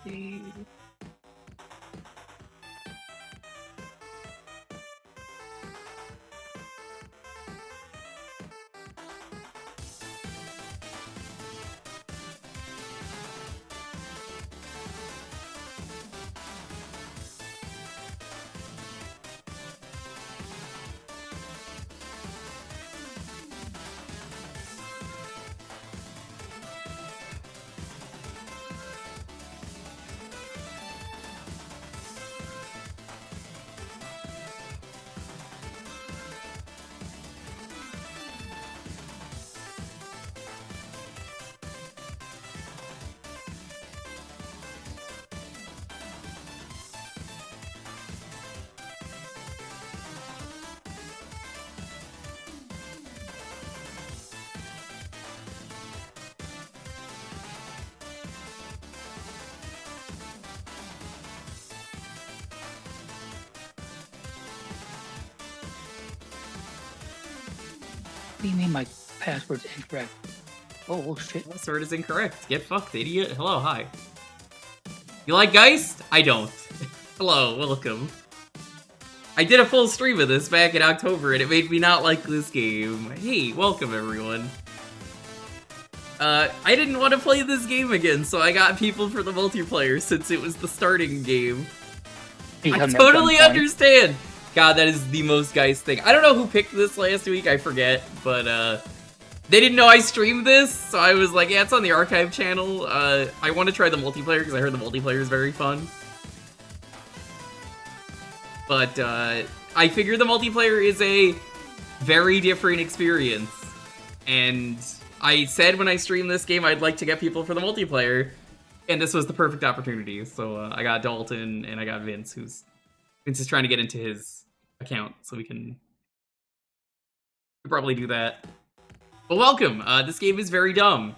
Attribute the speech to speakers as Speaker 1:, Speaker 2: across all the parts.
Speaker 1: What do you mean my password's incorrect? Oh, shit.
Speaker 2: Password is incorrect. Get fucked, idiot. Hello, hi. You like Geist? I don't. Hello, welcome. I did a full stream of this back in October, and it made me not like this game. Hey, welcome, everyone. I didn't want to play this game again, so I got people for the multiplayer since it was the starting game. I totally understand! God, that is the most Geist thing. I don't know who picked this last week, I forget, but they didn't know I streamed this, so I was like, yeah, it's on the archive channel. I want to try the multiplayer because I heard the multiplayer is very fun. But I figure the multiplayer is a very different experience. And I said when I streamed this game I'd like to get people for the multiplayer, and this was the perfect opportunity. So I got Dalton and I got Vince, Vince is trying to get into his account, so we can probably do that. But welcome! This game is very dumb.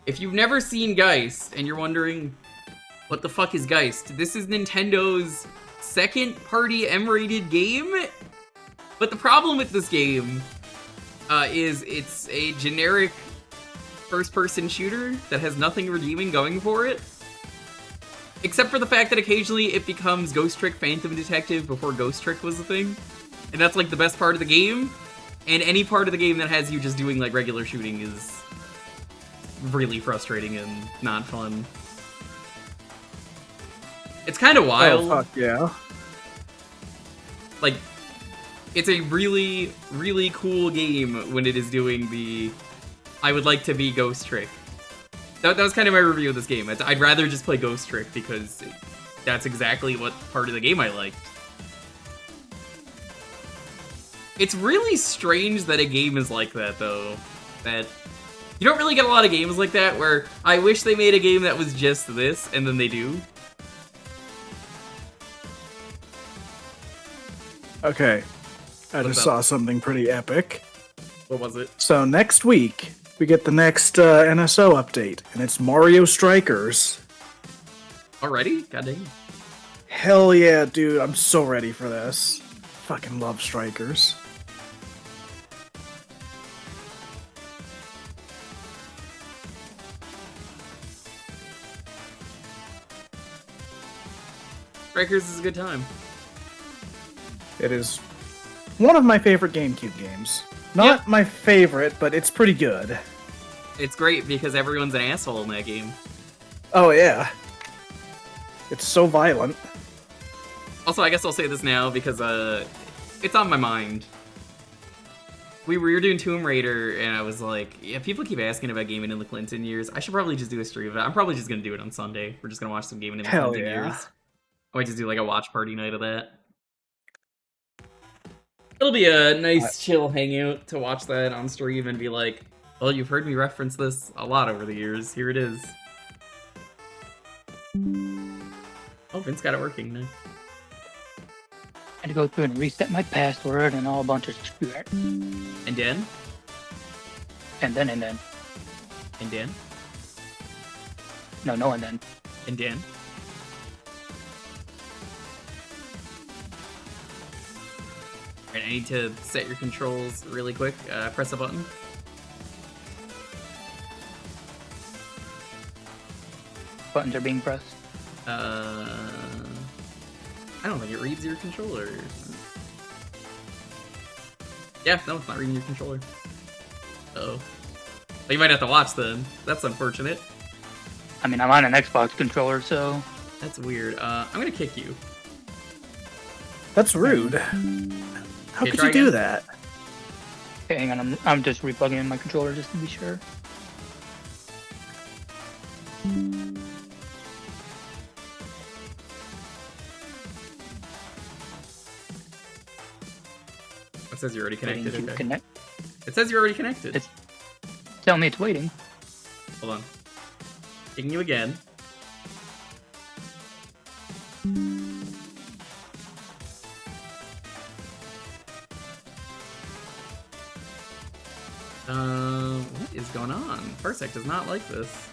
Speaker 2: If you've never seen Geist, and you're wondering, what the fuck is Geist? This is Nintendo's second-party M-rated game? But the problem with this game is it's a generic first-person shooter that has nothing redeeming going for it. Except for the fact that occasionally it becomes Ghost Trick Phantom Detective before Ghost Trick was a thing. And that's like the best part of the game. And any part of the game that has you just doing like regular shooting is really frustrating and not fun. It's kind of wild.
Speaker 3: Oh, fuck yeah.
Speaker 2: Like, it's a really, really cool game when it is doing the I would like to be Ghost Trick. That was kind of my review of this game. I'd rather just play Ghost Trick because that's exactly what part of the game I liked. It's really strange that a game is like that, though. That you don't really get a lot of games like that where I wish they made a game that was just this, and then they do.
Speaker 3: Okay. I just saw something pretty epic.
Speaker 2: What was it?
Speaker 3: So next week, we get the next NSO update, and it's Mario Strikers.
Speaker 2: Already? God dang.
Speaker 3: Hell yeah, dude. I'm so ready for this. Fucking love Strikers.
Speaker 2: Strikers is a good time.
Speaker 3: It is one of my favorite GameCube games. Not my favorite, but it's pretty good.
Speaker 2: It's great because everyone's an asshole in that game.
Speaker 3: Oh yeah. It's so violent.
Speaker 2: Also, I guess I'll say this now because it's on my mind. We were doing Tomb Raider, and I was like, yeah, people keep asking about gaming in the Clinton years. I should probably just do a stream of it. I'm probably just gonna do it on Sunday. We're just gonna watch some gaming in the Clinton years. I might just do like a watch party night of that. It'll be a nice, chill hangout to watch that on stream and be like, well, you've heard me reference this a lot over the years. Here it is. Oh, Vince got it working now.
Speaker 1: I had to go through and reset my password and all a bunch of shit.
Speaker 2: And then?
Speaker 1: And then.
Speaker 2: And then?
Speaker 1: No, and then.
Speaker 2: And then? Alright, I need to set your controls really quick. Press a button.
Speaker 1: buttons are being pressed.
Speaker 2: I don't think it reads your controller. Yeah, no, it's not reading your controller. Uh-oh. Well, you might have to watch then. That's unfortunate.
Speaker 1: I mean, I'm on an Xbox controller, so...
Speaker 2: That's weird. I'm gonna kick you.
Speaker 3: That's rude. How
Speaker 2: Okay,
Speaker 3: could
Speaker 2: try
Speaker 3: you do
Speaker 2: again.
Speaker 3: that?
Speaker 1: Okay, hang on, I'm just replugging in my controller just to be sure.
Speaker 2: It says you're already connected.
Speaker 1: Waiting to
Speaker 2: Okay.
Speaker 1: connect.
Speaker 2: It says you're already connected.
Speaker 1: It's- Tell me it's waiting.
Speaker 2: Hold on. Kicking you again. What is going on? Parsec does not like this.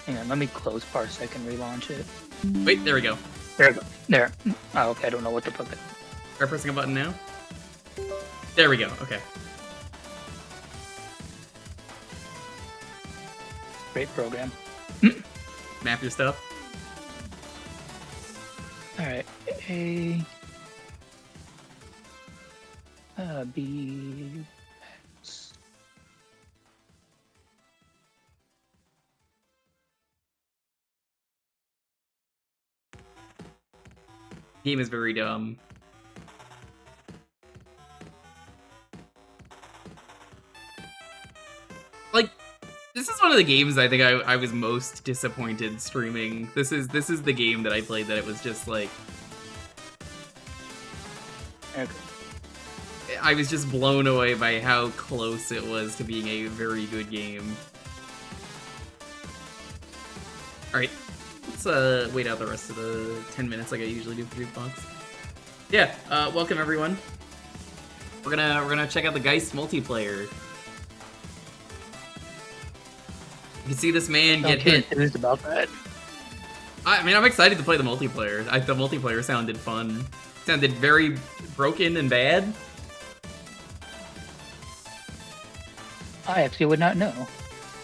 Speaker 1: Hang on, let me close Parsec and relaunch it.
Speaker 2: Wait, there we go.
Speaker 1: There we go. There. Oh, okay, I don't know what the fuck that...
Speaker 2: Try pressing a button now. There we go. Okay.
Speaker 1: Great program.
Speaker 2: Map your stuff.
Speaker 1: Alright, A... B... X.
Speaker 2: Game is very dumb. Like, this is one of the games I think I was most disappointed streaming. This is the game that I played that it was just like
Speaker 1: Okay.
Speaker 2: I was just blown away by how close it was to being a very good game. Alright, let's wait out the rest of the 10 minutes like I usually do for Jewkbox. Yeah, welcome everyone. We're gonna check out the Geist multiplayer. You can see this man get hit.
Speaker 1: Enthused about that.
Speaker 2: I mean, I'm excited to play the multiplayer. The multiplayer sounded fun. Sounded very broken and bad.
Speaker 1: I actually would not know.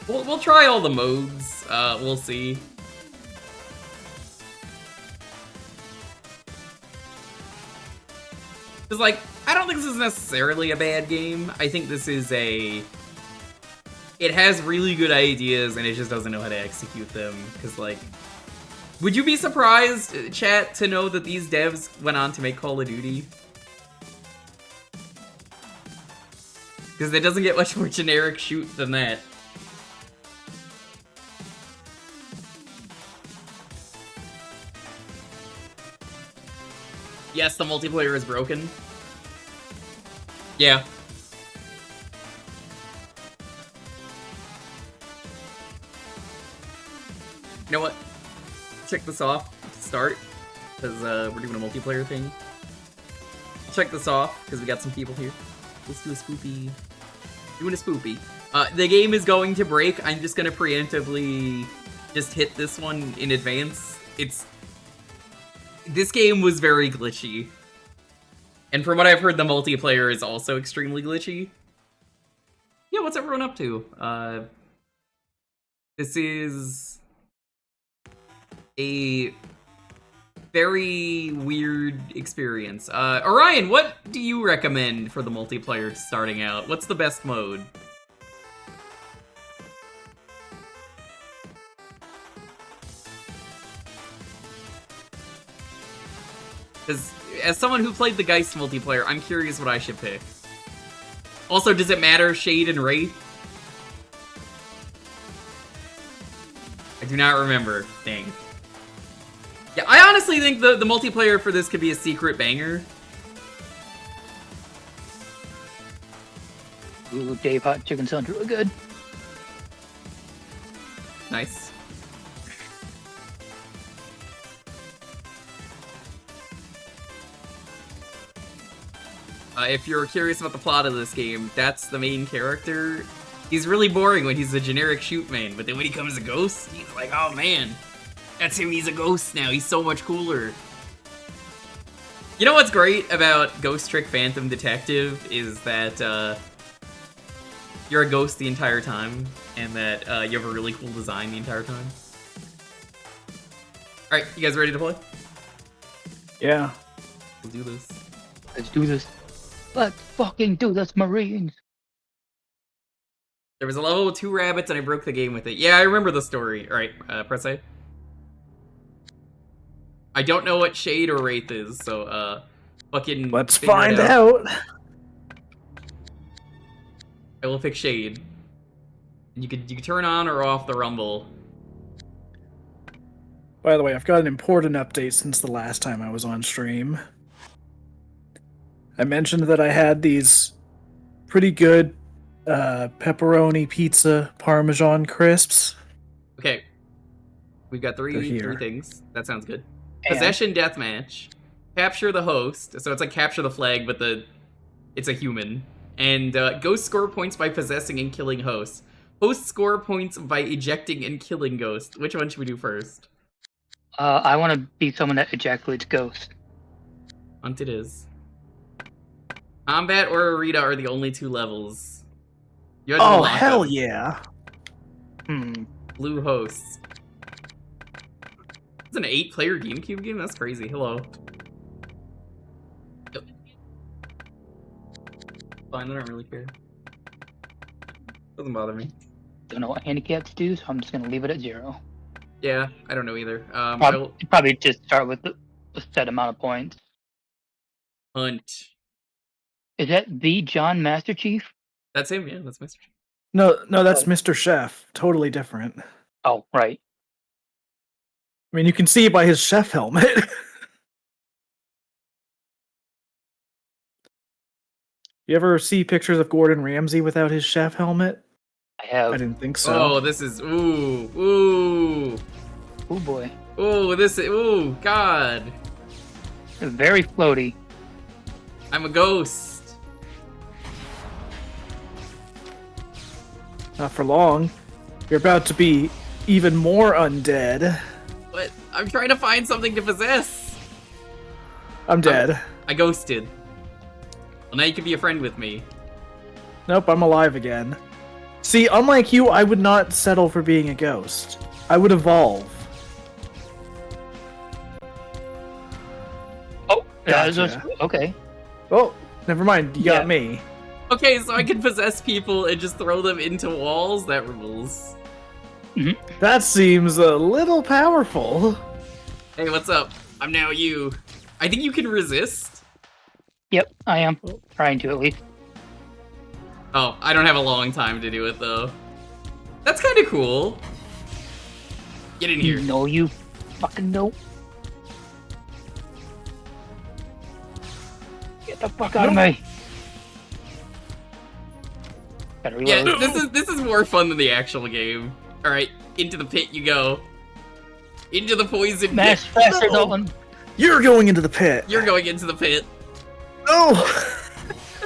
Speaker 2: We'll try all the modes. We'll see. Cause like, I don't think this is necessarily a bad game. I think this is it has really good ideas and it just doesn't know how to execute them. Cause like, would you be surprised, chat, to know that these devs went on to make Call of Duty? Because it doesn't get much more generic shoot than that. Yes, the multiplayer is broken. Yeah. You know what? Check this off to start, because we're doing a multiplayer thing. I'll check this off, because we got some people here. Let's do a spoopy. Doing a spoopy. The game is going to break. I'm just going to preemptively just hit this one in advance. This game was very glitchy. And from what I've heard, the multiplayer is also extremely glitchy. Yeah, what's everyone up to? This is a very weird experience. Orion, what do you recommend for the multiplayer starting out? What's the best mode? Because as someone who played the Geist multiplayer, I'm curious what I should pick. Also, does it matter Shade and Wraith? I do not remember. Dang. Yeah, I honestly think the multiplayer for this could be a secret banger.
Speaker 1: Ooh, Dave Hot Chicken sounds really good.
Speaker 2: Nice. If you're curious about the plot of this game, that's the main character. He's really boring when he's a generic shoot main, but then when he becomes a ghost, he's like, oh man, that's him, he's a ghost now, he's so much cooler. You know what's great about Ghost Trick Phantom Detective is that, you're a ghost the entire time, and that you have a really cool design the entire time. Alright, you guys ready to play?
Speaker 3: Yeah.
Speaker 2: Let's do this.
Speaker 1: Let's do this. Let's fucking do this, Marines.
Speaker 2: There was a level with 2 rabbits and I broke the game with it. Yeah, I remember the story. Alright, press A. I don't know what Shade or Wraith is, so, fucking...
Speaker 3: Let's
Speaker 2: figure it
Speaker 3: find out.
Speaker 2: I will pick Shade. You can turn on or off the rumble.
Speaker 3: By the way, I've got an important update since the last time I was on stream. I mentioned that I had these pretty good pepperoni pizza parmesan crisps.
Speaker 2: Okay. We've got
Speaker 3: They're
Speaker 2: three
Speaker 3: here.
Speaker 2: things. That sounds good.
Speaker 1: And
Speaker 2: Possession deathmatch. Capture the host. So it's like capture the flag, but it's a human. And ghost score points by possessing and killing hosts. Host score points by ejecting and killing ghosts. Which one should we do first?
Speaker 1: I want to be someone that ejaculates ghosts.
Speaker 2: Hunt it is. Combat or Arena are the only 2 levels. You had to
Speaker 3: Oh,
Speaker 2: lock
Speaker 3: hell
Speaker 2: up.
Speaker 3: yeah.
Speaker 2: Blue hosts. It's an 8-player GameCube game? That's crazy. Hello. Yep. Fine, I don't really care. Doesn't bother me.
Speaker 1: Don't know what handicaps do, so I'm just gonna leave it at 0.
Speaker 2: Yeah, I don't know either.
Speaker 1: Probably just start with a set amount of points.
Speaker 2: Hunt.
Speaker 1: Is that the John Master Chief?
Speaker 2: That's him, yeah, that's Mr.
Speaker 3: No, that's
Speaker 1: Oh.
Speaker 3: Mr. Chef. Totally different.
Speaker 1: Oh, right.
Speaker 3: I mean, you can see by his chef helmet. You ever see pictures of Gordon Ramsay without his chef helmet?
Speaker 1: I have.
Speaker 3: I didn't think so.
Speaker 2: Oh, this is ooh.
Speaker 1: Oh boy.
Speaker 2: Ooh, ooh, God.
Speaker 1: Very floaty.
Speaker 2: I'm a ghost.
Speaker 3: Not for long. You're about to be even more undead.
Speaker 2: What? I'm trying to find something to possess.
Speaker 3: I'm dead.
Speaker 2: I ghosted. Well, now you can be a friend with me.
Speaker 3: Nope, I'm alive again. See, unlike you, I would not settle for being a ghost. I would evolve.
Speaker 1: Oh,
Speaker 3: Gotcha.
Speaker 1: okay.
Speaker 3: Oh, never mind. You
Speaker 1: Yeah.
Speaker 3: got me.
Speaker 2: Okay, so I can possess people and just throw them into walls? That rules.
Speaker 3: That seems a little powerful.
Speaker 2: Hey, what's up? I'm now you. I think you can resist.
Speaker 1: Yep, I am. Trying to, at least.
Speaker 2: Oh, I don't have a long time to do it, though. That's kind of cool. Get in here.
Speaker 1: No, you fucking no. Get the fuck out of me. Gotta reload.
Speaker 2: Yeah, this is more fun than the actual game. Alright, into the pit you go. Into the poison
Speaker 1: Smash
Speaker 2: pit.
Speaker 1: faster,
Speaker 3: No.
Speaker 1: Nolan.
Speaker 3: You're going into the pit.
Speaker 2: You're going into the pit.
Speaker 3: No!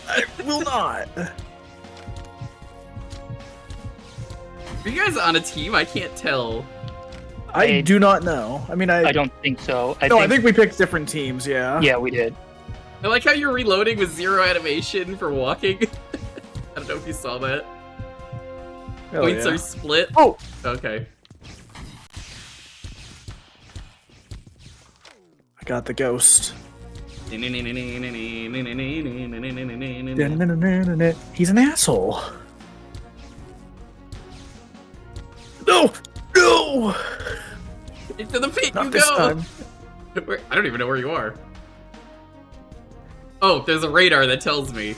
Speaker 3: I will not.
Speaker 2: Are you guys on a team? I can't tell.
Speaker 3: I do not know. I mean,
Speaker 1: I don't think so.
Speaker 3: I think we picked different teams, yeah.
Speaker 1: Yeah, we did.
Speaker 2: I like how you're reloading with 0 animation for walking. I don't know if you saw that.
Speaker 3: Hell
Speaker 2: Points
Speaker 3: yeah.
Speaker 2: are split.
Speaker 3: Oh!
Speaker 2: Okay.
Speaker 3: I got the ghost.
Speaker 2: He's
Speaker 3: He's an asshole. No! No!
Speaker 2: into the pit
Speaker 3: Not
Speaker 2: you
Speaker 3: this
Speaker 2: go!
Speaker 3: time.
Speaker 2: I don't even know where you are. Oh, there's a radar that tells me.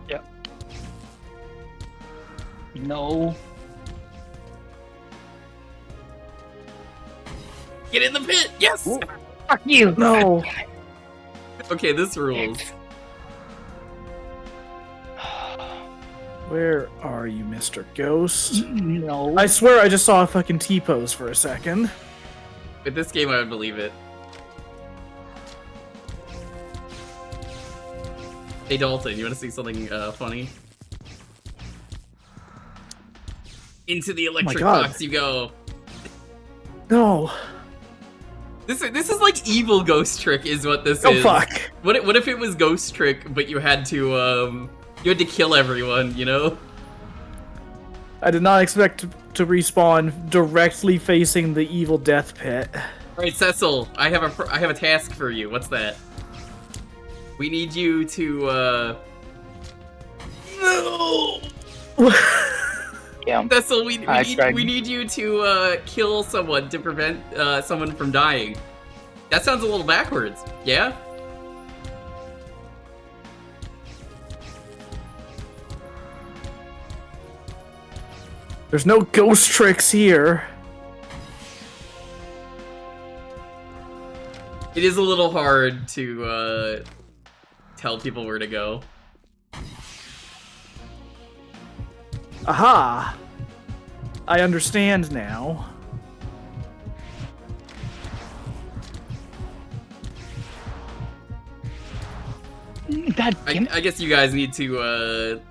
Speaker 1: Yep. No.
Speaker 2: Get in the pit! Yes!
Speaker 3: Ooh.
Speaker 1: Fuck you.
Speaker 3: No.
Speaker 2: Okay, this rules.
Speaker 3: Where are you, Mr. Ghost?
Speaker 1: No.
Speaker 3: I swear I just saw a fucking T-pose for a second.
Speaker 2: With this game, I would believe it. Hey Dalton, you want to see something funny? Into the electric
Speaker 3: God.
Speaker 2: box you go.
Speaker 3: No.
Speaker 2: This is like evil Ghost Trick is what this
Speaker 3: Oh
Speaker 2: is.
Speaker 3: fuck.
Speaker 2: What if it was Ghost Trick, but you had to kill everyone, you know?
Speaker 3: I did not expect to respawn directly facing the evil death pit.
Speaker 2: Alright, Cecil, I have a task for you. What's that? We need you to,
Speaker 3: No!
Speaker 1: Yeah.
Speaker 2: Cecil, we
Speaker 1: tried.
Speaker 2: need you to, kill someone to prevent, someone from dying. That sounds a little backwards, yeah?
Speaker 3: There's no ghost tricks here.
Speaker 2: It is a little hard to, tell people where to go.
Speaker 3: Aha! I understand now.
Speaker 1: God damn it.
Speaker 2: I guess you guys need to,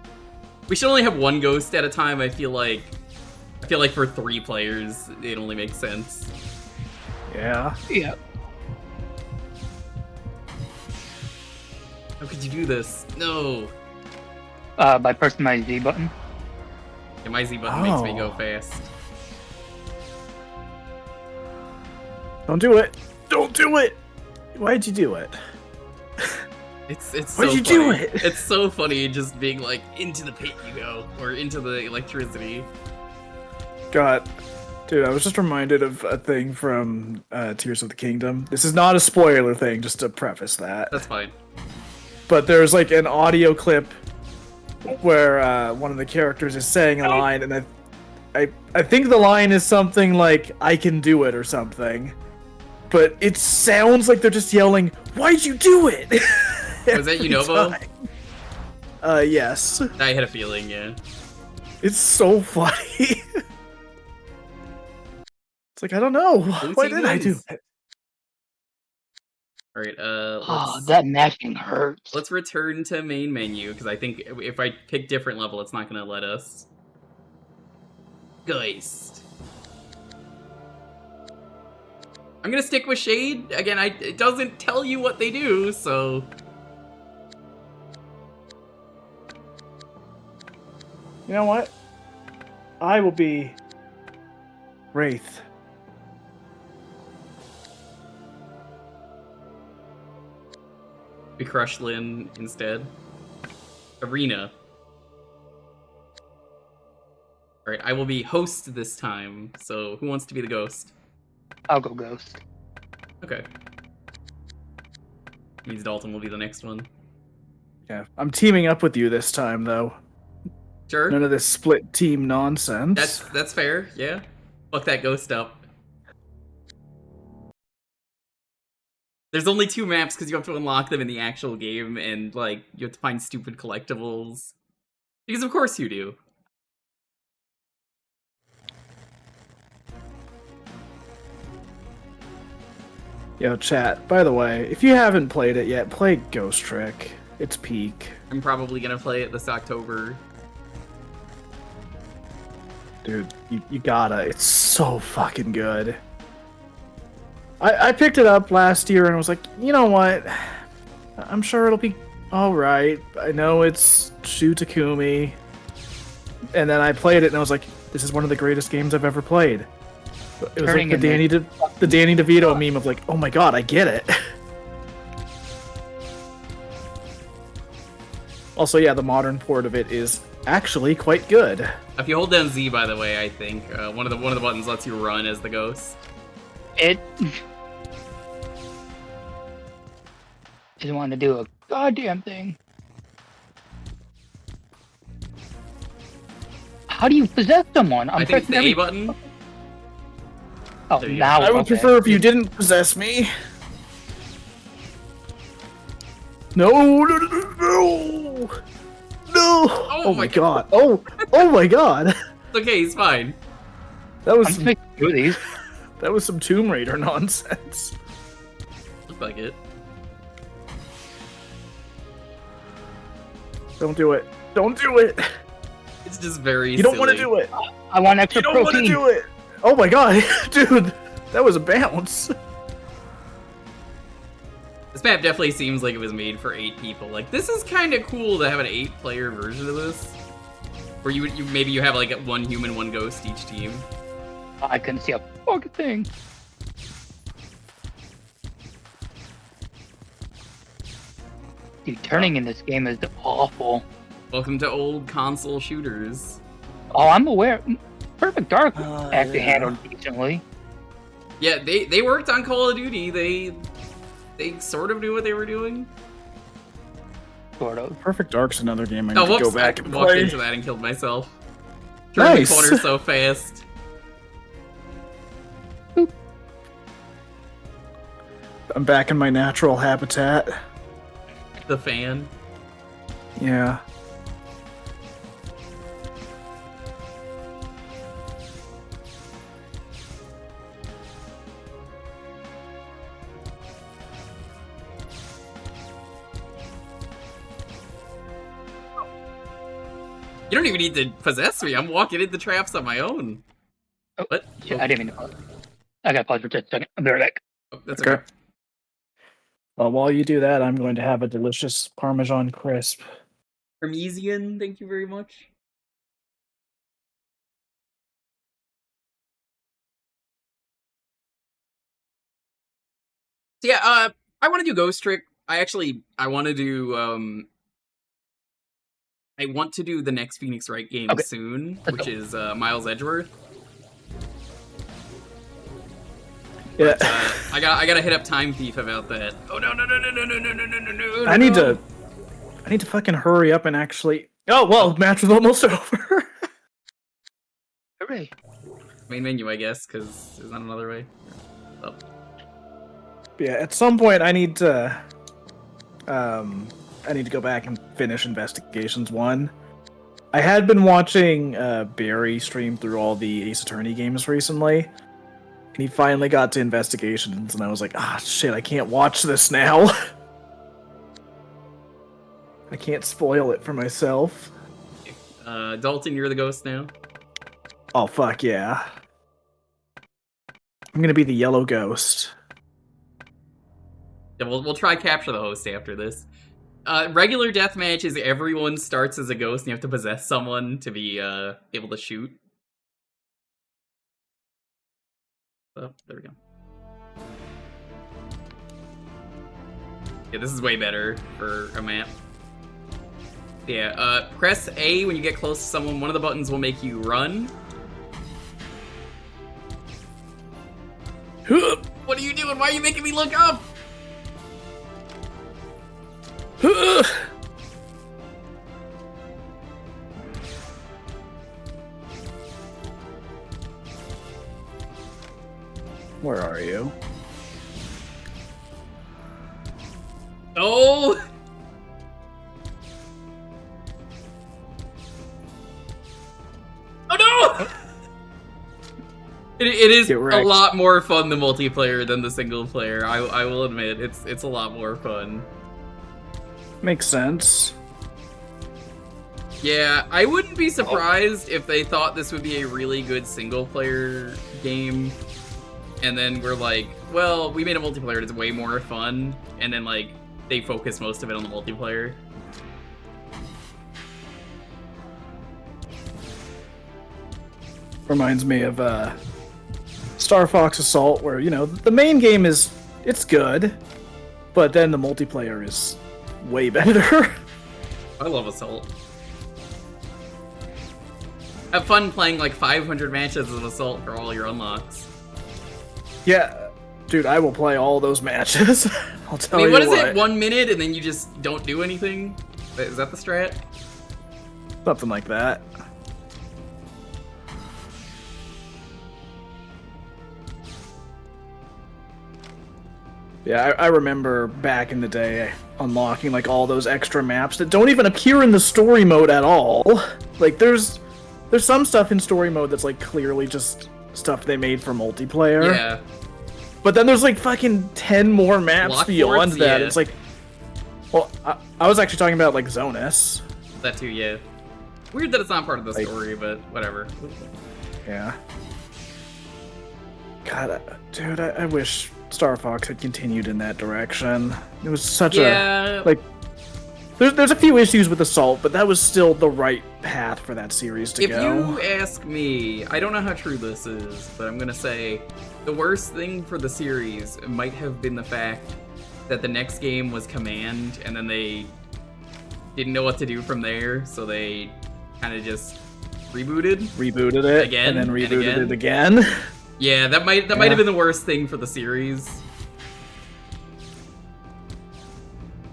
Speaker 2: we should only have one ghost at a time. I feel like for 3 players, it only makes sense.
Speaker 3: Yeah.
Speaker 1: Yeah.
Speaker 2: How could you do this? No.
Speaker 1: By pressing my Z button.
Speaker 2: Yeah, my Z button makes me go
Speaker 3: Oh.
Speaker 2: fast.
Speaker 3: Don't do it. Don't do it. Why'd you do it?
Speaker 2: It's so
Speaker 3: Why'd you
Speaker 2: funny.
Speaker 3: do it?
Speaker 2: It's so funny just being like, into the pit you go, or into the electricity.
Speaker 3: God. Dude, I was just reminded of a thing from Tears of the Kingdom. This is not a spoiler thing, just to preface that.
Speaker 2: That's fine.
Speaker 3: But there's like an audio clip where one of the characters is saying a line, and I think the line is something like, I can do it, or something. But it sounds like they're just yelling, why'd you do it?
Speaker 2: Was that Unovo?
Speaker 3: Yes.
Speaker 2: I had a feeling, yeah.
Speaker 3: It's so funny. It's like, I don't know.
Speaker 2: Blue
Speaker 3: Why
Speaker 2: team
Speaker 3: did I do
Speaker 2: wins.
Speaker 3: it?
Speaker 2: Alright,
Speaker 1: Oh, that mashing hurts.
Speaker 2: let's return to main menu, because I think if I pick different level, it's not gonna let us. Geist. I'm gonna stick with Shade. Again, it doesn't tell you what they do, so...
Speaker 3: You know what? I will be Wraith.
Speaker 2: We crush Lynn instead. Arena. Alright, I will be host this time, so who wants to be the ghost?
Speaker 1: I'll go ghost.
Speaker 2: Okay. Means Dalton will be the next one.
Speaker 3: Yeah, I'm teaming up with you this time, though.
Speaker 2: Sure.
Speaker 3: None of this split team nonsense.
Speaker 2: That's fair, yeah. Fuck that ghost up. There's only 2 maps because you have to unlock them in the actual game, and, like, you have to find stupid collectibles. Because of course you do.
Speaker 3: Yo, chat, by the way, if you haven't played it yet, play Ghost Trick. It's peak.
Speaker 2: I'm probably gonna play it this October.
Speaker 3: Dude, you gotta. It's so fucking good. I picked it up last year and was like, you know what? I'm sure it'll be alright. I know it's Shu Takumi. And then I played it and I was like, this is one of the greatest games I've ever played. It was like the Danny DeVito meme of like, oh my god, I get it. Also, yeah, the modern port of it is actually quite good.
Speaker 2: If you hold down Z, by the way, I think one of the buttons lets you run as the ghost.
Speaker 1: It didn't want to do a goddamn thing. How do you possess someone?
Speaker 2: I think it's the A button.
Speaker 1: Oh,
Speaker 2: There you go.
Speaker 1: now
Speaker 3: I would
Speaker 1: okay.
Speaker 3: prefer if you didn't possess me. No, no, no, no, no! No! Oh my god! Oh my god!
Speaker 2: It's okay, he's fine.
Speaker 3: That was
Speaker 1: I'm
Speaker 3: some,
Speaker 1: just making 2 of these.
Speaker 3: that was some Tomb Raider nonsense.
Speaker 2: Looks like it.
Speaker 3: Don't do it! Don't do it!
Speaker 2: It's just very
Speaker 3: You don't want to do it!
Speaker 1: I want extra
Speaker 3: You don't want to
Speaker 1: protein.
Speaker 3: do it! Oh my god, dude! That was a bounce.
Speaker 2: This map definitely seems like it was made for 8 people. Like, this is kind of cool to have an 8-player version of this. Or you maybe you have like one human, one ghost each team.
Speaker 1: I couldn't see a fucking thing. Dude, turning in this game is awful.
Speaker 2: Welcome to old console shooters.
Speaker 1: Oh, I'm aware. Perfect Dark actually
Speaker 3: yeah.
Speaker 1: handled decently.
Speaker 2: Yeah, they worked on Call of Duty. They sort of knew what they were doing.
Speaker 1: Sort of.
Speaker 3: Perfect Dark's another game I
Speaker 2: Oh,
Speaker 3: need to
Speaker 2: whoops!
Speaker 3: go back
Speaker 2: I
Speaker 3: and
Speaker 2: walked
Speaker 3: play.
Speaker 2: into that and killed myself. Turned
Speaker 3: Nice.
Speaker 2: the corner so fast.
Speaker 3: I'm back in my natural habitat.
Speaker 2: The fan.
Speaker 3: Yeah.
Speaker 2: You don't even need to possess me. I'm walking into traps on my own.
Speaker 1: Oh,
Speaker 2: What?
Speaker 1: shit, I didn't mean to pause. I gotta pause for just a second. I'll be right back.
Speaker 2: Oh, that's okay.
Speaker 3: Well, while you do that, I'm going to have a delicious Parmesan crisp.
Speaker 2: Parmesan, thank you very much. So yeah, I want to do Ghost Trick. I want to do I want to do the next Phoenix Wright game
Speaker 1: Okay.
Speaker 2: soon,
Speaker 1: Let's
Speaker 2: which
Speaker 1: go.
Speaker 2: is Miles Edgeworth.
Speaker 3: Yeah.
Speaker 2: I gotta hit up Time Thief about that. Oh no.
Speaker 3: I need to fucking hurry up and actually. Oh well, match was almost over.
Speaker 1: Hooray.
Speaker 2: Main menu, I guess, because there's not another way. Oh.
Speaker 3: Yeah, at some point I need to go back and finish Investigations 1. I had been watching Barry stream through all the Ace Attorney games recently, and he finally got to Investigations, and I was like, ah, shit, I can't watch this now. I can't spoil it for myself.
Speaker 2: Dalton, you're the ghost now.
Speaker 3: Oh, fuck yeah. I'm gonna be the yellow ghost.
Speaker 2: Yeah, we'll try capture the host after this. Regular deathmatch is everyone starts as a ghost and you have to possess someone to be able to shoot. Oh, there we go. Yeah, this is way better for a map. Yeah, press A when you get close to someone. One of the buttons will make you run. What are you doing? Why are you making me look up?
Speaker 3: Where are you?
Speaker 2: Oh! Oh no! It is
Speaker 3: Get
Speaker 2: a
Speaker 3: wrecked.
Speaker 2: lot more fun the multiplayer than the single player. I will admit it's a lot more fun.
Speaker 3: Makes sense.
Speaker 2: Yeah, I wouldn't be surprised if they thought this would be a really good single player game, and then we're like, well, we made a multiplayer that's way more fun, and then like they focus most of it on the multiplayer.
Speaker 3: Reminds me of Star Fox Assault, where, you know, the main game it's good, but then the multiplayer is way better.
Speaker 2: I love Assault. Have fun playing like 500 matches of Assault for all your unlocks.
Speaker 3: Yeah, dude, I will play all those matches. I'll
Speaker 2: I
Speaker 3: tell
Speaker 2: mean,
Speaker 3: you
Speaker 2: what
Speaker 3: what.
Speaker 2: is it? 1 minute and then you just don't do anything? Is that the strat?
Speaker 3: Something like that. Yeah, I remember back in the day unlocking like all those extra maps that don't even appear in the story mode at all. Like there's some stuff in story mode that's like clearly just stuff they made for multiplayer.
Speaker 2: Yeah.
Speaker 3: But then there's like fucking 10 more maps
Speaker 2: Block
Speaker 3: beyond
Speaker 2: forts,
Speaker 3: that.
Speaker 2: yeah.
Speaker 3: It's like, well, I was actually talking about like Zonus.
Speaker 2: That too, yeah. Weird that it's not part of the
Speaker 3: Like-
Speaker 2: story, but whatever.
Speaker 3: Yeah. God, dude, I wish Star Fox had continued in that direction. It was such
Speaker 2: Yeah.
Speaker 3: a like There's a few issues with Assault, but that was still the right path for that series to
Speaker 2: If
Speaker 3: go.
Speaker 2: you ask me, I don't know how true this is, but I'm gonna say the worst thing for the series might have been the fact that the next game was Command, and then they didn't know what to do from there, so they kind of just rebooted
Speaker 3: it
Speaker 2: again,
Speaker 3: and then rebooted it again.
Speaker 2: Yeah, that might have been the worst thing for the series.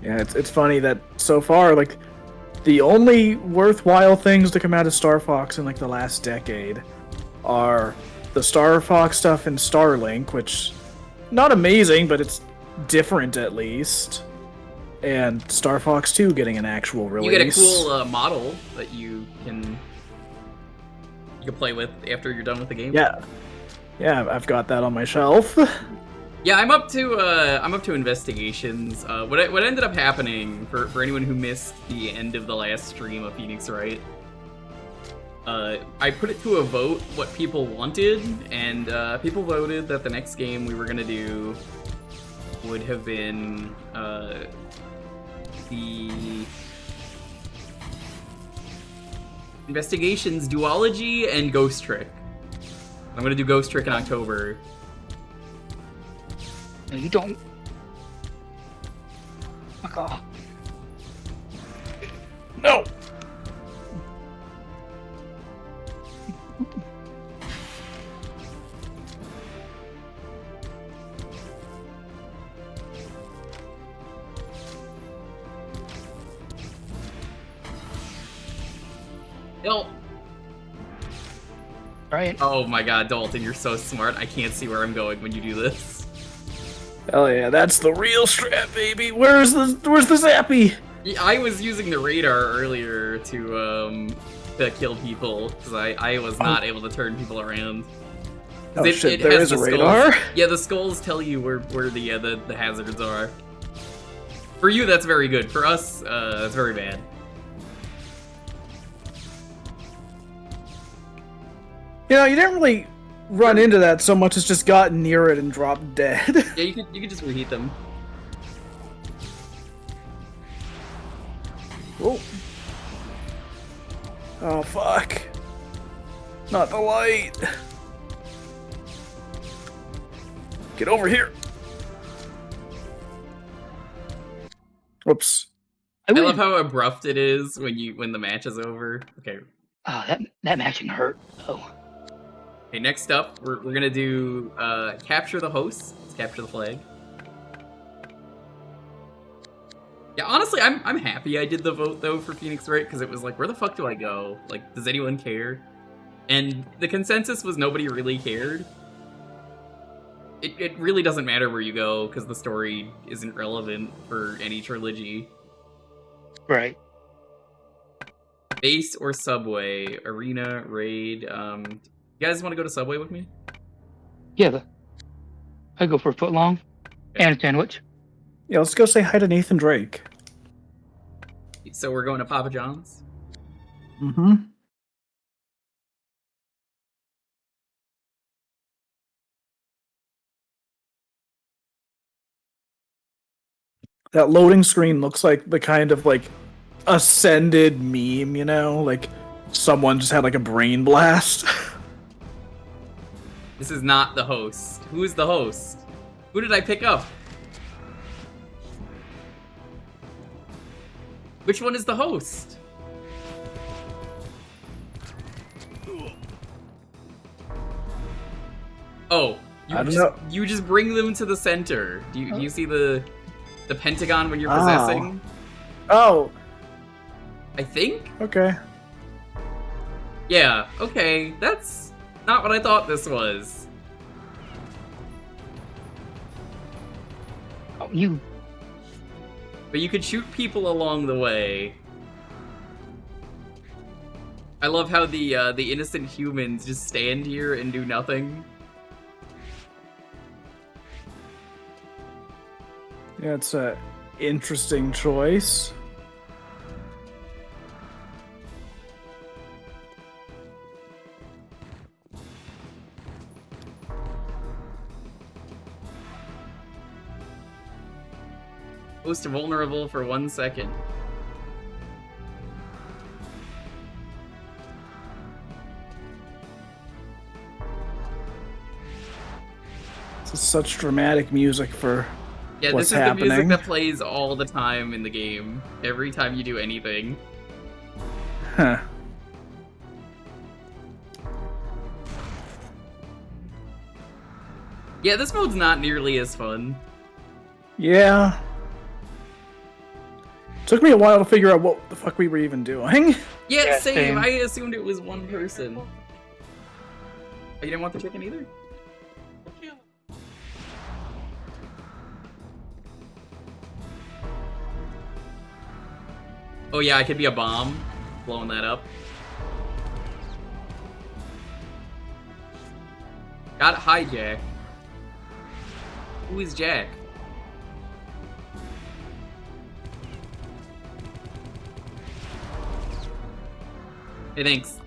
Speaker 3: Yeah, it's funny that so far, like, the only worthwhile things to come out of Star Fox in like the last decade are the Star Fox stuff in Starlink, which not amazing, but it's different at least. And Star Fox 2 getting an actual release.
Speaker 2: You get a cool model that you can play with after you're done with the game.
Speaker 3: Yeah, I've got that on my shelf.
Speaker 2: Yeah, I'm up to investigations. What ended up happening for anyone who missed the end of the last stream of Phoenix Wright, I put it to a vote what people wanted, and people voted that the next game we were gonna do would have been the Investigations Duology and Ghost Trick. I'm gonna do Ghost Trick in October.
Speaker 1: No, you don't. Fuck off.
Speaker 3: No!
Speaker 2: Yo.
Speaker 1: Right?
Speaker 2: Oh my god, Dalton, you're so smart. I can't see where I'm going when you do this.
Speaker 3: Hell yeah, that's the real strat, baby. Where's the zappy?
Speaker 2: Yeah, I was using the radar earlier to kill people because I was not able to turn people around.
Speaker 3: Oh shit, there is a radar?
Speaker 2: Yeah, the skulls tell you where the hazards are. For you, that's very good. For us, that's very bad.
Speaker 3: You know, you didn't really run into that so much as just got near it and dropped dead.
Speaker 2: Yeah, you could just reheat them.
Speaker 3: Whoa. Oh fuck. Not the light. Get over here. Whoops.
Speaker 2: I love how abrupt it is when the match is over. Okay.
Speaker 1: Oh, that matching hurt. Oh.
Speaker 2: Okay, next up, we're gonna do capture the host. Let's capture the flag. Yeah, honestly, I'm happy I did the vote though for Phoenix Wright because it was like, where the fuck do I go? Like, does anyone care? And the consensus was nobody really cared. It really doesn't matter where you go because the story isn't relevant for any trilogy.
Speaker 1: Right.
Speaker 2: Base or Subway, Arena, Raid. You guys want to go to Subway with me?
Speaker 1: Yeah, I go for a foot long and a sandwich.
Speaker 3: Yeah, let's go say hi to Nathan Drake.
Speaker 2: So we're going to Papa John's?
Speaker 3: Mm-hmm. That loading screen looks like the kind of, like, ascended meme, you know? Like, someone just had, like, a brain blast.
Speaker 2: This is not the host. Who is the host? Who did I pick up? Which one is the host? Oh, you just bring them to the center. Do you see the pentagon when you're possessing?
Speaker 3: Oh.
Speaker 2: I think?
Speaker 3: Okay.
Speaker 2: Yeah, okay. That's not what I thought this was.
Speaker 1: Oh, you.
Speaker 2: But you could shoot people along the way. I love how the innocent humans just stand here and do nothing.
Speaker 3: Yeah, it's a interesting choice.
Speaker 2: Most vulnerable for 1 second.
Speaker 3: This is such dramatic music for
Speaker 2: Yeah,
Speaker 3: what's
Speaker 2: this is the music
Speaker 3: happening.
Speaker 2: that plays all the time in the game. Every time you do anything.
Speaker 3: Huh.
Speaker 2: Yeah, this mode's not nearly as fun.
Speaker 3: Yeah. Took me a while to figure out what the fuck we were even doing.
Speaker 2: Yeah,
Speaker 1: Yeah,
Speaker 2: same.
Speaker 1: same.
Speaker 2: I assumed it was one person. Oh, you didn't want the chicken either? Oh yeah, I could be a bomb. Blowing that up. Got hijack. Who is Jack? Hey, thanks.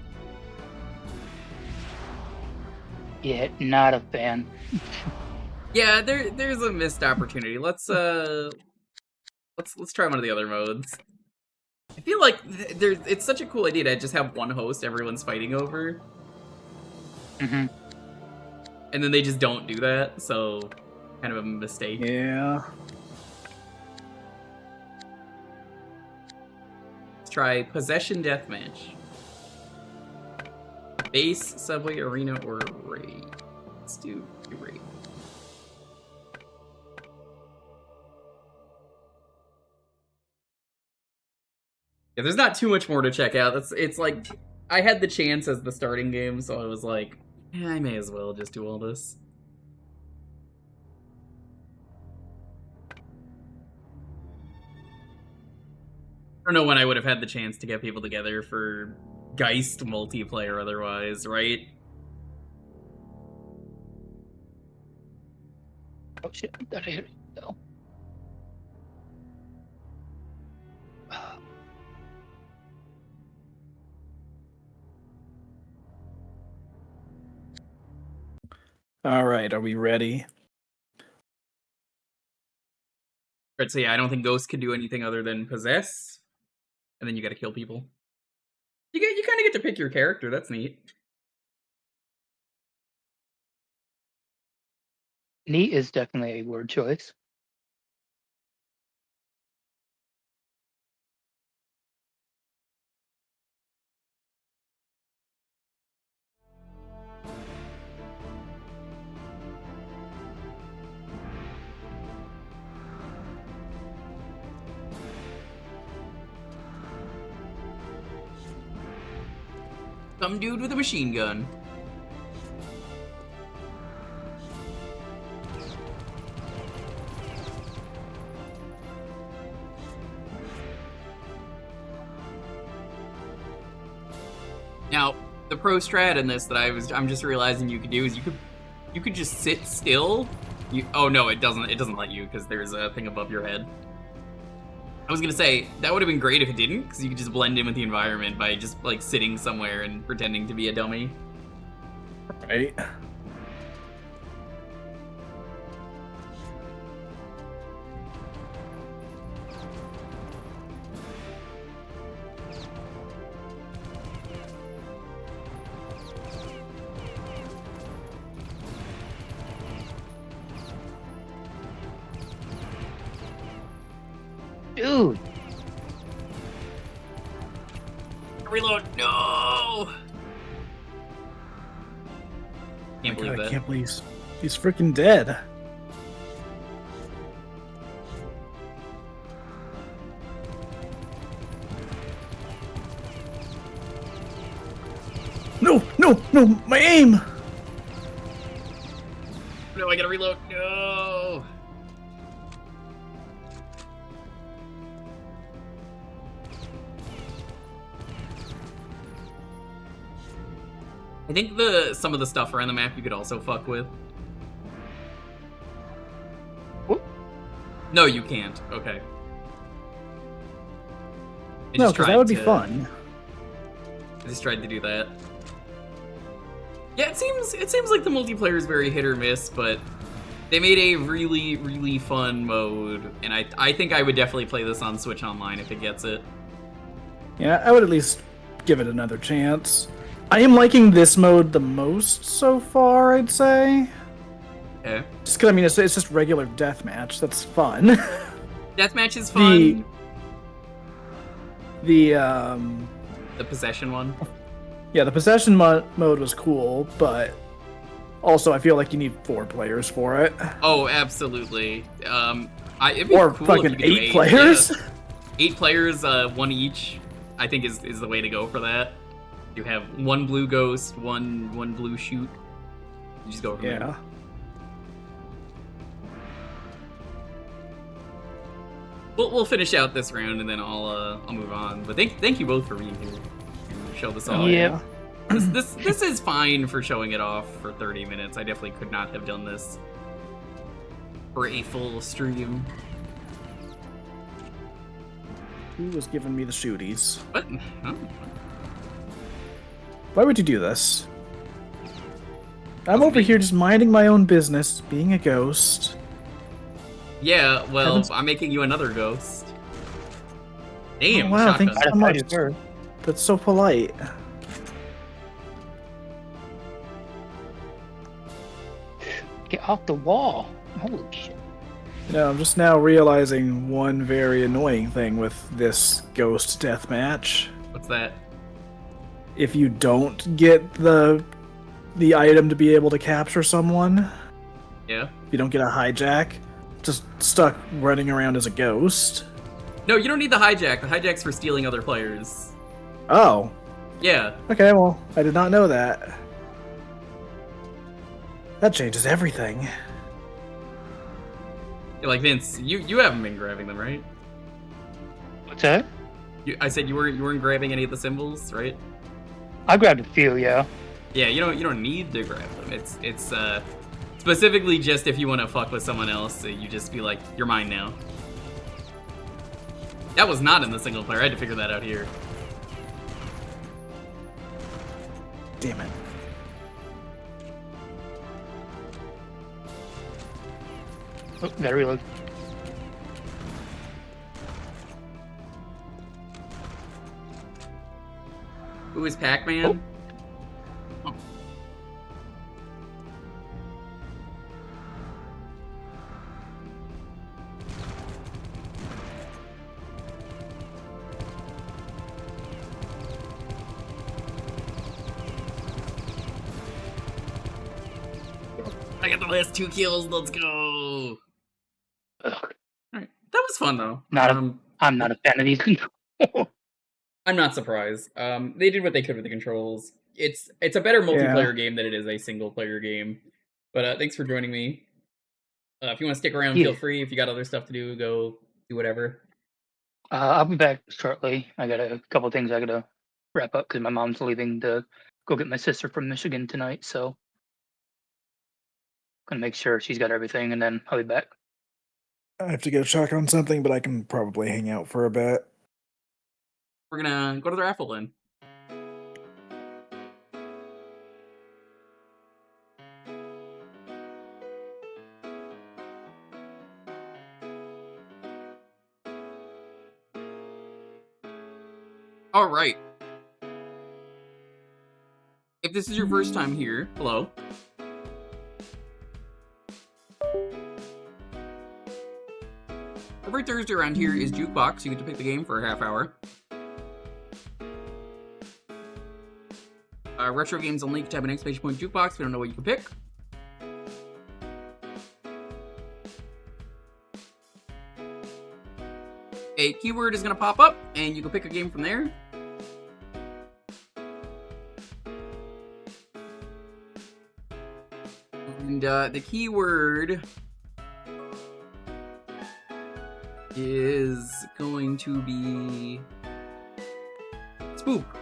Speaker 1: Yeah, not a fan.
Speaker 2: Yeah, there's a missed opportunity. Let's try one of the other modes. I feel like it's such a cool idea to just have one host everyone's fighting over.
Speaker 1: Mm-hmm.
Speaker 2: And then they just don't do that, so kind of a mistake.
Speaker 3: Yeah.
Speaker 2: Let's try Possession Deathmatch. Base, Subway, Arena, or Raid. Let's do Raid. Yeah, there's not too much more to check out. It's like I had the chance as the starting game, so I was like, yeah, I may as well just do all this. I don't know when I would have had the chance to get people together for Geist multiplayer otherwise, right?
Speaker 1: Oh shit, I thought I hit it. No.
Speaker 3: All right, are we ready?
Speaker 2: Right, so yeah, I don't think Ghost can do anything other than possess, and then you gotta kill people. You kind of get to pick your character, that's neat.
Speaker 1: Neat is definitely a word choice.
Speaker 2: Some dude with a machine gun. Now, the pro strat in this that I'm just realizing you could do is you could just sit still. Oh no, it doesn't let you because there's a thing above your head. I was gonna say that would have been great if it didn't, because you could just blend in with the environment by just like sitting somewhere and pretending to be a dummy.
Speaker 3: Right.
Speaker 1: Dude,
Speaker 2: Reload! No! Can't
Speaker 3: Oh my
Speaker 2: believe
Speaker 3: God,
Speaker 2: that.
Speaker 3: I can't believe he's freaking dead. No, no, no, my aim!
Speaker 2: No, I gotta reload. No! I think some of the stuff around the map you could also fuck with.
Speaker 1: Whoop.
Speaker 2: No, you can't. Okay. I
Speaker 3: No,
Speaker 2: just
Speaker 3: because that
Speaker 2: tried
Speaker 3: would be
Speaker 2: to-
Speaker 3: fun.
Speaker 2: I just tried to do that. Yeah, it seems like the multiplayer is very hit or miss, but they made a really, really fun mode, and I think I would definitely play this on Switch Online if it gets it.
Speaker 3: Yeah, I would at least give it another chance. I am liking this mode the most so far, I'd say.
Speaker 2: Okay.
Speaker 3: Just because I mean, it's just regular deathmatch. That's fun.
Speaker 2: Deathmatch is fun.
Speaker 3: The
Speaker 2: possession one.
Speaker 3: Yeah, the possession mode was cool, but also I feel like you need 4 players for it.
Speaker 2: Oh, absolutely. It'd be
Speaker 3: Or
Speaker 2: cool
Speaker 3: fucking
Speaker 2: if you could do
Speaker 3: 8 players.
Speaker 2: Yeah. 8 players, 1 each. I think is the way to go for that. You have 1 blue ghost, one blue shoot. You just go from there. We'll finish out this round and then I'll move on. But thank you both for being here to show this off.
Speaker 1: Yeah.
Speaker 2: This is fine for showing it off for 30 minutes. I definitely could not have done this for a full stream.
Speaker 3: Who was giving me the shooties?
Speaker 2: What? Oh.
Speaker 3: Why would you do this? I'm over here just minding my own business, being a ghost.
Speaker 2: Yeah, well, I'm making you another ghost. Damn,
Speaker 3: oh, wow,
Speaker 2: shotgun.
Speaker 3: thanks so much. That's so polite.
Speaker 1: Get off the wall. Holy shit.
Speaker 3: You know, I'm just now realizing one very annoying thing with this ghost deathmatch.
Speaker 2: What's that?
Speaker 3: If you don't get the item to be able to capture someone,
Speaker 2: yeah,
Speaker 3: if you don't get a hijack, just stuck running around as a ghost.
Speaker 2: No, you don't need the hijack. The hijack's for stealing other players.
Speaker 3: Oh.
Speaker 2: Yeah.
Speaker 3: Okay, well, I did not know that. That changes everything.
Speaker 2: You're like, Vince, you haven't been grabbing them, right?
Speaker 1: What's that?
Speaker 2: I said you weren't grabbing any of the symbols, right?
Speaker 1: I grabbed a few, yeah.
Speaker 2: Yeah, you don't need to grab them. It's specifically just if you want to fuck with someone else, you just be like, you're mine now. That was not in the single player. I had to figure that out here.
Speaker 3: Damn it.
Speaker 1: Oh, gotta reload.
Speaker 2: Who is Pac-Man? Oh. I got the last 2 kills. Let's go.
Speaker 1: Ugh.
Speaker 2: All right. That was fun though.
Speaker 1: I'm not a fan of these.
Speaker 2: I'm not surprised. They did what they could with the controls. It's a better multiplayer game than it is a single player game. But thanks for joining me. If you want to stick around, feel free. If you got other stuff to do, go do whatever.
Speaker 1: I'll be back shortly. I got a couple things I gotta wrap up because my mom's leaving to go get my sister from Michigan tonight. So gonna make sure she's got everything, and then I'll be back.
Speaker 3: I have to go check on something, but I can probably hang out for a bit.
Speaker 2: We're gonna go to the raffle then. All right. If this is your first time here, hello. Every Thursday around here is Jewkbox. You get to pick the game for a half hour. Retro games only. You can type an exclamation point Jewkbox. We don't know what you can pick. A keyword is going to pop up, and you can pick a game from there. And the keyword is going to be spook.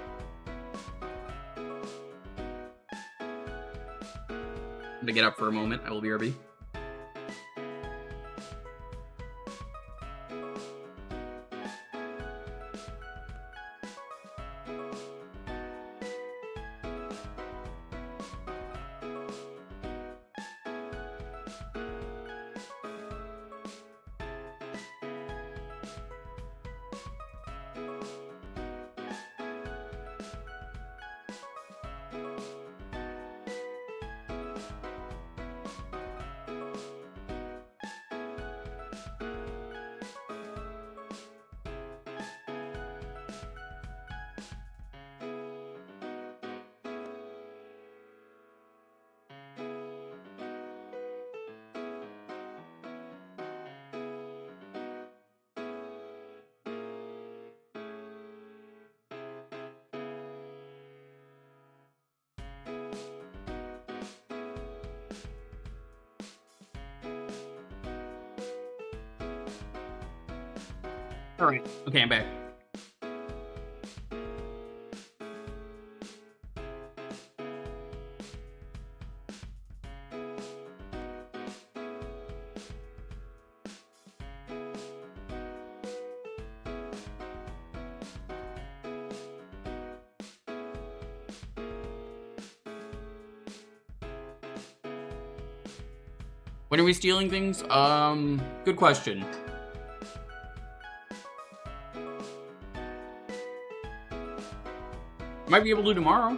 Speaker 2: I'm gonna get up for a moment. I will be RB. Alright. Okay, I'm back. When are we stealing things? Good question. Might be able to tomorrow.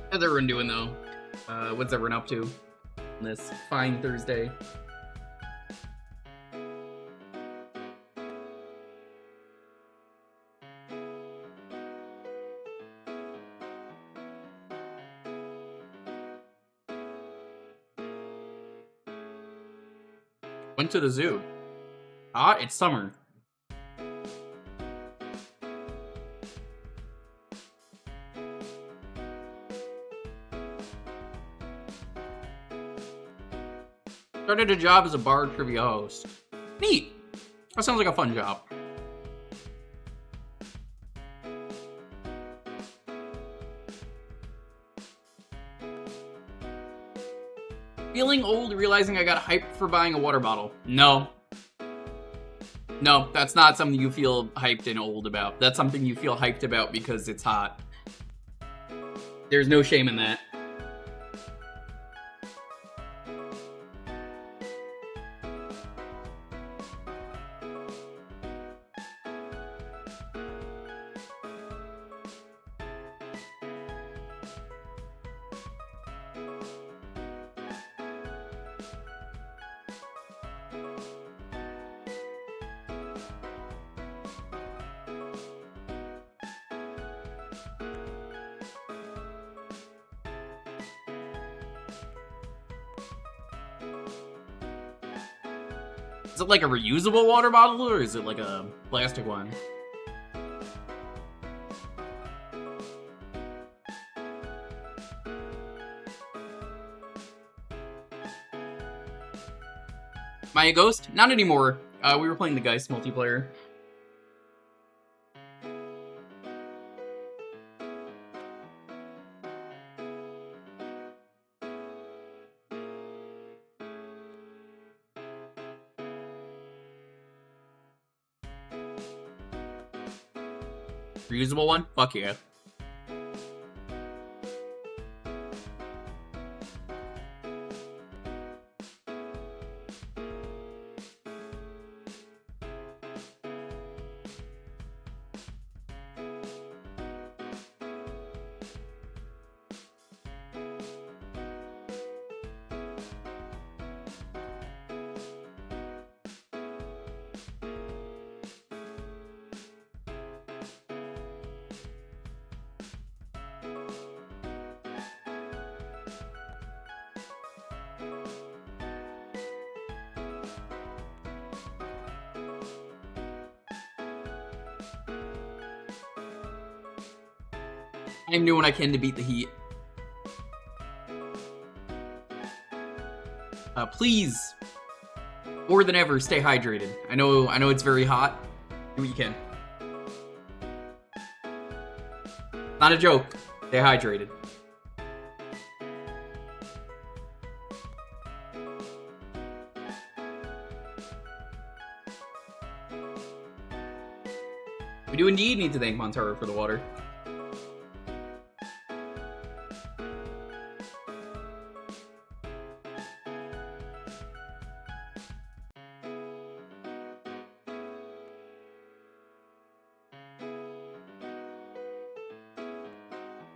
Speaker 2: How's everyone doing, though? What's everyone up to on this fine Thursday? Went to the zoo. Ah, it's summer. Started a job as a bar trivia host. Neat. That sounds like a fun job. Feeling old realizing I got hyped for buying a water bottle. No. No, that's not something you feel hyped and old about. That's something you feel hyped about because it's hot. There's no shame in that. Is it like a reusable water bottle, or is it like a plastic one? Am I a ghost? Not anymore. We were playing the Geist multiplayer. Reusable one? Fuck yeah. I'm doing what I can to beat the heat. Please, more than ever, stay hydrated. I know it's very hot. Do what you can. Not a joke. Stay hydrated. We do indeed need to thank Montaro for the water.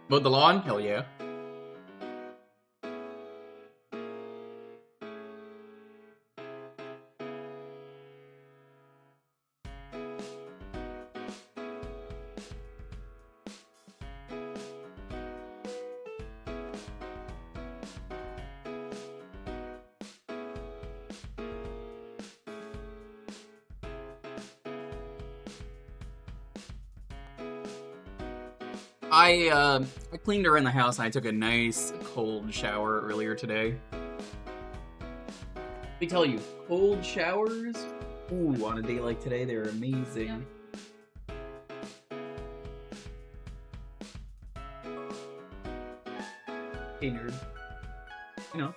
Speaker 2: Mowed the lawn? Hell yeah. I cleaned around the house and I took a nice cold shower earlier today. Let me tell you, cold showers, ooh, on a day like today, they're amazing. Hey, nerd. You know.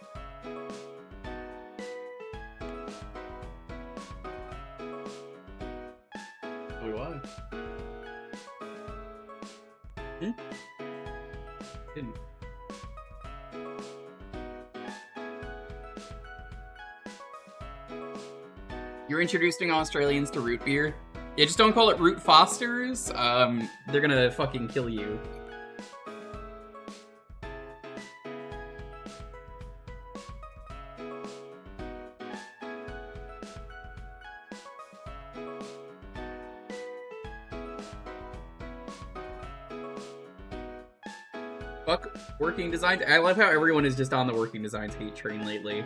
Speaker 2: Oh, why? Didn't. You're introducing Australians to root beer? Yeah, just don't call it Root Fosters. They're gonna fucking kill you. Fuck working designs. I love how everyone is just on the working designs hate train lately.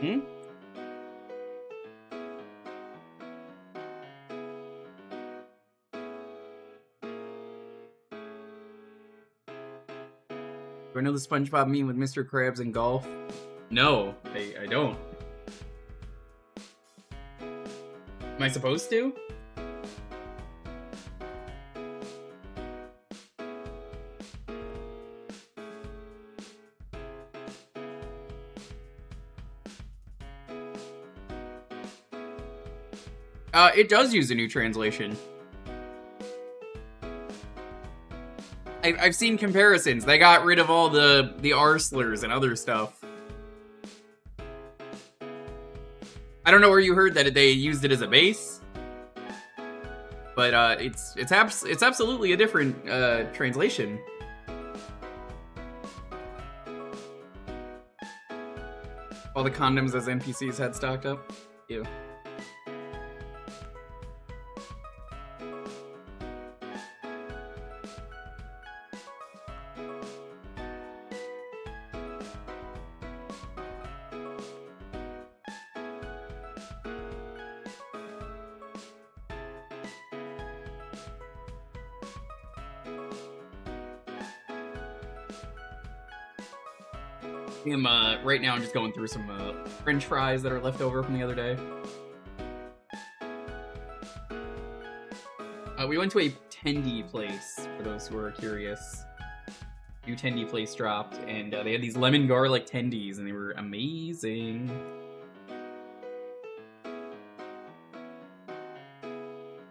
Speaker 2: Hmm? Do I know the SpongeBob meme with Mr. Krabs and golf? No, I don't. Am I supposed to? It does use a new translation. I've seen comparisons. They got rid of all the R slurs and other stuff. I don't know where you heard that they used it as a base, but it's absolutely a different translation. All the condoms as NPCs had stocked up. Ew. Right now I'm just going through some French fries that are left over from the other day. We went to a tendy place, for those who are curious. New tendy place dropped, and they had these lemon garlic tendies, and they were amazing.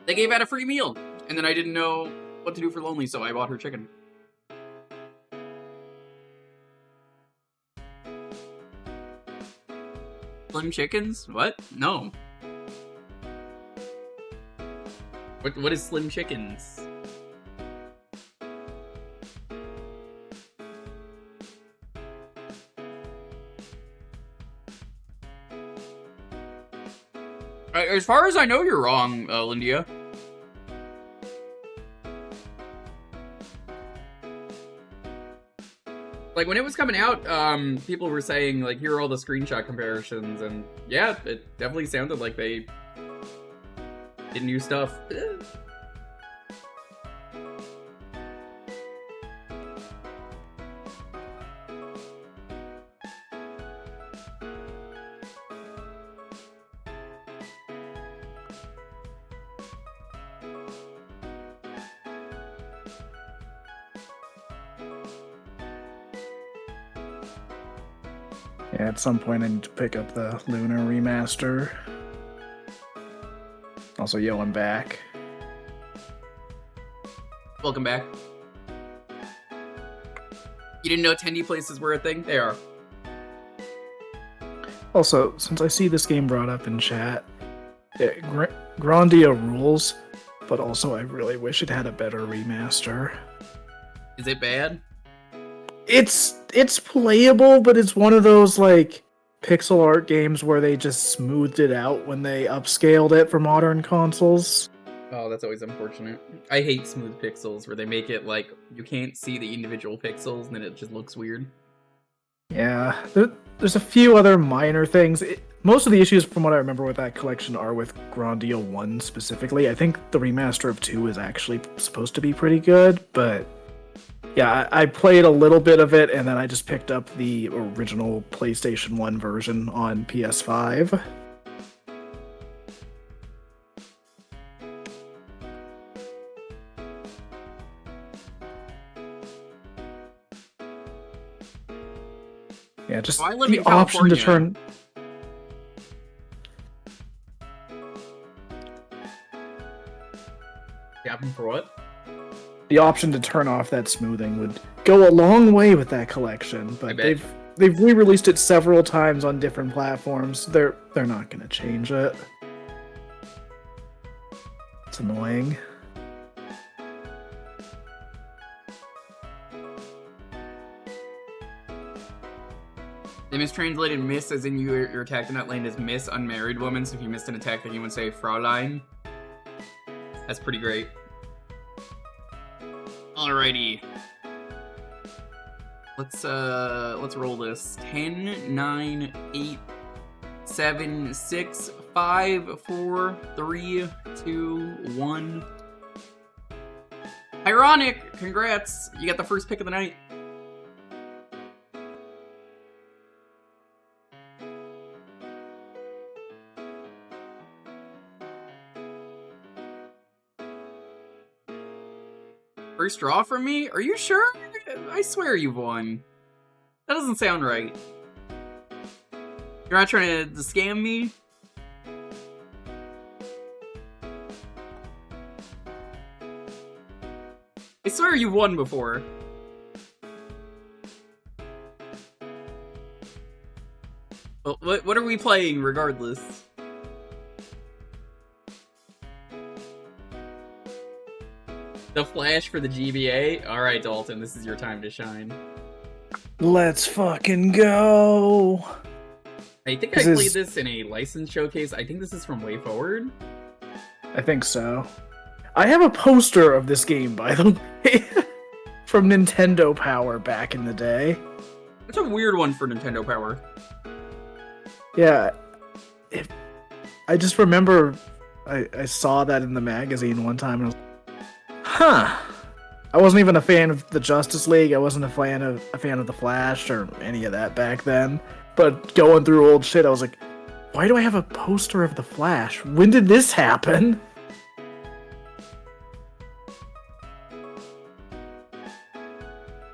Speaker 2: They gave out a free meal, and then I didn't know what to do for Lonely, so I bought her chicken. Slim Chickens? What? No. What is Slim Chickens? As far as I know, you're wrong, Lindia. Like, when it was coming out, people were saying, like, here are all the screenshot comparisons, and yeah, it definitely sounded like they did new stuff.
Speaker 3: Yeah, at some point I need to pick up the Lunar remaster. Also, yo, I'm back.
Speaker 2: Welcome back. You didn't know tendy places were a thing? They are.
Speaker 3: Also, since I see this game brought up in chat, yeah, Grandia rules, but also I really wish it had a better remaster.
Speaker 2: Is it bad?
Speaker 3: It's playable, but it's one of those, like, pixel art games where they just smoothed it out when they upscaled it for modern consoles.
Speaker 2: Oh, that's always unfortunate. I hate smooth pixels where they make it like you can't see the individual pixels and then it just looks weird.
Speaker 3: Yeah, there's a few other minor things. most of the issues, from what I remember with that collection, are with Grandia 1 specifically. I think the remaster of 2 is actually supposed to be pretty good, but yeah, I played a little bit of it, and then I just picked up the original PlayStation 1 version on PS5. Yeah, just
Speaker 2: I live
Speaker 3: the
Speaker 2: in
Speaker 3: option to
Speaker 2: California.
Speaker 3: turn...
Speaker 2: Captain for what?
Speaker 3: The option to turn off that smoothing would go a long way with that collection, but
Speaker 2: bet.
Speaker 3: they've re-released it several times on different platforms. They're not gonna change it. It's annoying.
Speaker 2: They mistranslated miss as in you're attacked in that lane as miss unmarried woman, so if you missed an attack then you would say Fraulein. That's pretty great. Alrighty. Let's roll this. 10, 9, 8, 7, 6, 5, 4, 3, 2, 1. Ironic! Congrats! You got the first pick of the night. First draw from me? Are you sure? I swear you've won. That doesn't sound right. You're not trying to scam me? I swear you've won before. Well, what are we playing regardless? The Flash for the GBA? Alright, Dalton, this is your time to shine.
Speaker 3: Let's fucking go!
Speaker 2: I think I played this in a license showcase. I think this is from Way Forward.
Speaker 3: I think so. I have a poster of this game, by the way, from Nintendo Power back in the day.
Speaker 2: That's a weird one for Nintendo Power.
Speaker 3: Yeah. I just remember I saw that in the magazine one time and I was huh. I wasn't even a fan of the Justice League. I wasn't a fan of the Flash or any of that back then. But going through old shit, I was like, why do I have a poster of the Flash? When did this happen?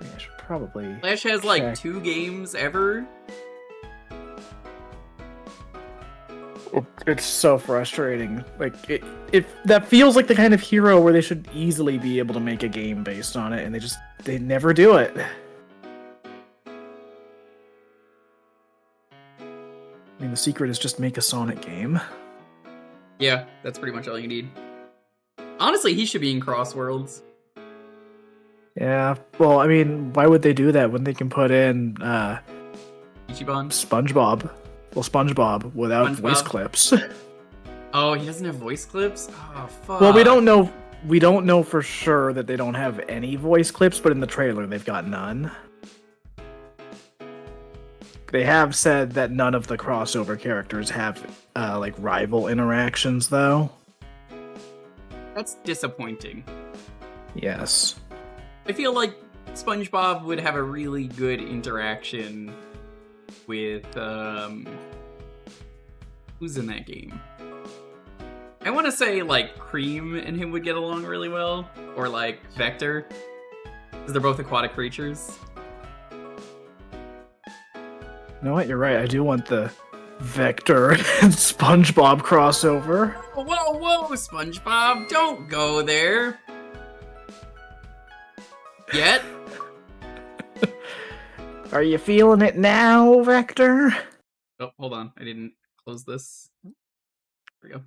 Speaker 3: I should probably
Speaker 2: Flash has like
Speaker 3: check.
Speaker 2: 2 games ever.
Speaker 3: It's so frustrating. Like it that feels like the kind of hero where they should easily be able to make a game based on it, and they never do it. I mean, the secret is just make a Sonic game.
Speaker 2: Yeah, that's pretty much all you need. Honestly, he should be in Cross Worlds.
Speaker 3: Yeah, well, I mean, why would they do that when they can put in
Speaker 2: Ichiban.
Speaker 3: SpongeBob? Well, SpongeBob without
Speaker 2: SpongeBob.
Speaker 3: voice clips.
Speaker 2: Oh, he doesn't have voice clips? Oh, fuck.
Speaker 3: Well, we don't know. We don't know for sure that they don't have any voice clips, but in the trailer they've got none. They have said that none of the crossover characters have like rival interactions, though.
Speaker 2: That's disappointing.
Speaker 3: Yes.
Speaker 2: I feel like SpongeBob would have a really good interaction with, who's in that game? I want to say, like, Cream and him would get along really well. Or, like, Vector. Because they're both aquatic creatures.
Speaker 3: You know what? You're right. I do want the Vector and SpongeBob crossover.
Speaker 2: Whoa, whoa, SpongeBob, don't go there. Yet?
Speaker 3: Are you feeling it now, Vector?
Speaker 2: Oh, hold on. I didn't close this. There we go.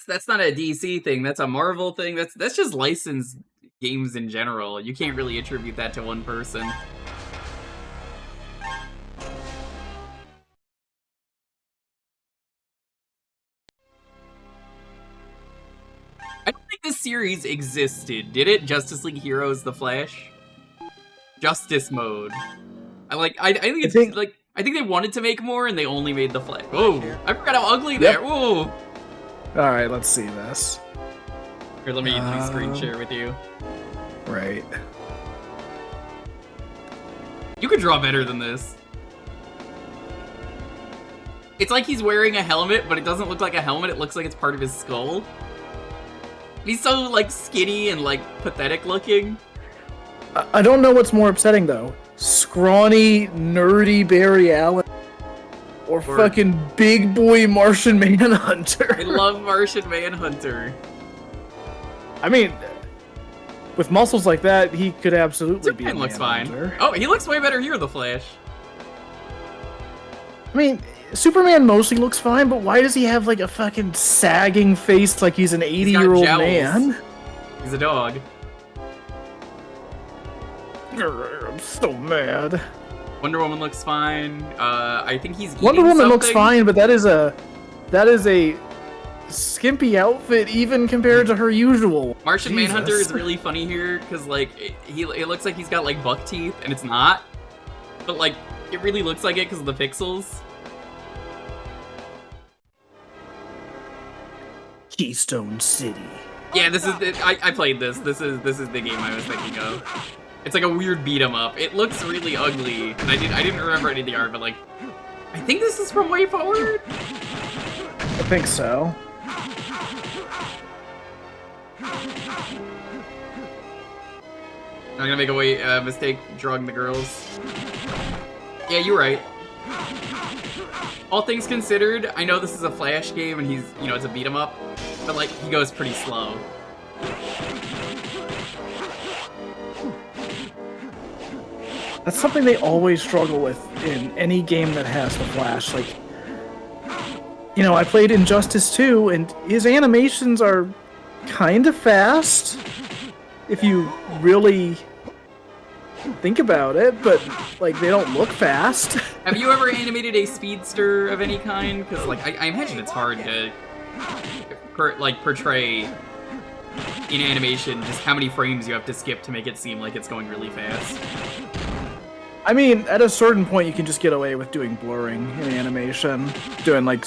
Speaker 2: That's not a DC thing. That's a Marvel thing. That's just licensed games in general. You can't really attribute that to one person. I don't think this series existed, did it? Justice League Heroes The Flash? Justice mode. I think it's I think they wanted to make more and they only made the flag. Whoa! I forgot how ugly they are. Whoa!
Speaker 3: All right, let's see this.
Speaker 2: Here, let me screen share with you.
Speaker 3: Right.
Speaker 2: You could draw better than this. It's like he's wearing a helmet, but it doesn't look like a helmet. It looks like it's part of his skull. He's so like skinny and like pathetic looking.
Speaker 3: I don't know what's more upsetting though. Scrawny, nerdy Barry Allen or fucking big boy Martian Manhunter.
Speaker 2: I love Martian Manhunter.
Speaker 3: I mean, with muscles like that, he could absolutely be a
Speaker 2: Superman looks
Speaker 3: Manhunter.
Speaker 2: fine. Oh, he looks way better here, The Flash.
Speaker 3: I mean, Superman mostly looks fine, but why does he have like a fucking sagging face like he's an 80-year-old man?
Speaker 2: He's a dog.
Speaker 3: I'm so mad.
Speaker 2: Wonder Woman looks fine. I think he's eating
Speaker 3: Wonder Woman
Speaker 2: something.
Speaker 3: looks fine, but that is a skimpy outfit even compared to her usual.
Speaker 2: Martian
Speaker 3: Jesus.
Speaker 2: Manhunter is really funny here because like it looks like he's got like buck teeth and it's not, but like it really looks like it because of the pixels.
Speaker 3: Keystone City.
Speaker 2: Yeah, this is I played this. This is the game I was thinking of. It's like a weird beat 'em up. It looks really ugly, and I didn't remember any of the art, but like I think this is from Way Forward.
Speaker 3: I think so.
Speaker 2: I'm gonna make a mistake drawing the girls. Yeah, you're right. All things considered, I know this is a Flash game and he's, you know, it's a beat 'em up, but like he goes pretty slow.
Speaker 3: That's something they always struggle with in any game that has the Flash. Like, you know, I played Injustice 2, and his animations are kind of fast if you really think about it, but like they don't look fast.
Speaker 2: Have you ever animated a speedster of any kind? Because like I imagine it's hard to portray in animation just how many frames you have to skip to make it seem like it's going really fast.
Speaker 3: I mean, at a certain point, you can just get away with doing blurring in animation, doing like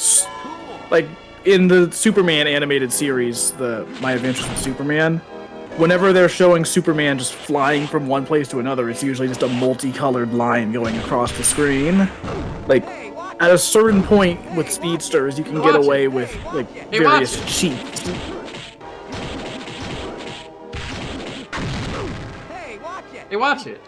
Speaker 3: in the Superman animated series, My Adventures with Superman. Whenever they're showing Superman just flying from one place to another, it's usually just a multicolored line going across the screen. Like, at a certain point with speedsters, you can get away with like various cheats.
Speaker 2: Hey, watch it.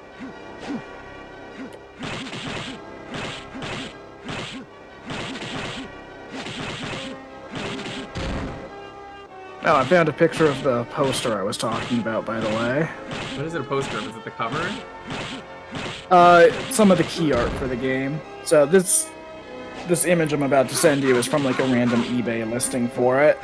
Speaker 3: Oh, I found a picture of the poster I was talking about, by the way.
Speaker 2: What is it a poster of? Is it the cover?
Speaker 3: Some of the key art for the game. So this image I'm about to send you is from like a random eBay listing for it.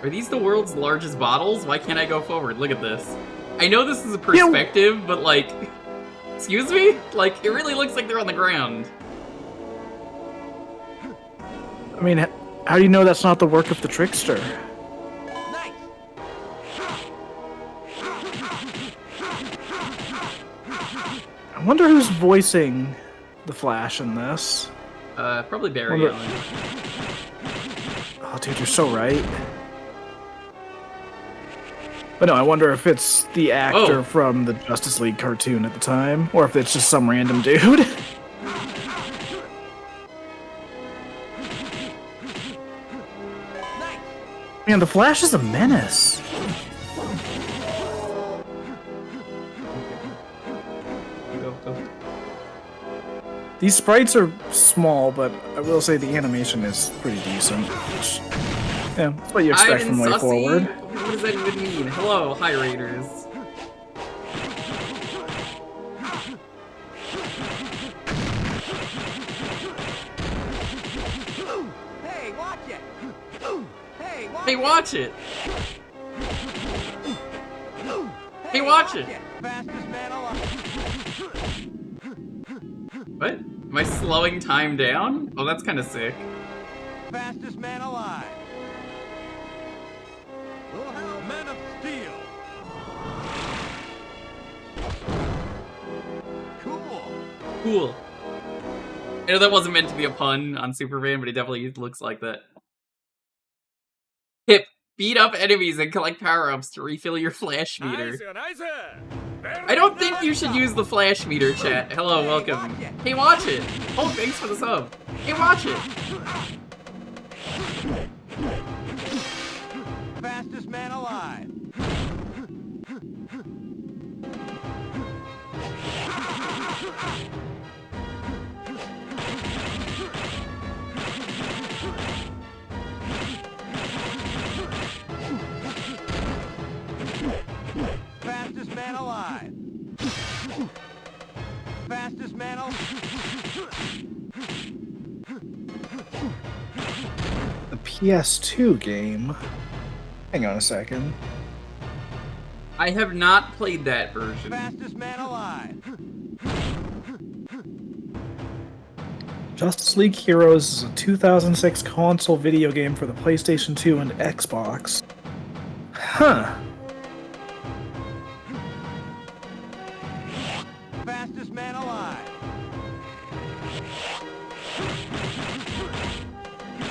Speaker 2: Are these the world's largest bottles? Why can't I go forward? Look at this. I know this is a perspective, but like, excuse me? Like, it really looks like they're on the ground.
Speaker 3: I mean, how do you know that's not the work of the trickster?
Speaker 4: Nice.
Speaker 3: I wonder who's voicing the Flash in this.
Speaker 2: Probably Barry Allen.
Speaker 3: Oh, dude, you're so right. But no, I wonder if it's the actor from the Justice League cartoon at the time, or if it's just some random dude. Man, the Flash is a menace.
Speaker 2: Go.
Speaker 3: These sprites are small, but I will say the animation is pretty decent. Which, yeah, that's what you expect from Way Forward.
Speaker 2: What does that even mean? Hello, hi Raiders.
Speaker 4: Hey, watch it.
Speaker 2: Hey, watch it. Hey, watch it.
Speaker 4: Fastest man alive.
Speaker 2: What? Am I slowing time down? Oh, that's kind of sick.
Speaker 4: Fastest man alive. Man of Steel.
Speaker 2: Cool. I know that wasn't meant to be a pun on Superman, but it definitely looks like that. Hip, beat up enemies and collect power-ups to refill your flash meter. I don't think you should use the flash meter, chat. Hello, welcome. Hey, watch it! Oh, thanks for the sub. Hey, watch it!
Speaker 4: Fastest man alive. Fastest man alive. Fastest man alive.
Speaker 3: The PS2 game. Hang on a second.
Speaker 2: I have not played that version.
Speaker 4: Fastest man alive.
Speaker 3: Justice League Heroes is a 2006 console video game for the PlayStation 2 and Xbox. Huh.
Speaker 4: Fastest man alive.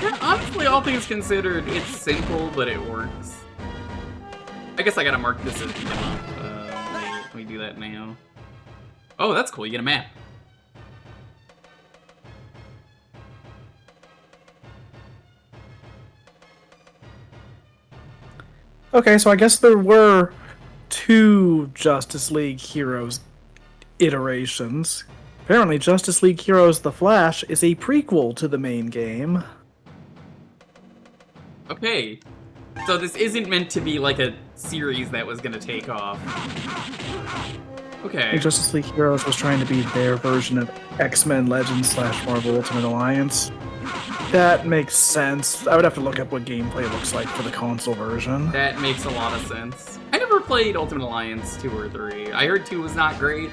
Speaker 2: Yeah, honestly, all things considered, it's simple, but it works. I guess I gotta mark this as demo. Let me do that now. Oh, that's cool, you get a map.
Speaker 3: Okay, so I guess there were 2 Justice League Heroes iterations. Apparently, Justice League Heroes The Flash is a prequel to the main game.
Speaker 2: Okay. So this isn't meant to be like a series that was gonna take off. Okay.
Speaker 3: Justice League Heroes was trying to be their version of X-Men Legends / Marvel Ultimate Alliance. That makes sense. I would have to look up what gameplay looks like for the console version.
Speaker 2: That makes a lot of sense. I never played Ultimate Alliance 2 or 3. I heard 2 was not great.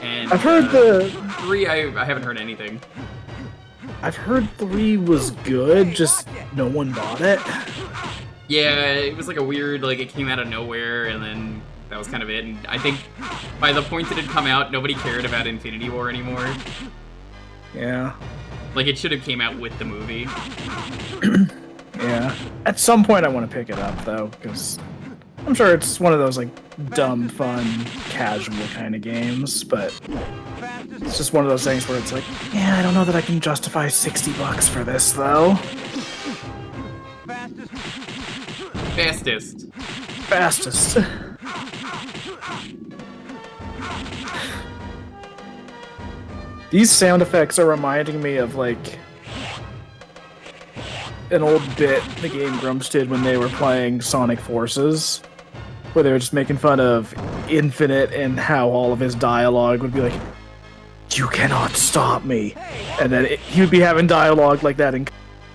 Speaker 2: And
Speaker 3: I've heard the
Speaker 2: 3, I haven't heard anything.
Speaker 3: I've heard 3 was good, just no one bought it.
Speaker 2: Yeah, it was like a weird, like it came out of nowhere and then that was kind of it. And I think by the point it had come out, nobody cared about Infinity War anymore.
Speaker 3: Yeah.
Speaker 2: Like it should have came out with the movie.
Speaker 3: Yeah. At some point I want to pick it up though, because I'm sure it's one of those like dumb, fun, casual kind of games, but it's just one of those things where it's like, yeah, I don't know that I can justify $60 for this though.
Speaker 2: Fastest.
Speaker 3: Fastest. These sound effects are reminding me of like an old bit the Game Grumps did when they were playing Sonic Forces, where they were just making fun of Infinite and how all of his dialogue would be like, "You cannot stop me," and then he would be having dialogue like that in.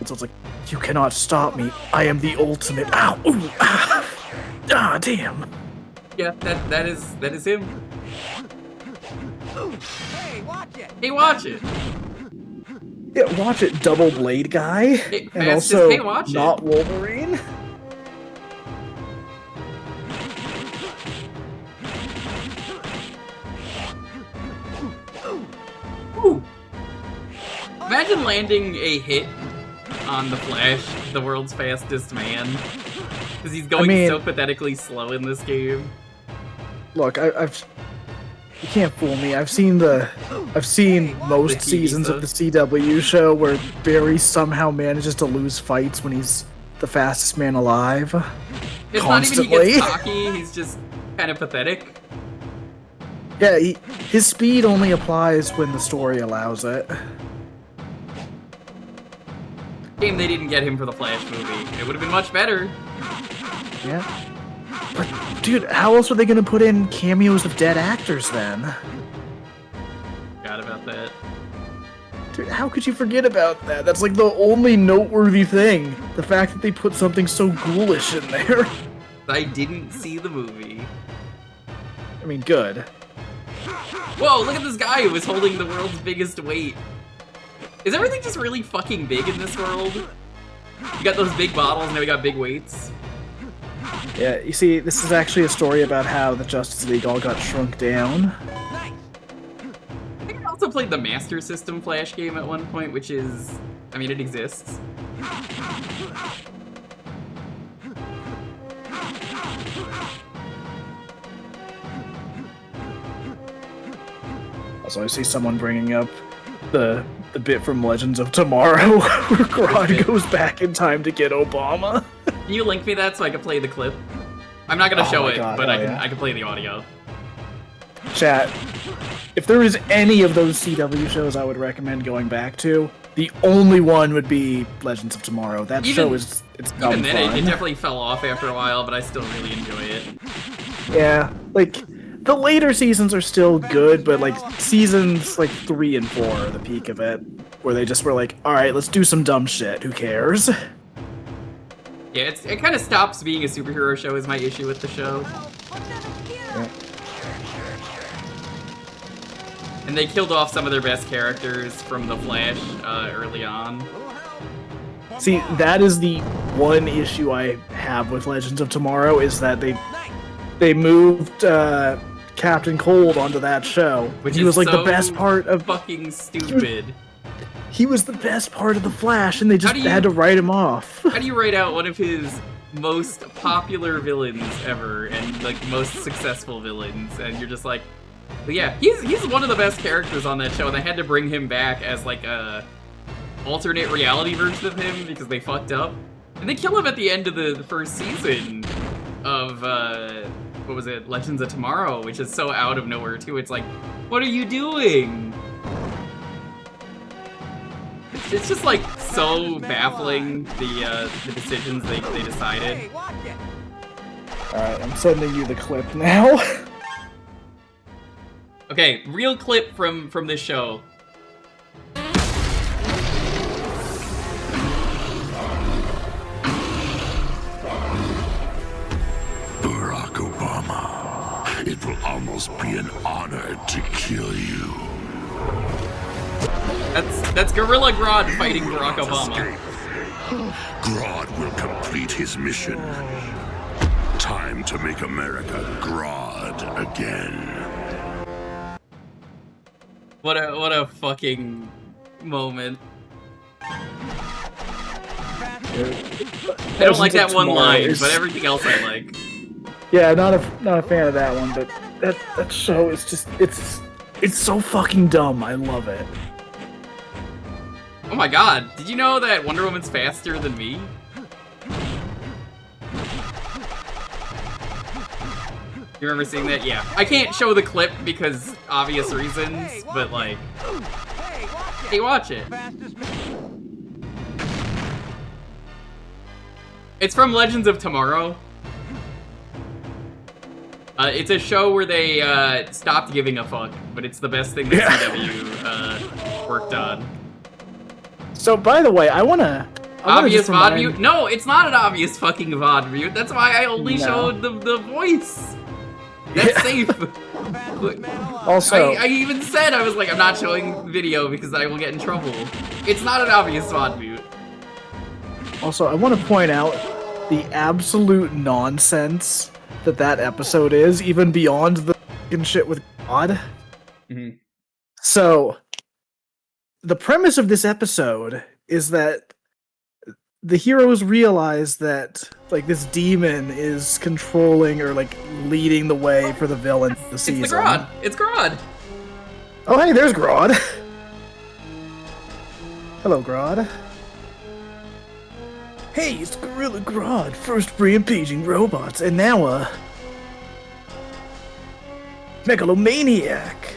Speaker 3: So it's like, "You cannot stop me. I am the ultimate." Ow! Ooh! Ah! Damn!
Speaker 2: Yeah, that is him.
Speaker 4: Hey, watch it.
Speaker 2: Hey, watch it.
Speaker 3: Yeah, watch it, Double Blade guy,
Speaker 2: Hey,
Speaker 3: and
Speaker 2: fastest,
Speaker 3: also
Speaker 2: hey, watch
Speaker 3: not
Speaker 2: it.
Speaker 3: Wolverine.
Speaker 2: Ooh. Imagine landing a hit on the Flash, the world's fastest man, because he's going so pathetically slow in this game.
Speaker 3: Look, I've you can't fool me. I've seen most seasons of the CW show where Barry somehow manages to lose fights when he's the fastest man alive.
Speaker 2: It's
Speaker 3: constantly.
Speaker 2: not even he gets cocky, he's just kind of pathetic.
Speaker 3: Yeah, his speed only applies when the story allows it.
Speaker 2: Shame they didn't get him for the Flash movie. It would have been much better.
Speaker 3: Yeah. But, dude, how else are they gonna put in cameos of dead actors then?
Speaker 2: Forgot about that.
Speaker 3: Dude, how could you forget about that? That's like the only noteworthy thing. The fact that they put something so ghoulish in there.
Speaker 2: I didn't see the movie.
Speaker 3: I mean, good.
Speaker 2: Whoa, look at this guy who was holding the world's biggest weight. Is everything just really fucking big in this world? You got those big bottles, now we got big weights.
Speaker 3: Yeah, you see, this is actually a story about how the Justice League all got shrunk down.
Speaker 2: I think I also played the Master System Flash game at one point, which is, I mean, it exists.
Speaker 3: Also, I see someone bringing up the bit from Legends of Tomorrow where Grodd goes back in time to get Obama.
Speaker 2: Can you link me that so I can play the clip? I'm not gonna show it, but I can play the audio.
Speaker 3: Chat, if there is any of those CW shows I would recommend going back to, the only one would be Legends of Tomorrow. That show is dumb
Speaker 2: Even then,
Speaker 3: fun.
Speaker 2: it definitely fell off after a while, but I still really enjoy it.
Speaker 3: Yeah, like the later seasons are still good, but like seasons like 3 and 4 are the peak of it, where they just were like, all right, let's do some dumb shit. Who cares?
Speaker 2: Yeah, it kind of stops being a superhero show is my issue with the show.
Speaker 3: Yeah.
Speaker 2: And they killed off some of their best characters from The Flash early on.
Speaker 3: See, that is the one issue I have with Legends of Tomorrow, is that they moved Captain Cold onto that show.
Speaker 2: Which
Speaker 3: he
Speaker 2: is
Speaker 3: was like
Speaker 2: so
Speaker 3: the best part of
Speaker 2: fucking stupid.
Speaker 3: He was the best part of the Flash, and they just had to write him off.
Speaker 2: How do you write out one of his most popular villains ever and like most successful villains, and you're just like, but yeah, he's one of the best characters on that show, and they had to bring him back as like a alternate reality version of him because they fucked up, and they kill him at the end of the first season of what was it, Legends of Tomorrow, which is so out of nowhere too. It's like, what are you doing? It's just like so baffling, the decisions they decided.
Speaker 3: Alright, I'm sending you the clip now.
Speaker 2: Okay, real clip from this show.
Speaker 5: Barack Obama, it will almost be an honor to kill you.
Speaker 2: That's Gorilla Grodd fighting Barack Obama.
Speaker 5: Escape. Grodd will complete his mission. Time to make America Grodd again.
Speaker 2: What a fucking moment. I don't like that one line, but everything else I like.
Speaker 3: Yeah, not a fan of that one, but that show is just it's so fucking dumb. I love it.
Speaker 2: Oh my god, did you know that Wonder Woman's faster than me? You remember seeing that? Yeah. I can't show the clip because obvious reasons, but like, hey, watch it. It's from Legends of Tomorrow. It's a show where they stopped giving a fuck, but it's the best thing that CW worked on.
Speaker 3: So, by the way, I wanna
Speaker 2: obvious VOD mute? No, it's not an obvious fucking VOD mute. That's why I only showed the voice. That's safe.
Speaker 3: Also,
Speaker 2: I even said, I was like, I'm not showing video because I will get in trouble. It's not an obvious VOD mute.
Speaker 3: Also, I want to point out the absolute nonsense that episode is, even beyond the fucking shit with God.
Speaker 2: Mm-hmm.
Speaker 3: So, the premise of this episode is that the heroes realize that, like, this demon is controlling or, like, leading the way for the villain of the season.
Speaker 2: It's the Grodd! It's Grodd!
Speaker 3: Oh, hey, there's Grodd! Hello, Grodd. Hey, it's Gorilla Grodd, first rampaging robots, and now megalomaniac.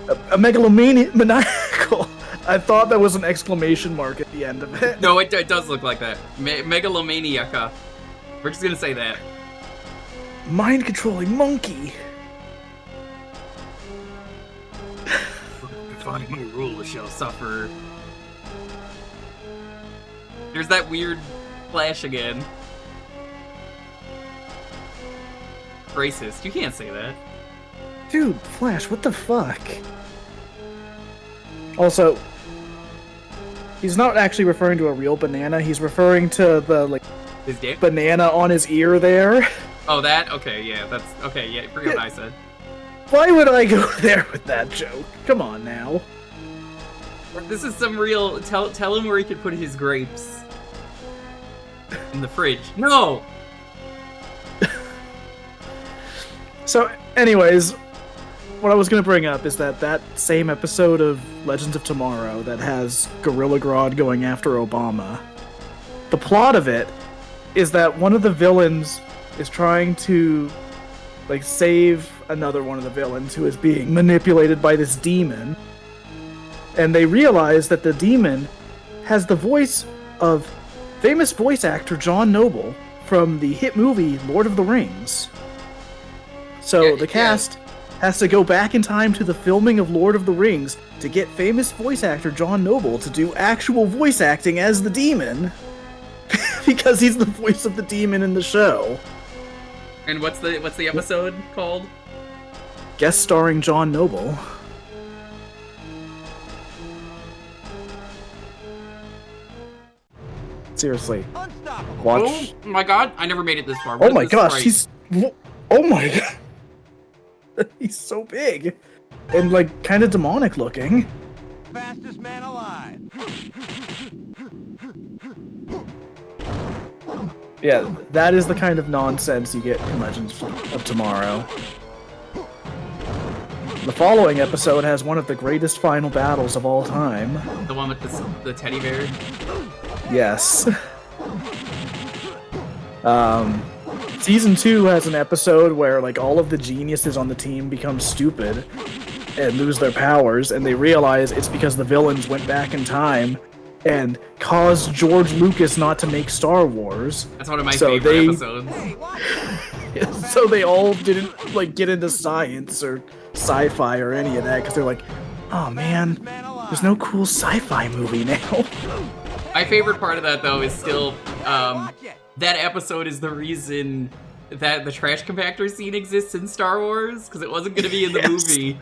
Speaker 3: A megalomaniacal. I thought that was an exclamation mark at the end of it.
Speaker 2: No, it does look like that. Megalomaniaca. We're just gonna say that.
Speaker 3: Mind-controlling monkey.
Speaker 2: Defying my rule shall suffer. There's that weird flash again. Racist. You can't say that.
Speaker 3: Dude, Flash, what the fuck? Also, he's not actually referring to a real banana, he's referring to the, like,
Speaker 2: His dick?
Speaker 3: banana on his ear there.
Speaker 2: Oh, that? Okay, yeah, that's... Okay, yeah, forget what I said.
Speaker 3: Why would I go there with that joke? Come on now.
Speaker 2: This is some real... Tell him where he could put his grapes. In the fridge. No!
Speaker 3: So, anyways, what I was going to bring up is that same episode of Legends of Tomorrow that has Gorilla Grodd going after Obama, the plot of it is that one of the villains is trying to, like, save another one of the villains who is being manipulated by this demon, and they realize that the demon has the voice of famous voice actor John Noble from the hit movie Lord of the Rings. So the cast has to go back in time to the filming of Lord of the Rings to get famous voice actor John Noble to do actual voice acting as the demon, because he's the voice of the demon in the show.
Speaker 2: And what's the episode called?
Speaker 3: Guest starring John Noble. Seriously,
Speaker 4: Unstoppable.
Speaker 3: watch.
Speaker 2: Oh my god, I never made it this far.
Speaker 3: Oh
Speaker 2: What is
Speaker 3: my
Speaker 2: this
Speaker 3: gosh,
Speaker 2: sprite?
Speaker 3: he's... Oh my god. He's so big. And, like, kind of demonic looking.
Speaker 4: Fastest man alive.
Speaker 3: Yeah, that is the kind of nonsense you get in Legends of Tomorrow. The following episode has one of the greatest final battles of all time.
Speaker 2: The one with the teddy bear?
Speaker 3: Yes. Season 2 has an episode where, like, all of the geniuses on the team become stupid and lose their powers, and they realize it's because the villains went back in time and caused George Lucas not to make Star Wars.
Speaker 2: That's one of my
Speaker 3: So
Speaker 2: favorite
Speaker 3: they-
Speaker 2: episodes.
Speaker 4: Hey, watch it.
Speaker 3: So they all didn't, like, get into science or sci-fi or any of that, because they're like, oh man,
Speaker 4: Man alive.
Speaker 3: there's no cool sci-fi movie now.
Speaker 2: My favorite part of that, though, is still,
Speaker 4: Watch it.
Speaker 2: that episode is the reason that the trash compactor scene exists in Star Wars, because it wasn't going to be in the
Speaker 3: Yes.
Speaker 2: movie.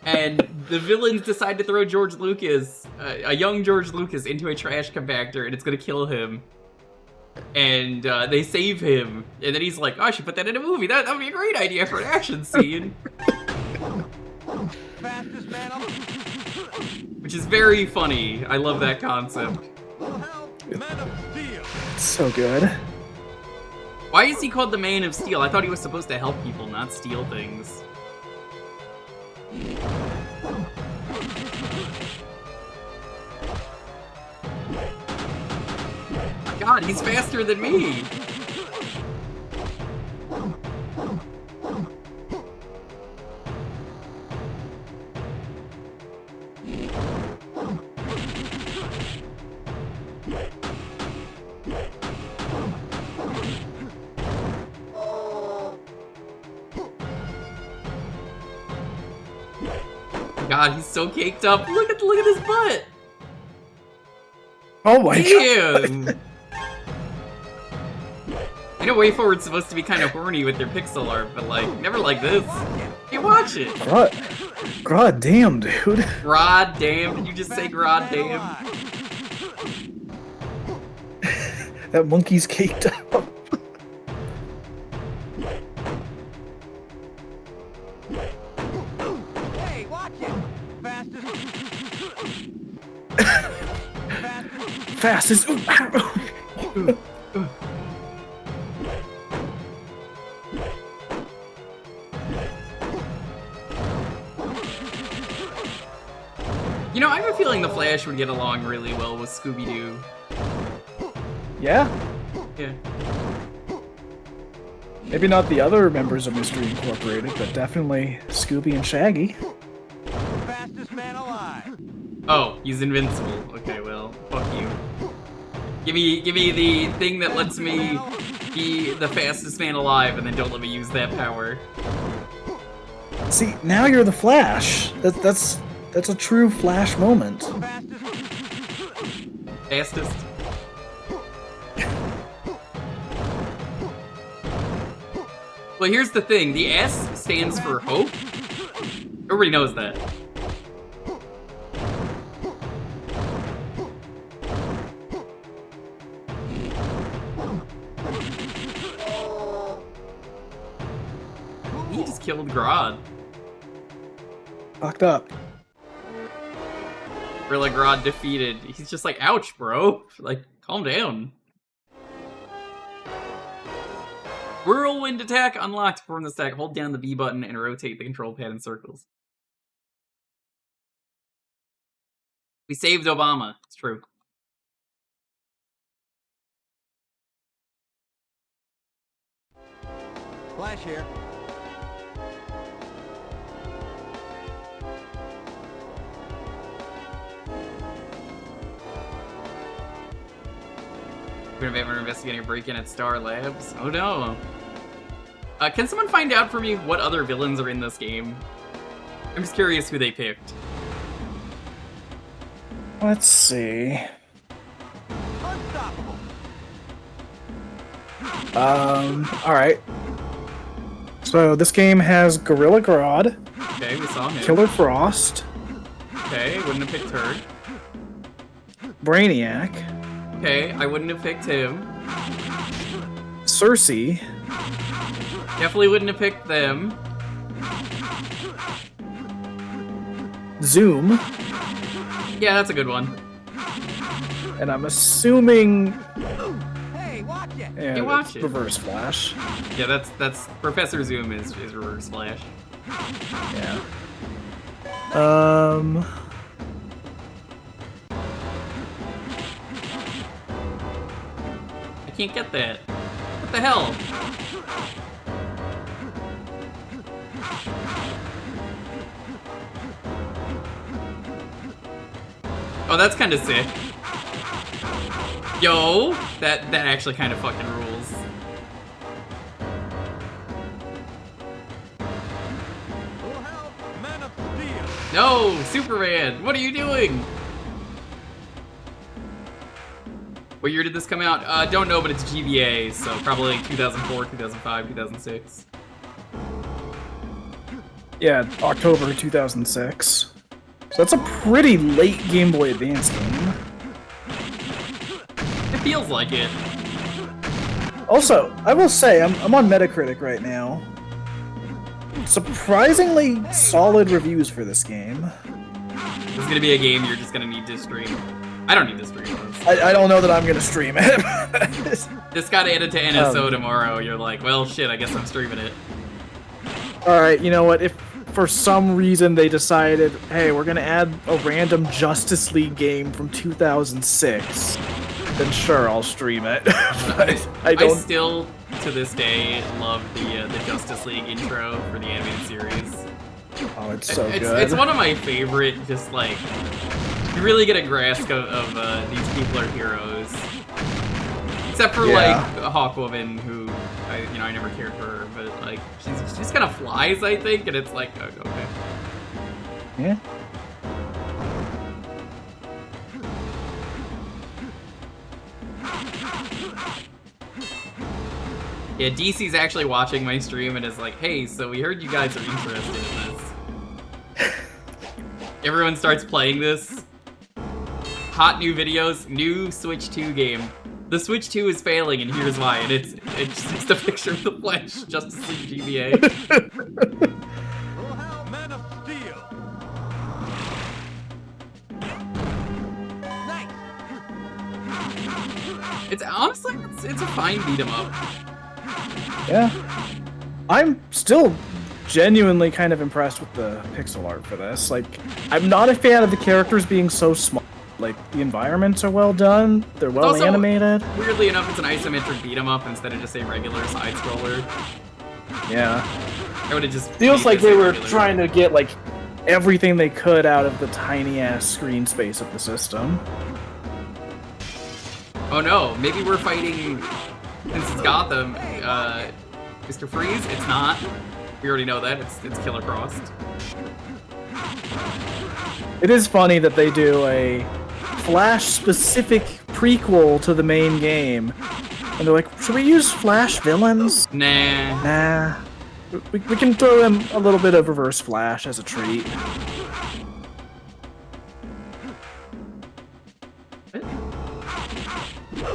Speaker 2: And the villains decide to throw George Lucas, a young George Lucas, into a trash compactor, and it's going to kill him. And they save him, and then he's like, oh, I should put that in a movie. That would be a great idea for an action scene.
Speaker 4: Fastest man alive.
Speaker 2: Which is very funny. I love that concept.
Speaker 4: Will help. Man of Steel.
Speaker 3: It's so good.
Speaker 2: Why is he called the Man of Steel? I thought he was supposed to help people, not steal things. My God, he's faster than me! God, he's so caked up. Look at his butt.
Speaker 3: Oh my god.
Speaker 2: Damn. I know Way Forward's supposed to be kind of horny with their pixel art, but like never like this. Hey, watch it.
Speaker 3: God damn, dude.
Speaker 2: God damn. Did you just say God
Speaker 4: Man
Speaker 2: damn?
Speaker 4: alive.
Speaker 3: That monkey's caked up.
Speaker 4: Hey, watch it. Fastest.
Speaker 3: Fastest.
Speaker 2: You know, I have a feeling the Flash would get along really well with Scooby-Doo.
Speaker 3: Yeah.
Speaker 2: Yeah.
Speaker 3: Maybe not the other members of Mystery Incorporated, but definitely Scooby and Shaggy.
Speaker 4: Fastest man alive.
Speaker 2: Oh, he's invincible. Okay, well, fuck you. Give me the thing that lets me be the fastest man alive, and then don't let me use that power.
Speaker 3: See, now you're the Flash. That's a true Flash moment.
Speaker 2: Fastest. Well, here's the thing. The S stands for hope. Everybody knows that. He just killed Grodd.
Speaker 3: Fucked up.
Speaker 2: Gorilla Grodd defeated. He's just like, ouch, bro. Like, calm down. Whirlwind attack unlocked. Perform this attack. Hold down the B button and rotate the control pad in circles. We saved Obama. It's true.
Speaker 4: Flash here.
Speaker 2: We're investigating a break-in at Star Labs. Oh no. Can someone find out for me what other villains are in this game? I'm just curious who they picked.
Speaker 3: Let's see.
Speaker 4: Unstoppable.
Speaker 3: Alright. So this game has Gorilla Grodd,
Speaker 2: Okay, we saw him.
Speaker 3: Killer Frost,
Speaker 2: Okay, wouldn't have picked her.
Speaker 3: Brainiac,
Speaker 2: Okay, I wouldn't have picked him.
Speaker 3: Cersei,
Speaker 2: Definitely wouldn't have picked them.
Speaker 3: Zoom,
Speaker 2: Yeah, that's a good one.
Speaker 3: and I'm assuming
Speaker 4: Hey, watch it.
Speaker 2: Hey, watch it.
Speaker 3: Reverse Flash.
Speaker 2: Yeah, that's Professor Zoom is Reverse Flash.
Speaker 3: Yeah.
Speaker 2: I can't get that. What the hell? Oh, that's kind of sick. Yo, that actually kind of fucking rules.
Speaker 4: Who'll help? Men of Steel.
Speaker 2: No, Superman, what are you doing? What year did this come out? Don't know, but it's GBA, so probably 2004, 2005, 2006.
Speaker 3: Yeah, October 2006. So that's a pretty late Game Boy Advance game.
Speaker 2: It feels like it.
Speaker 3: Also, I will say, I'm on Metacritic right now. Surprisingly solid reviews for this game.
Speaker 2: This is gonna be a game you're just gonna need to stream. I don't need to stream this.
Speaker 3: I don't know that I'm gonna stream it.
Speaker 2: Just got added to NSO tomorrow. You're like, well, shit, I guess I'm streaming it.
Speaker 3: Alright, you know what? If for some reason they decided, hey, we're gonna add a random Justice League game from 2006, then sure, I'll stream it. But I
Speaker 2: I
Speaker 3: don't.
Speaker 2: still, to this day, love the Justice League intro for the animated series.
Speaker 3: Oh, it's so good.
Speaker 2: It's one of my favorite, just like, you really get a grasp of these people are heroes. Except for, like, Hawkwoman, who, I never cared for her, but, like, she just kind of flies, I think, and it's like, oh, okay.
Speaker 3: Yeah.
Speaker 2: Yeah, DC's actually watching my stream and is like, hey, so we heard you guys are interested in this. Everyone starts playing this. Hot new videos, new Switch 2 game. The Switch 2 is failing, and here's why. And it's just a picture of the Flash, Justice League GBA.
Speaker 4: Who'll help? Men of Steel. Nice.
Speaker 2: It's honestly, it's a fine beat 'em up.
Speaker 3: Yeah. I'm still genuinely kind of impressed with the pixel art for this. Like, I'm not a fan of the characters being so small. Like, the environments are well done, they're well
Speaker 2: Also,
Speaker 3: animated.
Speaker 2: Weirdly enough, it's an isometric beat 'em up instead of just a regular side scroller.
Speaker 3: Yeah.
Speaker 2: I would have just
Speaker 3: Feels
Speaker 2: made
Speaker 3: like
Speaker 2: this a
Speaker 3: they were
Speaker 2: regular-
Speaker 3: trying to get, like, everything they could out of the tiny-ass screen space of the system.
Speaker 2: Oh no, maybe we're fighting, since it's Gotham, Mr. Freeze? It's not. We already know that, it's Killer Frost.
Speaker 3: It is funny that they do a Flash-specific prequel to the main game. And they're like, should we use Flash villains?
Speaker 2: Nah.
Speaker 3: Nah. We can throw in a little bit of Reverse Flash as a treat.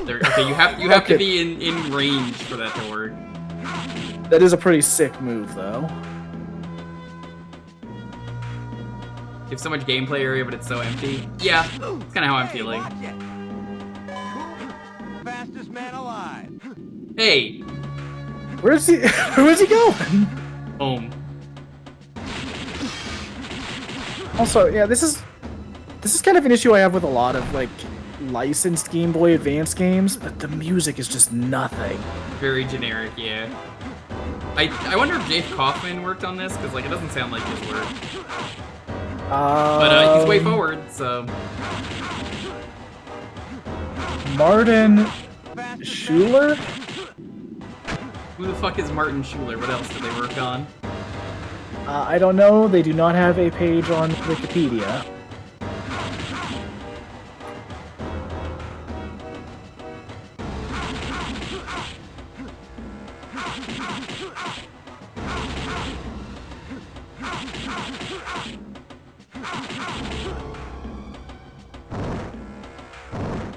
Speaker 2: Okay, you have to be in range for that to work.
Speaker 3: That is a pretty sick move, though.
Speaker 2: have so much gameplay area, but it's so empty. Yeah, it's kind of how I'm feeling.
Speaker 4: Watch it. Fastest man alive.
Speaker 2: Hey,
Speaker 3: Where's he? Where's he going?
Speaker 2: home.
Speaker 3: Also, yeah, this is kind of an issue I have with a lot of like licensed Game Boy Advance games, but the music is just nothing.
Speaker 2: Very generic, yeah. I wonder if Jake Kaufman worked on this, because like it doesn't sound like his work. But he's way forward, so.
Speaker 3: Martin Schuler?
Speaker 2: Who the fuck is Martin Schuler? What else did they work on?
Speaker 3: I don't know. They do not have a page on Wikipedia.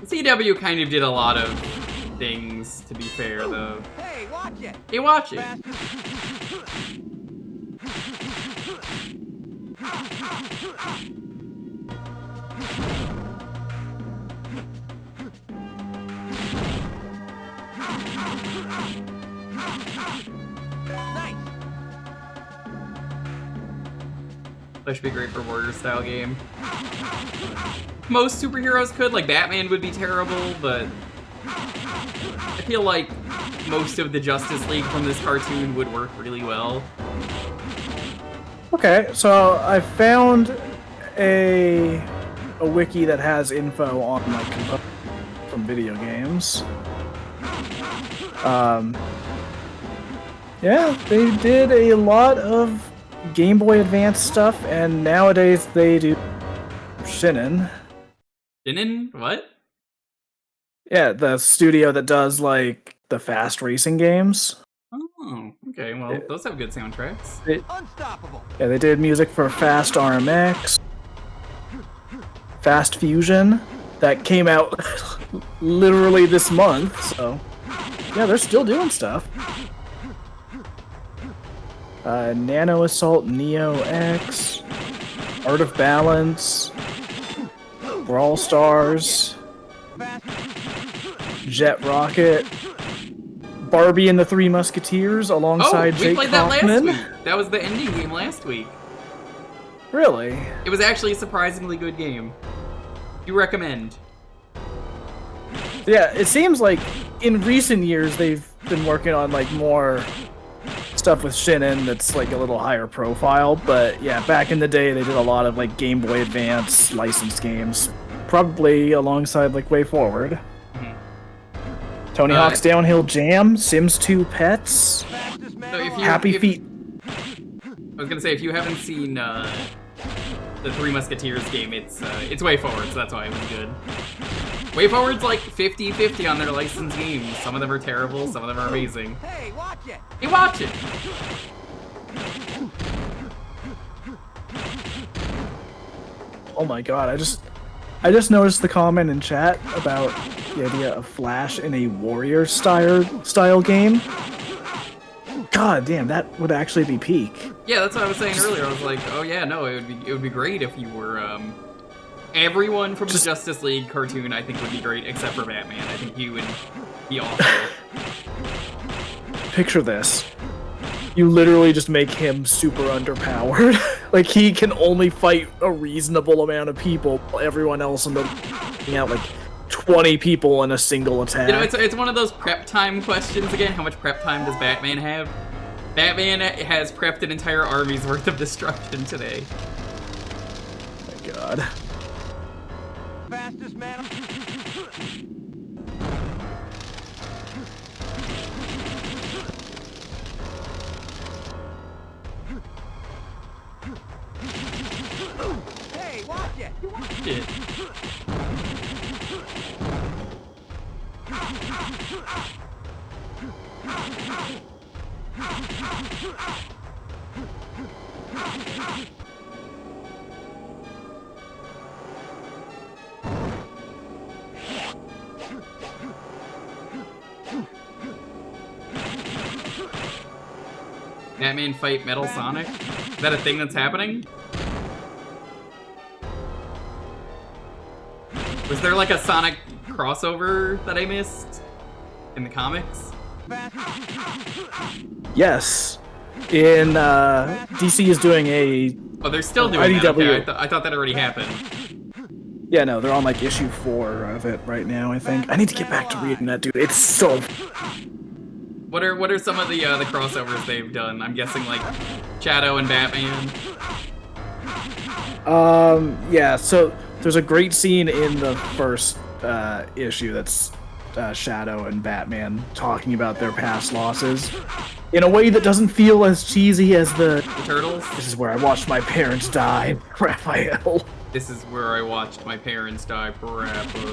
Speaker 2: CW kind of did a lot of things, to be fair, though.
Speaker 4: Hey, watch it.
Speaker 2: Hey, watch it.
Speaker 4: Nice.
Speaker 2: That should be great for Warrior-style game. Most superheroes could, like Batman would be terrible, but I feel like most of the Justice League from this cartoon would work really well.
Speaker 3: Okay, so I found a wiki that has info on like components from video games. Yeah, they did a lot of Game Boy Advance stuff, and nowadays they do Shinin.
Speaker 2: Shinin? What?
Speaker 3: Yeah, the studio that does like the fast racing games.
Speaker 2: Oh, okay, well, those have good soundtracks.
Speaker 4: Unstoppable.
Speaker 3: Yeah, they did music for Fast RMX, Fast Fusion, that came out literally this month, so yeah, they're still doing stuff. Nano Assault Neo X, Art of Balance, Brawl Stars, Jet Rocket, Barbie and the Three Musketeers alongside
Speaker 2: we
Speaker 3: Jake
Speaker 2: played that
Speaker 3: Kaufman.
Speaker 2: last week. That was the ending game last week.
Speaker 3: Really?
Speaker 2: It was actually a surprisingly good game. You recommend?
Speaker 3: Yeah, it seems like in recent years they've been working on like more stuff with Shinin that's like a little higher profile, but yeah, back in the day they did a lot of like Game Boy Advance licensed games, probably alongside like Way Forward. Tony Hawk's Downhill Jam, Sims 2 Pets,
Speaker 2: So
Speaker 3: Happy Feet.
Speaker 2: I was gonna say, if you haven't seen the Three Musketeers game, it's Way Forward, so that's why it was good. Way Forward's like 50-50 on their licensed games. Some of them are terrible, some of them are amazing.
Speaker 4: Hey, watch it.
Speaker 2: Hey, watch it!
Speaker 3: Oh my god, I just noticed the comment in chat about the idea of Flash in a warrior style game. God damn, that would actually be peak.
Speaker 2: Yeah, that's what I was saying earlier. I was like, oh yeah, no, it would be great if you were everyone from the Justice League cartoon. I think would be great, except for Batman. I think he would be awful.
Speaker 3: Picture this. You literally just make him super underpowered. Like, he can only fight a reasonable amount of people, while everyone else in the out like 20 people in a single attack.
Speaker 2: You know, it's one of those prep time questions again. How much prep time does Batman have? Batman has prepped an entire army's worth of destruction today.
Speaker 3: Oh my god.
Speaker 4: Fastest man. Hey, watch it.
Speaker 2: Shit. Batman fight Metal Sonic? Is that a thing that's happening? Was there like a Sonic crossover that I missed in the comics?
Speaker 3: Yes. In DC is doing a
Speaker 2: Oh, they're still doing that.
Speaker 3: IDW.
Speaker 2: Okay, I thought that already happened.
Speaker 3: Yeah, no, they're on like issue 4 of it right now, I think. I need to get back to reading that, dude. It's so
Speaker 2: What are some of the crossovers they've done? I'm guessing like Shadow and Batman.
Speaker 3: yeah, so there's a great scene in the first issue that's Shadow and Batman talking about their past losses in a way that doesn't feel as cheesy as
Speaker 2: The Turtles.
Speaker 3: This is where I watched my parents die, Raphael.
Speaker 2: This is where I watched my parents die forever.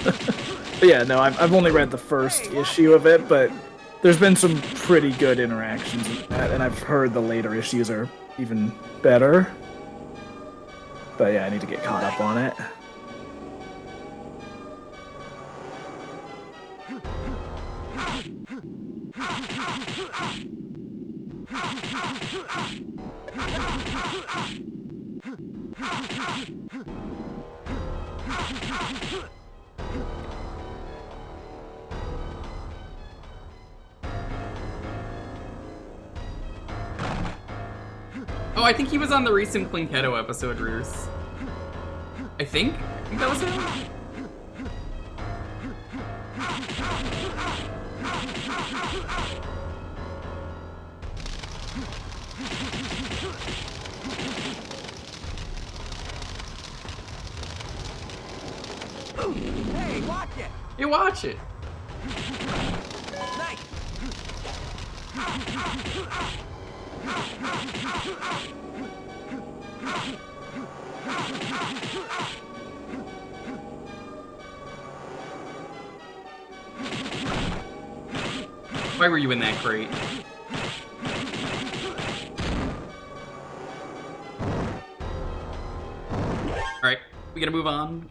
Speaker 3: But yeah, no, I've only read the first issue of it, but there's been some pretty good interactions with that, and I've heard the later issues are even better. But yeah, I need to get caught up on it.
Speaker 2: Oh, I think he was on the recent Klinketto episode, Roos. I think that was him?
Speaker 4: Hey, watch it!
Speaker 2: You watch it.
Speaker 4: Nice!
Speaker 2: Why were you in that crate? Alright, we gotta move on.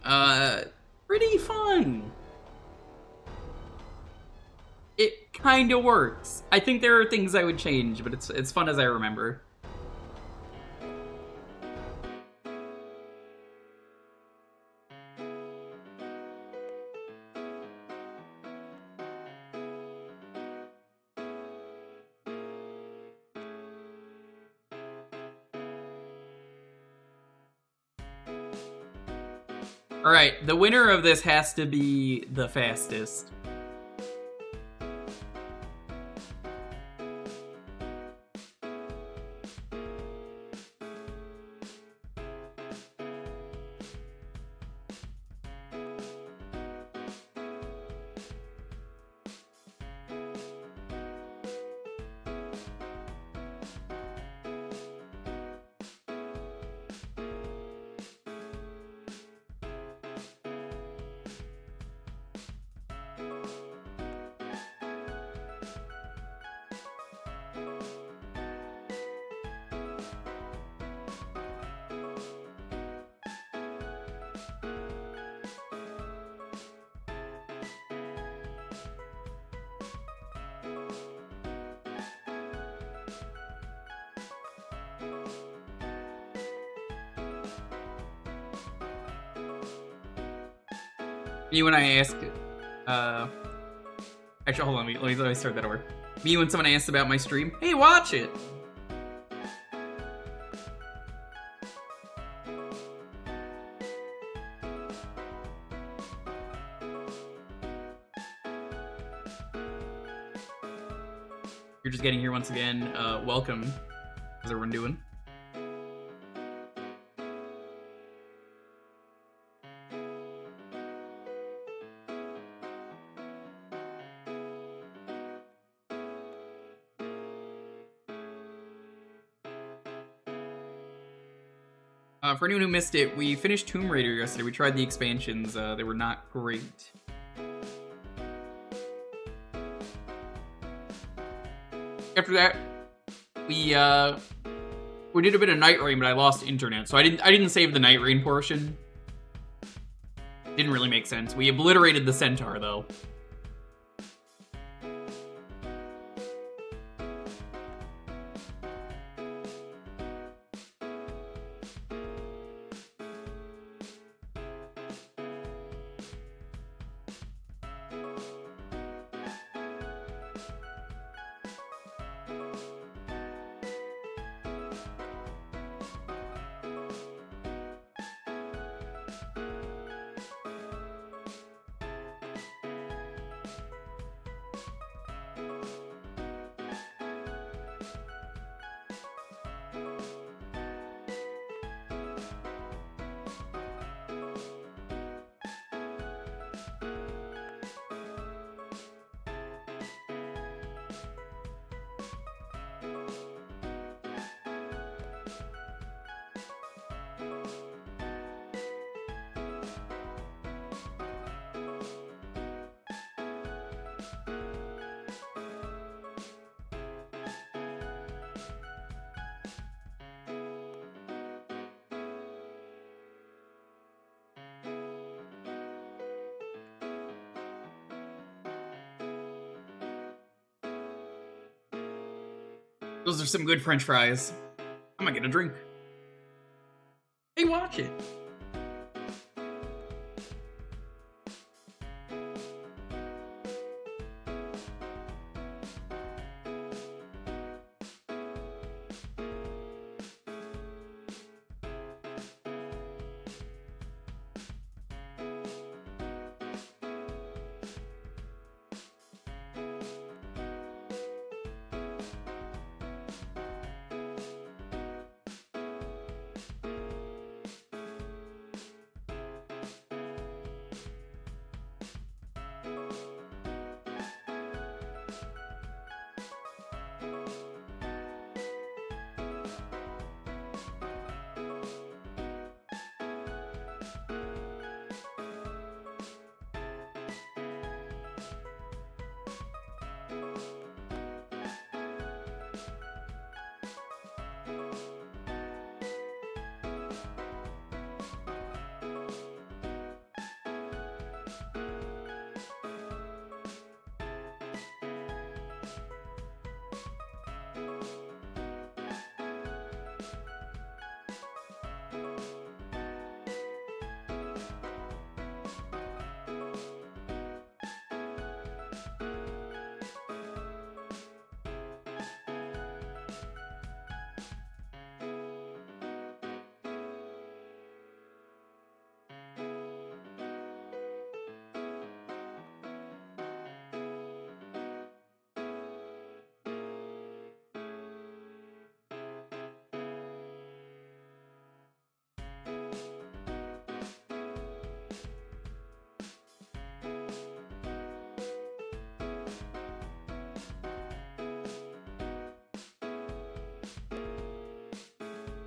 Speaker 2: Pretty fun. It kinda works. I think there are things I would change, but it's fun as I remember. Alright, the winner of this has to be the fastest. Me when I ask, actually, hold on, let me start that over. Me when someone asks about my stream, hey, watch it! You're just getting here once again, welcome. How's everyone doing? For anyone who missed it, we finished Tomb Raider yesterday. We tried the expansions. They were not great. After that, we did a bit of Night Rain, but I lost internet, so I didn't save the Night Rain portion. Didn't really make sense. We obliterated the Centaur though. Those are some good French fries. I'm gonna get a drink. Hey, watch it.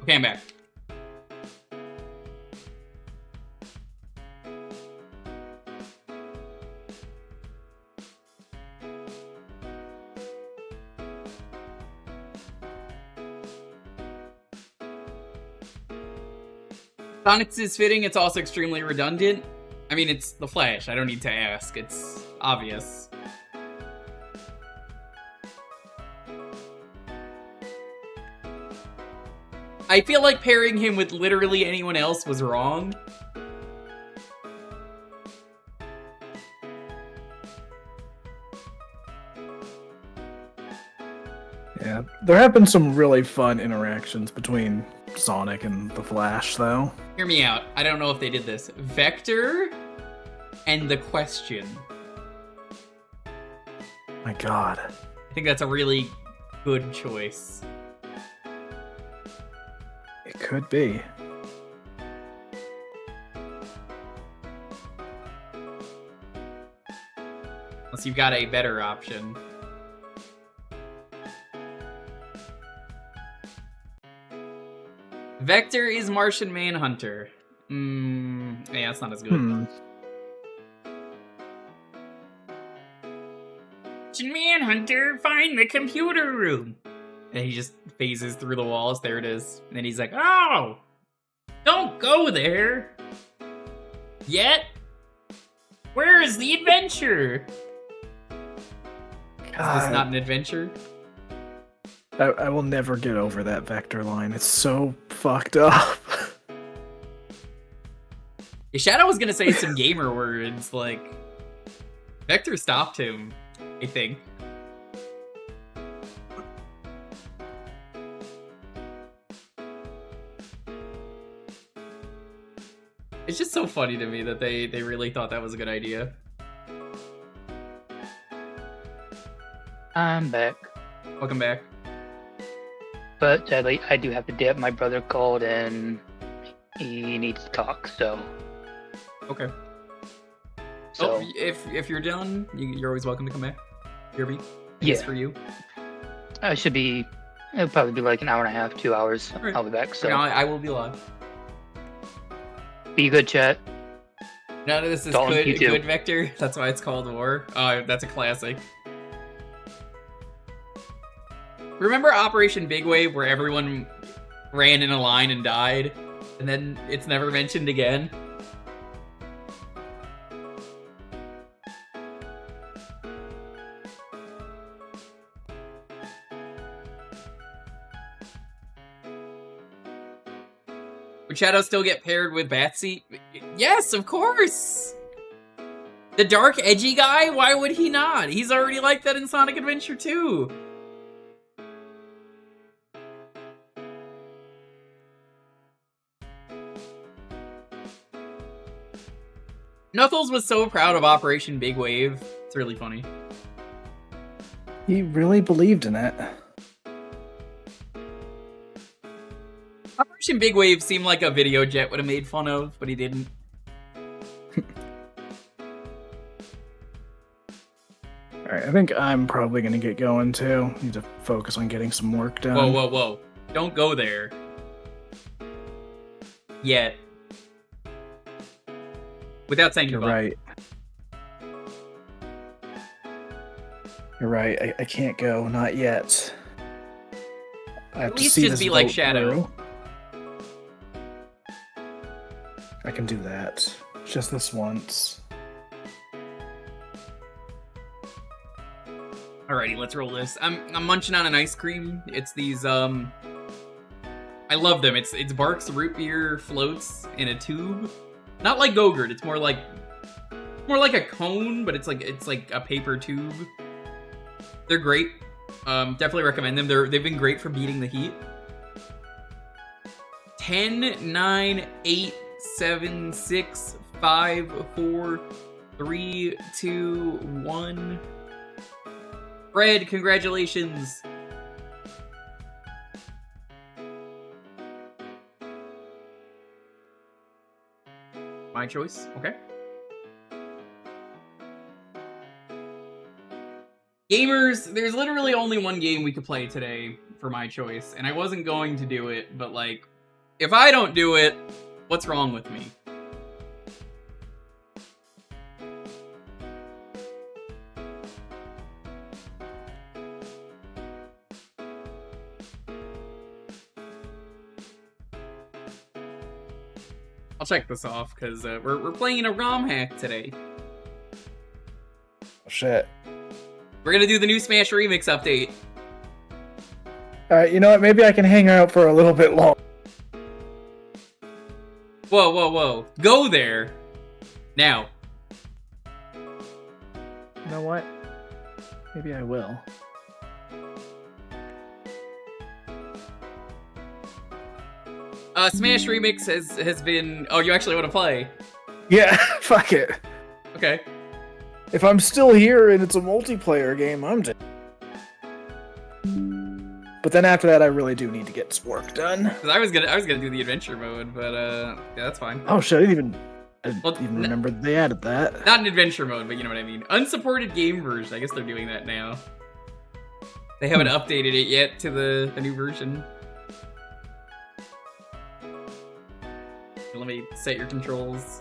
Speaker 2: Okay, I'm back. Sonics is fitting, it's also extremely redundant. I mean, it's the Flash, I don't need to ask, it's obvious. I feel like pairing him with literally anyone else was wrong.
Speaker 3: Yeah, there have been some really fun interactions between Sonic and the Flash, though.
Speaker 2: Hear me out. I don't know if they did this. Vector and the Question.
Speaker 3: My God.
Speaker 2: I think that's a really good choice.
Speaker 3: It could be.
Speaker 2: Unless you've got a better option. Vector is Martian Manhunter. Yeah, it's not as good. Martian Manhunter, find the computer room. And he just phases through the walls. There it is. And then he's like, oh! Don't go there! Yet? Where is the adventure?
Speaker 3: God.
Speaker 2: Is this not an adventure?
Speaker 3: I will never get over that Vector line. It's so fucked up.
Speaker 2: Yeah, Shadow was gonna say some gamer words, like... Vector stopped him, I think. It's just so funny to me that they really thought that was a good idea.
Speaker 1: I'm back.
Speaker 2: Welcome back.
Speaker 1: But sadly, I do have to dip. My brother called and he needs to talk, so.
Speaker 2: Okay.
Speaker 1: So,
Speaker 2: Oh, if you're done, you're always welcome to come back. Kirby,
Speaker 1: yeah.
Speaker 2: for you.
Speaker 1: I should be, it'll probably be like an hour and a half, 2 hours.
Speaker 2: Right.
Speaker 1: I'll be back, so.
Speaker 2: Okay, I will be live.
Speaker 1: Be good, chat.
Speaker 2: None of this is
Speaker 1: Dalton, you too.
Speaker 2: good Vector. That's why it's called War. Oh, that's a classic. Remember Operation Big Wave where everyone ran in a line and died? And then it's never mentioned again? Would Shadow still get paired with Batsy? Yes, of course! The dark, edgy guy? Why would he not? He's already like that in Sonic Adventure 2. Knuckles was so proud of Operation Big Wave. It's really funny.
Speaker 3: He really believed in it.
Speaker 2: Operation Big Wave seemed like a video Jet would have made fun of, but he didn't.
Speaker 3: Alright, I think I'm probably gonna get going too. Need to focus on getting some work done.
Speaker 2: Whoa, whoa, whoa. Don't go there. Yet. Without saying
Speaker 3: You're
Speaker 2: goodbye.
Speaker 3: right. You're right. I can't go. Not yet. I have
Speaker 2: At
Speaker 3: to
Speaker 2: least
Speaker 3: see
Speaker 2: just
Speaker 3: this
Speaker 2: be like
Speaker 3: vote
Speaker 2: Shadow.
Speaker 3: through. I can do that. Just this once.
Speaker 2: Alrighty, let's roll this. I'm munching on an ice cream. It's these I love them. It's Barks root beer floats in a tube. Not like Go-Gurt. It's more like a cone, but it's like a paper tube. They're great. Definitely recommend them. They've been great for beating the heat. 10, 9, 8, 7, 6, 5, 4, 3, 2, 1. Fred, congratulations. My choice. Okay. Gamers, there's literally only one game we could play today for my choice, and I wasn't going to do it, but like, if I don't do it, what's wrong with me? I'll check this off, because we're playing a ROM hack today.
Speaker 3: Oh, shit.
Speaker 2: We're gonna do the new Smash Remix update.
Speaker 3: Alright, you know what? Maybe I can hang out for a little bit longer.
Speaker 2: Whoa, whoa, whoa. Go there. Now.
Speaker 3: You know what? Maybe I will.
Speaker 2: Smash Remix has been... Oh, you actually want to play?
Speaker 3: Yeah, fuck it.
Speaker 2: Okay.
Speaker 3: If I'm still here and it's a multiplayer game, I'm just... But then after that, I really do need to get some work done.
Speaker 2: Because I was gonna do the adventure mode, but yeah, that's fine.
Speaker 3: Oh shit, I didn't
Speaker 2: Well,
Speaker 3: even remember they added that.
Speaker 2: Not an adventure mode, but you know what I mean. Unsupported game version. I guess they're doing that now. They haven't updated it yet to the new version. Let me set your controls.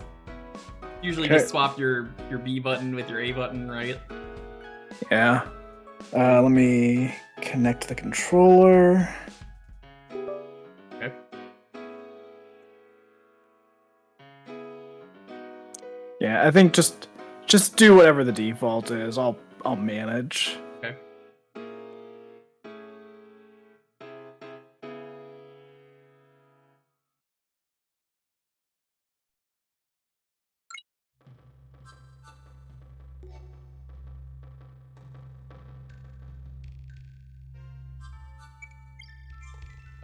Speaker 2: Usually
Speaker 3: Okay.
Speaker 2: just swap your B button with your A button, right?
Speaker 3: Yeah. Let me connect the controller.
Speaker 2: Okay.
Speaker 3: Yeah, I think just do whatever the default is. I'll manage.
Speaker 2: Okay.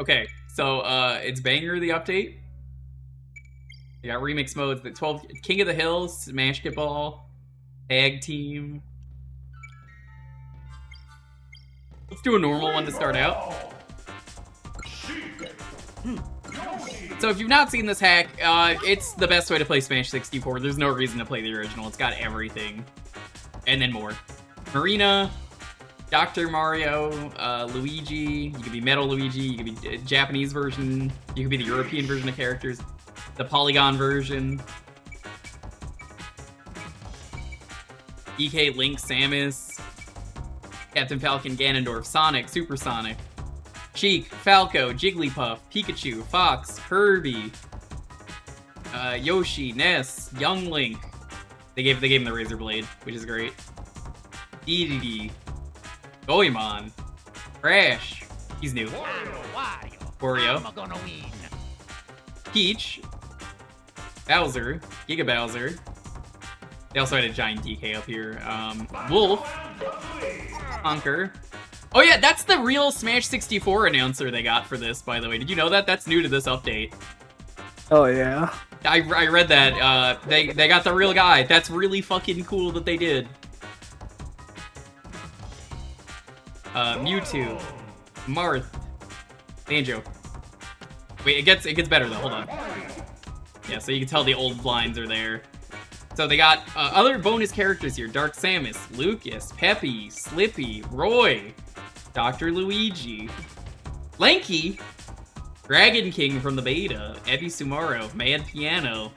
Speaker 2: Okay, so it's Banger the update. You got remix modes, the 12 King of the Hills, Smash Get Ball, Tag Team. Let's do a normal one to start out. So if you've not seen this hack, it's the best way to play Smash 64. There's no reason to play the original. It's got everything. And then more. Marina, Dr. Mario, Luigi, you could be Metal Luigi, you could be Japanese version, you could be the European version of characters, the Polygon version. EK, Link, Samus, Captain Falcon, Ganondorf, Sonic, Supersonic, Sheik, Falco, Jigglypuff, Pikachu, Fox, Kirby, Yoshi, Ness, Young Link. They gave him the Razor Blade, which is great. Dedede, Goemon, Crash, he's new. Wario,
Speaker 4: I'm gonna win.
Speaker 2: Peach, Bowser, Giga Bowser. They also had a giant DK up here. Wolf, Conker. Oh yeah, that's the real Smash 64 announcer they got for this, by the way. Did you know that? That's new to this update.
Speaker 3: Oh yeah.
Speaker 2: I read that. They got the real guy. That's really fucking cool that they did. Mewtwo, Marth, Banjo. Wait, it gets better though. Hold on. Yeah, so you can tell the old lines are there. So they got other bonus characters here: Dark Samus, Lucas, Peppy, Slippy, Roy, Dr. Luigi, Lanky, Dragon King from the beta, Ebi Sumaru, Mad Piano,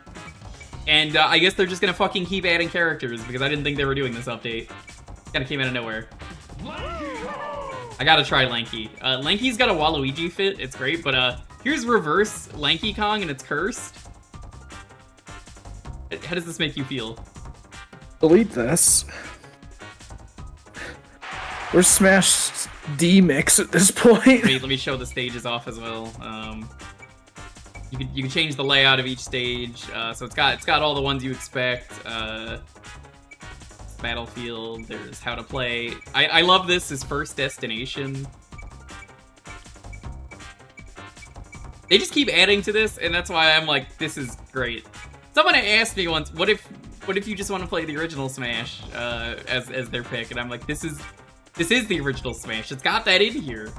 Speaker 2: and I guess they're just gonna fucking keep adding characters because I didn't think they were doing this update. Kinda came out of nowhere. I gotta try Lanky. Lanky's got a Waluigi fit, it's great, but here's reverse Lanky Kong and it's cursed. How does this make you feel?
Speaker 3: Delete this. We're Smash D mix at this point.
Speaker 2: Wait, let me show the stages off as well. You can change the layout of each stage. So it's got all the ones you expect. Battlefield. There's how to play. I love this as first destination. They just keep adding to this, and that's why I'm like, this is great. Someone asked me once, what if you just want to play the original Smash as their pick? And I'm like, this is the original Smash. It's got that in here.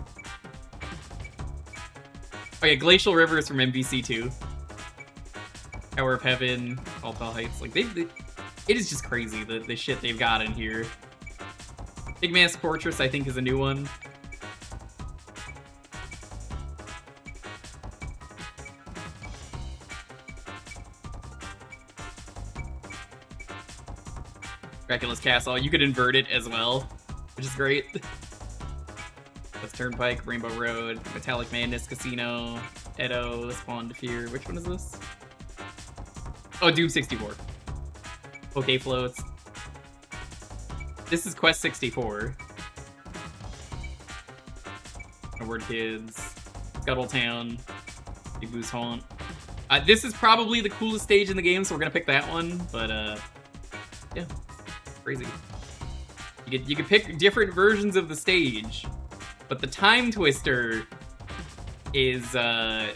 Speaker 2: Oh yeah, Glacial River is from MVC2. Tower of Heaven, Altal Heights. Like it is just crazy the shit they've got in here. KickMaster Fortress, I think, is a new one. Dracula's Castle. You could invert it as well, which is great. That's Turnpike, Rainbow Road, Metallic Madness, Casino, Edo, Spawn to Fear. Which one is this? Oh, Doom 64. Okay, Floats. This is Quest 64. Word Kids, Scuttletown, Big Boo's Haunt. This is probably the coolest stage in the game, so we're gonna pick that one. But yeah. Crazy. You could pick different versions of the stage, but the Time Twister is oh,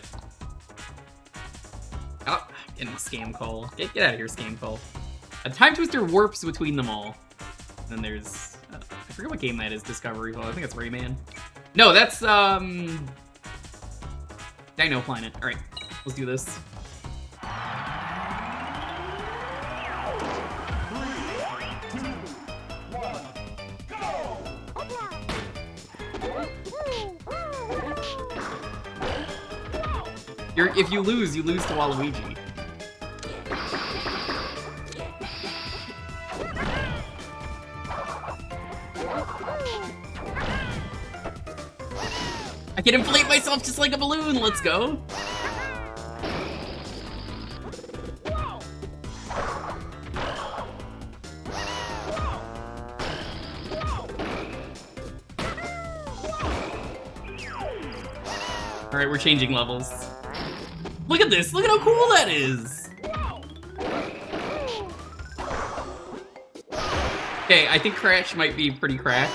Speaker 2: getting a scam call. Get out of here, scam call. A Time Twister warps between them all. And then there's I forget what game that is. Discovery. Well, I think it's Rayman. No, that's Dino Planet. All right, let's do this. If you lose to Waluigi. I can inflate myself just like a balloon, let's go! Alright, we're changing levels. Look at this! Look at how cool that is! Okay, I think Crash might be pretty cracked.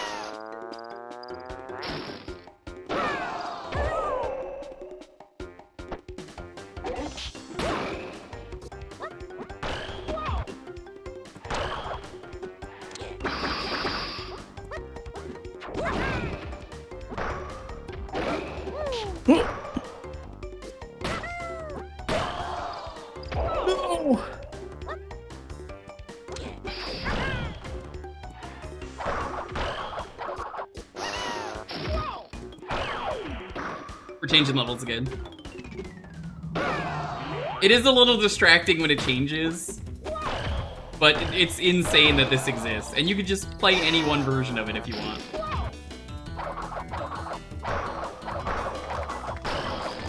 Speaker 3: No!
Speaker 2: We're changing levels again. It is a little distracting when it changes, but it's insane that this exists, and you can just play any one version of it if you want.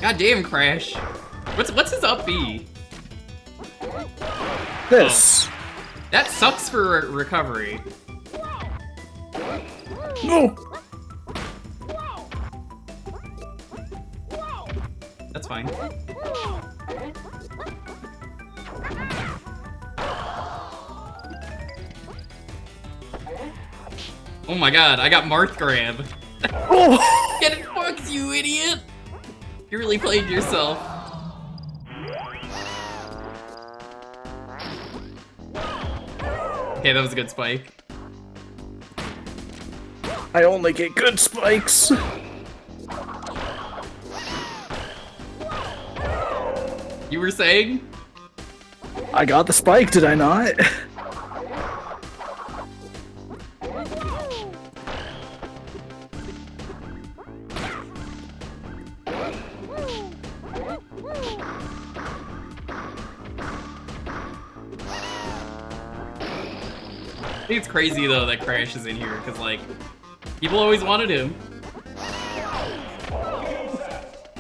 Speaker 2: God damn, Crash. What's his up B?
Speaker 3: This.
Speaker 2: Oh. That sucks for recovery.
Speaker 3: No!
Speaker 2: That's fine. Oh my god, I got Marth Grab.
Speaker 3: Oh!
Speaker 2: Get it fucked, you idiot! You really played yourself. Okay, that was a good spike.
Speaker 3: I only get good spikes.
Speaker 2: You were saying?
Speaker 3: I got the spike, did I not?
Speaker 2: I think it's crazy though that Crash is in here, because like, people always wanted him.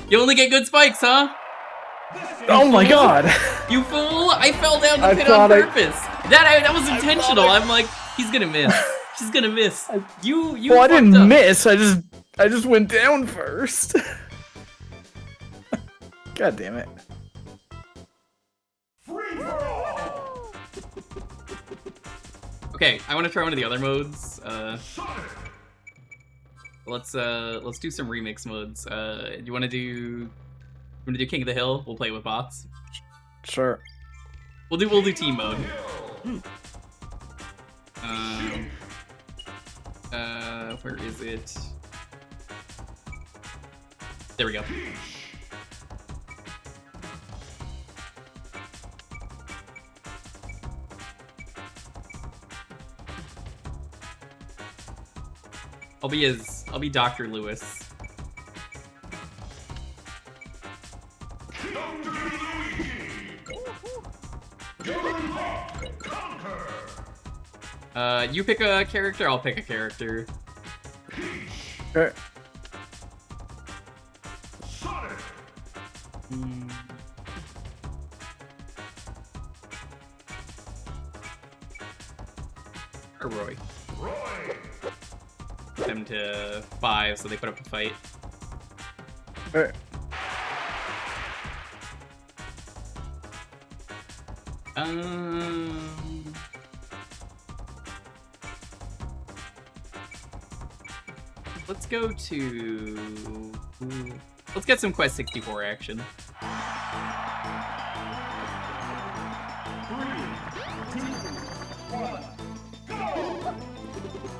Speaker 2: You only get good spikes, huh?
Speaker 3: Oh my god!
Speaker 2: You fool! I fell down the
Speaker 3: I
Speaker 2: pit on
Speaker 3: thought
Speaker 2: purpose. That was intentional. I'm like, he's gonna miss. She's gonna miss. You.
Speaker 3: Well, I didn't
Speaker 2: up.
Speaker 3: miss. I just went down first. God damn it!
Speaker 2: Okay, I want to try one of the other modes. Let's do some remix modes. You want to do King of the Hill? We'll play with bots.
Speaker 3: Sure.
Speaker 2: We'll do team mode. Where is it? There we go. I'll be Dr. Lewis. You pick a character, I'll pick a character.
Speaker 3: Sure. Or Roy. Put them to 5 so they put up a fight. Sure.
Speaker 2: Let's go to... Let's get some Quest 64 action.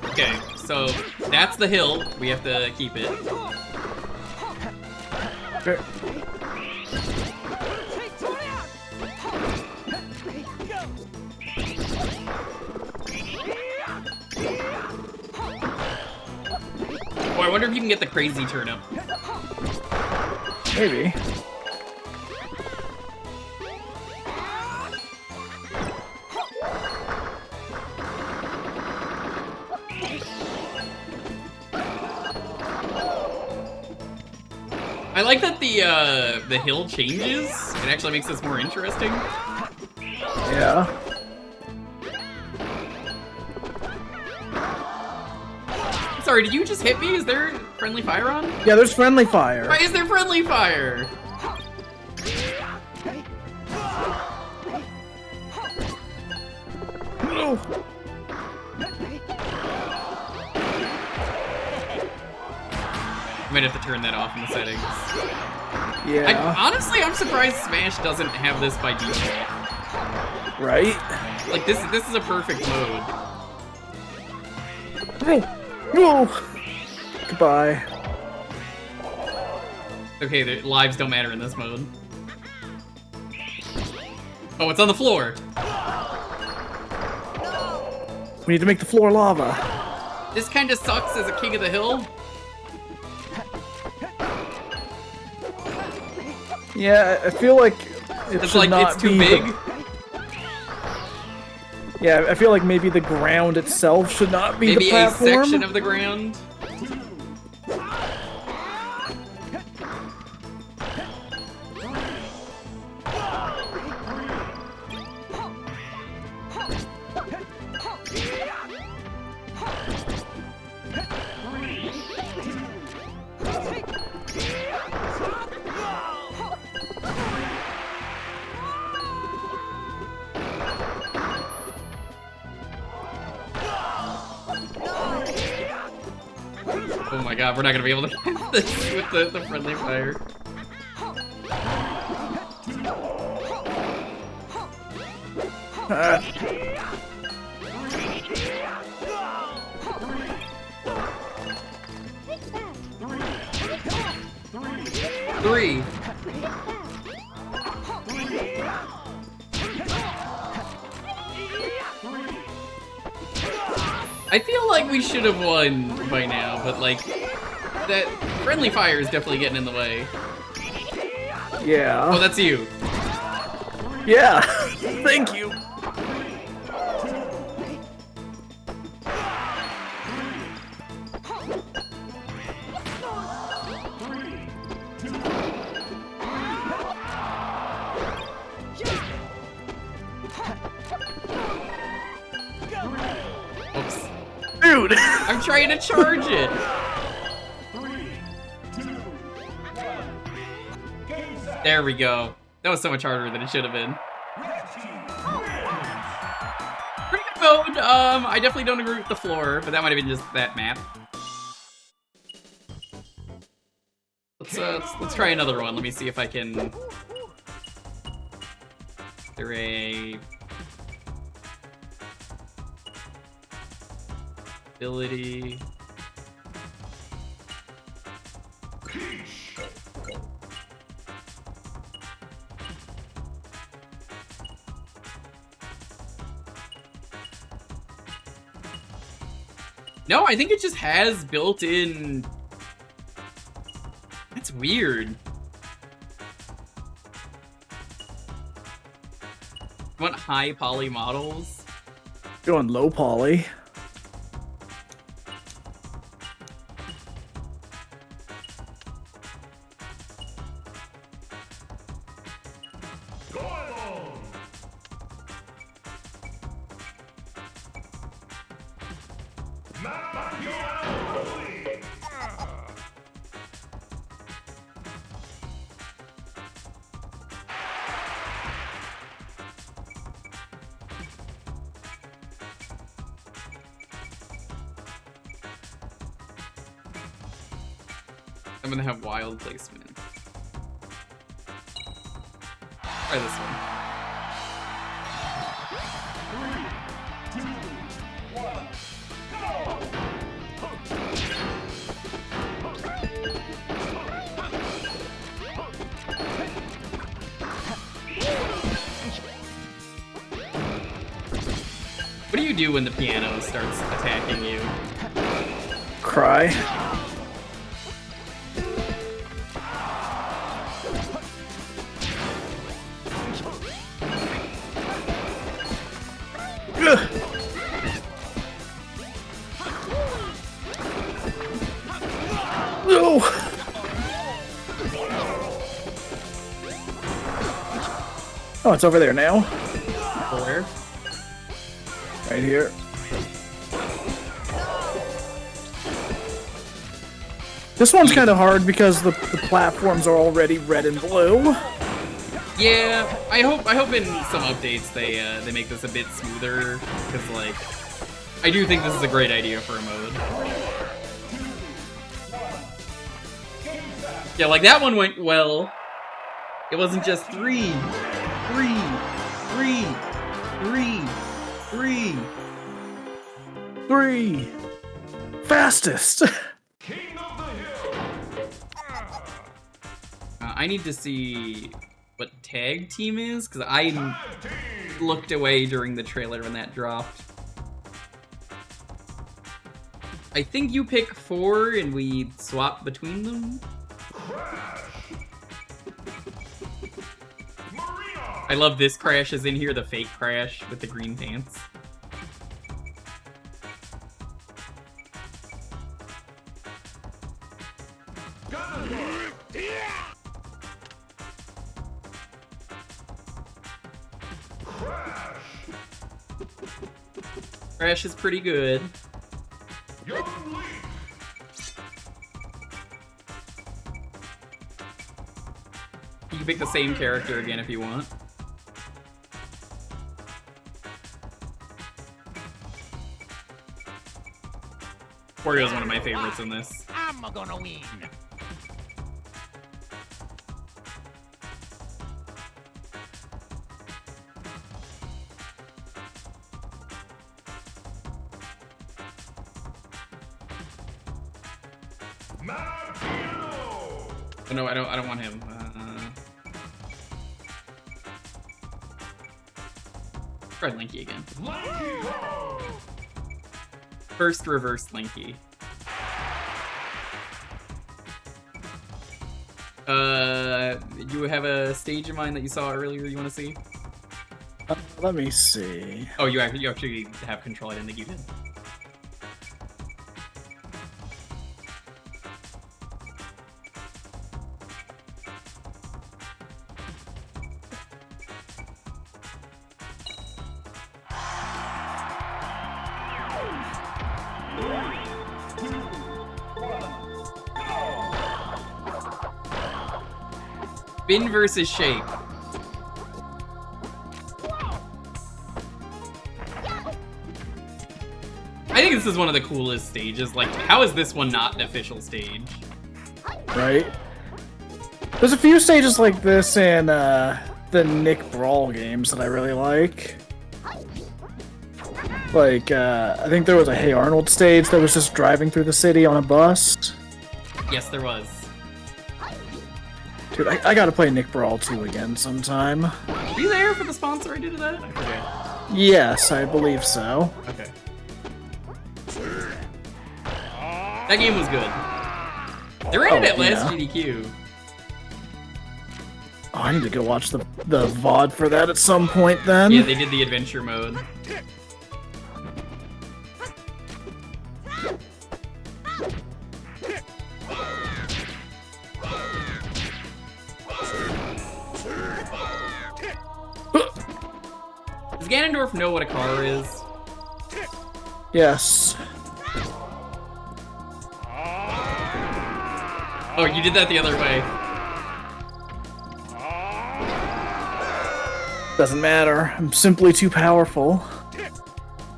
Speaker 2: Okay, so that's the hill. We have to keep it.
Speaker 3: Sure.
Speaker 2: Oh, I wonder if you can get the crazy turnip.
Speaker 3: Maybe.
Speaker 2: I like that the hill changes. It actually makes this more interesting.
Speaker 3: Yeah.
Speaker 2: Sorry, did you just hit me? Is there friendly fire on?
Speaker 3: Yeah, there's friendly fire.
Speaker 2: Why is there friendly fire?
Speaker 3: No.
Speaker 2: I might have to turn that off in the settings.
Speaker 3: Yeah.
Speaker 2: Honestly, I'm surprised Smash doesn't have this by default.
Speaker 3: Right?
Speaker 2: Like, this is a perfect mode.
Speaker 3: No. No. Goodbye.
Speaker 2: Okay, the lives don't matter in this mode. Oh, it's on the floor.
Speaker 3: We need to make the floor lava.
Speaker 2: This kind of sucks as a king of the hill.
Speaker 3: Yeah, I feel like
Speaker 2: It's
Speaker 3: should
Speaker 2: like
Speaker 3: not
Speaker 2: it's too
Speaker 3: be
Speaker 2: big.
Speaker 3: Yeah, I feel like maybe the ground itself should not be
Speaker 2: Maybe
Speaker 3: the
Speaker 2: a
Speaker 3: platform.
Speaker 2: section of the ground. Oh my god, we're not gonna be able to get this with the friendly fire. Three. I feel like we should have won by now, but like, that friendly fire is definitely getting in the way.
Speaker 3: Yeah.
Speaker 2: Oh, that's you.
Speaker 3: Yeah. Thank you.
Speaker 2: Oops.
Speaker 3: Dude.
Speaker 2: I'm trying to charge it. There we go. That was so much harder than it should have been. Pretty good mode. I definitely don't agree with the floor, but that might have been just that map. Let's try another one. Let me see if I can. There a ability. No, I think it just has built-in. That's weird. You want high poly models?
Speaker 3: Going low poly.
Speaker 2: I'm gonna have wild placement. Try this one. What do you do when the piano starts attacking you?
Speaker 3: Cry. No. Oh, it's over there now.
Speaker 2: Where?
Speaker 3: Right here. This one's kind of hard because the platforms are already red and blue.
Speaker 2: Yeah, I hope in some updates they make this a bit smoother, because like I do think this is a great idea for a mode. Yeah, like that one went well. It wasn't just 3, 3, 3, 3, 3.
Speaker 3: 3. Fastest.
Speaker 2: I need to see what tag team is, because I looked away during the trailer when that dropped. I think you pick 4 and we swap between them. I love this Crash is in here, the fake Crash with the green pants. Crash is pretty good. You can pick the same character again if you want. Wario's one of my favorites in this.
Speaker 4: I'm gonna win.
Speaker 2: Oh, no, I don't want him. Try Linky again. First reverse Linky. You have a stage in mind that you saw earlier you want to see?
Speaker 3: Let me see.
Speaker 2: Oh, you actually have control. I didn't think you did. Spin versus shape. I think this is one of the coolest stages. Like, how is this one not an official stage?
Speaker 3: Right? There's a few stages like this in the Nick Brawl games that I really like. Like, I think there was a Hey Arnold stage that was just driving through the city on a bus.
Speaker 2: Yes, there was.
Speaker 3: Dude, I gotta play Nick Brawl 2 again sometime.
Speaker 2: Were you there for the sponsor I did of that? I forget.
Speaker 3: Yes, I believe so.
Speaker 2: Okay. That game was good. They ran it at last GDQ.
Speaker 3: Oh, I need to go watch the VOD for that at some point then.
Speaker 2: Yeah, they did the adventure mode. Does Ganondorf know what a car is?
Speaker 3: Yes.
Speaker 2: Oh, you did that the other way.
Speaker 3: Doesn't matter. I'm simply too powerful.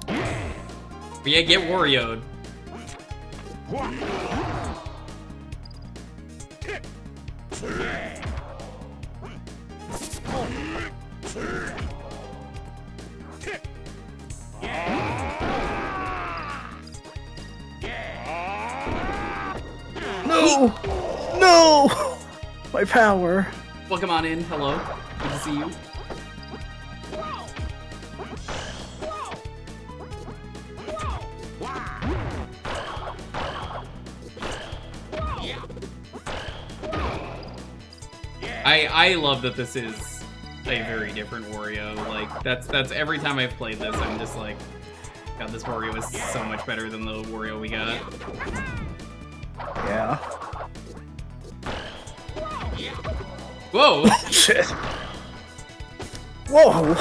Speaker 2: But yeah, get Wario'd.
Speaker 3: No! No! My power.
Speaker 2: Welcome on in. Hello. Good to see you. I love that this is a very different Wario. Like, that's every time I've played this, I'm just like, God, this Wario is so much better than the Wario we got.
Speaker 3: Yeah.
Speaker 2: Whoa!
Speaker 3: Shit. Whoa!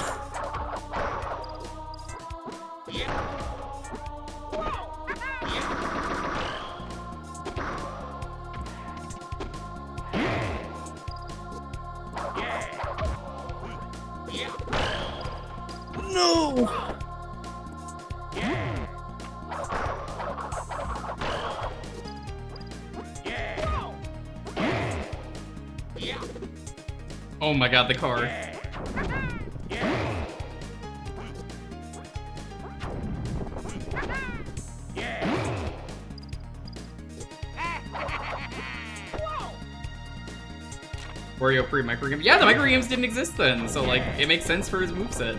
Speaker 3: No!
Speaker 2: Oh my God, the car. Wario pre-micro game. Yeah, the micro games didn't exist then, so like it makes sense for his moveset.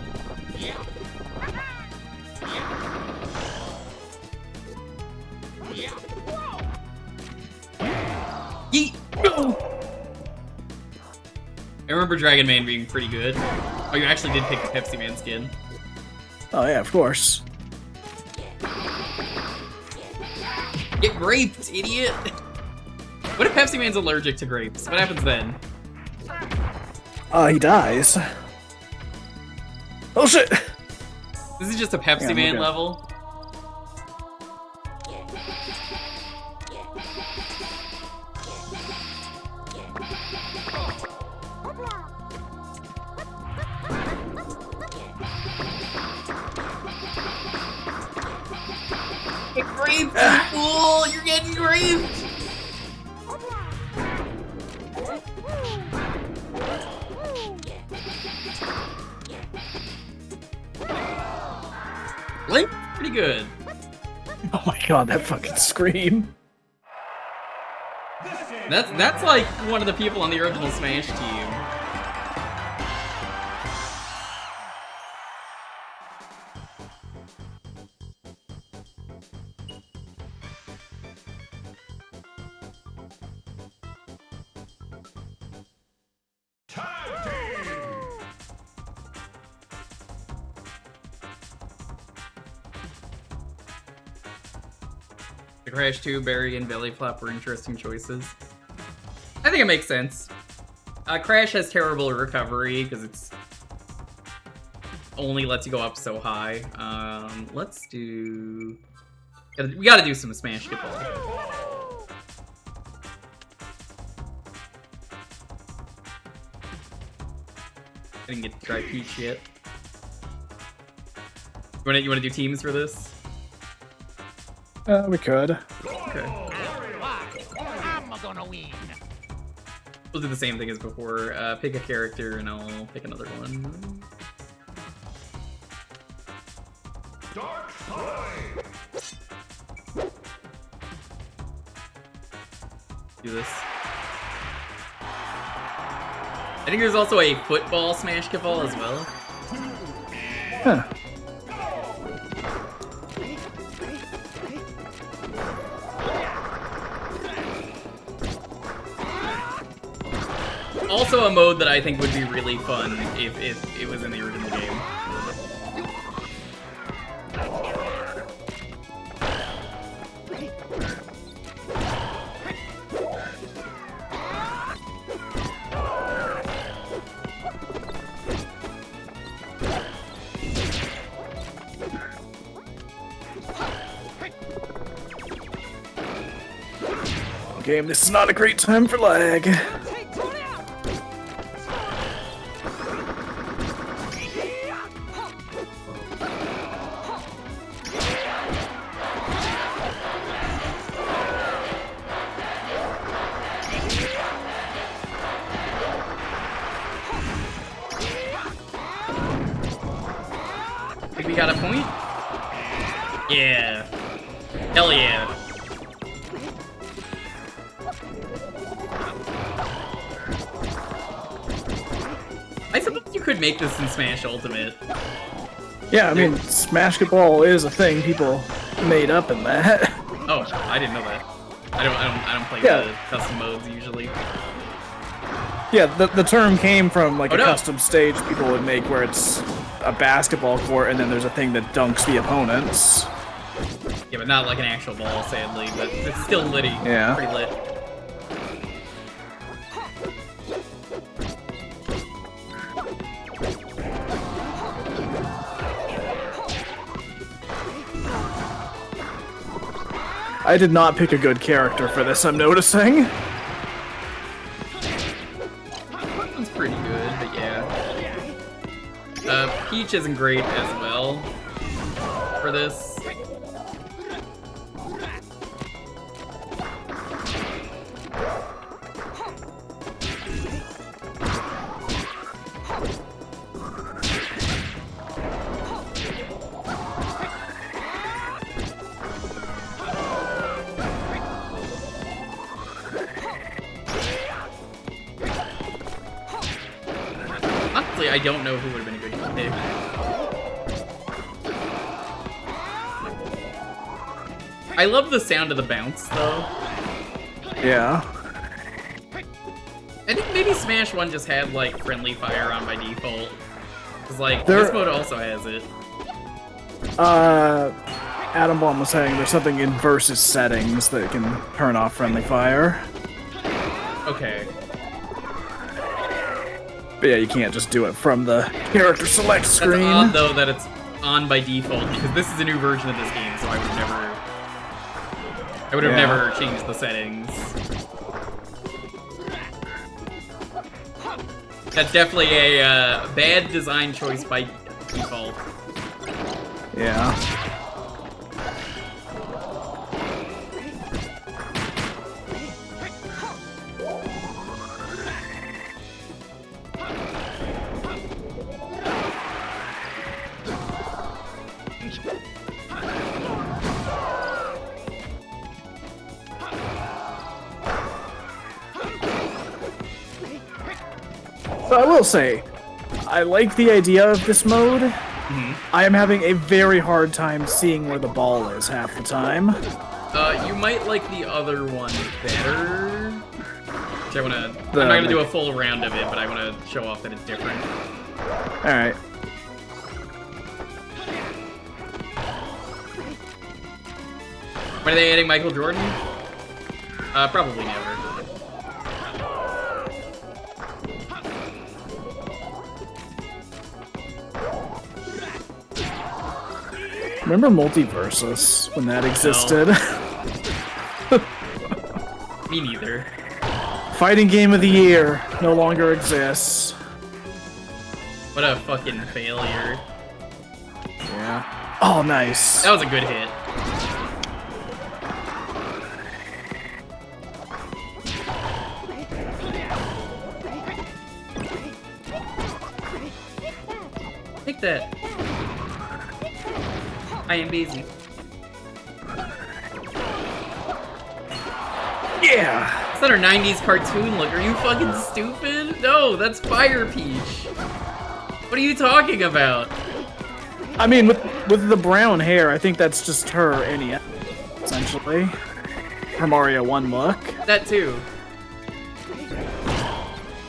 Speaker 2: Yeet! I remember Dragon Man being pretty good. Oh, you actually did pick the Pepsi Man skin.
Speaker 3: Oh yeah, of course.
Speaker 2: Get graped, idiot! What if Pepsi Man's allergic to grapes? What happens then?
Speaker 3: He dies. Oh shit!
Speaker 2: This is just a Pepsi
Speaker 3: Yeah,
Speaker 2: Man
Speaker 3: okay.
Speaker 2: level. Get graped, you fool! You're getting graped! Link? Pretty good.
Speaker 3: Oh my god, that fucking scream.
Speaker 2: That's like one of the people on the original Smash team. The Crash 2, Barry, and Belly Flop were interesting choices. I think it makes sense. Crash has terrible recovery because it's only lets you go up so high. Let's do. We gotta do some Smash Get Ball. I didn't get to try Peach yet. You wanna do teams for this?
Speaker 3: We could.
Speaker 2: Okay.
Speaker 4: I'm gonna win.
Speaker 2: We'll do the same thing as before. Pick a character and I'll pick another one. Do this. I think there's also a football Smash Get Ball as well.
Speaker 3: Huh.
Speaker 2: Also a mode that I think would be really fun if it was in the original game.
Speaker 3: Game, this is not a great time for lag.
Speaker 4: Hey, Tony out!
Speaker 2: Think we got a point? Yeah. Hell yeah. I suppose you could make this in Smash Ultimate.
Speaker 3: Yeah, I mean, Smash Get Ball is a thing people made up in that.
Speaker 2: Oh, I didn't know that. I don't play
Speaker 3: Yeah.
Speaker 2: the custom modes usually.
Speaker 3: Yeah, the term came from like
Speaker 2: Oh,
Speaker 3: a
Speaker 2: no.
Speaker 3: custom stage people would make where it's a basketball court and then there's a thing that dunks the opponents.
Speaker 2: Yeah, but not like an actual ball, sadly. But it's still litty.
Speaker 3: Yeah.
Speaker 2: Pretty lit.
Speaker 3: I did not pick a good character for this, I'm noticing.
Speaker 2: That's pretty good, but yeah. Peach isn't great as well for this. honestly, I don't know who would have been a good pick. I love the sound of the bounce, though.
Speaker 3: Yeah.
Speaker 2: I think maybe Smash 1 just had, like, friendly fire on by default. Because, like, this mode also has it.
Speaker 3: Adam Bomb was saying there's something in Versus settings that can turn off friendly fire.
Speaker 2: Okay.
Speaker 3: But yeah, you can't just do it from the character select screen.
Speaker 2: That's odd, though, that it's on by default, because this is a new version of this game, so I would have never changed the settings. That's definitely a bad design choice by default.
Speaker 3: Yeah. So I will say, I like the idea of this mode. I am having a very hard time seeing where the ball is half the time.
Speaker 2: You might like the other one better. Which I'm not gonna do a full round of it, but I want to show off that it's different.
Speaker 3: Alright.
Speaker 2: When are they adding Michael Jordan? Probably never.
Speaker 3: Remember Multiversus when that existed?
Speaker 2: Me neither.
Speaker 3: Fighting game of the year no longer exists.
Speaker 2: What a fucking failure.
Speaker 3: Yeah. Oh, nice.
Speaker 2: That was a good hit. Take that. I am busy.
Speaker 3: Yeah.
Speaker 2: Is that our 90s cartoon look? Are you fucking stupid? No, that's Fire Peach. What are you talking about?
Speaker 3: I mean, with the brown hair, I think that's just her NES, essentially. Her Mario 1 look.
Speaker 2: That too.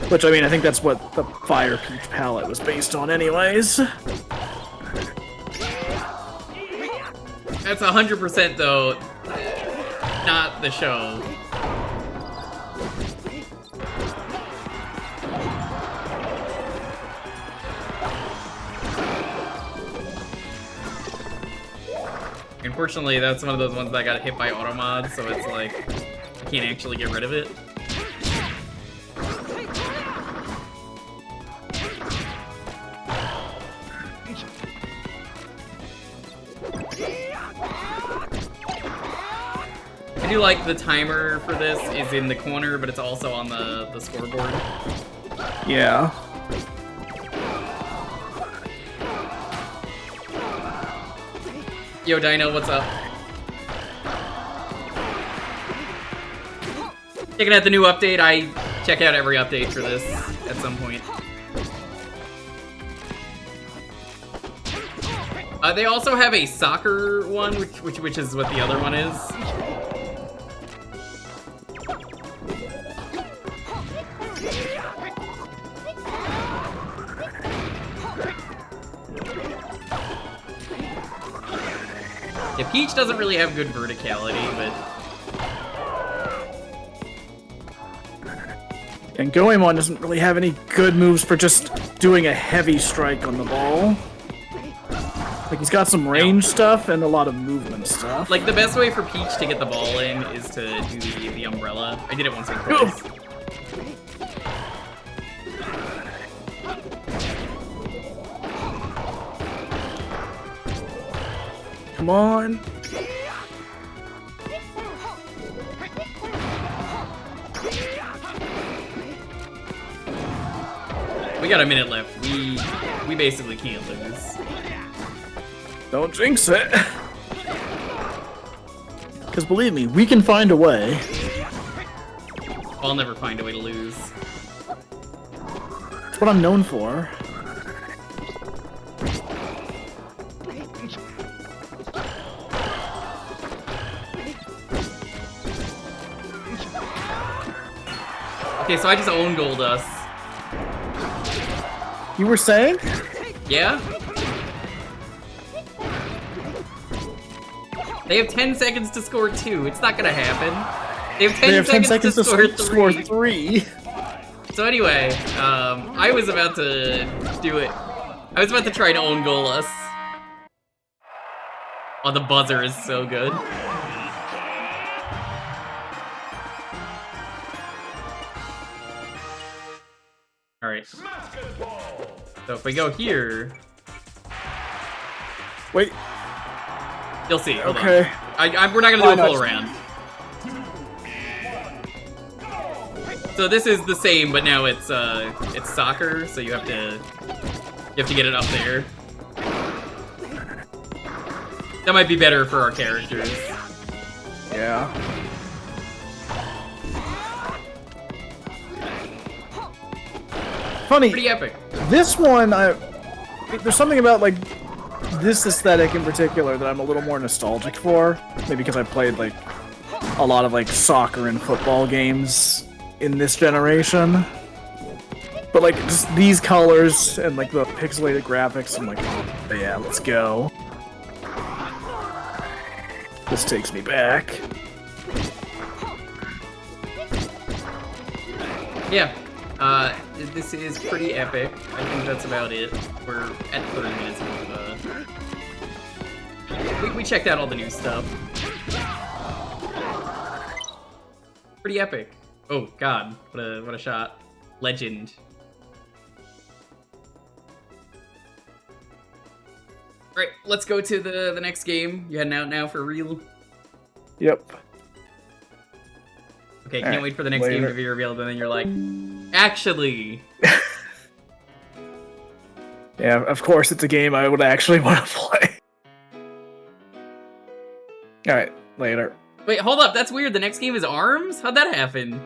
Speaker 3: Which, I mean, I think that's what the Fire Peach palette was based on anyways.
Speaker 2: That's 100% though, not the show. Unfortunately, that's one of those ones that got hit by automod, so it's like, I can't actually get rid of it. I do like the timer for this is in the corner, but it's also on the scoreboard.
Speaker 3: Yeah.
Speaker 2: Yo, Dino, what's up? Checking out the new update. I check out every update for this at some point. They also have a soccer one, which is what the other one is. Yeah, Peach doesn't really have good verticality, but...
Speaker 3: And Goemon doesn't really have any good moves for just doing a heavy strike on the ball. Like, he's got some range stuff and a lot of movement stuff.
Speaker 2: Like, the best way for Peach to get the ball in is to do the umbrella. I did it once or twice.
Speaker 3: Come on.
Speaker 2: We got a minute left. We basically can't lose.
Speaker 3: Don't jinx it. Because believe me, we can find a way.
Speaker 2: I'll never find a way to lose.
Speaker 3: That's what I'm known for.
Speaker 2: Okay, so I just own Goldust.
Speaker 3: You were saying?
Speaker 2: Yeah? They have 10 seconds to score 2. It's not gonna happen. They have 10 seconds to score 3. So anyway, I was about to do it. I was about to try to own Goldust. Oh, the buzzer is so good. Alright. So if we go here...
Speaker 3: Wait.
Speaker 2: You'll see. Hold
Speaker 3: Okay.
Speaker 2: on. We're not gonna do a full round. So this is the same, but now it's soccer, so you have to get it up there. That might be better for our characters.
Speaker 3: Yeah. Funny.
Speaker 2: Pretty epic.
Speaker 3: This one, there's something about like this aesthetic in particular that I'm a little more nostalgic for. Maybe because I played like a lot of like soccer and football games in this generation. But like just these colors and like the pixelated graphics, I'm like, oh, yeah, let's go. This takes me back.
Speaker 2: Yeah. This is pretty epic. I think that's about it. We're at 30 minutes of, we checked out all the new stuff. Pretty epic. Oh god, what a shot. Legend. Alright, let's go to the next game. You heading out now for real?
Speaker 3: Yep.
Speaker 2: Okay, can't wait for the next game to be revealed, and then you're like, actually.
Speaker 3: Yeah, of course it's a game I would actually want to play. Alright, later.
Speaker 2: Wait, hold up, that's weird. The next game is ARMS? How'd that happen?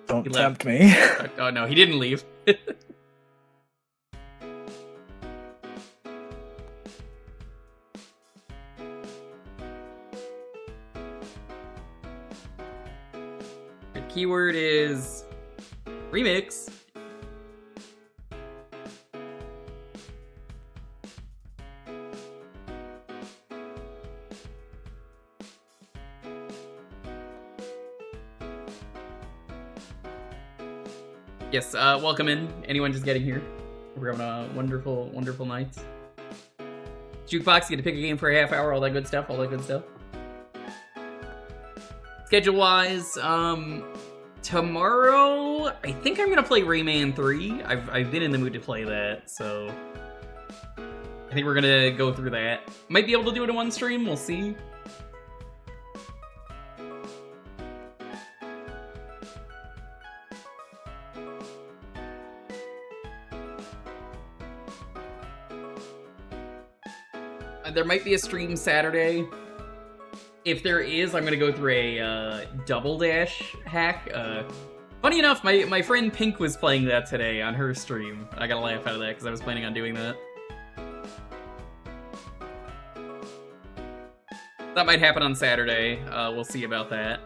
Speaker 3: Don't tempt me.
Speaker 2: Oh no, he didn't leave. The keyword is remix. Yes, welcome in. Anyone just getting here. We're having a wonderful, wonderful night. Jewkbox, you get to pick a game for a half hour, all that good stuff, Schedule-wise, tomorrow, I think I'm gonna play Rayman 3. I've been in the mood to play that, so... I think we're gonna go through that. Might be able to do it in one stream, we'll see. There might be a stream Saturday. If there is, I'm gonna go through a double dash hack. Funny enough, my friend Pink was playing that today on her stream. I got a laugh out of that because I was planning on doing that. That might happen on Saturday. We'll see about that.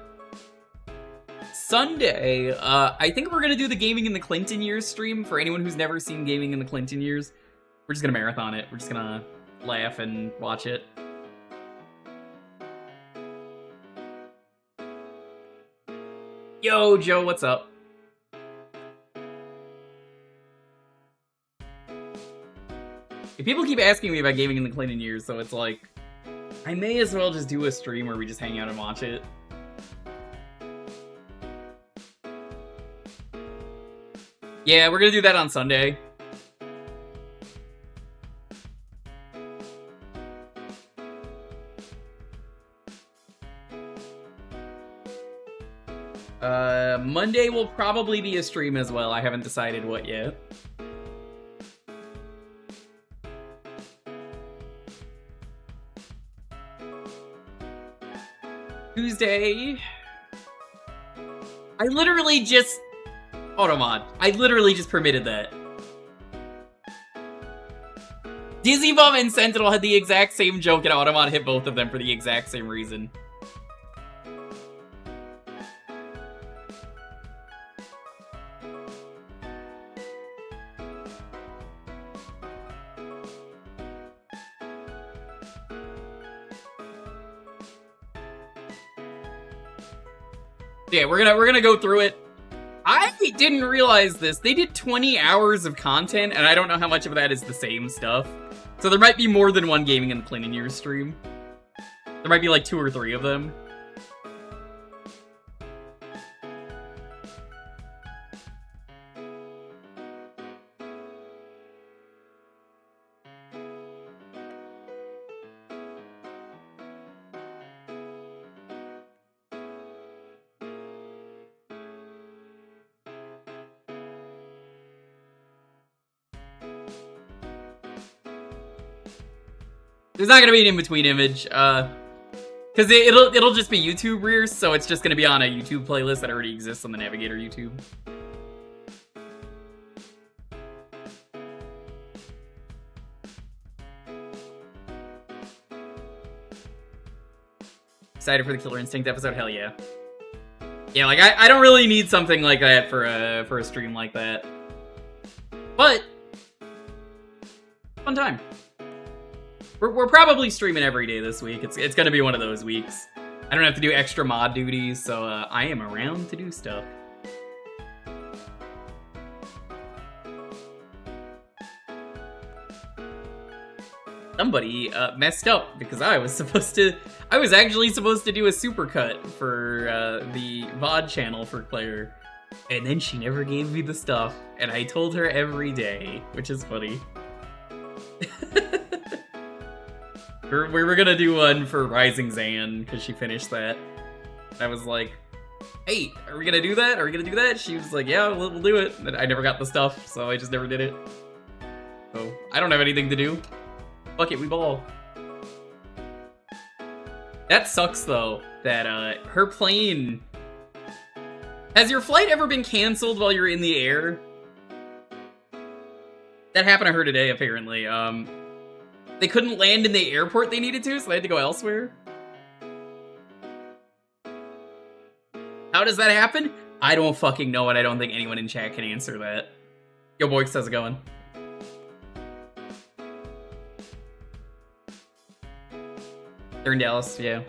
Speaker 2: Sunday, I think we're gonna do the Gaming in the Clinton Years stream. For anyone who's never seen Gaming in the Clinton Years, we're just gonna marathon it. We're just gonna laugh and watch it. Yo, Joe, what's up? People keep asking me about Gaming in the Clinton Years, so it's like, I may as well just do a stream where we just hang out and watch it. Yeah, we're gonna do that on Sunday. Monday will probably be a stream as well. I haven't decided what yet. Tuesday... I literally just... Automod. I literally just permitted that. Dizzy Bum and Sentinel had the exact same joke, and Automod hit both of them for the exact same reason. Yeah, we're gonna go through it. I didn't realize this. They did 20 hours of content, and I don't know how much of that is the same stuff. So there might be more than one Gaming in the Cleaning Year stream. There might be like 2 or 3 of them. There's not gonna be an in-between image, because it'll just be YouTube rears, so it's just gonna be on a YouTube playlist that already exists on the Navigator YouTube. Excited for the Killer Instinct episode? Hell yeah. Yeah, like, I don't really need something like that for a stream like that. But, fun time. We're probably streaming every day this week. It's gonna be one of those weeks. I don't have to do extra mod duties, so I am around to do stuff. Somebody messed up because I was actually supposed to do a supercut for the VOD channel for Claire, and then she never gave me the stuff, and I told her every day, which is funny. We were gonna do one for Rising Zan, because she finished that. I was like, hey, are we gonna do that? Are we gonna do that? She was like, yeah, we'll do it. And I never got the stuff, so I just never did it. So, I don't have anything to do. Fuck it, we ball. That sucks, though, that, her plane... Has your flight ever been canceled while you're in the air? That happened to her today, apparently. They couldn't land in the airport they needed to, so they had to go elsewhere. How does that happen? I don't fucking know, and I don't think anyone in chat can answer that. Yo, Boix, how's it going? They're in Dallas, yeah.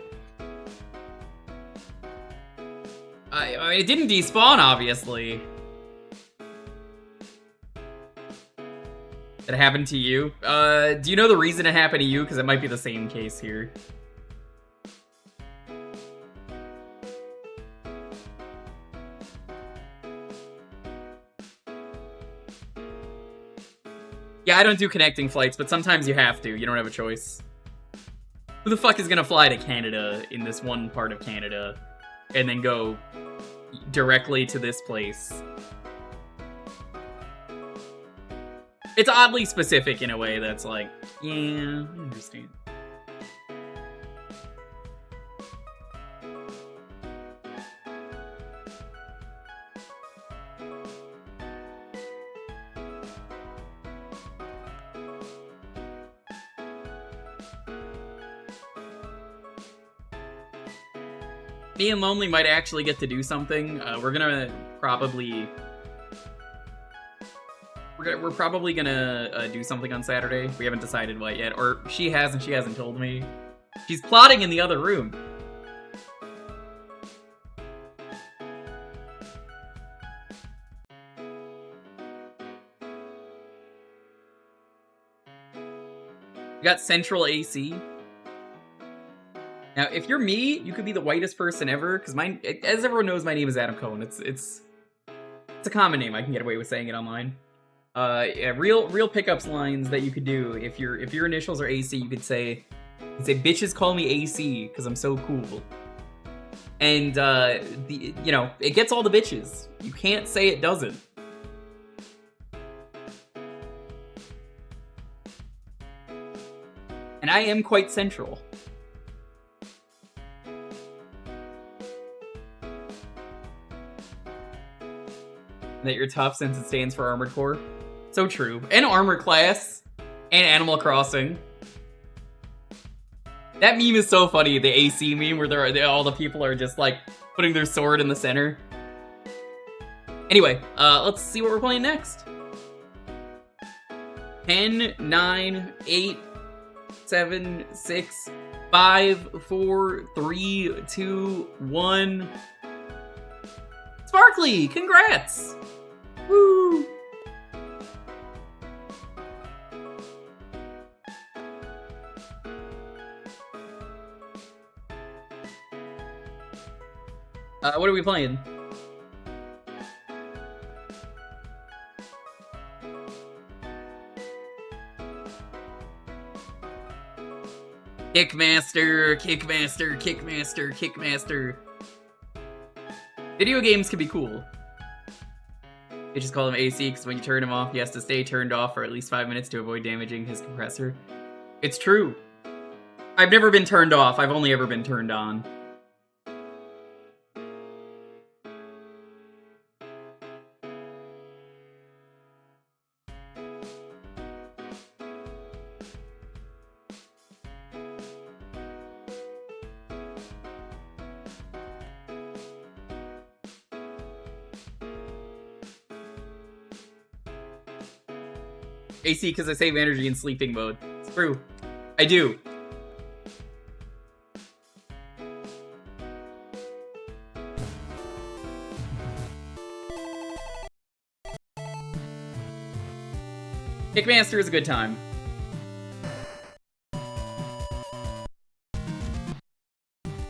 Speaker 2: I mean, it didn't despawn, obviously. It happened to you? Do you know the reason it happened to you? Because it might be the same case here. Yeah, I don't do connecting flights, but sometimes you have to. You don't have a choice. Who the fuck is gonna fly to Canada in this one part of Canada and then go directly to this place? It's oddly specific in a way that's like, yeah, I understand. Me and Lonely might actually get to do something. We're gonna probably... We're probably gonna do something on Saturday. We haven't decided what yet. Or she hasn't told me. She's plotting in the other room. We got central AC. Now, if you're me, you could be the whitest person ever, because mine, as everyone knows, my name is Adam Cohen. It's a common name. I can get away with saying it online. Yeah, real pickups lines that you could do if your initials are AC, you could say bitches call me AC because I'm so cool. And you know, it gets all the bitches. You can't say it doesn't. And I am quite central. That you're tough since it stands for Armored Core. So true. And Armor Class. And Animal Crossing. That meme is so funny, the AC meme, where all the people are just, like, putting their sword in the center. Anyway, let's see what we're playing next. 10, 9, 8, 7, 6, 5, 4, 3, 2, 1... Sparkly, congrats! Woo! What are we playing? KickMaster, KickMaster, KickMaster, KickMaster. Video games can be cool. You just call him AC because when you turn him off, he has to stay turned off for at least 5 minutes to avoid damaging his compressor. It's true. I've never been turned off, I've only ever been turned on. AC because I save energy in sleeping mode. It's true. I do. KickMaster is a good time.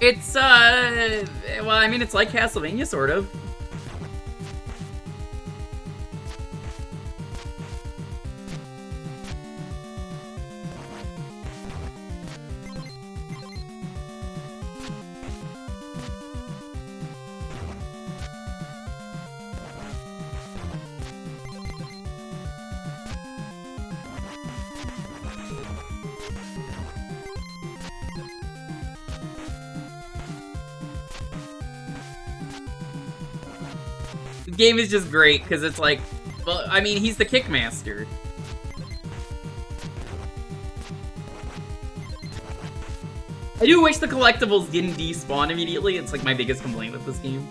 Speaker 2: It's, well, I mean, it's like Castlevania, sort of. The game is just great, because it's like, well, I mean, he's the KickMaster. I do wish the collectibles didn't despawn immediately, it's like my biggest complaint with this game.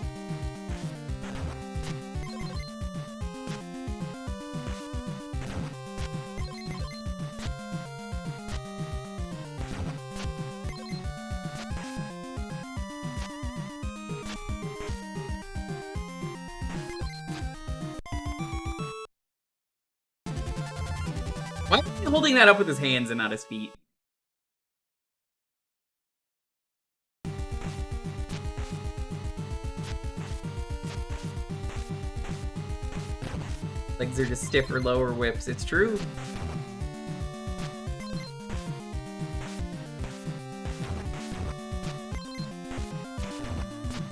Speaker 2: Why is he holding that up with his hands and not his feet? Legs are just stiffer lower whips, it's true.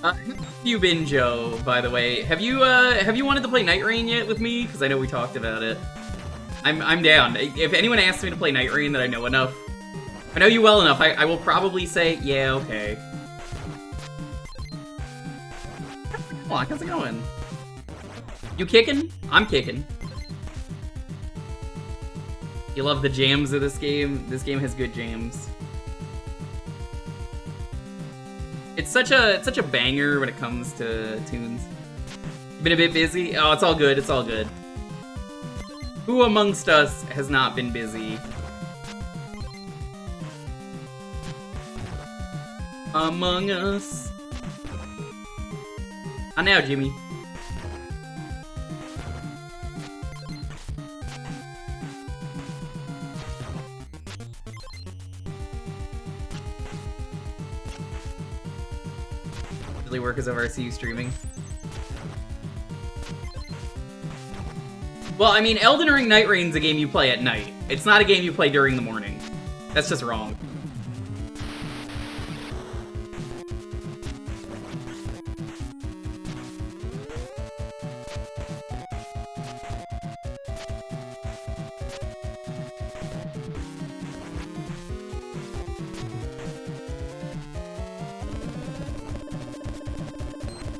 Speaker 2: How have you been, Joe, by the way? Have you wanted to play Night Rain yet with me? Because I know we talked about it. I'm down. If anyone asks me to play Night Rain that I know enough, I know you well enough, I will probably say, yeah, okay. Come on, how's it going? You kicking? I'm kicking. You love the jams of this game? This game has good jams. It's such a banger when it comes to tunes. Been a bit busy? Oh, it's all good, it's all good. Who amongst us has not been busy? Among us. Ah, now, Jimmy. Really work as over, I see you streaming. Well, I mean, Elden Ring Night Rain's a game you play at night. It's not a game you play during the morning. That's just wrong.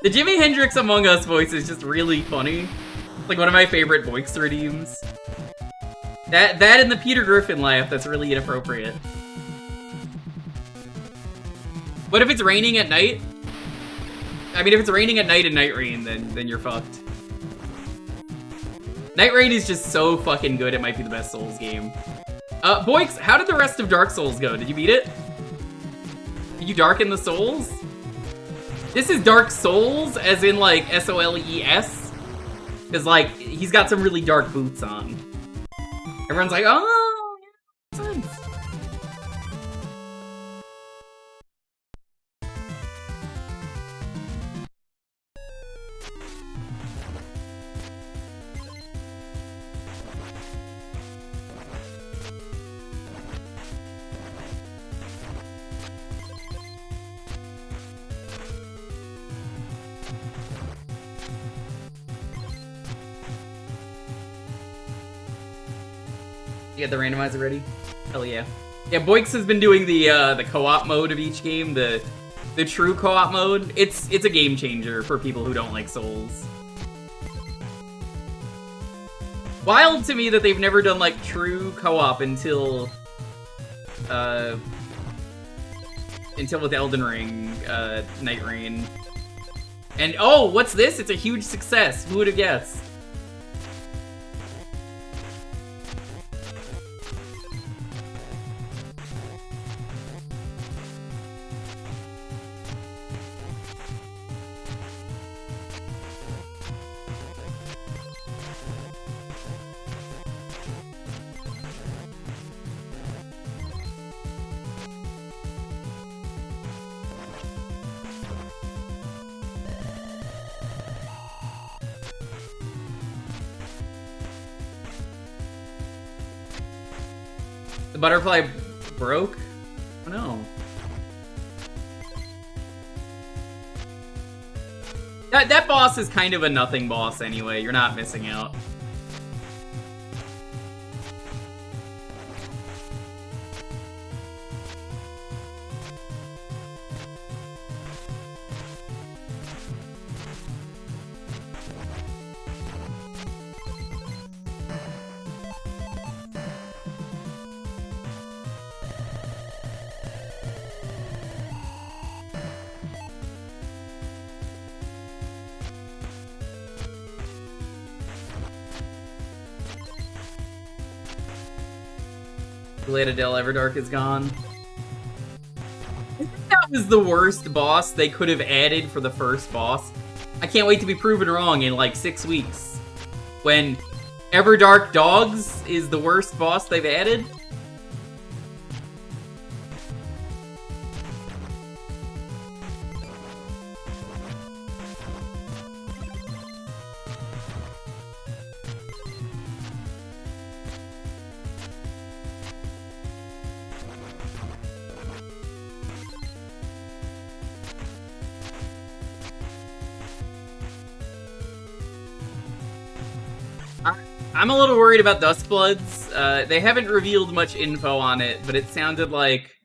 Speaker 2: The Jimi Hendrix Among Us voice is just really funny. Like one of my favorite voice redeems. That and the Peter Griffin laugh, that's really inappropriate. What if it's raining at night? I mean, if it's raining at night in Night Rain, then you're fucked. Night Rain is just so fucking good, it might be the best Souls game. Boix, how did the rest of Dark Souls go? Did you beat it? Did you darken the souls? This is Dark Souls, as in, like, S-O-L-E-S. Because, like, he's got some really dark boots on. Everyone's like, oh, yeah, makes sense. You got the randomizer ready? Hell yeah. Yeah, Boix has been doing the co-op mode of each game, the true co-op mode. It's a game changer for people who don't like Souls. Wild to me that they've never done like true co-op until with Elden Ring, Night Rain. And oh, what's this? It's a huge success. Who would have guessed? The butterfly broke? Oh no. That boss is kind of a nothing boss anyway. You're not missing out. Adele Everdark is gone. I think that was the worst boss they could have added for the first boss. I can't wait to be proven wrong in like 6 weeks. When Everdark Dogs is the worst boss they've added. I'm a little worried about Duskbloods. They haven't revealed much info on it, but it sounded like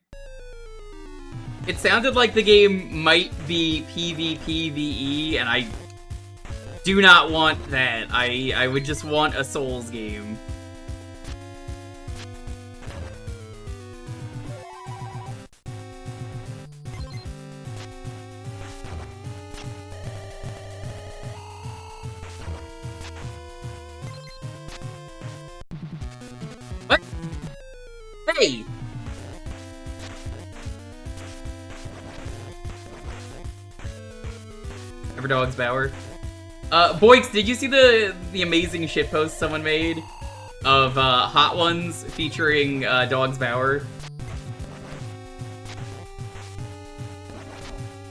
Speaker 2: the game might be PvPvE, and I do not want that. I would just want a Souls game. What? Hey! Everdog's Bower. Boix, did you see the amazing shitpost someone made of Hot Ones featuring Dog's Bower?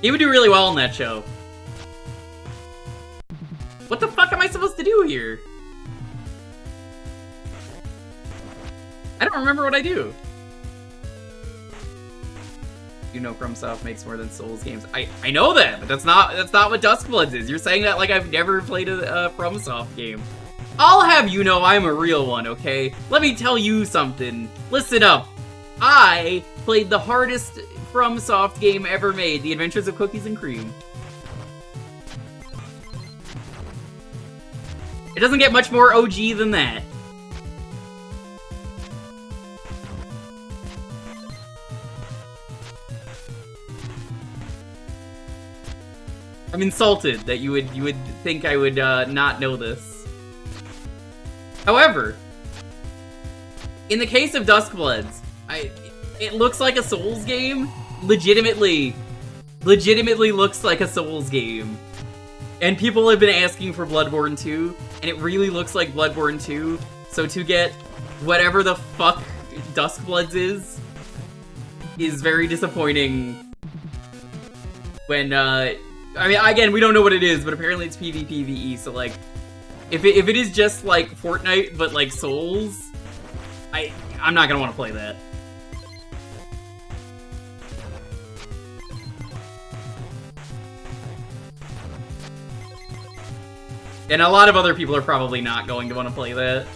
Speaker 2: He would do really well on that show. What the fuck am I supposed to do here? I don't remember what I do. You know FromSoft makes more than Souls games. I know that, but that's not what Duskbloods is. You're saying that like I've never played a FromSoft game. I'll have you know I'm a real one, okay? Let me tell you something. Listen up. I played the hardest FromSoft game ever made, The Adventures of Cookies and Cream. It doesn't get much more OG than that. I'm insulted that you would think I would not know this. However, in the case of Duskbloods, it looks like a Souls game. Legitimately, legitimately looks like a Souls game. And people have been asking for Bloodborne 2, and it really looks like Bloodborne 2. So to get whatever the fuck Duskbloods is very disappointing. When, I mean, again, we don't know what it is, but apparently it's PvPvE, so, like, if it is just, like, Fortnite, but, like, Souls, I'm not gonna want to play that. And a lot of other people are probably not going to want to play that.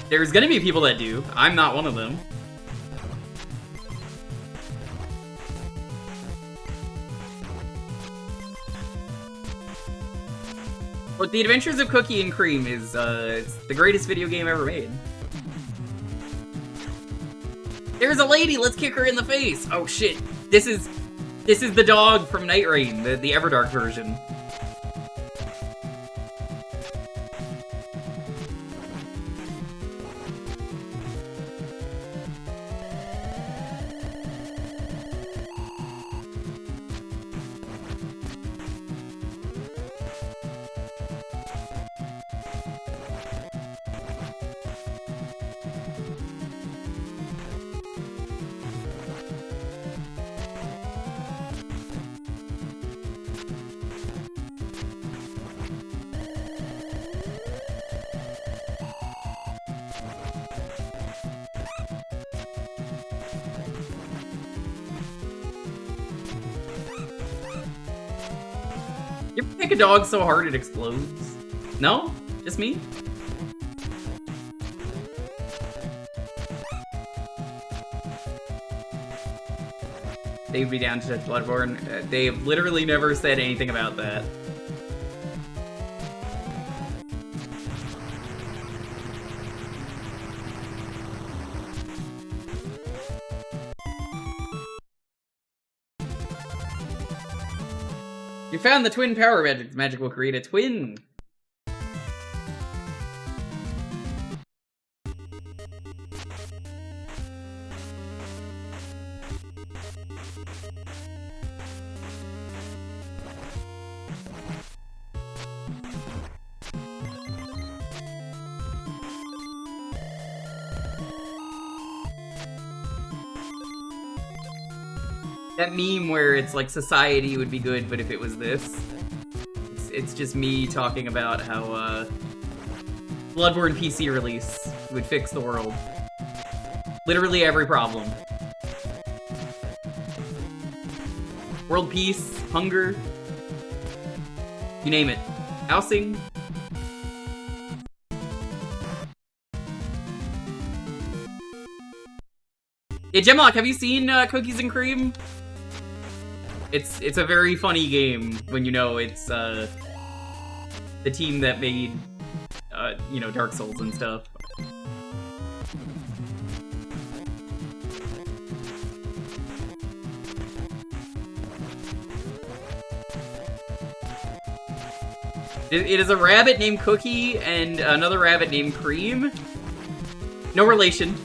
Speaker 2: There's gonna be people that do. I'm not one of them. Look, The Adventures of Cookie and Cream is, it's the greatest video game ever made. There's a lady! Let's kick her in the face! Oh shit. This is the dog from Night Rain, the Everdark version. You ever kick a dog so hard it explodes? No? Just me? They'd be down to touch Bloodborne. They've literally never said anything about that. You found the twin power magic. Magic will create a twin. That meme where it's like society would be good, but if it was this, it's just me talking about how Bloodborne PC release would fix the world. Literally every problem. World peace, hunger, you name it. Housing. Yeah, Gemlock, have you seen Cookies and Cream? It's a very funny game when you know it's the team that made you know, Dark Souls and stuff. It is a rabbit named Cookie and another rabbit named Cream. No relation.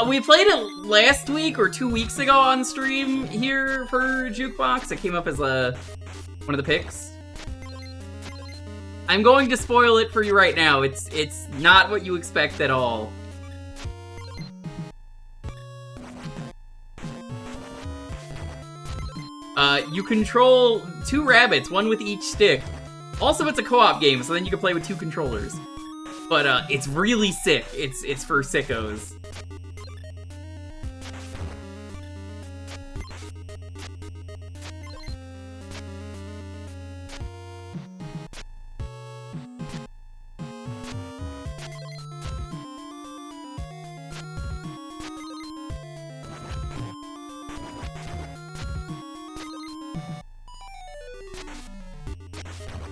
Speaker 2: We played it last week or 2 weeks ago on stream here for Jewkbox. It came up as one of the picks. I'm going to spoil it for you right now. It's not what you expect at all. You control 2 rabbits, one with each stick. Also, it's a co-op game, so then you can play with 2 controllers. But it's really sick. It's for sickos.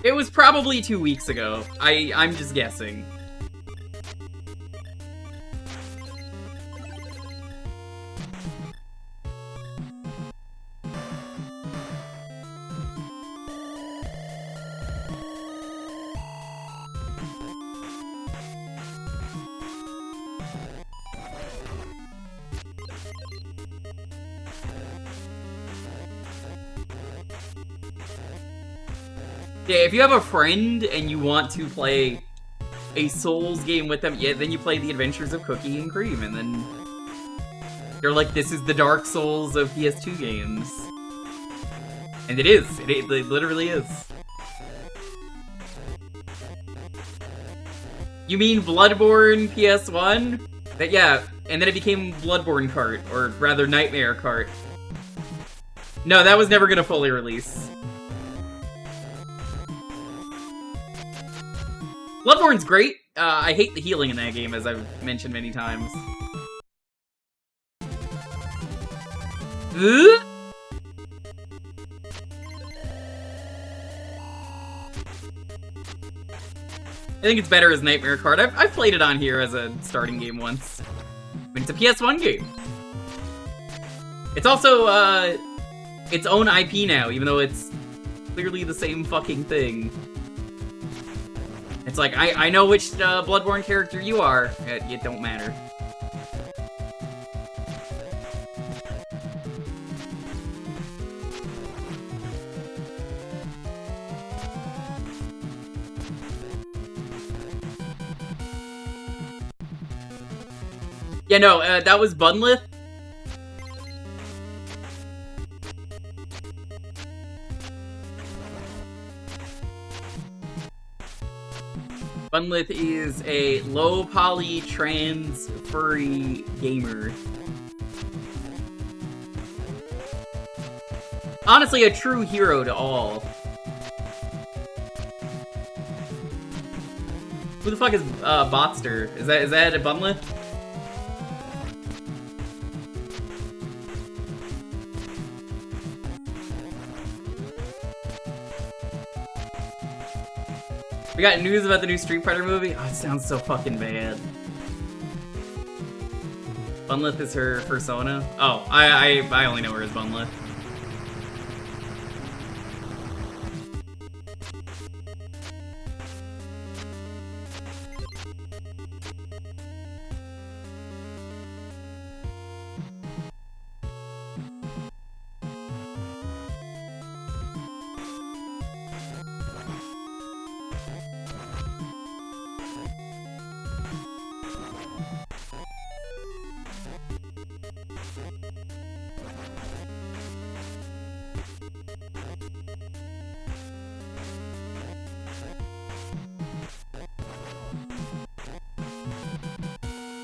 Speaker 2: It was probably 2 weeks ago. I'm just guessing. Yeah, if you have a friend and you want to play a Souls game with them, yeah, then you play The Adventures of Cookie and Cream, and then they're like, this is the Dark Souls of PS2 games. And it is. It literally is. You mean Bloodborne PS1? Yeah, and then it became Bloodborne Kart, or rather Nightmare Kart. No, that was never gonna fully release. Bloodborne's great. I hate the healing in that game, as I've mentioned many times. I think it's better as Nightmare Kart. I've played it on here as a starting game once. I mean, it's a PS1 game. It's also, its own IP now, even though it's clearly the same fucking thing. It's like, I know which Bloodborne character you are. It don't matter. Yeah, no, that was Bunlith. Bunlith is a low-poly, trans, furry gamer. Honestly, a true hero to all. Who the fuck is Botster? Is that a Bunlith? We got news about the new Street Fighter movie? Oh, it sounds so fucking bad. Bunlith is her persona? Oh, I only know her as Bunlith.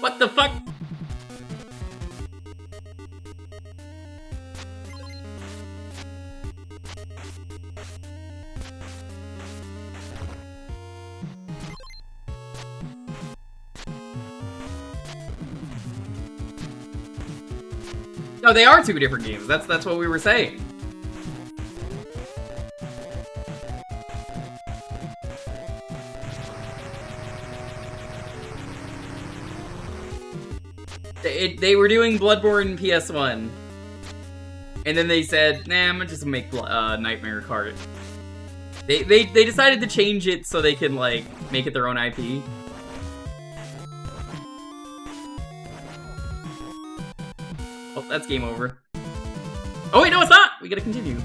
Speaker 2: What the fuck? No, they are two different games. That's what we were saying. They were doing Bloodborne PS1, and then they said, "Nah, I'm gonna just make Nightmare Kart." They decided to change it so they can like make it their own IP. Oh, that's game over. Oh wait, no, it's not. We gotta continue.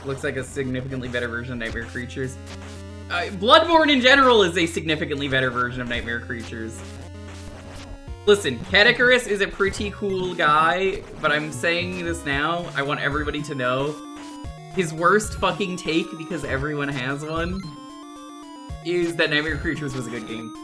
Speaker 2: Looks like a significantly better version of Nightmare Creatures. Bloodborne in general is a significantly better version of Nightmare Creatures. Listen, Catechirus is a pretty cool guy, but I'm saying this now, I want everybody to know, his worst fucking take, because everyone has one, is that Nightmare Creatures was a good game.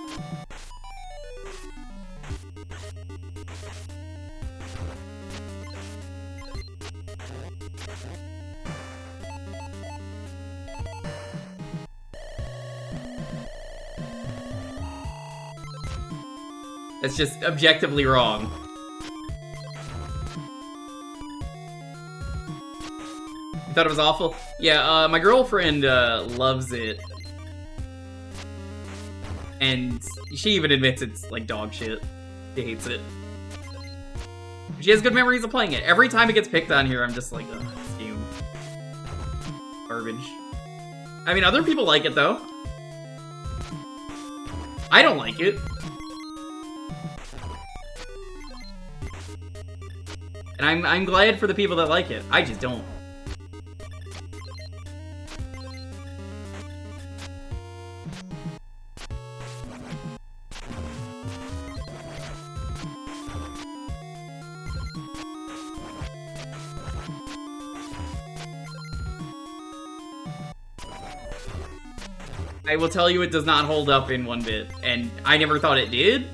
Speaker 2: That's just objectively wrong. You thought it was awful? Yeah, my girlfriend loves it. And she even admits it's like dog shit. She hates it. She has good memories of playing it. Every time it gets picked on here, I'm just like, ugh, this game. Garbage. I mean, other people like it, though. I don't like it. And I'm glad for the people that like it. I just don't. I will tell you it does not hold up in one bit, and I never thought it did.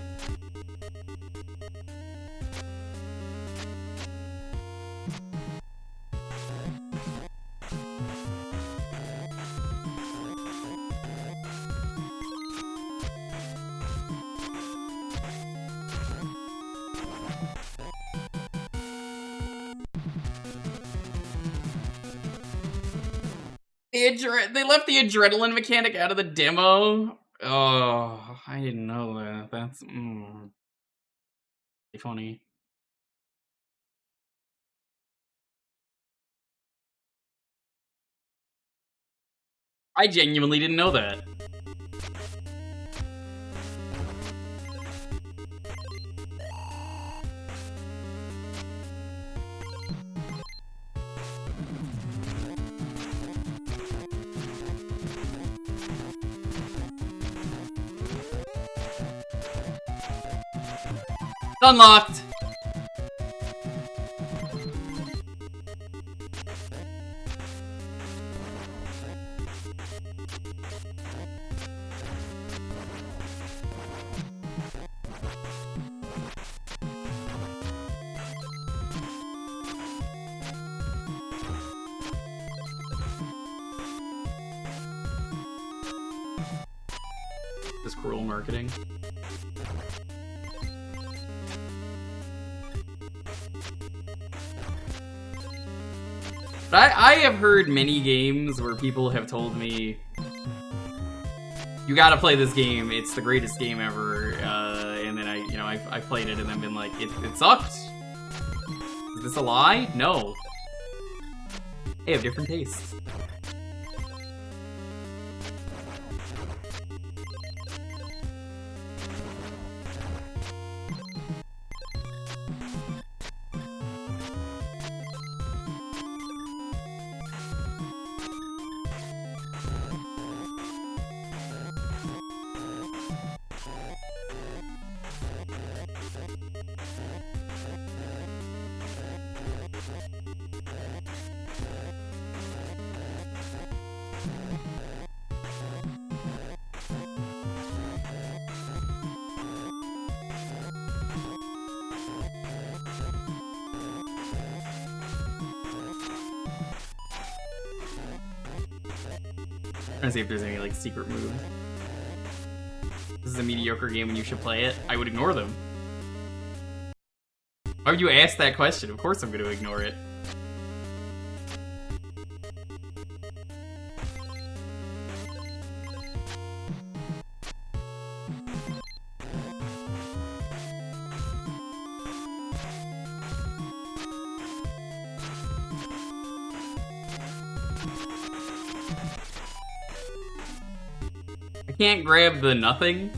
Speaker 2: They left the adrenaline mechanic out of the demo. Oh, I didn't know that. That's funny. I genuinely didn't know that. Unlocked. This cruel marketing. I have heard many games where people have told me, you gotta play this game, it's the greatest game ever, and then I played it and then been like, it sucked? Is this a lie? No. They have different tastes. Trying to see if there's any like secret moves. This is a mediocre game and you should play it. I would ignore them. Why would you ask that question? Of course I'm going to ignore it. Can't grab the nothing.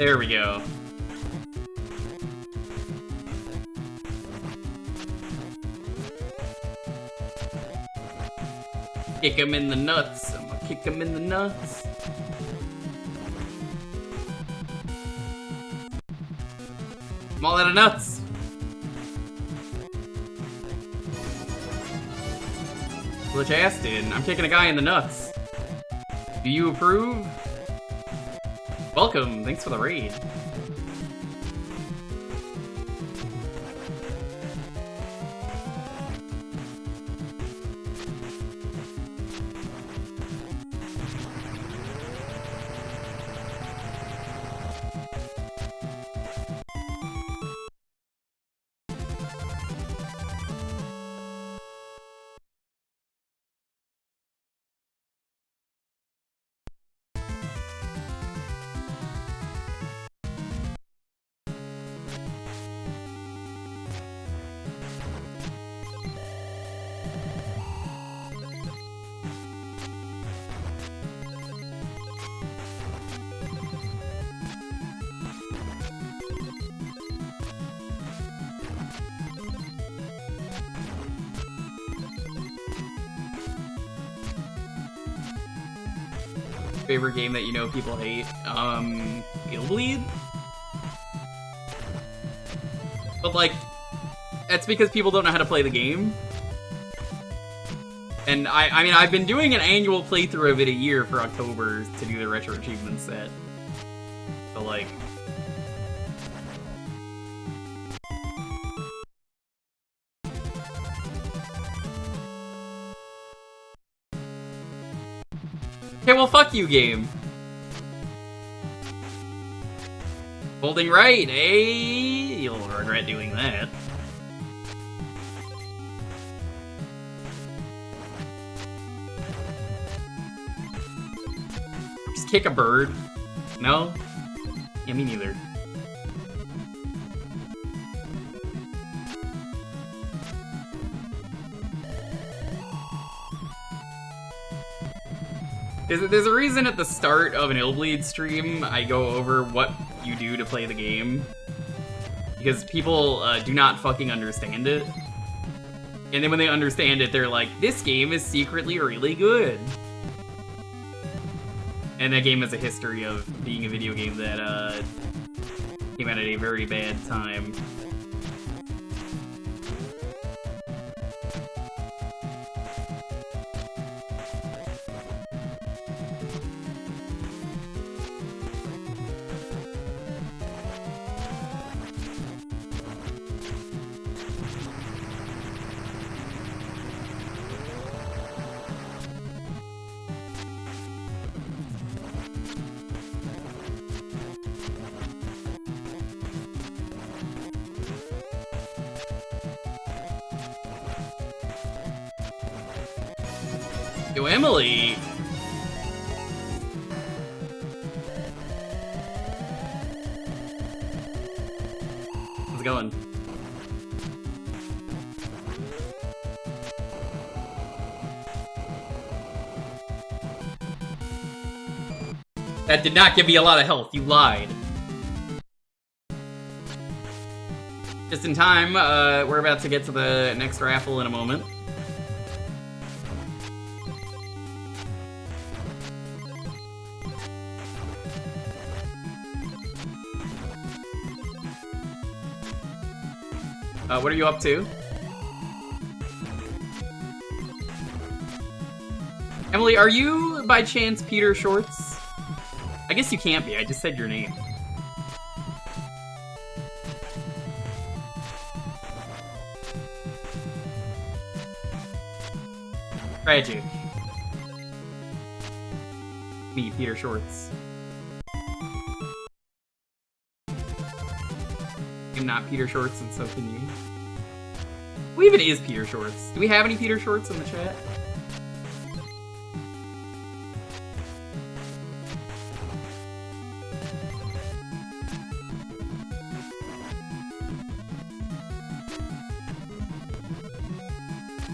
Speaker 2: There we go. Kick him in the nuts. I'm gonna kick him in the nuts. I'm all out of nuts. Glitch Aston, I'm kicking a guy in the nuts. Do you approve? Welcome, thanks for the raid. Favorite game that you know people hate? Bleed? But like, that's because people don't know how to play the game. And I mean, I've been doing an annual playthrough of it a year for October to do the retro achievement set. So like, okay, well, fuck you, game. Holding right, eh? You'll regret doing that. Just kick a bird. No? Yeah, me neither. There's a reason at the start of an Illbleed stream I go over what you do to play the game. Because people do not fucking understand it. And then when they understand it, they're like, this game is secretly really good. And that game has a history of being a video game that came out at a very bad time. Yo, Emily! How's it going? That did not give me a lot of health, you lied. Just in time, we're about to get to the next raffle in a moment. What are you up to? Emily, are you, by chance, Peter Shorts? I guess you can't be, I just said your name. Tragic. Me, Peter Shorts. I'm not Peter Shorts, and so can you. Who even is Peter Shorts? Do we have any Peter Shorts in the chat?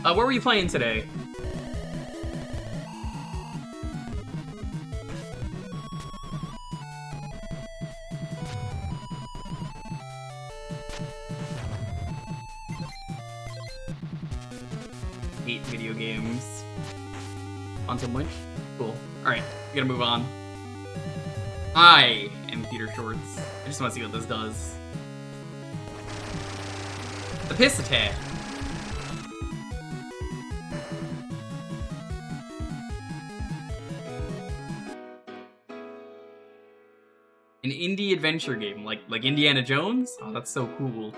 Speaker 2: What were you playing today? hate video games. On some winch? Cool. Alright, we gotta move on. I am Peter Shorts. I just want to see what this does. The piss attack. An indie adventure game, like Indiana Jones? Oh, that's so cool.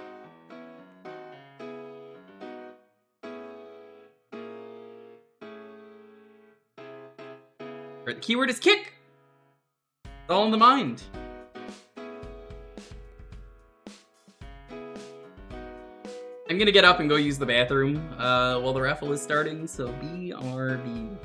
Speaker 2: The keyword is kick! It's all in the mind. I'm gonna get up and go use the bathroom while the raffle is starting, so BRB.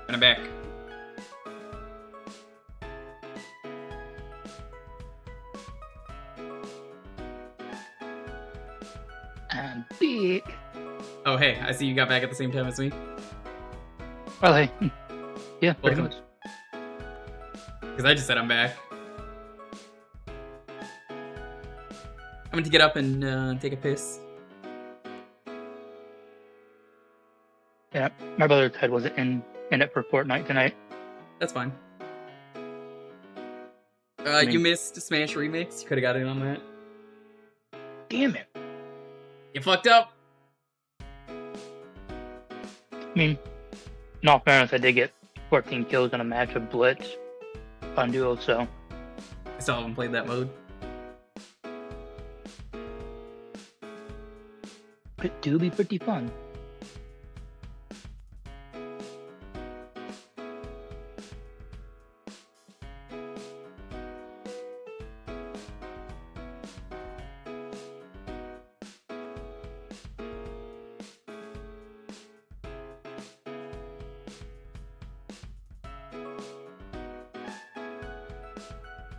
Speaker 2: And I'm back.
Speaker 1: I'm big.
Speaker 2: Oh, hey, I see you got back at the same time as me.
Speaker 1: Well, hey. Yeah, pretty
Speaker 2: Welcome.
Speaker 1: much.
Speaker 2: Because I just said I'm back. I'm going to get up and take a piss.
Speaker 1: Yeah, my brother's head wasn't in it for Fortnite tonight.
Speaker 2: That's fine.
Speaker 1: mean-
Speaker 2: You missed Smash Remix. You could have got in on that.
Speaker 1: Damn it.
Speaker 2: You fucked up.
Speaker 1: I mean, in all fairness, I did get 14 kills in a match of Blitz on duo, so
Speaker 2: I still haven't played that mode.
Speaker 1: it do be pretty fun.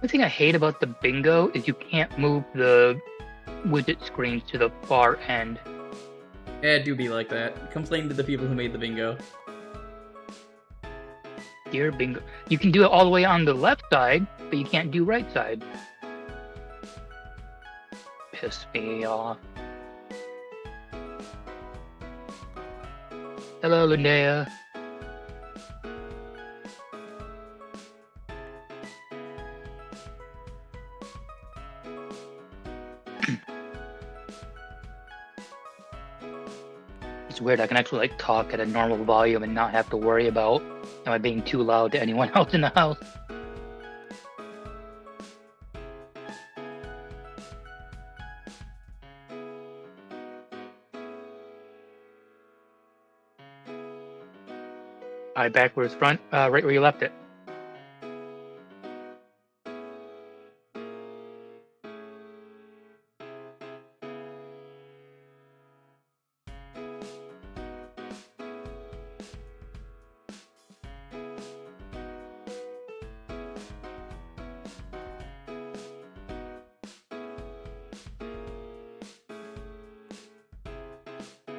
Speaker 1: The thing I hate about the bingo is you can't move the widget screens to the far end.
Speaker 2: Yeah, it do be like that. Complain to the people who made the bingo.
Speaker 1: Dear bingo. You can do it all the way on the left side, but you can't do right side. piss me off. Hello, Linnea. It's weird, I can actually like talk at a normal volume and not have to worry about am I being too loud to anyone else in the house. Alright, backwards front, right where you left it.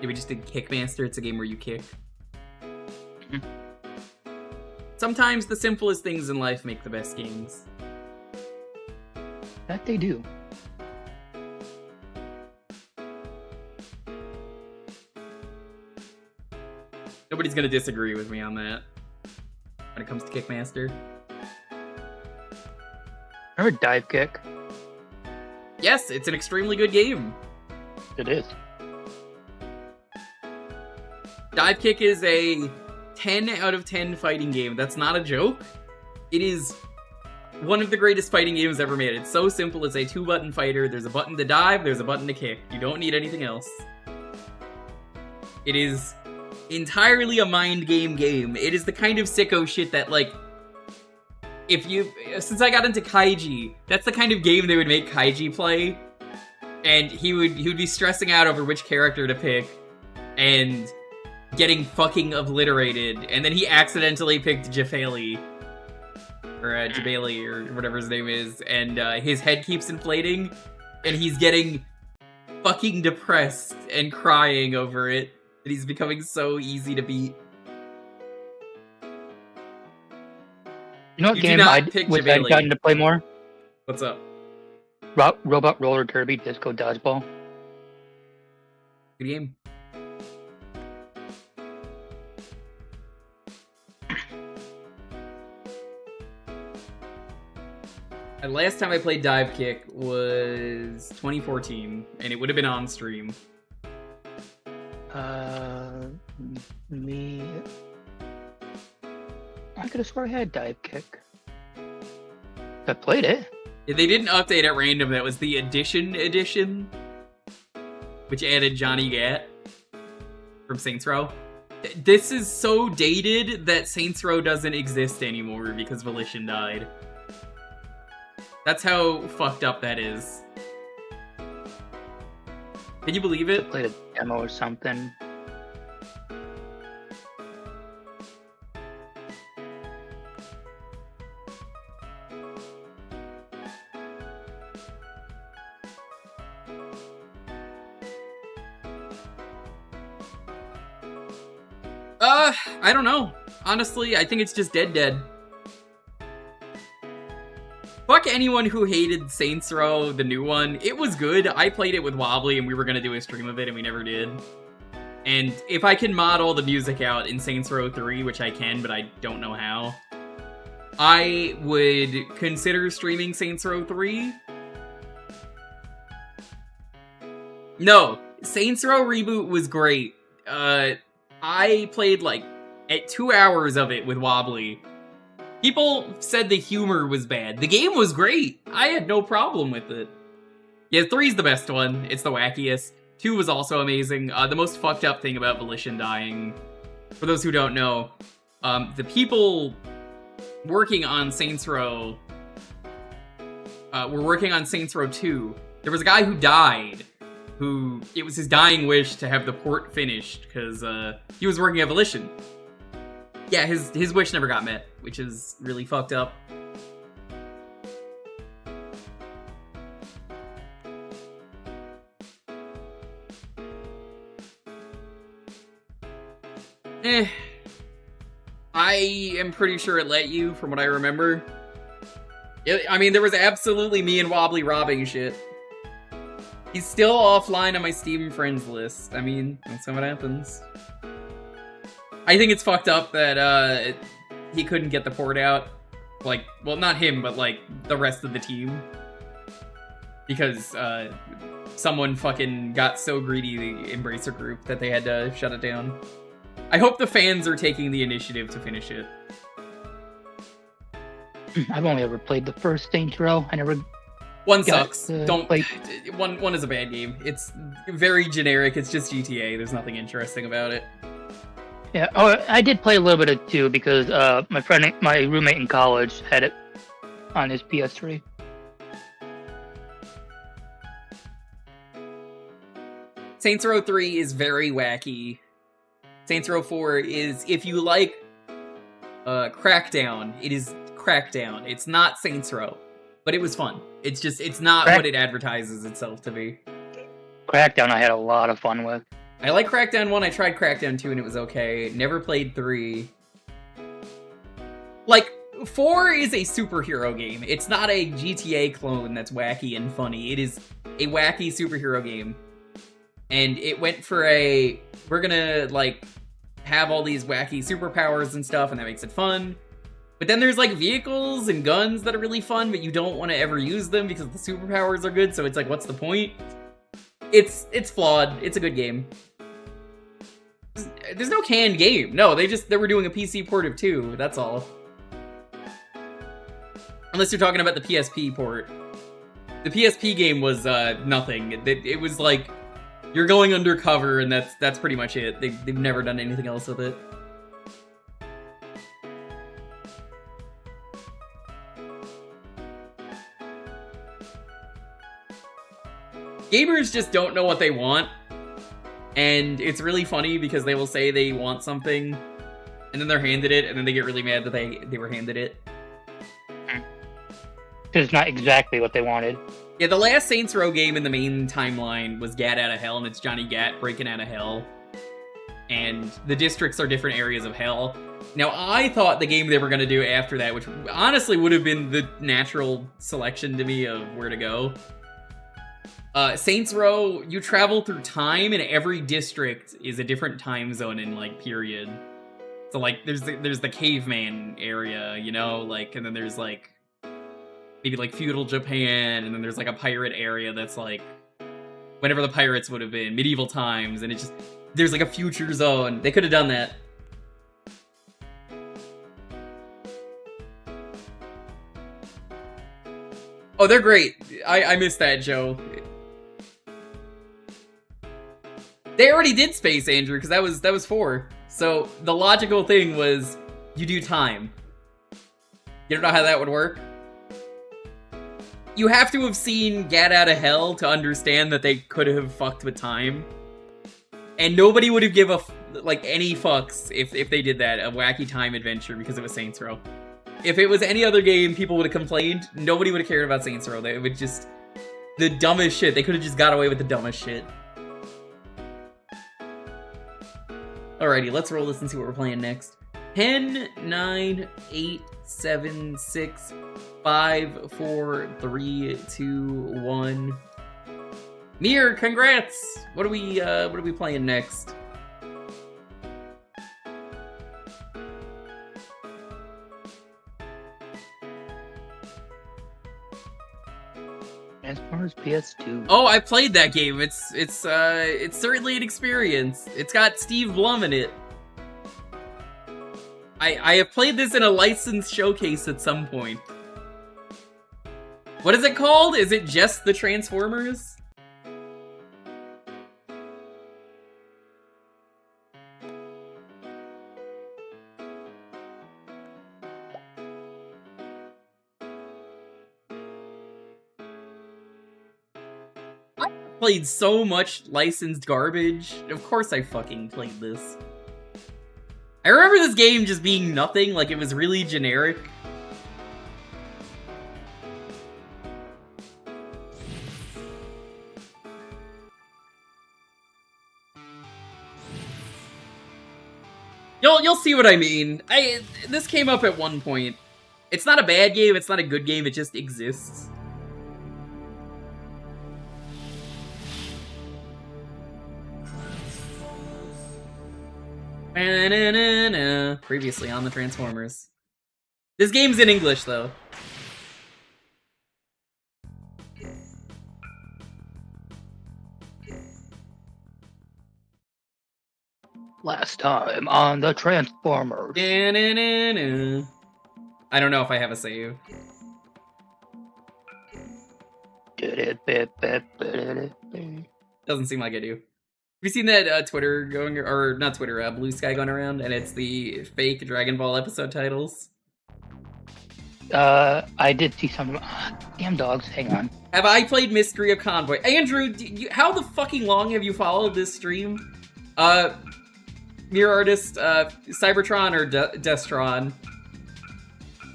Speaker 2: Yeah, we just did KickMaster. It's a game where you kick.
Speaker 1: Mhm.
Speaker 2: Sometimes the simplest things in life make the best games.
Speaker 1: That they do.
Speaker 2: Nobody's gonna disagree with me on that when it comes to KickMaster.
Speaker 1: Remember Dive Kick?
Speaker 2: Yes, it's an extremely good game.
Speaker 1: It is.
Speaker 2: Dive Kick is a 10 out of 10 fighting game. That's not a joke. It is one of the greatest fighting games ever made. It's so simple. It's a 2-button fighter. There's a button to dive, there's a button to kick. You don't need anything else. It is entirely a mind game game. It is the kind of sicko shit that, like, since I got into Kaiji, that's the kind of game they would make Kaiji play. And he would be stressing out over which character to pick and getting fucking obliterated, and then he accidentally picked Jafali, or Jabali, or whatever his name is, and his head keeps inflating, and he's getting fucking depressed and crying over it, and he's becoming so easy to beat.
Speaker 1: You know what
Speaker 2: You do
Speaker 1: game
Speaker 2: not
Speaker 1: I
Speaker 2: pick
Speaker 1: wish I'd
Speaker 2: Jabali.
Speaker 1: gotten to play more?
Speaker 2: What's up?
Speaker 1: Robot Roller Derby Disco Dodgeball.
Speaker 2: Good game. The last time I played Dive Kick was 2014, and it would have been on stream.
Speaker 1: Me. I could have swore I had Dive Kick. I played it.
Speaker 2: Yeah, they didn't update at random. That was the edition, which added Johnny Gat from Saints Row. This is so dated that Saints Row doesn't exist anymore because Volition died. That's how fucked up that is. Can you believe
Speaker 1: I
Speaker 2: it?
Speaker 1: played a demo or something.
Speaker 2: I don't know. Honestly, I think it's just dead. Fuck anyone who hated Saints Row, the new one. It was good. I played it with Wobbly, and we were gonna do a stream of it, and we never did. And if I can mod all the music out in Saints Row 3, which I can, but I don't know how, I would consider streaming Saints Row 3. No, Saints Row Reboot was great. I played like at 2 hours of it with Wobbly. People said the humor was bad. The game was great. I had no problem with it. Yeah, 3's the best one. It's the wackiest. 2 was also amazing. The most fucked up thing about Volition dying, for those who don't know, the people working on Saints Row were working on Saints Row 2. There was a guy who died, who it was his dying wish to have the port finished because he was working at Volition. Yeah, his wish never got met, which is really fucked up. I am pretty sure it let you, from what I remember. I mean, there was absolutely me and Wobbly robbing shit. He's still offline on my Steam friends list. I mean, that's what happens. I think it's fucked up that he couldn't get the port out. Like, well, not him, but like the rest of the team. Because someone fucking got so greedy, the Embracer group, that they had to shut it down. I hope the fans are taking the initiative to finish it.
Speaker 1: I've only ever played the first Saints Row. I never.
Speaker 2: One
Speaker 1: got
Speaker 2: sucks.
Speaker 1: to
Speaker 2: Don't.
Speaker 1: play-
Speaker 2: One is a bad game. It's very generic. It's just GTA. There's nothing interesting about it.
Speaker 1: Yeah. Oh, I did play a little bit of 2 because my roommate in college had it on his PS3.
Speaker 2: Saints Row 3 is very wacky. Saints Row 4 is, if you like Crackdown, it is Crackdown. It's not Saints Row, but it was fun. It's just, it's not what it advertises itself to be.
Speaker 1: Crackdown I had a lot of fun with.
Speaker 2: I like Crackdown 1, I tried Crackdown 2 and it was okay. Never played 3. Like, 4 is a superhero game. It's not a GTA clone that's wacky and funny. It is a wacky superhero game. And it went for a, we're gonna, like, have all these wacky superpowers and stuff, and that makes it fun. But then there's, like, vehicles and guns that are really fun, but you don't want to ever use them because the superpowers are good, so it's like, what's the point? It's flawed. It's a good game. There's no canned game. No, they were doing a PC port of 2, that's all. Unless you're talking about the PSP port. The PSP game was, nothing. It was, like, you're going undercover, and that's pretty much it. They've never done anything else with it. Gamers just don't know what they want, and it's really funny because they will say they want something, and then they're handed it, and then they get really mad that they were handed it.
Speaker 1: Because it's not exactly what they wanted.
Speaker 2: Yeah, the last Saints Row game in the main timeline was Gat Out of Hell, and it's Johnny Gat breaking out of hell. And the districts are different areas of hell. Now, I thought the game they were going to do after that, which honestly would have been the natural selection to me of where to go. Saints Row, you travel through time, and every district is a different time zone in, like, period. So, like, there's the caveman area, you know? Like, and then there's, like, maybe like feudal Japan, and then there's like a pirate area that's like whenever the pirates would have been, medieval times, and it just, there's like a future zone. They could have done that. Oh, they're great. I missed that, Joe. They already did space, Andrew, because that was 4. So the logical thing was you do time. You don't know how that would work? You have to have seen Gat Out of Hell to understand that they could have fucked with time. And nobody would have given any fucks if they did that, a wacky time adventure, because it was Saints Row. If it was any other game, people would have complained. Nobody would have cared about Saints Row. They would just, the dumbest shit. They could have just got away with the dumbest shit. Alrighty, let's roll this and see what we're playing next. 10, 9, 8, 7, 6, 5, 4, 3, 2, 1. Mir, congrats! What are we playing next?
Speaker 1: As far as PS2.
Speaker 2: Oh, I played that game. It's certainly an experience. It's got Steve Blum in it. I have played this in a licensed showcase at some point. What is it called? Is it just the Transformers? I played so much licensed garbage. Of course I fucking played this. I remember this game just being nothing, like it was really generic. You'll see what I mean. This came up at one point. It's not a bad game, it's not a good game, it just exists. Na-na-na-na. Previously on the Transformers. This game's in English, though.
Speaker 1: Last time on the Transformers.
Speaker 2: Na-na-na-na. I don't know if I have a save. Doesn't seem like I do. Have you seen that Twitter going, or not Twitter, Blue Sky going around, and it's the fake Dragon Ball episode titles?
Speaker 1: I did see some. Damn dogs, hang on.
Speaker 2: Have I played Mystery of Convoy? Andrew, how the fucking long have you followed this stream? Mirror Artist, Cybertron or Destron?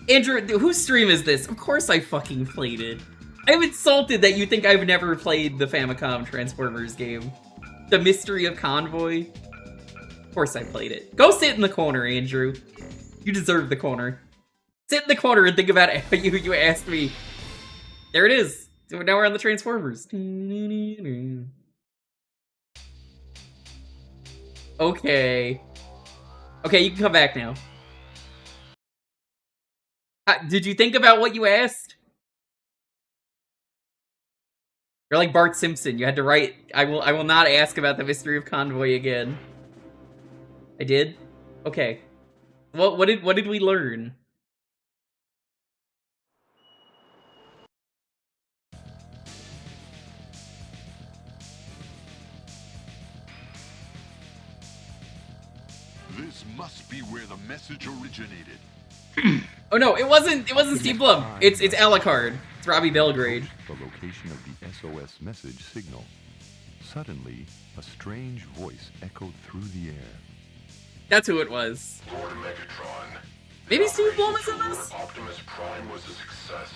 Speaker 2: Andrew, whose stream is this? Of course I fucking played it. I'm insulted that you think I've never played the Famicom Transformers game. The Mystery of Convoy? Of course I played it. Go sit in the corner, Andrew. You deserve the corner. Sit in the corner and think about it. You asked me. There it is. So now we're on the Transformers. Okay. Okay, you can come back now. Did you think about what you asked? You're like Bart Simpson. You had to write, I will not ask about the Mystery of Convoy again. I did? Okay. What did we learn?
Speaker 5: This must be where the message originated.
Speaker 2: Oh no, it wasn't Steve Blum. It's Alucard. It's Robbie Belgrade.
Speaker 6: The location of the SOS message signal. Suddenly, a strange voice echoed through the air.
Speaker 2: That's who it was.
Speaker 5: Lord Megatron.
Speaker 2: Maybe Steve Blum is in this?
Speaker 5: Optimus Prime was a success.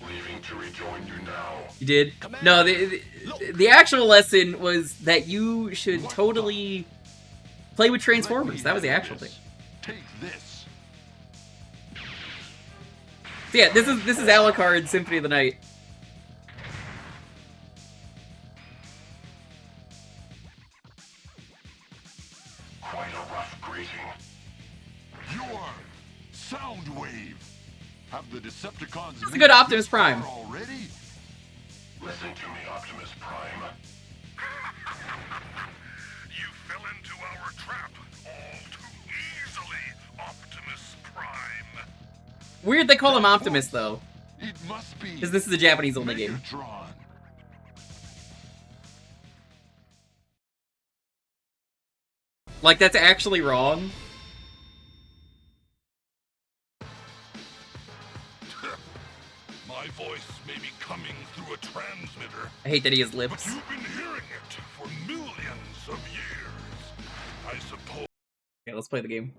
Speaker 5: Leaving to rejoin you now.
Speaker 2: You did? No, the actual lesson was that you should totally play with Transformers. That was the actual thing.
Speaker 5: Take this.
Speaker 2: So yeah, this is Alucard, Symphony of the Night.
Speaker 5: Quite a rough greeting. You're Soundwave. Have the Decepticons.
Speaker 2: That's a good Optimus Prime.
Speaker 5: Already? Listen to me, Optimus Prime. You fell into our trap all too easily, Optimus Prime.
Speaker 2: Weird they call him Optimus though,
Speaker 5: It must be.
Speaker 2: because this is a Japanese only game.
Speaker 5: Megatron.
Speaker 2: Like that's actually wrong.
Speaker 5: My voice may be coming through a transmitter,
Speaker 2: I hate that he has
Speaker 5: but
Speaker 2: lips.
Speaker 5: you've been hearing it for millions of years. I suppose.
Speaker 2: Okay, let's play the game.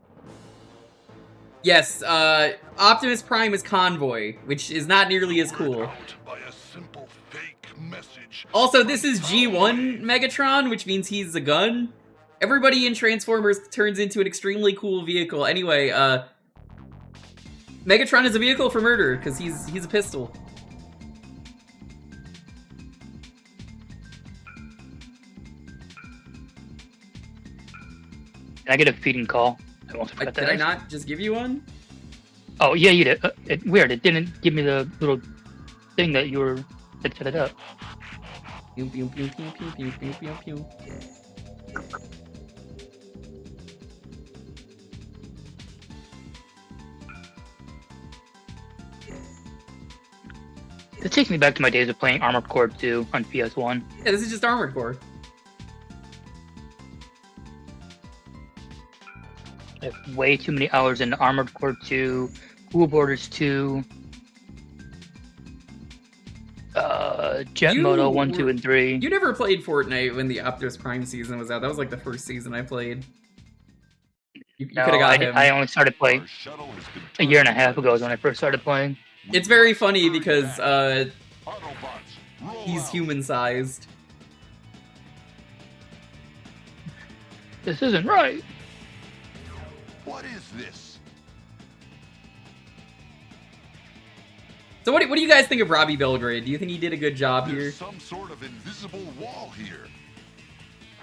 Speaker 2: Yes, Optimus Prime is Convoy, which is not nearly as cool.
Speaker 5: Out by a simple fake message.
Speaker 2: Also, this is G1 Megatron, which means he's a gun. Everybody in Transformers turns into an extremely cool vehicle. Anyway, Megatron is a vehicle for murder, because he's a pistol.
Speaker 1: Can I get a feeding call? I won't forget
Speaker 2: Did
Speaker 1: that.
Speaker 2: I not just give you one?
Speaker 1: Oh yeah, you did. Weird. It didn't give me the little thing that you were that set it up.
Speaker 2: Pew, pew, pew, pew, pew, pew, pew, pew, pew.
Speaker 1: This takes me back to my days of playing Armored Core 2 on PS1.
Speaker 2: Yeah, this is just Armored Core.
Speaker 1: I have way too many hours in Armored Core 2, Cool Borders 2, Jet
Speaker 2: You
Speaker 1: Moto 1, 2,
Speaker 2: were-
Speaker 1: and 3.
Speaker 2: You never played Fortnite when the Optimus Prime season was out. That was like the first season I played. You
Speaker 1: No,
Speaker 2: could have got him.
Speaker 1: I only started playing
Speaker 5: Our shuttle has been
Speaker 1: a year and a half ago is when I first started playing.
Speaker 2: It's very funny because
Speaker 5: Autobots, roll
Speaker 2: he's
Speaker 5: out.
Speaker 2: human-sized.
Speaker 1: This isn't right.
Speaker 5: What is this?
Speaker 2: So what do you guys think of Robbie Belgrade? Do you think he did a good job here?
Speaker 5: There's some sort of invisible wall here.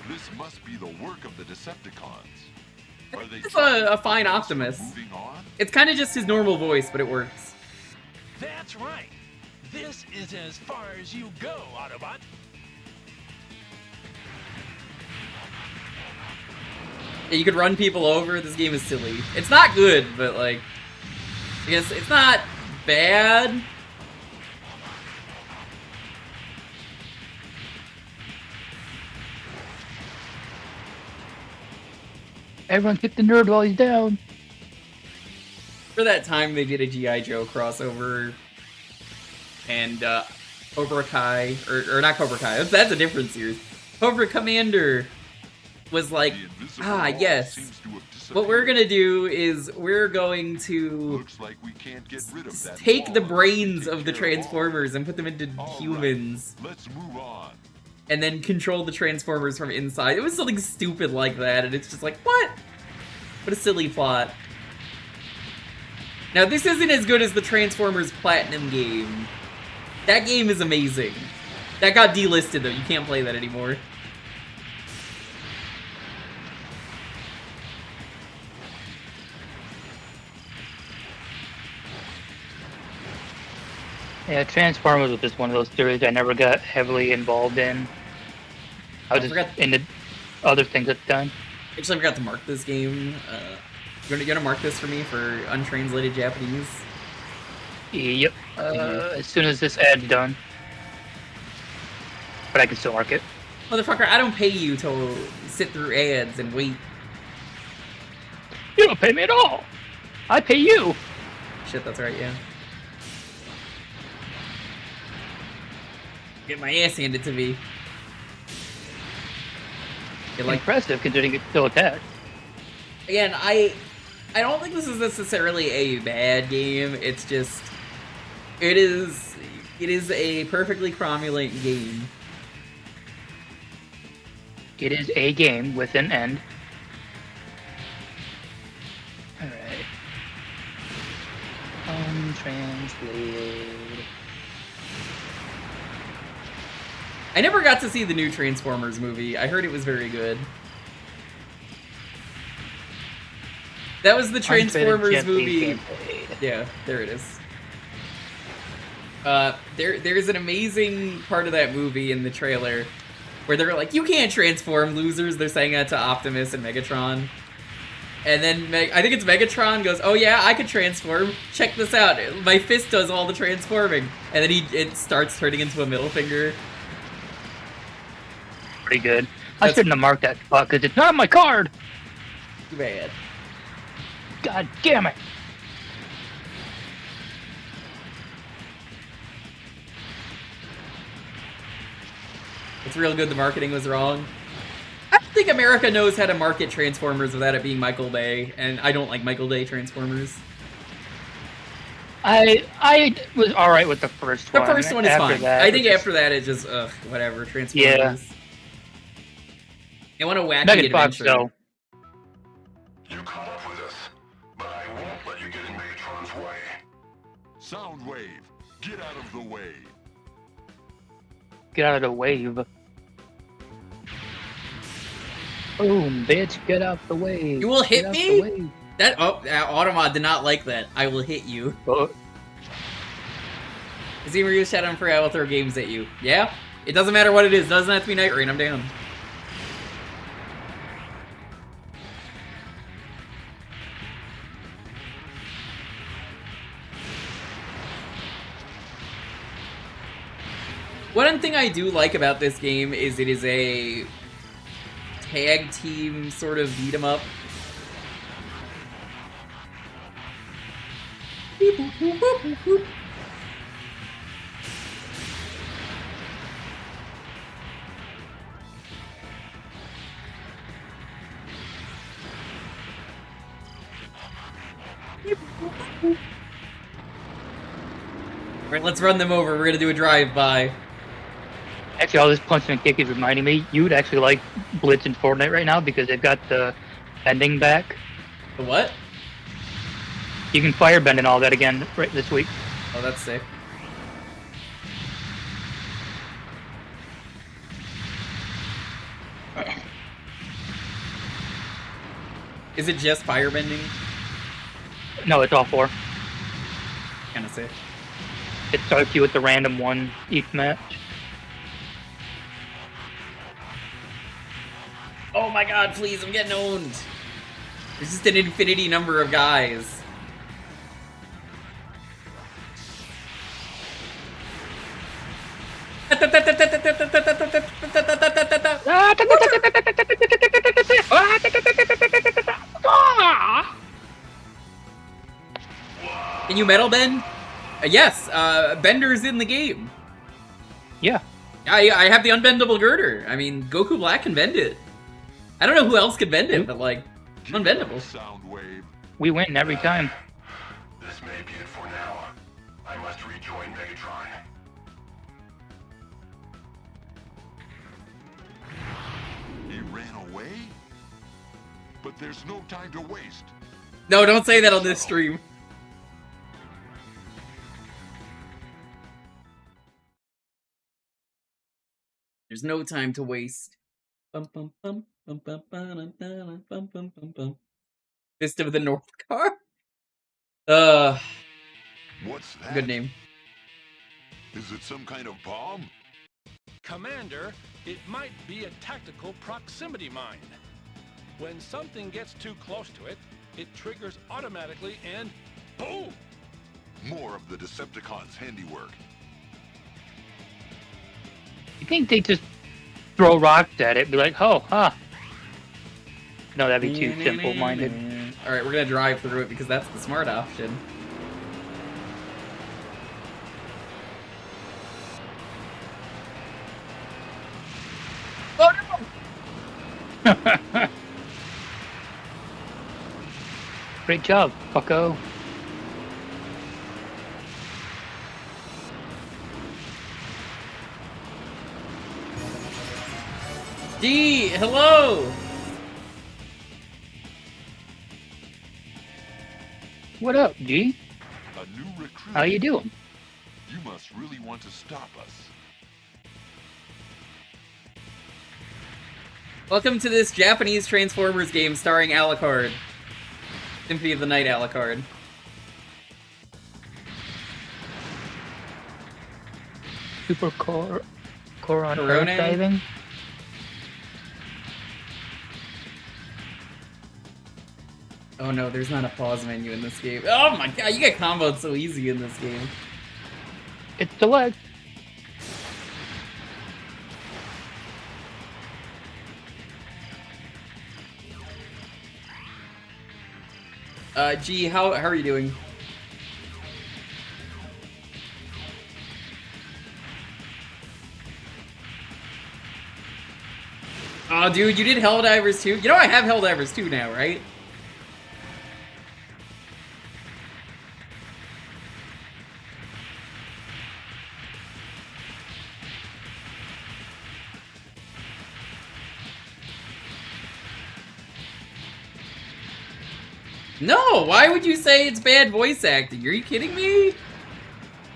Speaker 5: This must be the work of the Decepticons.
Speaker 2: It's a fine Optimus.
Speaker 5: Moving on?
Speaker 2: It's kind of just his normal voice, but it works.
Speaker 4: That's right. This is as far as you go, Autobot.
Speaker 2: Yeah, you could run people over. This game is silly. It's not good, but like, I guess it's not bad.
Speaker 1: Everyone kick the nerd while he's down.
Speaker 2: For that time, they did a G.I. Joe crossover, and Cobra Kai, or not Cobra Kai, that's a different series. Cobra Commander was like,
Speaker 5: The invisible
Speaker 2: ah,
Speaker 5: wall
Speaker 2: yes.
Speaker 5: seems to have
Speaker 2: What we're
Speaker 5: disappeared.
Speaker 2: gonna do is we're going to
Speaker 5: Looks like we can't get rid of that
Speaker 2: take the
Speaker 5: wall.
Speaker 2: brains
Speaker 5: Take
Speaker 2: of the
Speaker 5: care all.
Speaker 2: Transformers and put them into
Speaker 5: All right,
Speaker 2: humans,
Speaker 5: let's move on.
Speaker 2: and then control the Transformers from inside. It was something stupid like that, and it's just like, what? What a silly plot. Now, this isn't as good as the Transformers Platinum game. That game is amazing. That got delisted, though. You can't play that anymore.
Speaker 1: Yeah, Transformers was just one of those series I never got heavily involved in. I was
Speaker 2: I
Speaker 1: just
Speaker 2: forgot-
Speaker 1: into other things at the time.
Speaker 2: Actually, I forgot to mark this game. You gonna mark this for me for untranslated Japanese?
Speaker 1: Yep. As soon as this ad's done. But I can still mark it.
Speaker 2: Motherfucker, I don't pay you to sit through ads and wait.
Speaker 1: You don't pay me at all. I pay you.
Speaker 2: Shit, that's right, yeah. Get my ass handed to me. Get like,
Speaker 1: Impressive considering it's still attached.
Speaker 2: again, I don't think this is necessarily a bad game. It's just, it is a perfectly cromulent game.
Speaker 1: It is a game with an end. Alright. Untranslated.
Speaker 2: I never got to see the new Transformers movie. I heard it was very good. That was the Transformers movie. Yeah, there it is. There's an amazing part of that movie in the trailer where they're like, "You can't transform, losers." They're saying that to Optimus and Megatron. And then I think it's Megatron goes, "Oh yeah, I could transform. Check this out. My fist does all the transforming." And then it starts turning into a middle finger.
Speaker 1: Pretty good. I shouldn't have marked that spot because it's not on my card.
Speaker 2: Too bad.
Speaker 1: God damn it.
Speaker 2: It's real good the marketing was wrong. I don't think America knows how to market Transformers without it being Michael Bay, and I don't like Michael Bay Transformers.
Speaker 1: I was alright with the first
Speaker 2: The
Speaker 1: one.
Speaker 2: first one is
Speaker 1: After
Speaker 2: fine.
Speaker 1: that,
Speaker 2: I
Speaker 1: it
Speaker 2: think
Speaker 1: was
Speaker 2: after that it just, whatever, Transformers.
Speaker 1: Yeah.
Speaker 2: I want a wacky
Speaker 1: Megafox,
Speaker 2: adventure.
Speaker 1: though.
Speaker 5: You caught up with us, but I won't let you get in Megatron's way. Soundwave, get out of the way.
Speaker 1: Get out of the wave. Boom, bitch, get out the way.
Speaker 2: You will hit
Speaker 1: Get out
Speaker 2: me?
Speaker 1: the way.
Speaker 2: That Automa did not like that. I will hit you.
Speaker 1: Oh,
Speaker 2: See where you shut on for I will throw games at you. Yeah? It doesn't matter what it is. It doesn't have to be Night Rain. I'm down. One thing I do like about this game is it is a tag team sort of beat 'em up. Beep, boop, boop, boop, boop, boop. Alright, let's run them over. We're gonna do a drive-by.
Speaker 1: actually, all this punching and kick is reminding me, you'd actually like Blitz in Fortnite right now because they've got the bending back.
Speaker 2: The what?
Speaker 1: You can firebend and all that again right this week.
Speaker 2: Oh, that's sick. Is it just firebending?
Speaker 1: No, it's all 4.
Speaker 2: Kinda sick.
Speaker 1: It starts you with the random one each match.
Speaker 2: Oh my god, please, I'm getting owned. There's just an infinity number of guys. Can you metal bend? Yes, Bender's in the game.
Speaker 1: Yeah.
Speaker 2: I have the unbendable girder. I mean, Goku Black can bend it. I don't know who else could bend it, but like, unbendable.
Speaker 5: Soundwave.
Speaker 1: We win every time.
Speaker 5: This may be it for now. I must rejoin Megatron. He ran away? But there's no time to waste.
Speaker 2: No, don't say that on this stream. There's no time to waste. Bum, bum, bum, bum, bum, bum, bum, bum, bum, bum, bum. Fist of the North car?
Speaker 5: What's that?
Speaker 2: Good name.
Speaker 5: Is it some kind of bomb?
Speaker 4: Commander, it might be a tactical proximity mine. When something gets too close to it, it triggers automatically and boom!
Speaker 5: More of the Decepticons' handiwork.
Speaker 1: You think they just throw rocks at it, be like, oh, huh? No, that'd be too simple-minded.
Speaker 2: Alright, we're gonna drive through it because that's the smart option. Oh no!
Speaker 1: Great job, fucko.
Speaker 2: D, hello!
Speaker 1: What up, G?
Speaker 5: A new recruit.
Speaker 1: How you doing?
Speaker 5: You must really want to stop us.
Speaker 2: Welcome to this Japanese Transformers game starring Alucard. Symphony of the Night Alucard.
Speaker 1: Super core on
Speaker 2: Corone?
Speaker 1: Earth diving?
Speaker 2: Oh no, there's not a pause menu in this game. Oh my god, you get comboed so easy in this game.
Speaker 1: It's select.
Speaker 2: G, how are you doing? Oh, dude, you did Helldivers 2? You know I have Helldivers 2 now, right? No, why would you say it's bad voice acting? Are you kidding me?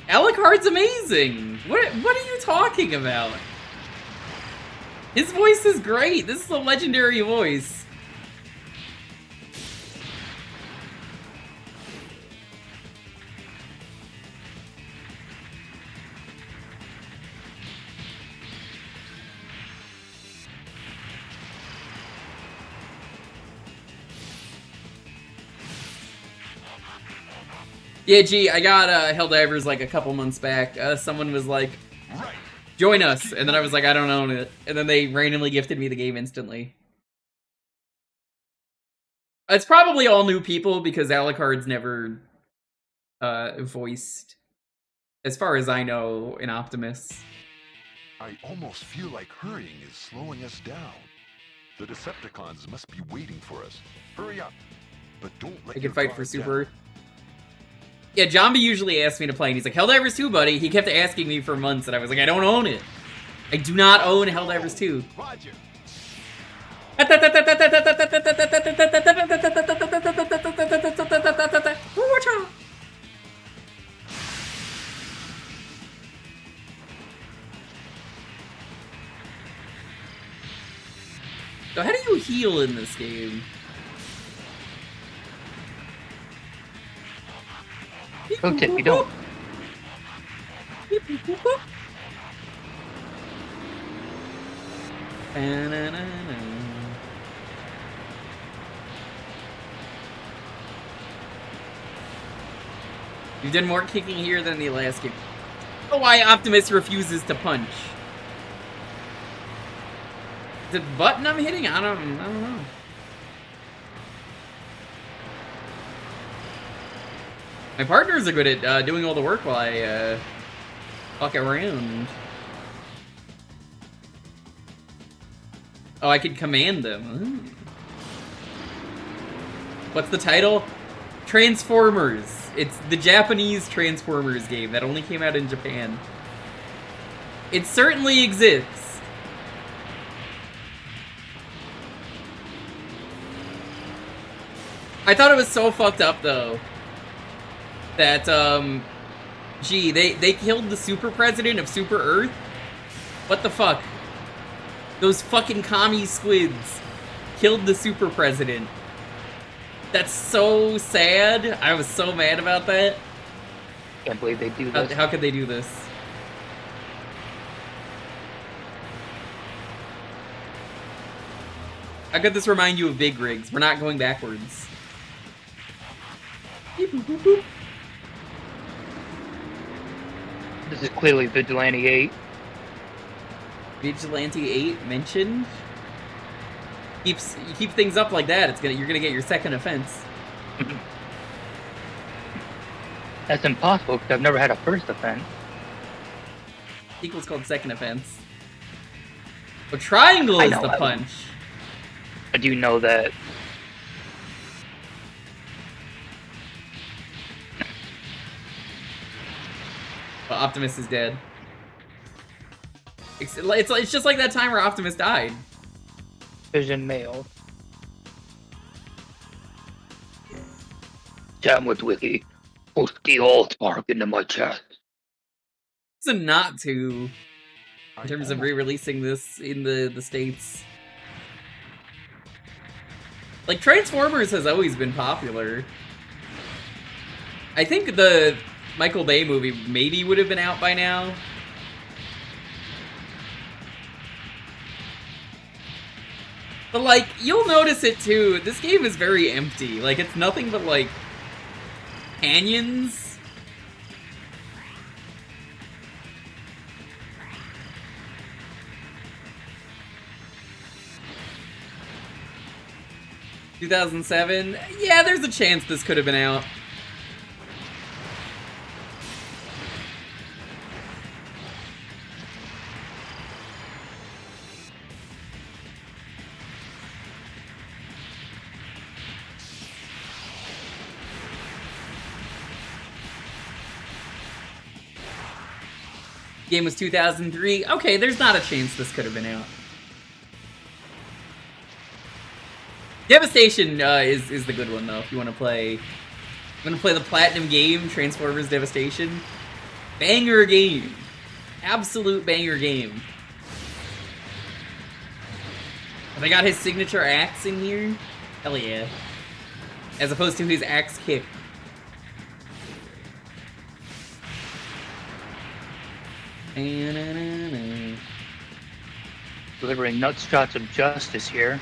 Speaker 2: Alucard's amazing. What are you talking about? His voice is great. This is a legendary voice. Yeah, gee, I got Helldivers like a couple months back. Someone was like,
Speaker 5: Right.
Speaker 2: join us, and then I was like, I don't own it. And then they randomly gifted me the game instantly. It's probably all new people because Alucard's never voiced, as far as I know, in Optimus.
Speaker 5: I almost feel like hurrying is slowing us down. The Decepticons must be waiting for us. Hurry up. But don't let
Speaker 2: I
Speaker 5: your
Speaker 2: can fight
Speaker 5: guard
Speaker 2: for
Speaker 5: down.
Speaker 2: Super. Yeah, Jambi usually asks me to play, and he's like, Helldivers 2, buddy. He kept asking me for months, and I was like, I don't own it. I do not own Helldivers 2.
Speaker 5: Roger.
Speaker 2: So how do you heal in this game?
Speaker 1: Pro tip, you don't.
Speaker 2: You've done more kicking here than the last game. Oh, why Optimus refuses to punch? The button I'm hitting? I don't know. My partners are good at doing all the work while I fuck around. Oh, I could command them. Ooh. What's the title? Transformers. It's the Japanese Transformers game that only came out in Japan. It certainly exists. I thought it was so fucked up, though, that, gee, they killed the super president of Super Earth? What the fuck? Those fucking commie squids killed the super president. That's so sad. I was so mad about that.
Speaker 1: Can't believe they do this.
Speaker 2: How could they do this? How could this remind you of Big Rigs? We're not going backwards.
Speaker 1: This is clearly Vigilante 8.
Speaker 2: Vigilante 8 mentioned? You keep things up like that, you're gonna get your second offense.
Speaker 1: That's impossible because I've never had a first offense.
Speaker 2: Sequel's called second offense. But triangle is
Speaker 1: know,
Speaker 2: the punch.
Speaker 1: I do know that.
Speaker 2: But Optimus is dead. It's just like that time where Optimus died.
Speaker 1: Vision mail. Jam with Wiki. Push the old spark into my chest.
Speaker 2: It's a not to, in terms of re-releasing this in the States. Like, Transformers has always been popular. I think the Michael Bay movie maybe would have been out by now. But, like, you'll notice it, too. This game is very empty. Like, it's nothing but, like, canyons. (2007). Yeah, there's a chance this could have been out. Game was 2003. Okay, there's not a chance this could have been out. Devastation is the good one, though, if you want to play. I'm gonna play the Platinum game, Transformers Devastation. Banger game. Absolute banger game. Have I got his signature axe in here? Hell yeah. As opposed to his axe kick.
Speaker 1: Delivering nuts shots of justice here.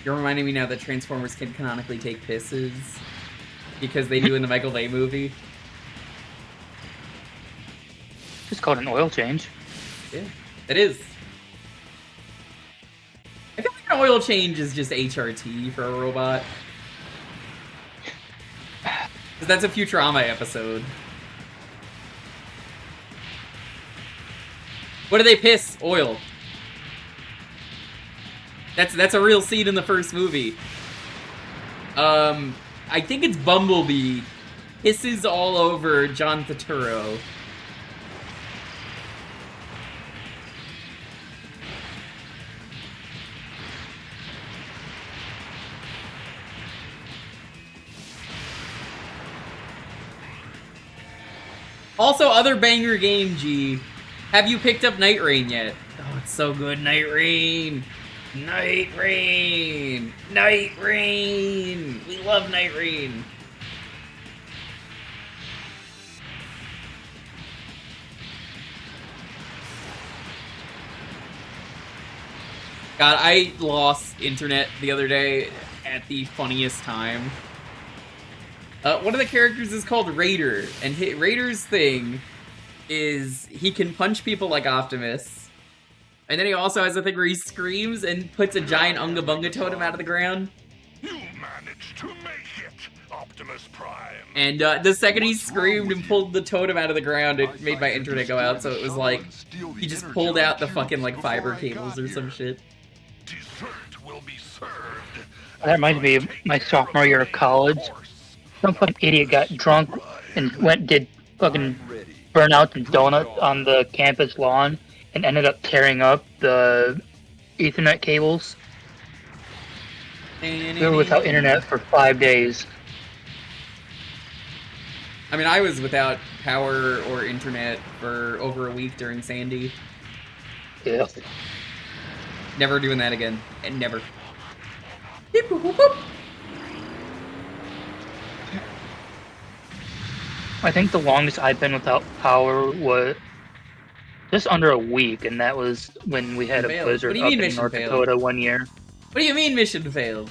Speaker 2: You're reminding me now that Transformers can canonically take pisses. Because they do in the Michael Bay movie.
Speaker 1: Just called an oil change.
Speaker 2: Yeah, it is. I feel like an oil change is just HRT for a robot. Because that's a Futurama episode. What do they piss? Oil. That's a real scene in the first movie. I think it's Bumblebee pisses all over John Turturro. Also, other banger game, G. Have you picked up Night Rain yet? Oh, it's so good. Night Rain! Night Rain! Night Rain! We love Night Rain! God, I lost internet the other day at the funniest time. One of the characters is called Raider, and Raider's thing is he can punch people like Optimus. And then he also has a thing where he screams and puts a giant Unga Bunga totem out of the ground.
Speaker 5: You managed to make it, Optimus Prime.
Speaker 2: And the second he screamed and pulled the totem out of the ground, it made my internet go out, so it was like, he just pulled out the fucking, like, fiber cables or some shit.
Speaker 5: Dessert will be served.
Speaker 1: That reminds me of my sophomore year of college. Some fucking idiot got drunk and did fucking burnouts and donuts on the campus lawn and ended up tearing up the Ethernet cables. We were without internet for 5 days.
Speaker 2: I mean, I was without power or internet for over a week during Sandy.
Speaker 1: Yeah.
Speaker 2: Never doing that again. And never.
Speaker 1: I think the longest I've been without power was just under a week, and that was when we had a
Speaker 2: Failed.
Speaker 1: blizzard
Speaker 2: What do you
Speaker 1: up
Speaker 2: mean
Speaker 1: in
Speaker 2: mission
Speaker 1: North
Speaker 2: failed?
Speaker 1: Dakota one year.
Speaker 2: What do you mean mission failed?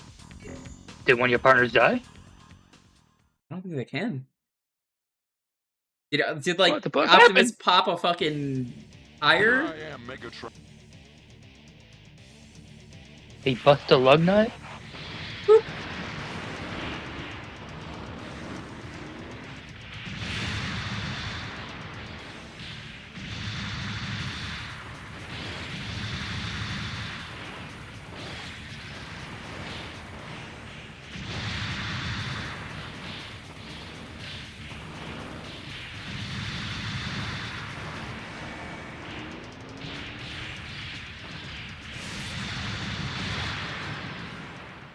Speaker 1: Did one of your partners die?
Speaker 2: I don't think they can. Did like,
Speaker 1: What the fuck
Speaker 2: Optimus
Speaker 1: happened?
Speaker 2: pop a fucking
Speaker 5: Here
Speaker 2: tire?
Speaker 5: I am, Megatron.
Speaker 1: He bust a lug nut?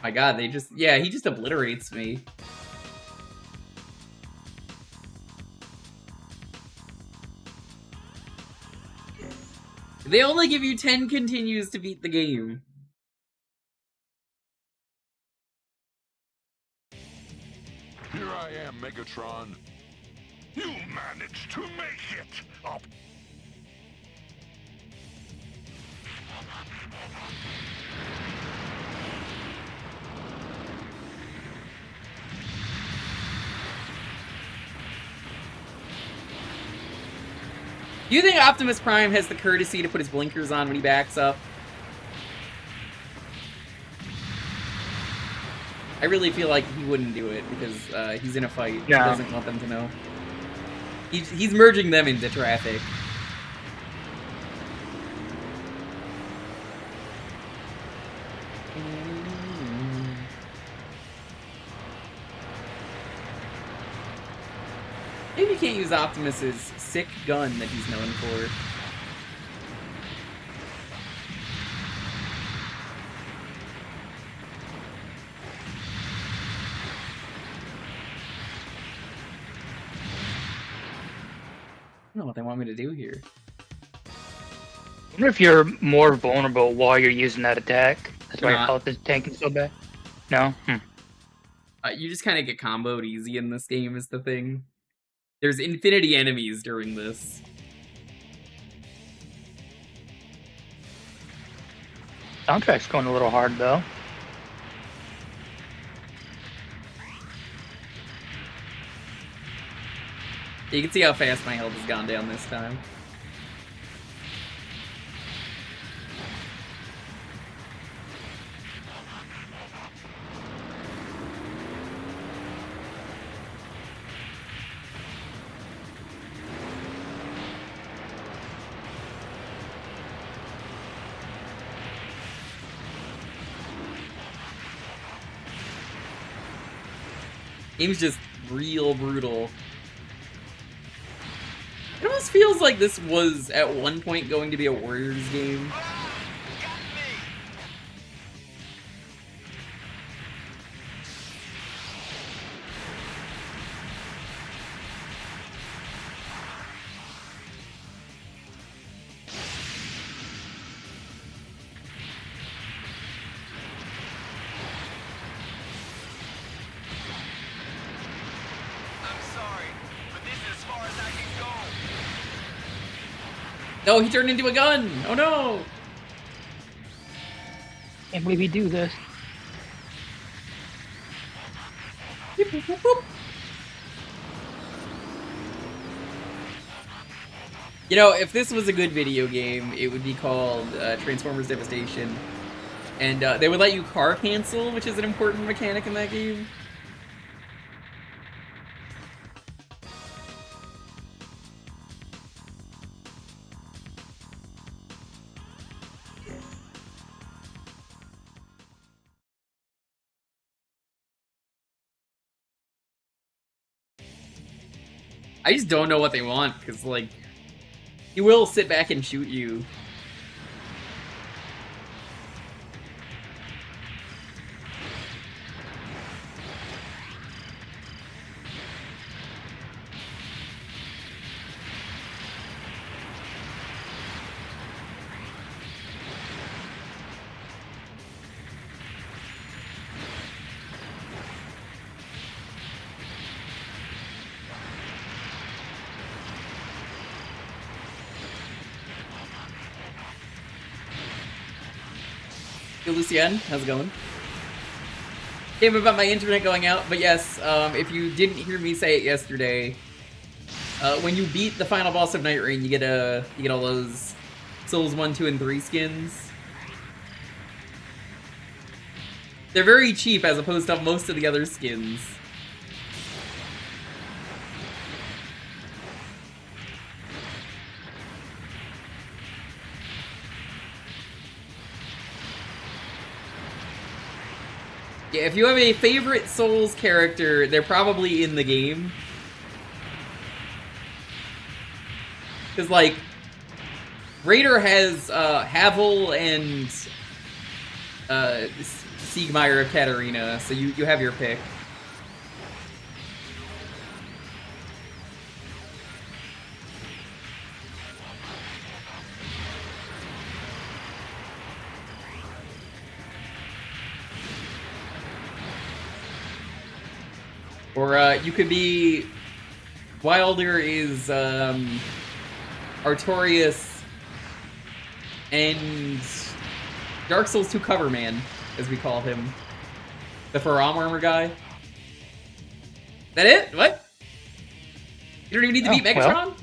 Speaker 2: My god, he just obliterates me. They only give you 10 continues to beat the game.
Speaker 5: Here I am, Megatron. You managed to make it.
Speaker 2: Do you think Optimus Prime has the courtesy to put his blinkers on when he backs up? I really feel like he wouldn't do it because he's in a fight.
Speaker 1: No.
Speaker 2: He doesn't want them to know. He's merging them into traffic. Maybe you can't use Optimus's sick gun that he's known for. I don't know what they want me to do here.
Speaker 1: I wonder if you're more vulnerable while you're using that attack. That's why your
Speaker 2: Not.
Speaker 1: health is tanking so bad. No?
Speaker 2: You just kind of get comboed easy in this game is the thing. There's infinity enemies during this.
Speaker 1: Soundtrack's going a little hard, though.
Speaker 2: You can see how fast my health has gone down this time. Game's just real brutal. It almost feels like this was at one point going to be a Warriors game. Oh, he turned into a gun! Oh no!
Speaker 1: Can't believe you do this.
Speaker 2: Boop, boop, boop, boop. You know, if this was a good video game, it would be called Transformers Devastation. And they would let you car cancel, which is an important mechanic in that game. I just don't know what they want, because, like, he will sit back and shoot you. Hey, Lucien, how's it going? Came about my internet going out, but yes, if you didn't hear me say it yesterday, when you beat the final boss of Night Rain, you get all those Souls 1, 2, and 3 skins. They're very cheap as opposed to most of the other skins. Yeah, if you have a favorite Souls character, they're probably in the game. Because, like, Raider has Havel and Siegmeyer of Katarina, so you have your pick. Or you could be Wilder is Artorias and Dark Souls 2 cover man, as we call him. The forearm armor guy. That it? What? You don't even need to beat Megatron?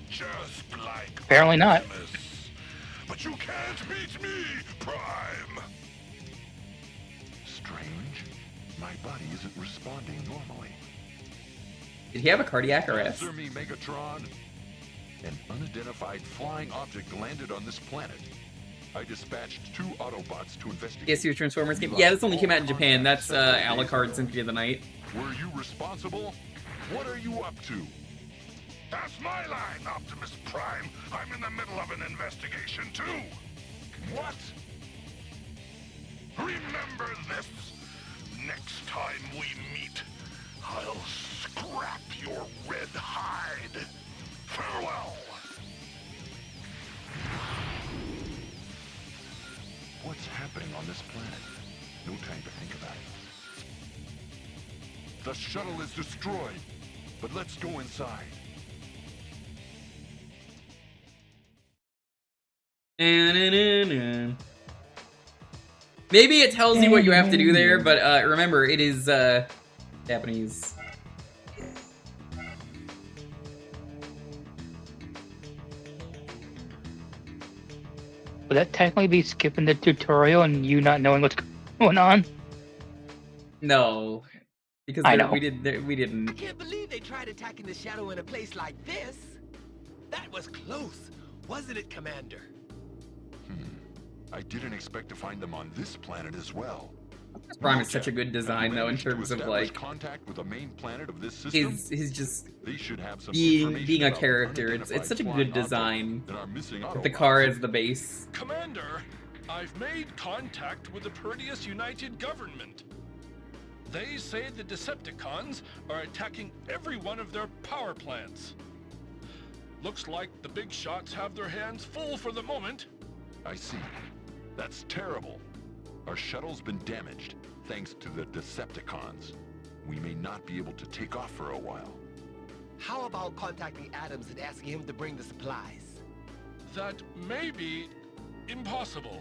Speaker 1: Well, apparently not.
Speaker 5: But you can't beat me, Prime.
Speaker 6: Strange. My body isn't responding normally.
Speaker 2: Did he have a cardiac arrest?
Speaker 6: Answer me, Megatron. An unidentified flying object landed on this planet. I dispatched 2 Autobots to investigate.
Speaker 2: Yes, your Transformers game? Yeah, this only came out in Japan. That's Alucard Symphony of the Night.
Speaker 5: Were you responsible? What are you up to? That's my line, Optimus Prime. I'm in the middle of an investigation, too. What? Remember this. Next time we meet, I'll scrap your red hide. Farewell.
Speaker 6: What's happening on this planet? No time to think about it.
Speaker 5: The shuttle is destroyed, but let's go inside.
Speaker 2: Maybe it tells you what you have to do there, but remember, it is Japanese.
Speaker 1: Would that technically be skipping the tutorial and you not knowing what's going on?
Speaker 2: No, because
Speaker 1: I know.
Speaker 2: we didn't.
Speaker 7: I can't believe they tried attacking the Shadow in a place like this. That was close, wasn't it, Commander?
Speaker 5: I didn't expect to find them on this planet as well.
Speaker 2: Prime is such a good design, though, in terms of like
Speaker 5: contact with the main planet of this system.
Speaker 2: his just
Speaker 5: They should have some
Speaker 2: being a
Speaker 5: information
Speaker 2: character.
Speaker 5: about
Speaker 2: It's such a
Speaker 5: unidentified
Speaker 2: good
Speaker 5: flying
Speaker 2: design.
Speaker 5: objects that are missing
Speaker 2: With the
Speaker 5: Autobots.
Speaker 2: car as the base.
Speaker 4: Commander, I've made contact with the Proteus United Government. They say the Decepticons are attacking every one of their power plants. Looks like the big shots have their hands full for the moment.
Speaker 5: I see. That's terrible. Our shuttle's been damaged, thanks to the Decepticons. We may not be able to take off for a while.
Speaker 7: How about contacting Adams and asking him to bring the supplies?
Speaker 4: that may be impossible.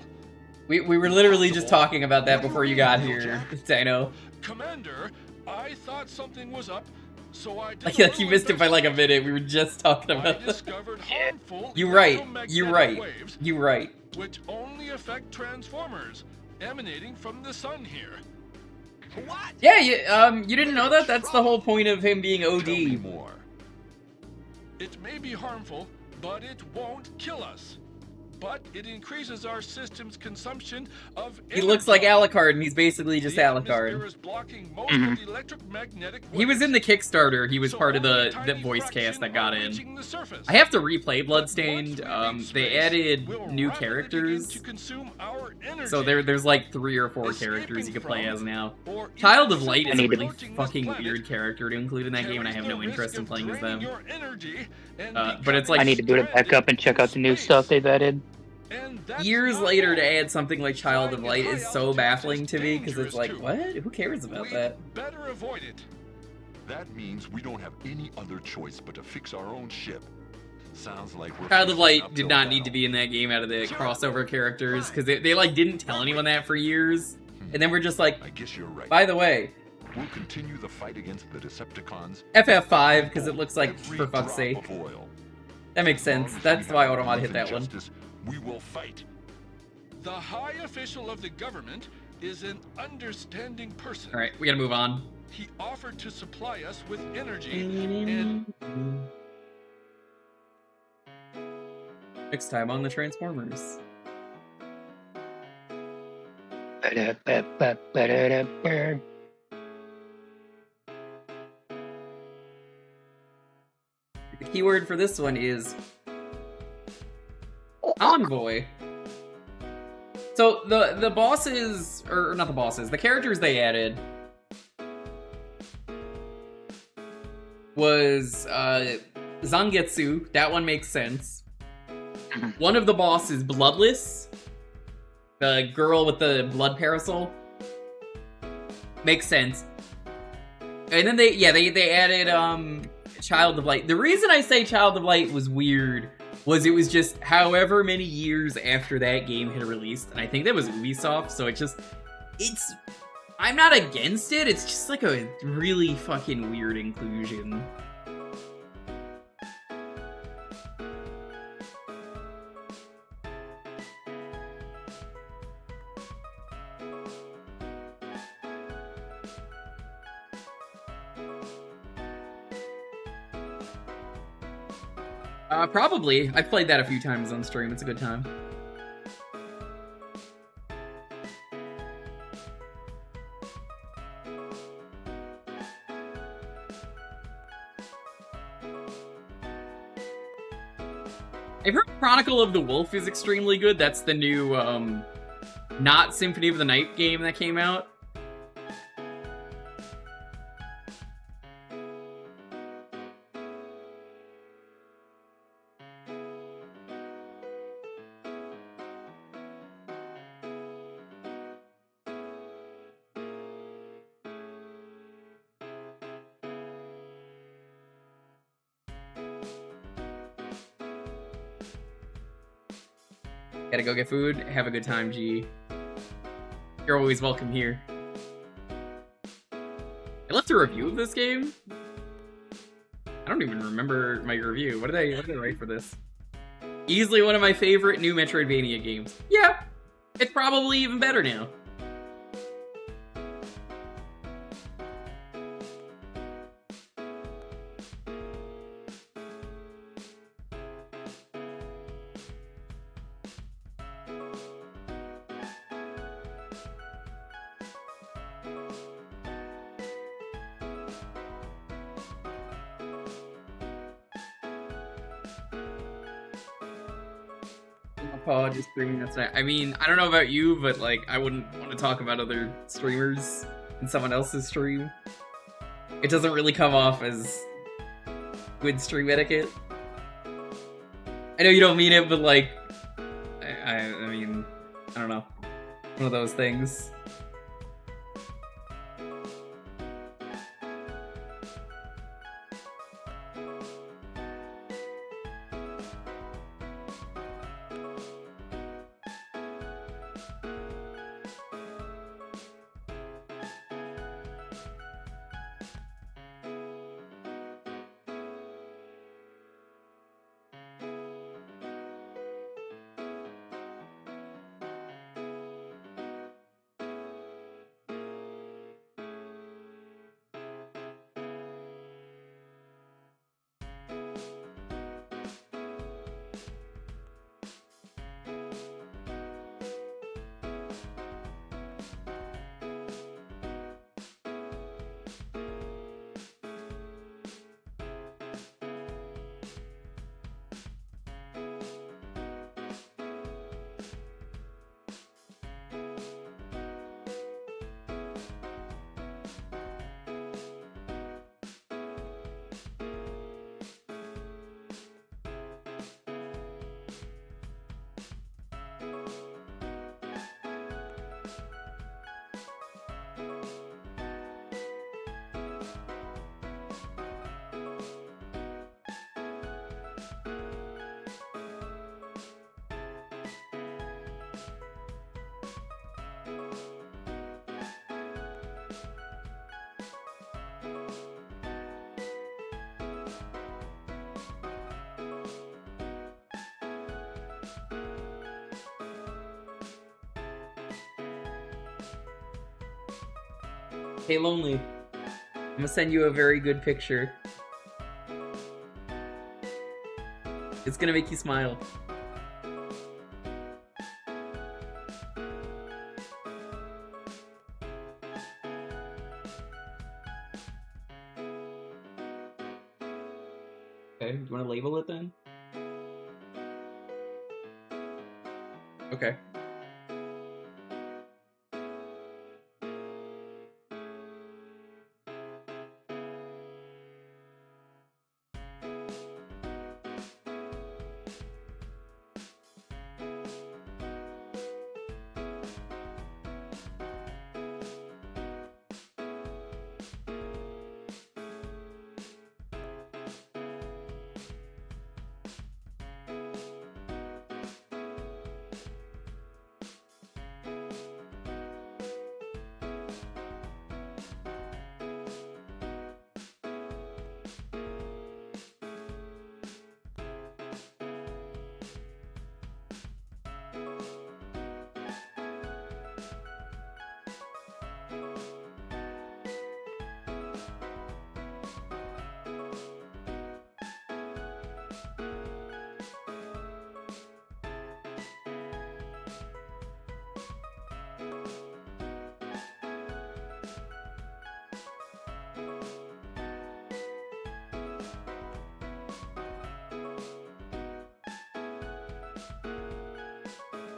Speaker 2: We were literally just talking about that before you got here, Dino.
Speaker 4: Commander, I thought something was up, so I did
Speaker 2: Like you missed it by like a minute. We were just talking
Speaker 4: I
Speaker 2: about that.
Speaker 4: discovered harmful
Speaker 2: You're right.
Speaker 4: electromagnetic
Speaker 2: You're right.
Speaker 4: waves
Speaker 2: You're right.
Speaker 4: which only affect transformers emanating from the sun here.
Speaker 7: What?
Speaker 2: Yeah, you didn't know that? That's the whole point of him being
Speaker 6: Tell me
Speaker 2: OD.
Speaker 6: more.
Speaker 4: It may be harmful, but it won't kill us. But it increases our system's consumption of
Speaker 2: He looks like
Speaker 4: energy.
Speaker 2: Alucard, and he's basically just
Speaker 4: The atmosphere
Speaker 2: Alucard.
Speaker 4: is blocking most of the electromagnetic
Speaker 2: He was in the
Speaker 4: waves.
Speaker 2: Kickstarter. He was
Speaker 4: So
Speaker 2: part of
Speaker 4: only a
Speaker 2: the
Speaker 4: tiny
Speaker 2: voice
Speaker 4: fraction
Speaker 2: cast that
Speaker 4: are
Speaker 2: got in.
Speaker 4: reaching the surface.
Speaker 2: I have to replay
Speaker 4: But
Speaker 2: Bloodstained.
Speaker 4: once we reach
Speaker 2: They
Speaker 4: space,
Speaker 2: added
Speaker 4: we'll
Speaker 2: new
Speaker 4: rapidly
Speaker 2: characters.
Speaker 4: begin to consume our energy.
Speaker 2: So there's like 3 or 4
Speaker 4: Escaping
Speaker 2: characters you can play
Speaker 4: from
Speaker 2: as now.
Speaker 4: or
Speaker 2: Child
Speaker 4: even
Speaker 2: of Light is a
Speaker 1: need to-
Speaker 2: really
Speaker 4: approaching this
Speaker 2: fucking
Speaker 4: planet
Speaker 2: weird character to include in that game, and I have no
Speaker 4: carries the
Speaker 2: interest in
Speaker 4: risk
Speaker 2: playing
Speaker 4: of
Speaker 2: as them.
Speaker 4: draining your energy and
Speaker 2: But it's like-
Speaker 1: I need to boot it back up and check out the new
Speaker 4: Space.
Speaker 1: stuff they've added.
Speaker 4: And that's
Speaker 2: Years
Speaker 4: not
Speaker 2: later
Speaker 4: all.
Speaker 2: to add something like Child of Light is so baffling to me, because it's like,
Speaker 4: Dangerous,
Speaker 2: what? Who cares about
Speaker 4: We'd
Speaker 2: that?
Speaker 4: better avoid it.
Speaker 6: That means we don't have any other choice but to fix our own ship. Sounds like we're
Speaker 2: Child of
Speaker 6: facing
Speaker 2: Light
Speaker 6: an
Speaker 2: did
Speaker 6: uphill
Speaker 2: not need to
Speaker 6: battle.
Speaker 2: be in that game out of the crossover characters, because they like didn't tell anyone that for years. And then we're just like,
Speaker 6: I guess you're right.
Speaker 2: by the way,
Speaker 6: We'll continue the fight against the Decepticons.
Speaker 2: FF5, because it looks like,
Speaker 6: Every
Speaker 2: for fuck's
Speaker 6: drop
Speaker 2: sake.
Speaker 6: of oil.
Speaker 2: That makes
Speaker 6: As long
Speaker 2: sense.
Speaker 6: as we
Speaker 2: That's
Speaker 6: have
Speaker 2: why
Speaker 6: belief
Speaker 2: Automata
Speaker 6: in
Speaker 2: hit that one.
Speaker 6: justice, we will fight.
Speaker 4: The high official of the government is an understanding person.
Speaker 2: Alright, we gotta move on.
Speaker 4: He offered to supply us with energy and
Speaker 2: Next time on the Transformers.
Speaker 1: Ba-da-ba-ba-ba-da-da-ba.
Speaker 2: The keyword for this one is Envoy. So the bosses, or not the bosses, the characters they added was Zangetsu. That one makes sense. One of the bosses, Bloodless, the girl with the blood parasol, makes sense. And then they added Child of Light. The reason I say Child of Light was weird was it was just however many years after that game had released, and I think that was Ubisoft, so I'm not against it, it's just like a really fucking weird inclusion. Probably. I've played that a few times on stream. It's a good time. I've heard Chronicle of the Wolf is extremely good. That's the new, not Symphony of the Night game that came out. Gotta go get food. Have a good time, G. You're always welcome here. I left a review of this game? I don't even remember my review. What did I write for this? Easily one of my favorite new Metroidvania games. Yeah, it's probably even better now. Paul just streaming that tonight. I mean, I don't know about you, but like, I wouldn't want to talk about other streamers in someone else's stream. It doesn't really come off as good stream etiquette. I know you don't mean it, but like, I mean, I don't know. One of those things. Hey, Lonely. I'm gonna send you a very good picture. It's gonna make you smile. Okay, do you want to label it then? Okay.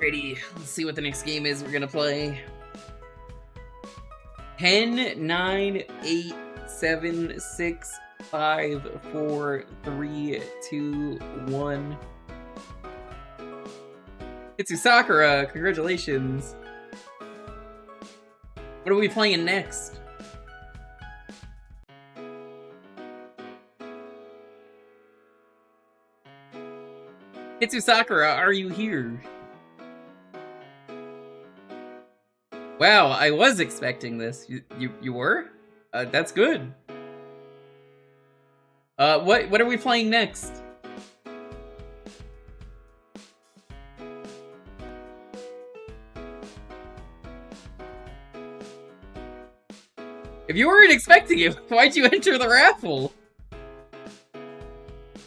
Speaker 2: Alrighty, let's see what the next game is we're gonna play. 10, 9, 8, 7, 6, 5, 4, 3, 2, 1. It's Sakura, congratulations. What are we playing next? Hitsu Sakura, are you here? Wow, I was expecting this. You were? That's good. What are we playing next? If you weren't expecting it, why'd you enter the raffle?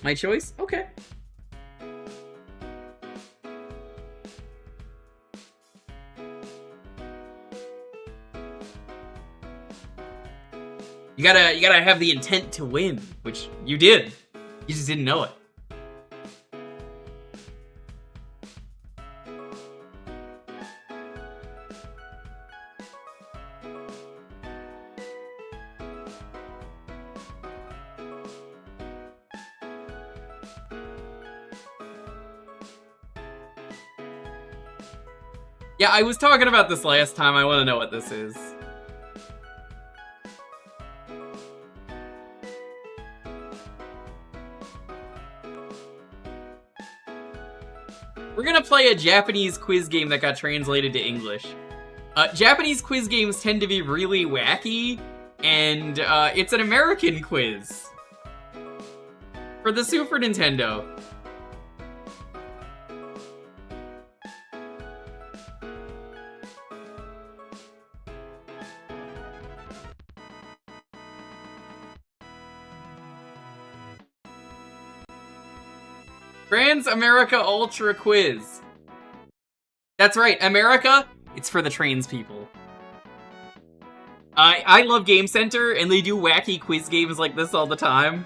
Speaker 2: My choice? Okay. You gotta have the intent to win, which you did. You just didn't know it. Yeah, I was talking about this last time. I want to know what this is. We're gonna play a Japanese quiz game that got translated to English. Japanese quiz games tend to be really wacky, and it's an American quiz for the Super Nintendo. Trans America Ultra Quiz. That's right, America, it's for the trans people. I love Game Center, and they do wacky quiz games like this all the time.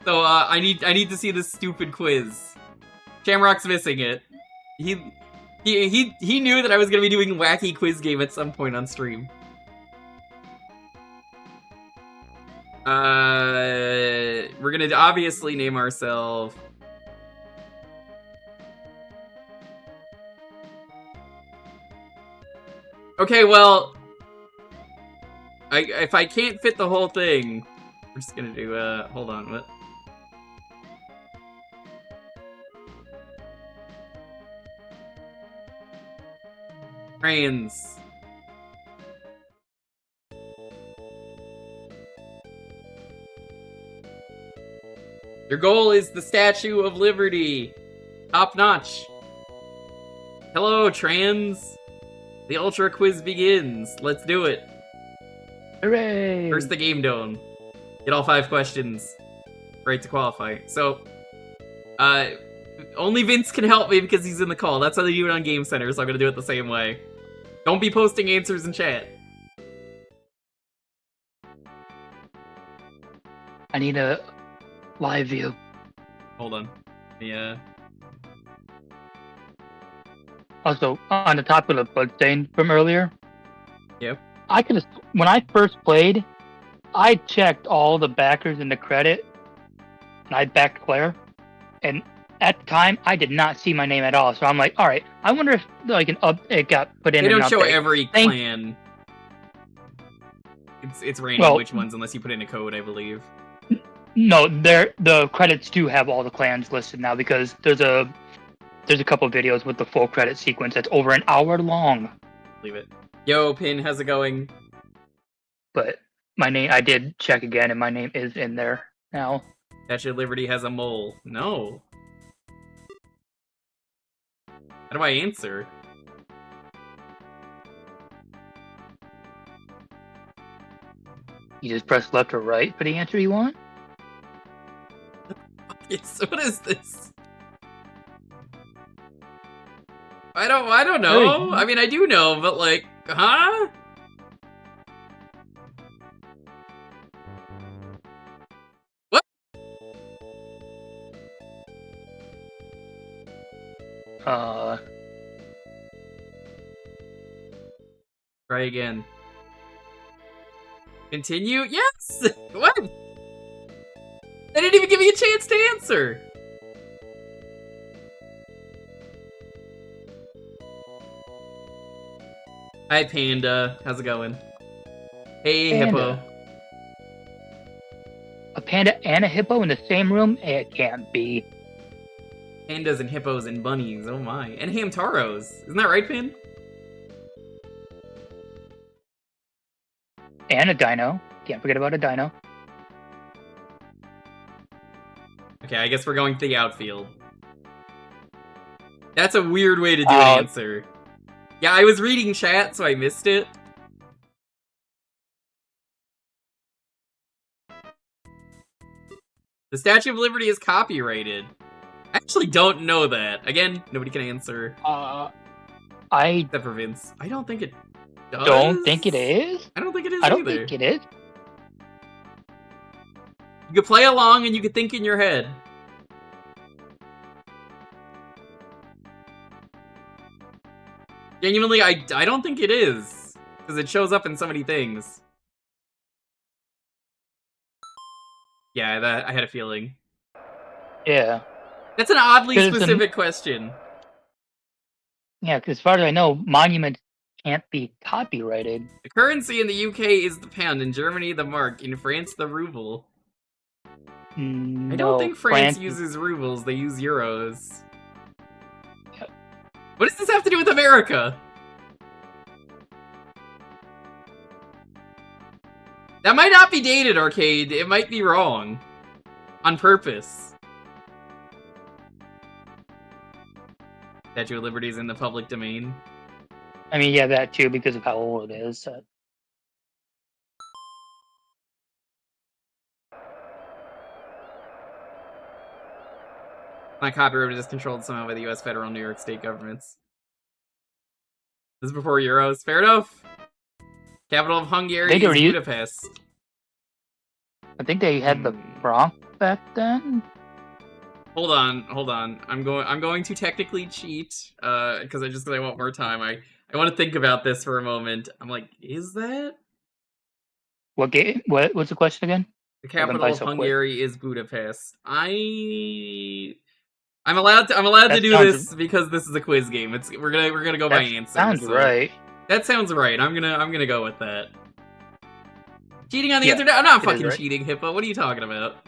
Speaker 2: So, I need to see this stupid quiz. Shamrock's missing it. He knew that I was gonna be doing wacky quiz game at some point on stream. We're gonna obviously name ourselves... Okay, well... if I can't fit the whole thing, we're just gonna do, hold on, what? Trans. Your goal is the Statue of Liberty. Top notch. Hello, trans. The Ultra Quiz begins. Let's do it.
Speaker 1: Hooray!
Speaker 2: First, the game dome. Get all 5 questions. Right to qualify. So, only Vince can help me because he's in the call. That's how they do it on Game Center, so I'm gonna do it the same way. Don't be posting answers in chat.
Speaker 1: I need a live view.
Speaker 2: Hold on. Yeah.
Speaker 1: Also, on the topic of Bloodstain from earlier.
Speaker 2: Yep.
Speaker 1: I could have, when I first played, I checked all the backers in the credit, and I backed Claire. And at the time, I did not see my name at all. So I'm like, all right, I wonder if like it got put in.
Speaker 2: They don't show
Speaker 1: update.
Speaker 2: every clan. It's random which ones, unless you put in a code, I believe.
Speaker 1: No, the credits do have all the clans listed now because there's a couple of videos with the full credit sequence that's over an hour long.
Speaker 2: Leave it. Yo, Pin, how's it going?
Speaker 1: But my name, I did check again, and my name is in there now.
Speaker 2: Statue of Liberty has a mole. No. How do I answer?
Speaker 1: You just press left or right for the answer you want?
Speaker 2: Yes, what is this? I don't know. I mean, I do know, but like, huh? What? Try again. Continue? Yes! What? They didn't even give me a chance to answer! Hi, Panda. How's it going? Hey,
Speaker 1: Panda.
Speaker 2: Hippo.
Speaker 1: A panda and a hippo in the same room? It can't be.
Speaker 2: Pandas and hippos and bunnies, oh my. And Hamtaros. Isn't that right, Pin?
Speaker 1: And a dino. Can't forget about a dino.
Speaker 2: Okay, I guess we're going to the outfield. That's a weird way to do an answer. Yeah, I was reading chat, so I missed it. The Statue of Liberty is copyrighted. I actually don't know that. Again, nobody can answer. Except for Vince. I don't think it does.
Speaker 1: Don't think it is?
Speaker 2: I don't think it is
Speaker 1: I don't
Speaker 2: either.
Speaker 1: think it is.
Speaker 2: You could play along and you could think in your head. Genuinely, I don't think it is. Because it shows up in so many things. Yeah, I had a feeling.
Speaker 1: Yeah.
Speaker 2: That's an oddly specific question.
Speaker 1: Yeah, because as far as I know, monuments can't be copyrighted.
Speaker 2: The currency in the UK is the pound, in Germany the mark, in France the ruble.
Speaker 1: No,
Speaker 2: I don't think France uses rubles, they use euros.
Speaker 1: Yep.
Speaker 2: What does this have to do with America? That might not be dated, Arcade. It might be wrong. On purpose. Statue of Liberty is in the public domain.
Speaker 1: I mean, yeah, that too, because of how old it is.
Speaker 2: Not copyrighted is controlled somehow by the US federal and New York state governments. This is before Euros. Fair enough. Capital of Hungary is Budapest.
Speaker 1: I think they had the Bronx back then.
Speaker 2: Hold on. I'm going to technically cheat, because I want more time. I want to think about this for a moment. I'm like, is that?
Speaker 1: What game? What's the question again?
Speaker 2: The capital of Hungary is Budapest. I'm allowed to do this because this is a quiz game. We're gonna go by answers.
Speaker 1: Sounds right.
Speaker 2: That sounds right. I'm gonna go with that. Cheating on the internet? I'm not fucking cheating, Hippo. What are you talking about?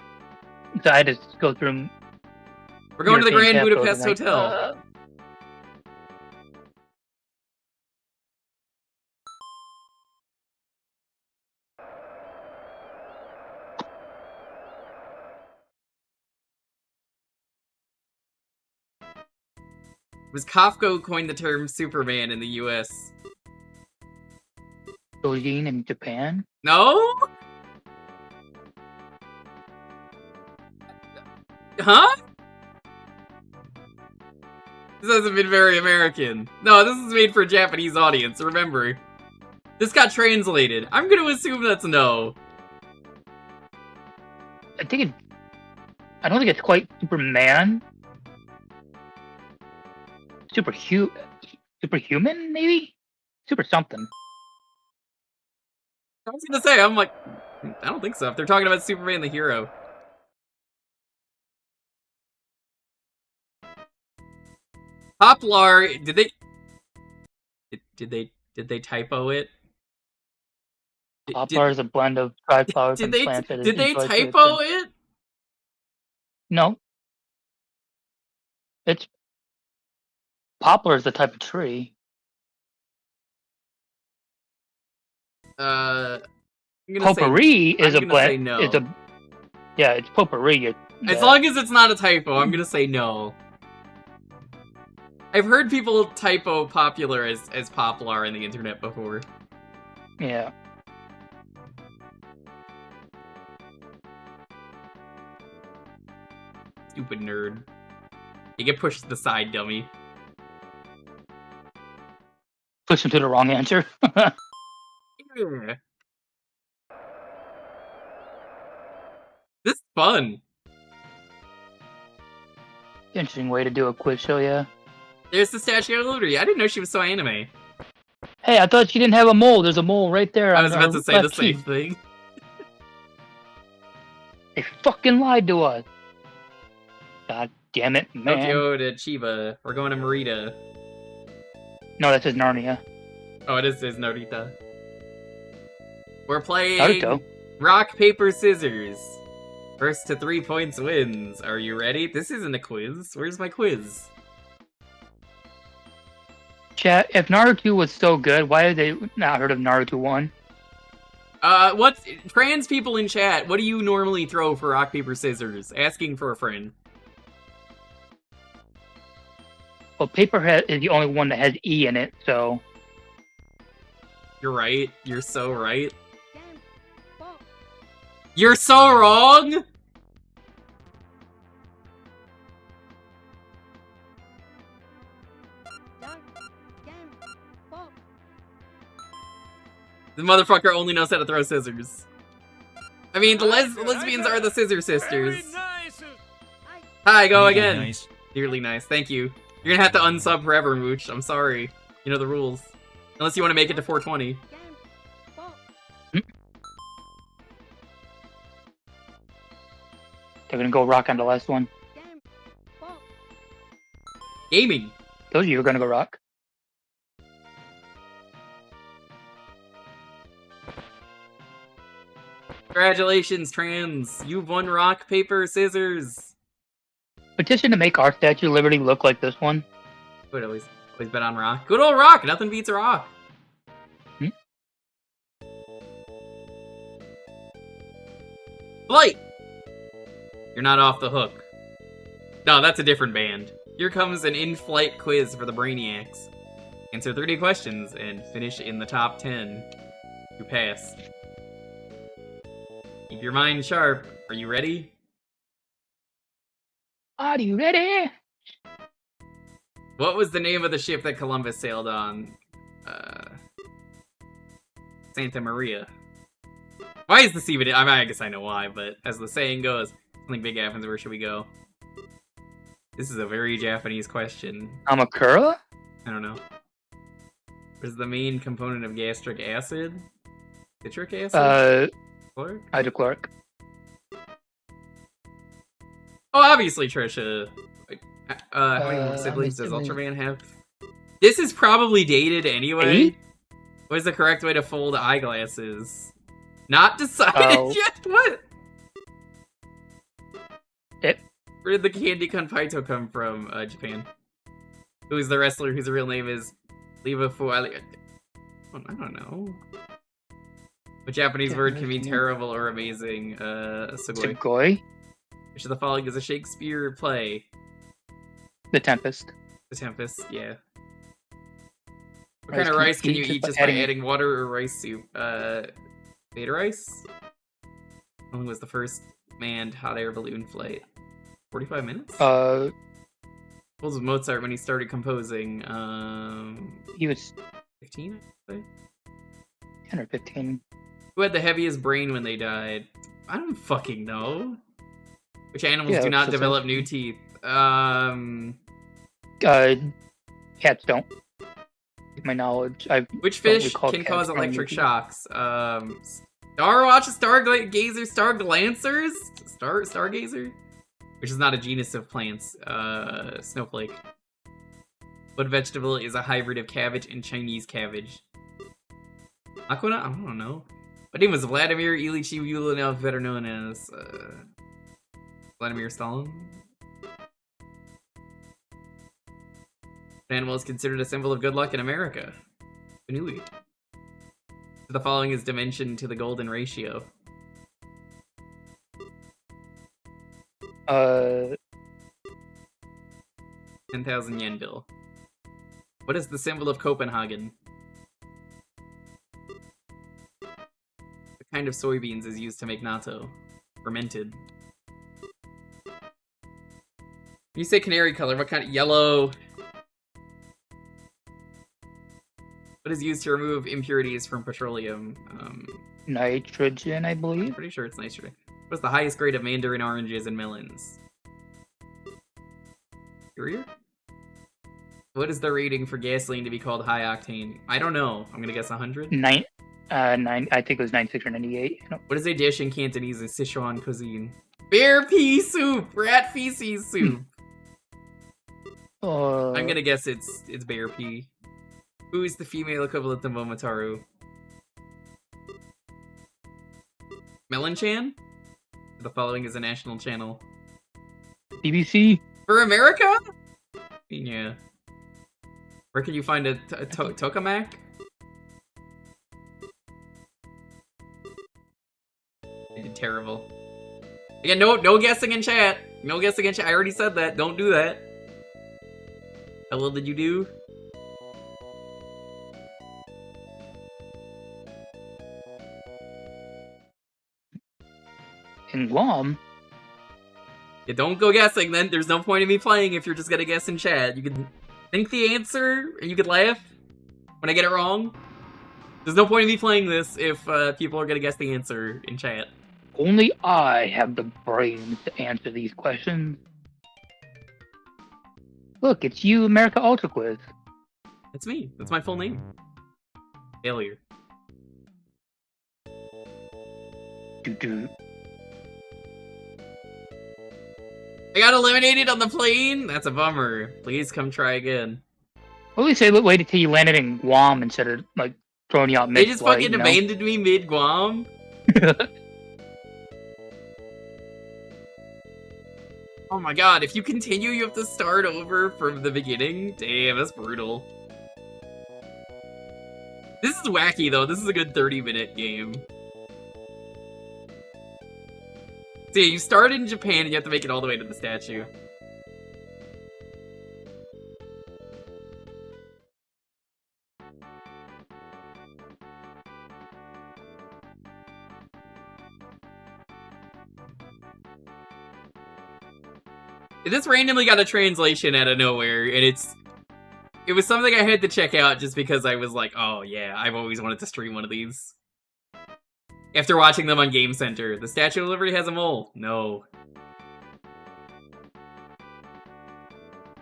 Speaker 1: So I had to go through.
Speaker 2: We're going to the Grand Budapest Hotel. Was Kafka who coined the term Superman in the US?
Speaker 1: Dojin in Japan.
Speaker 2: No? Huh? This hasn't been very American. No, this is made for a Japanese audience, remember. This got translated. I'm gonna assume that's no.
Speaker 1: I don't think it's quite Superman. Superhuman, maybe? Super something.
Speaker 2: I was gonna say, I'm like, I don't think so. If they're talking about Superman the hero. Poplar, did they typo it?
Speaker 1: Poplar is a blend of dry flowers and plants.
Speaker 2: Did they typo it?
Speaker 1: No. It's poplar is the type of tree.
Speaker 2: I'm gonna
Speaker 1: Potpourri is a
Speaker 2: I'm gonna
Speaker 1: blend.
Speaker 2: say no.
Speaker 1: It's potpourri.
Speaker 2: As long as it's not a typo, I'm gonna say no. I've heard people typo popular as poplar in the internet before.
Speaker 1: Yeah.
Speaker 2: Stupid nerd. You get pushed to the side, dummy.
Speaker 1: Push him to the wrong answer.
Speaker 2: Yeah. This is fun.
Speaker 1: Interesting way to do a quiz show, yeah.
Speaker 2: There's the Statue of Liberty. I didn't know she was so anime.
Speaker 1: Hey, I thought she didn't have a mole. There's a mole right there.
Speaker 2: I
Speaker 1: on
Speaker 2: was
Speaker 1: her
Speaker 2: about to say the
Speaker 1: left
Speaker 2: same
Speaker 1: cheek.
Speaker 2: thing.
Speaker 1: They fucking lied to us. God damn it, man.
Speaker 2: Tokyo to Chiba. We're going to Merida.
Speaker 1: No, that says Narnia.
Speaker 2: Oh, it is Narita. We're playing
Speaker 1: Naruto.
Speaker 2: rock, paper, scissors. First to 3 points wins. Are you ready? This isn't a quiz. Where's my quiz?
Speaker 1: Chat, if Naruto was so good, why have they not heard of Naruto 1?
Speaker 2: What trans people in chat, what do you normally throw for rock, paper, scissors? Asking for a friend.
Speaker 1: Well, Paperhead is the only one that has E in it, so...
Speaker 2: You're right. You're so right. You're so wrong! The motherfucker only knows how to throw scissors. I mean, the lesbians are the Scissor Sisters. Hi, go again.
Speaker 8: Nice.
Speaker 2: Dearly nice. Thank you. You're gonna have to unsub forever, Mooch. I'm sorry. You know the rules. Unless you want to make it to 420.
Speaker 1: They're gonna go rock on the last one.
Speaker 2: Gaming.
Speaker 1: Told you were gonna go rock.
Speaker 2: Congratulations, trans. You've won rock, paper, scissors.
Speaker 1: Petition to make our Statue of Liberty look like this one.
Speaker 2: Would always bet on rock. Good old rock. Nothing beats rock. Flight. You're not off the hook. No, that's a different band. Here comes an in-flight quiz for the Brainiacs. Answer 30 questions and finish in the top 10. You pass. Keep your mind sharp. Are you ready?
Speaker 1: Are you ready?
Speaker 2: What was the name of the ship that Columbus sailed on? Santa Maria. Why is the sea? I mean, I guess I know why, but as the saying goes, something big happens, where should we go? This is a very Japanese question.
Speaker 1: Amakura?
Speaker 2: I don't know. What is the main component of gastric acid? Citric acid? Chloric?
Speaker 1: Hydrochloric.
Speaker 2: Oh, obviously, Trisha. How many siblings does Ultraman have? This is probably dated anyway.
Speaker 1: 8?
Speaker 2: What is the correct way to fold eyeglasses? Not decided yet? What? Where did the Candy Kanpaito come from? Japan. Who is the wrestler whose real name is Liva Fuali? I don't know. What Japanese word can mean terrible or amazing? Sugoi.
Speaker 1: Sugoi?
Speaker 2: Which of the following is a Shakespeare play?
Speaker 1: The Tempest.
Speaker 2: The Tempest, yeah. What
Speaker 1: Rice
Speaker 2: kind of
Speaker 1: can
Speaker 2: rice can
Speaker 1: eat
Speaker 2: you
Speaker 1: just
Speaker 2: eat
Speaker 1: by
Speaker 2: just by
Speaker 1: adding-
Speaker 2: adding water or rice soup? Beta rice? When was the first manned hot air balloon flight? 45 minutes? What was Mozart when he started composing?
Speaker 1: He was
Speaker 2: 15?
Speaker 1: 10 or 15.
Speaker 2: Who had the heaviest brain when they died? I don't fucking know. Which animals
Speaker 1: Yeah,
Speaker 2: do not
Speaker 1: so-
Speaker 2: develop new teeth?
Speaker 1: Cats don't. To my knowledge,
Speaker 2: Which
Speaker 1: don't
Speaker 2: fish
Speaker 1: recall
Speaker 2: can
Speaker 1: cats
Speaker 2: cause
Speaker 1: growing
Speaker 2: electric
Speaker 1: teeth.
Speaker 2: shocks? Starwatch, Stargazer, Starglancers? Stargazer? Which is not a genus of plants. Snowflake. What vegetable is a hybrid of cabbage and Chinese cabbage? Aquana? I don't know. My name was Vladimir Ilyich Ulyanov, better known as Vladimir Stalin. What animal is considered a symbol of good luck in America? Vanui. The following is dimension to the golden ratio. 10,000 yen bill. What is the symbol of Copenhagen? What kind of soybeans is used to make natto? Fermented. You say canary color, what kind of yellow? What is used to remove impurities from petroleum?
Speaker 1: Nitrogen, I
Speaker 2: I'm
Speaker 1: believe.
Speaker 2: pretty sure it's nitrogen. What's the highest grade of mandarin oranges and melons? Superior? What is the rating for gasoline to be called high octane? I don't know. I'm gonna guess 100.
Speaker 1: Nine. I think it was 96 or 98. I don't-
Speaker 2: What is a dish in Cantonese in Sichuan cuisine? Bear pea soup! Rat feces soup! I'm gonna guess it's bear pea. Who is the female equivalent of Momotaro? Melon-chan? The following is a national channel.
Speaker 1: BBC.
Speaker 2: For America? Yeah. Where can you find a tokamak? You did terrible. Again, no guessing in chat. No guessing in chat. I already said that. Don't do that. How well did you do?
Speaker 1: In Guam.
Speaker 2: Yeah, don't go guessing then. There's no point in me playing if you're just gonna guess in chat. You can think the answer and you could laugh when I get it wrong. There's no point in me playing this if people are gonna guess the answer in chat.
Speaker 1: Only I have the brains to answer these questions. Look, it's you, America Ultra Quiz.
Speaker 2: That's me. That's my full name. Failure.
Speaker 1: Doo-doo.
Speaker 2: I got eliminated on the plane? That's a bummer. Please come try again.
Speaker 1: At least they waited till you landed in Guam instead of like throwing you out
Speaker 2: They
Speaker 1: mid-flight.
Speaker 2: just fucking
Speaker 1: you know?
Speaker 2: abandoned me mid-Guam? Oh my god, if you continue, you have to start over from the beginning? Damn, that's brutal. This is wacky, though. This is a good 30-minute game. See, you start in Japan and you have to make it all the way to the statue. This randomly got a translation out of nowhere, and it was something I had to check out just because I was like, oh yeah, I've always wanted to stream one of these. After watching them on Game Center, the Statue of Liberty has a mole. No.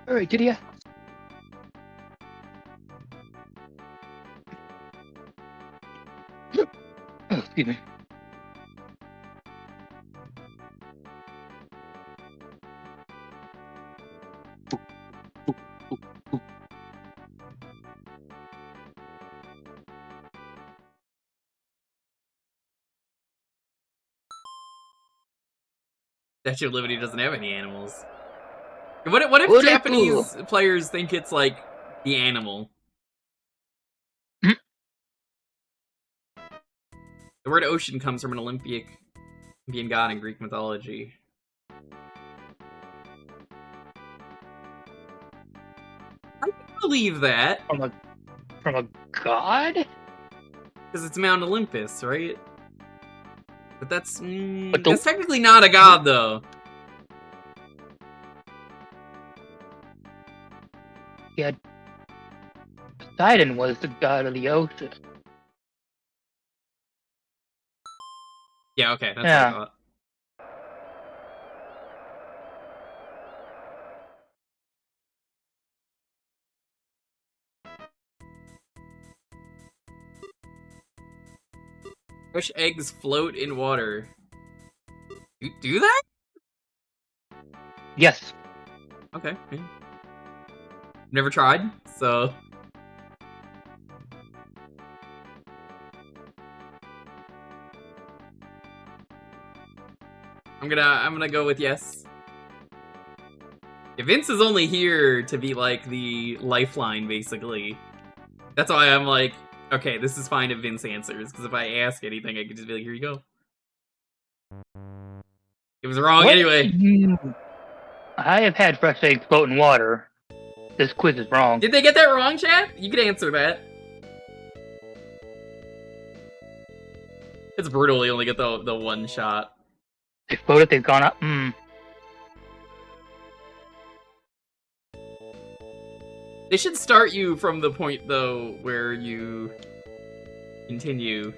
Speaker 1: Alright, did ya? Oh, excuse me.
Speaker 2: Statue of Liberty doesn't have any animals. What if
Speaker 1: What if-
Speaker 2: Japanese players think it's like the animal?
Speaker 1: Hmm?
Speaker 2: The word ocean comes from an Olympian god in Greek mythology. believe that.
Speaker 1: From a god?
Speaker 2: Because it's Mount Olympus, right? But that's...
Speaker 1: But
Speaker 2: that's technically not a god, though.
Speaker 1: Yeah. Poseidon was the god of the ocean.
Speaker 2: Yeah, okay, that's
Speaker 1: Yeah.
Speaker 2: what I thought. Fish eggs float in water. You do that?
Speaker 1: Yes.
Speaker 2: Okay. Yeah. Never tried, so... I'm gonna go with yes. Vince is only here to be like the lifeline, basically. That's why I'm like, okay, this is fine if Vince answers, because if I ask anything, I can just be like, here you go. It was wrong
Speaker 1: What?
Speaker 2: anyway.
Speaker 1: I have had fresh eggs float in water. This quiz is wrong.
Speaker 2: Did they get that wrong, chat? You can answer that. It's brutal, you only get the one shot.
Speaker 1: They floated, they've gone up.
Speaker 2: They should start you from the point, though, where you continue,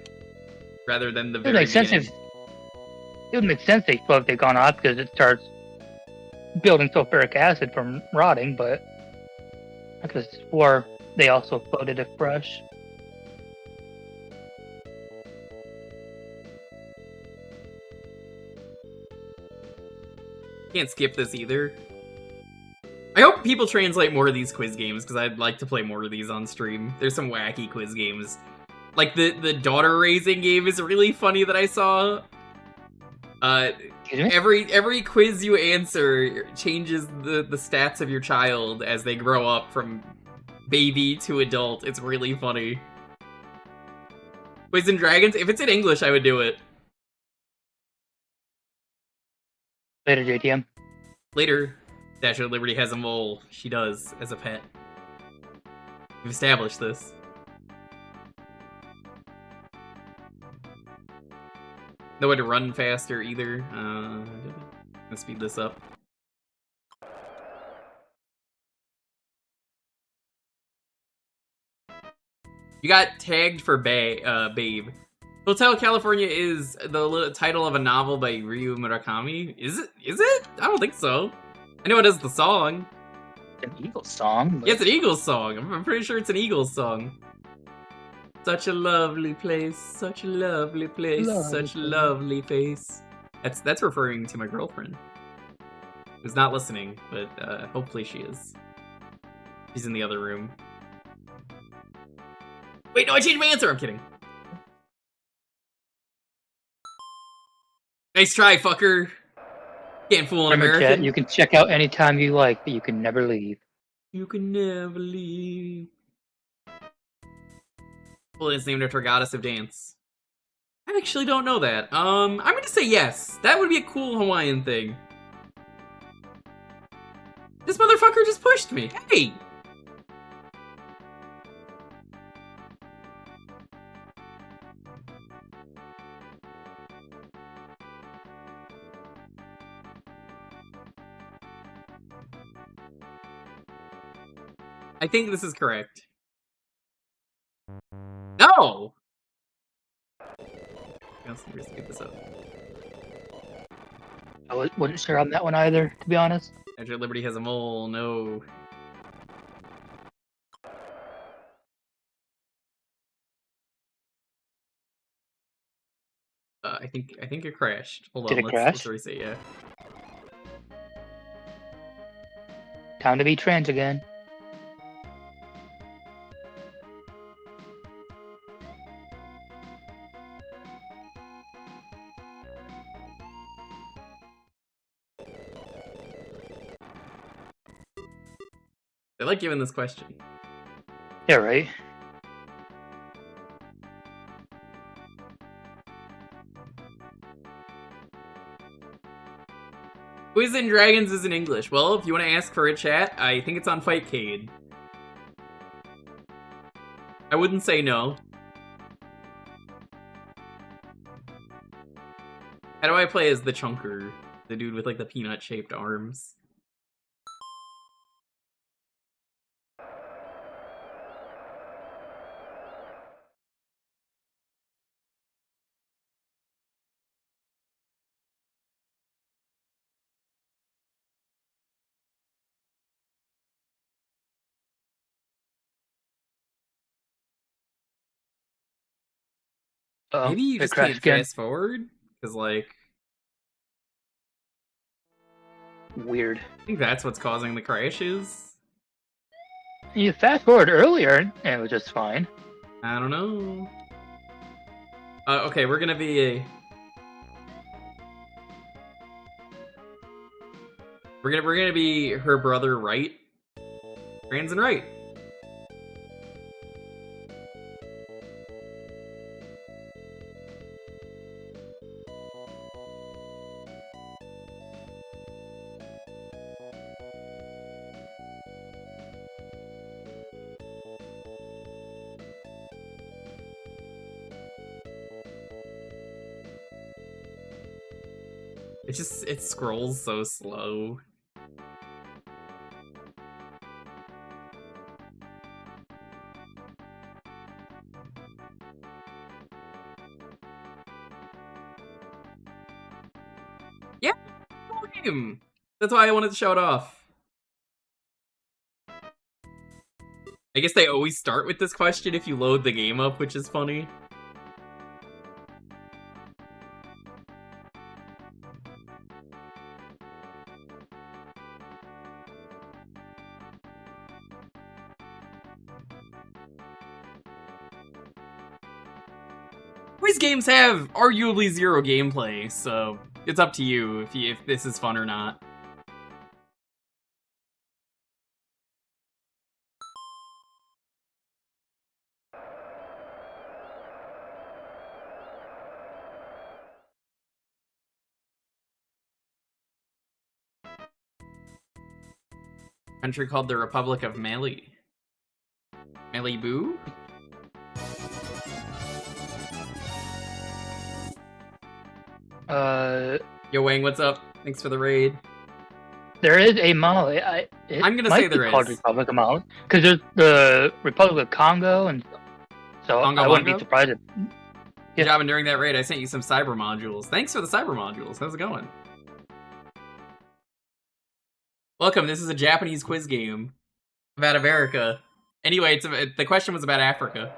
Speaker 2: rather than the very beginning.
Speaker 1: It would make sense they float if they've gone up, because it starts building sulfuric acid from rotting, but I could have swore they also floated if fresh.
Speaker 2: Can't skip this either. I hope people translate more of these quiz games, because I'd like to play more of these on stream. There's some wacky quiz games. Like, the daughter raising game is really funny that I saw. Every quiz you answer changes the stats of your child as they grow up from baby to adult. It's really funny. Quiz and Dragons? If it's in English, I would do it.
Speaker 1: Later, JTM.
Speaker 2: Later. Statue of Liberty has a mole. She does, as a pet. We've established this. No way to run faster either. Let's speed this up. You got tagged for Babe. Hotel California is the title of a novel by Ryu Murakami. Is it? I don't think so. I know it is the song.
Speaker 1: It's an Eagles song. But...
Speaker 2: Yeah, it's an Eagles song. I'm pretty sure it's an Eagles song. Such a lovely place, such a lovely place, such a lovely face. That's referring to my girlfriend. Who's not listening, but hopefully she is. She's in the other room. Wait, no, I changed my answer! I'm kidding. Nice try, fucker. Can't fool an
Speaker 1: Remember,
Speaker 2: American.
Speaker 1: Chat, you can check out anytime you like, but you can never leave.
Speaker 2: You can never leave. Well, it's named after a goddess of dance. I actually don't know that. I'm gonna say yes. That would be a cool Hawaiian thing. This motherfucker just pushed me. Hey! I think this is correct. No! Let's get this up.
Speaker 1: I wasn't sure on that one either, to be honest.
Speaker 2: Statue of Liberty has a mole. No. I think it crashed. Hold on.
Speaker 1: Did it crash?
Speaker 2: Let's reset. Yeah.
Speaker 1: Time to be trans again.
Speaker 2: I like giving this question.
Speaker 1: Yeah, right.
Speaker 2: Quiz and Dragons is in English. Well, if you want to ask for a chat, I think it's on Fightcade. I wouldn't say no. How do I play as the Chunker? The dude with, like, the peanut-shaped arms. Maybe you
Speaker 1: it
Speaker 2: just
Speaker 1: crashed
Speaker 2: can't
Speaker 1: again.
Speaker 2: fast forward? Because, like,
Speaker 1: Weird.
Speaker 2: I think that's what's causing the crashes.
Speaker 1: You fast forward earlier, and it was just fine.
Speaker 2: I don't know. Okay, we're gonna be we're gonna be her brother, right? Trans and right. It scrolls so slow. Yeah, cool game. That's why I wanted to show it off. I guess they always start with this question if you load the game up, which is funny. Quiz games have arguably zero gameplay, so it's up to you if this is fun or not. Country called the Republic of Mali. Malibu? Yo, Wang, what's up? Thanks for the raid.
Speaker 1: There is a Mali.
Speaker 2: I'm gonna say there
Speaker 1: called
Speaker 2: is.
Speaker 1: Republic of Mali because there's the Republic of Congo, and so
Speaker 2: Congo
Speaker 1: I wouldn't
Speaker 2: Bongo?
Speaker 1: be surprised if.
Speaker 2: Good job, and during that raid, I sent you some cyber modules. Thanks for the cyber modules. How's it going? Welcome. This is a Japanese quiz game about America. Anyway, the question was about Africa.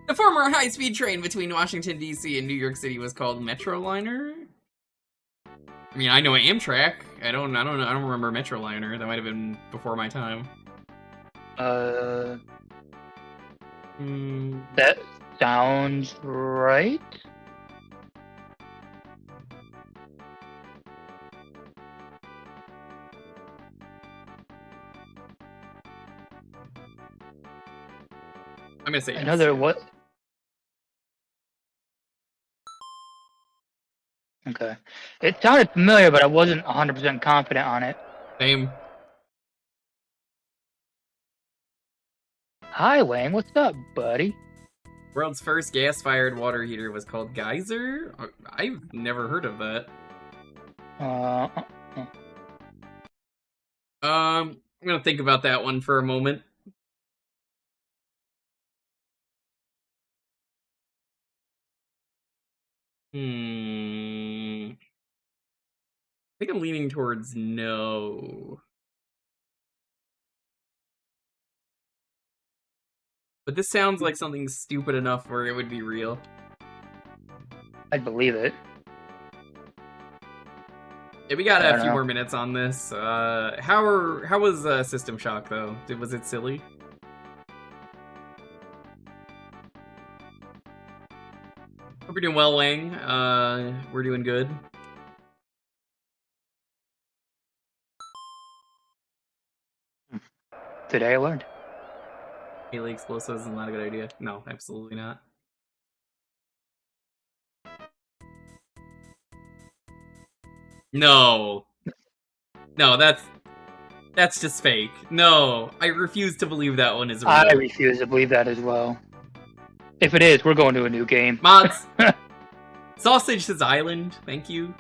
Speaker 2: The former high-speed train between Washington, D.C. and New York City was called Metroliner. I mean, I know Amtrak. I don't remember Metroliner. That might have been before my time.
Speaker 1: That sounds right.
Speaker 2: I'm gonna say yes.
Speaker 1: Another what? Okay. It sounded familiar, but I wasn't 100% confident on it.
Speaker 2: Same.
Speaker 1: Hi, Wayne. What's up, buddy?
Speaker 2: World's first gas-fired water heater was called Geyser? I've never heard of that. I'm gonna think about that one for a moment. I think I'm leaning towards no. But this sounds like something stupid enough where it would be real.
Speaker 1: I'd believe it.
Speaker 2: Yeah, we got
Speaker 1: I
Speaker 2: a
Speaker 1: don't
Speaker 2: few
Speaker 1: know.
Speaker 2: more minutes on this. How was System Shock though? Was it silly? Hope you're doing well, Wang. We're doing good.
Speaker 1: Today I learned.
Speaker 2: Melee explosives is not a good idea. No, absolutely not. No. No, that's just fake. No, I refuse to believe that one is real.
Speaker 1: I refuse to believe that as well. If it is, we're going to a new game.
Speaker 2: Mods! Sausage says Island, thank you.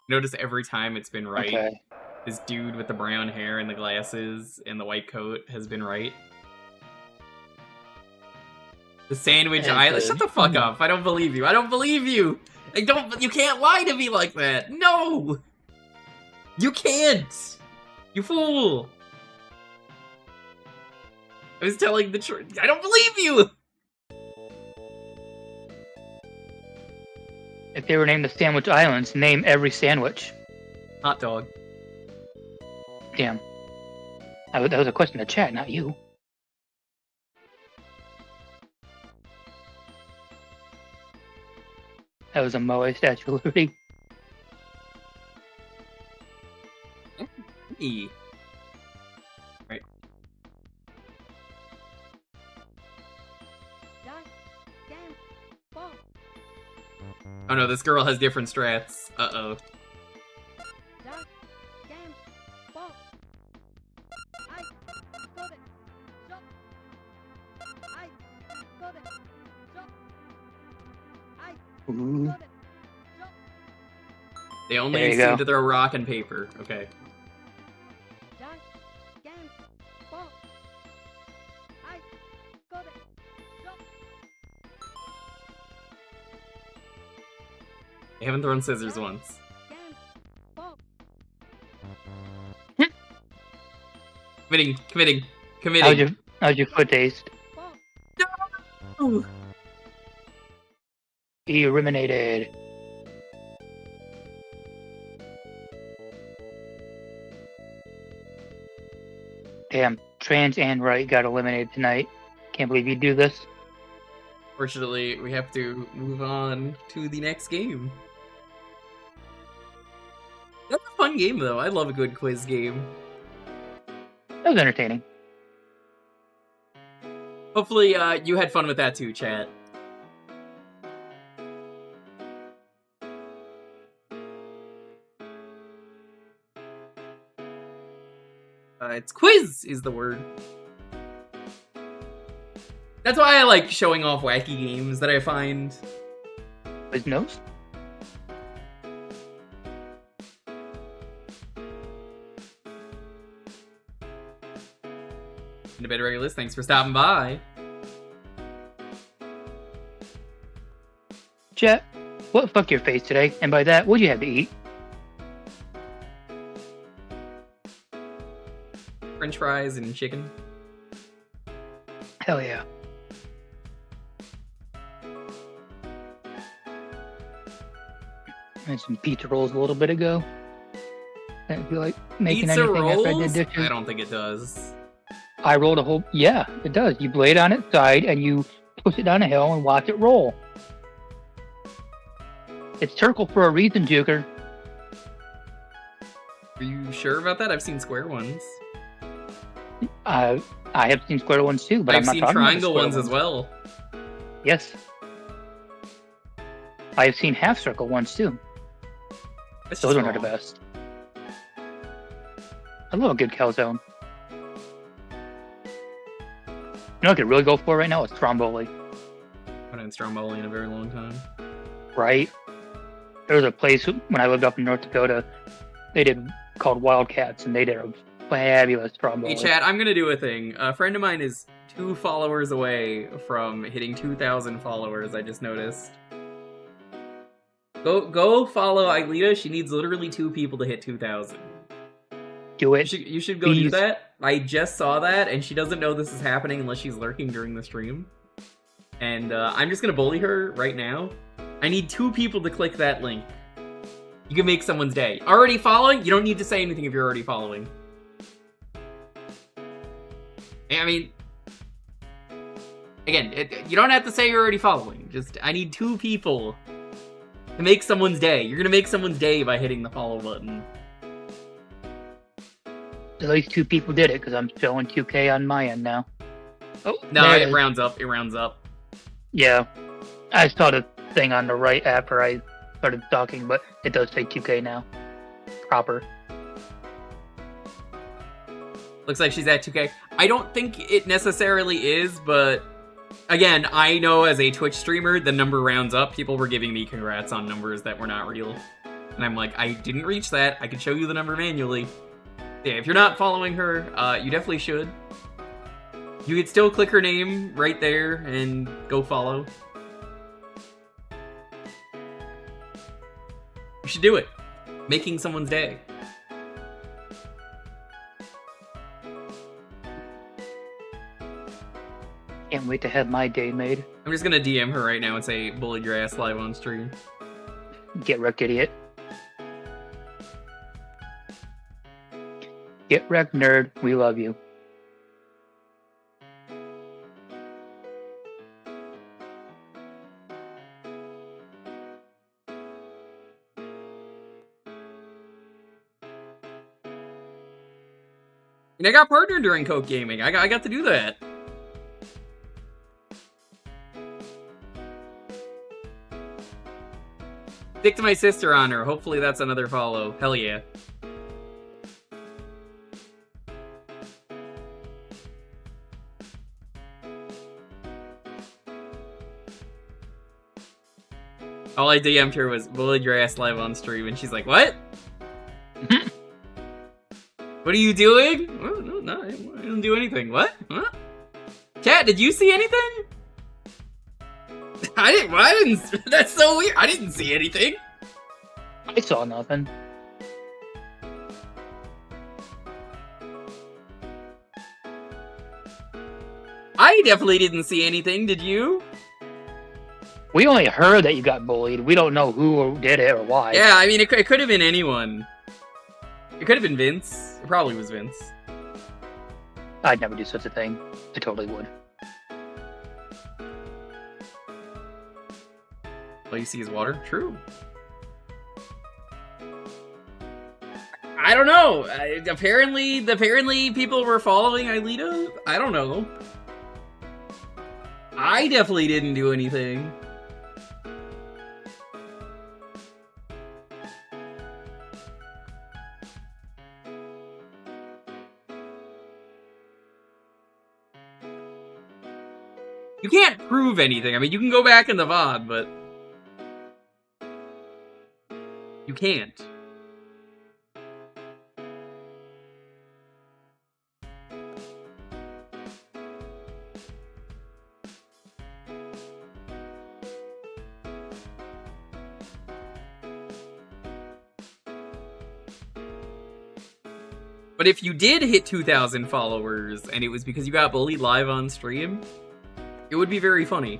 Speaker 2: Notice every time it's been right.
Speaker 1: Okay.
Speaker 2: This dude with the brown hair and the glasses and the white coat has been right. The sandwich island. Shut the fuck up. I don't believe you. I don't believe you. You can't lie to me like that. No. You can't. You fool. I was telling the truth. I don't believe you.
Speaker 1: If they were named the Sandwich Islands, name every sandwich.
Speaker 2: Hot dog.
Speaker 1: Damn. That was a question to chat, not you. That was a Moe Statue of Liberty.
Speaker 2: E. Right. Oh no, this girl has different strats. Uh-oh.
Speaker 1: Ooh.
Speaker 2: They
Speaker 1: There
Speaker 2: only
Speaker 1: you
Speaker 2: seem
Speaker 1: go.
Speaker 2: to throw rock and paper. Okay. They haven't thrown scissors once. Committing.
Speaker 1: How's your foot taste?
Speaker 2: No!
Speaker 1: Eliminated. Damn, Trans and Right got eliminated tonight. Can't believe you do this.
Speaker 2: Fortunately, we have to move on to the next game. That's a fun game, though. I love a good quiz game.
Speaker 1: That was entertaining.
Speaker 2: Hopefully, you had fun with that too, chat. It's quiz is the word. That's why I like showing off wacky games that I find.
Speaker 1: His nose?
Speaker 2: In a bit regulars, thanks for stopping by.
Speaker 1: Chat, what fucked your face today? And by that, what'd you have to eat?
Speaker 2: French fries and chicken.
Speaker 1: Hell yeah. I had some pizza rolls a little bit ago. I didn't feel like making
Speaker 2: Pizza
Speaker 1: anything
Speaker 2: rolls?
Speaker 1: after I did dishes.
Speaker 2: I don't think it does.
Speaker 1: I rolled a whole... Yeah, it does. You lay it on its side and you push it down a hill and watch it roll. It's circle for a reason, Jewker.
Speaker 2: Are you sure about that? I've seen square ones.
Speaker 1: I have seen square ones too, but
Speaker 2: I've
Speaker 1: I'm not
Speaker 2: seen
Speaker 1: talking about the
Speaker 2: triangle
Speaker 1: square
Speaker 2: ones as well.
Speaker 1: Yes. I have seen half circle ones too.
Speaker 2: That's
Speaker 1: Those
Speaker 2: just
Speaker 1: are the
Speaker 2: wrong.
Speaker 1: best. I love a good calzone. You know what I could really go for right now? It's Stromboli.
Speaker 2: I haven't had Stromboli in a very long time.
Speaker 1: Right? There was a place when I lived up in North Dakota, they did called Wildcats, and they did a fabulous Stromboli.
Speaker 2: Hey chat, I'm gonna do a thing. A friend of mine is 2 followers away from hitting 2,000 followers, I just noticed. Go follow Ailita, she needs literally 2 people to hit 2,000.
Speaker 1: Do it.
Speaker 2: You should go
Speaker 1: Please.
Speaker 2: do that. I just saw that, and she doesn't know this is happening unless she's lurking during the stream. And I'm just gonna bully her right now. I need 2 people to click that link. You can make someone's day. Already following? You don't need to say anything if you're already following. I mean, again, you don't have to say you're already following. Just, I need 2 people to make someone's day. You're gonna make someone's day by hitting the follow button.
Speaker 1: At least 2 people did it, because I'm showing 2K on my end now. Oh,
Speaker 2: No,
Speaker 1: there
Speaker 2: it
Speaker 1: is.
Speaker 2: rounds up. It rounds up.
Speaker 1: Yeah. I saw the thing on the right after I started talking, but it does say 2K now. Proper.
Speaker 2: Looks like she's at 2K. I don't think it necessarily is, but again, I know as a Twitch streamer, the number rounds up. People were giving me congrats on numbers that were not real. And I'm like, I didn't reach that. I can show you the number manually. Yeah, if you're not following her, you definitely should. You could still click her name right there and go follow. You should do it. Making someone's day.
Speaker 1: Can't wait to have my day made.
Speaker 2: I'm just gonna DM her right now and say, bullied your ass live on stream.
Speaker 1: Get wrecked, idiot. Get wrecked, nerd. We love you.
Speaker 2: And I got partnered during Coke Gaming. I got to do that. Stick to my sister on her. Hopefully that's another follow. Hell yeah. All I DM'd her was, bullied your ass live on stream, and she's like, what? What are you doing? Oh, no, I didn't do anything. What? Huh? Cat, did you see anything? I didn't, that's so weird. I didn't see anything.
Speaker 1: I saw nothing.
Speaker 2: I definitely didn't see anything, did you?
Speaker 1: We only heard that you got bullied. We don't know who did it or why.
Speaker 2: Yeah, I mean, it could have been anyone. It could have been Vince. It probably was Vince.
Speaker 1: I'd never do such a thing. I totally would.
Speaker 2: All you see is water? True. I don't know. Apparently people were following Aelita. I don't know. I definitely didn't do anything. You can't prove anything. I mean, you can go back in the VOD, but you can't. But if you did hit 2,000 followers and it was because you got bullied live on stream, it would be very funny.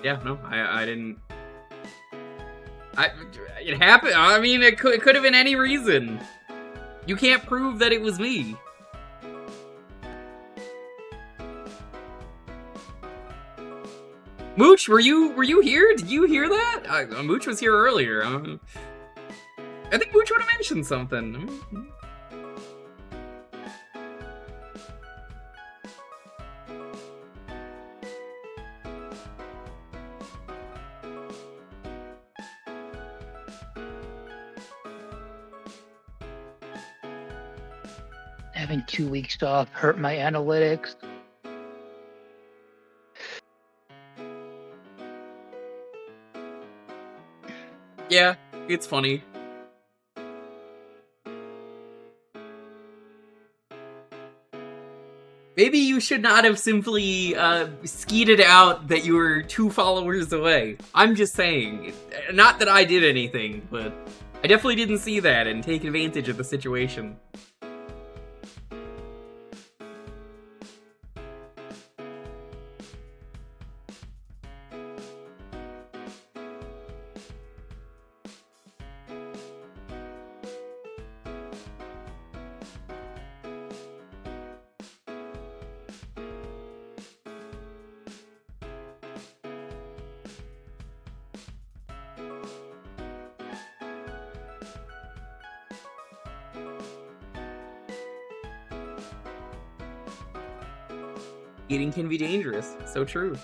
Speaker 2: Yeah, no, I didn't. It happened. I mean, it could have been any reason. You can't prove that it was me. Mooch, were you here? Did you hear that? Mooch was here earlier. I think Mooch would have mentioned something.
Speaker 1: Having 2 weeks off hurt my analytics.
Speaker 2: Yeah, it's funny. Maybe you should not have simply skeeted out that you were 2 followers away. I'm just saying. Not that I did anything, but I definitely didn't see that and take advantage of the situation. Eating can be dangerous. So true.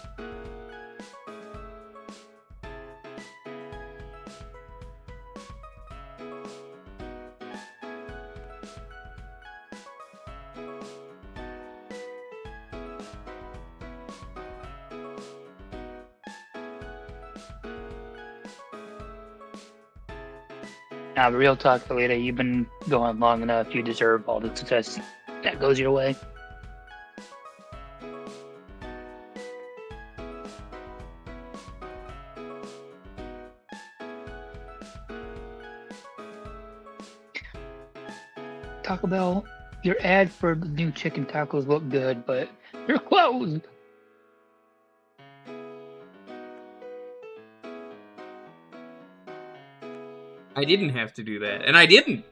Speaker 1: Now, real talk, Alita, you've been going long enough. You deserve all the success that goes your way. Taco Bell, your ad for the new chicken tacos look good, but they're closed.
Speaker 2: I didn't have to do that, and I didn't.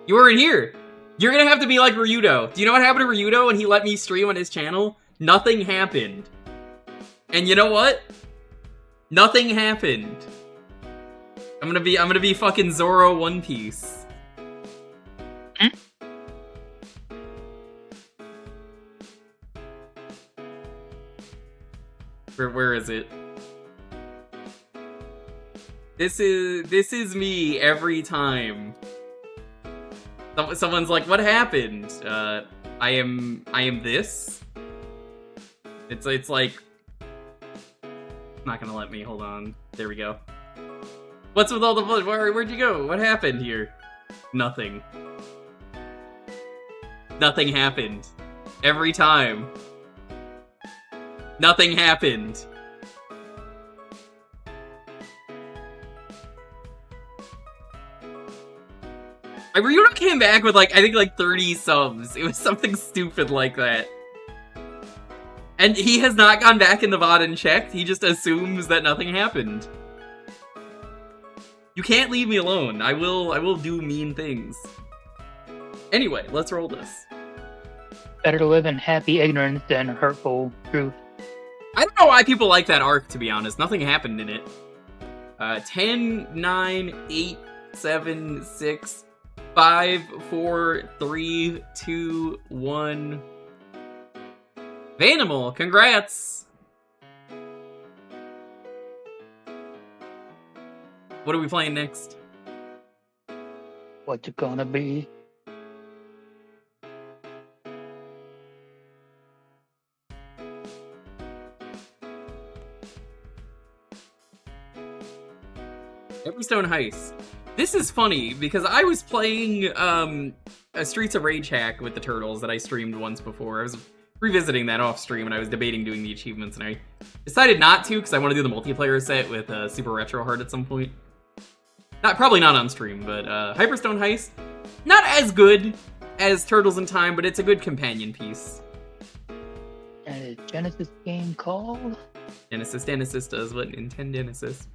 Speaker 2: You weren't here. You're gonna have to be like Ryudo. Do you know what happened to Ryudo when he let me stream on his channel? Nothing happened. And you know what? Nothing happened. I'm gonna be fucking Zoro One Piece. Where is it? This is me every time. Someone's like, "What happened?" I am this. It's like, not gonna let me. Hold on. There we go. What's with all the blood? Where'd you go? What happened here? Nothing. Nothing happened. Every time. Nothing happened. Ryudo came back with I think 30 subs. It was something stupid like that. And he has not gone back in the VOD and checked. He just assumes that nothing happened. You can't leave me alone. I will do mean things. Anyway, let's roll this.
Speaker 1: Better to live in happy ignorance than hurtful truth.
Speaker 2: I don't know why people like that arc, to be honest. Nothing happened in it. 10, 9, 8, 7, 6, 5, 4, 3, 2, 1. Vanimal, congrats! What are we playing next?
Speaker 1: What's it gonna be?
Speaker 2: Hyperstone Heist. This is funny because I was playing a Streets of Rage hack with the turtles that I streamed once before. I was revisiting that off stream and I was debating doing the achievements and I decided not to because I want to do the multiplayer set with Super Retro Heart at some point. Probably not on stream, but Hyperstone Heist, not as good as Turtles in Time, but it's a good companion piece.
Speaker 1: And a Genesis game called?
Speaker 2: Genesis does what Nintendo Genesis.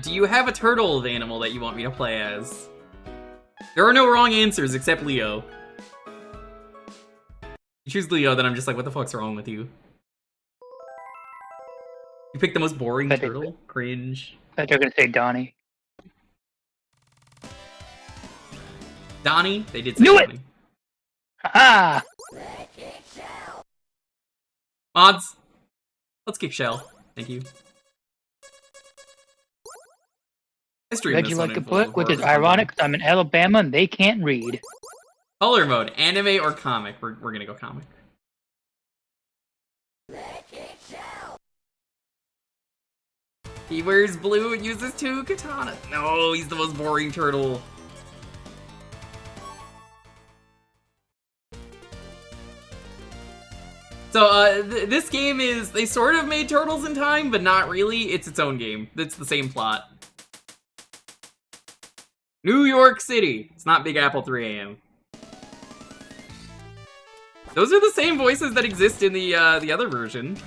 Speaker 2: Do you have a turtle animal that you want me to play as? There are no wrong answers except Leo. You choose Leo, then I'm just like, what the fuck's wrong with you? You picked the most boring turtle? Cringe.
Speaker 1: I thought you were gonna say Donnie.
Speaker 2: Donnie? They did say
Speaker 1: Knew
Speaker 2: Donnie.
Speaker 1: it! Ah!
Speaker 2: Mods, let's kick Shell. Thank you.
Speaker 1: Read you like a book, which is ironic because I'm in Alabama and they can't read.
Speaker 2: Color mode, anime or comic? We're gonna go comic. He wears blue and uses 2 katanas. No, he's the most boring turtle. So, this game is, they sort of made Turtles in Time, but not really. It's its own game. It's the same plot. New York City. It's not Big Apple 3 AM. Those are the same voices that exist in the other version.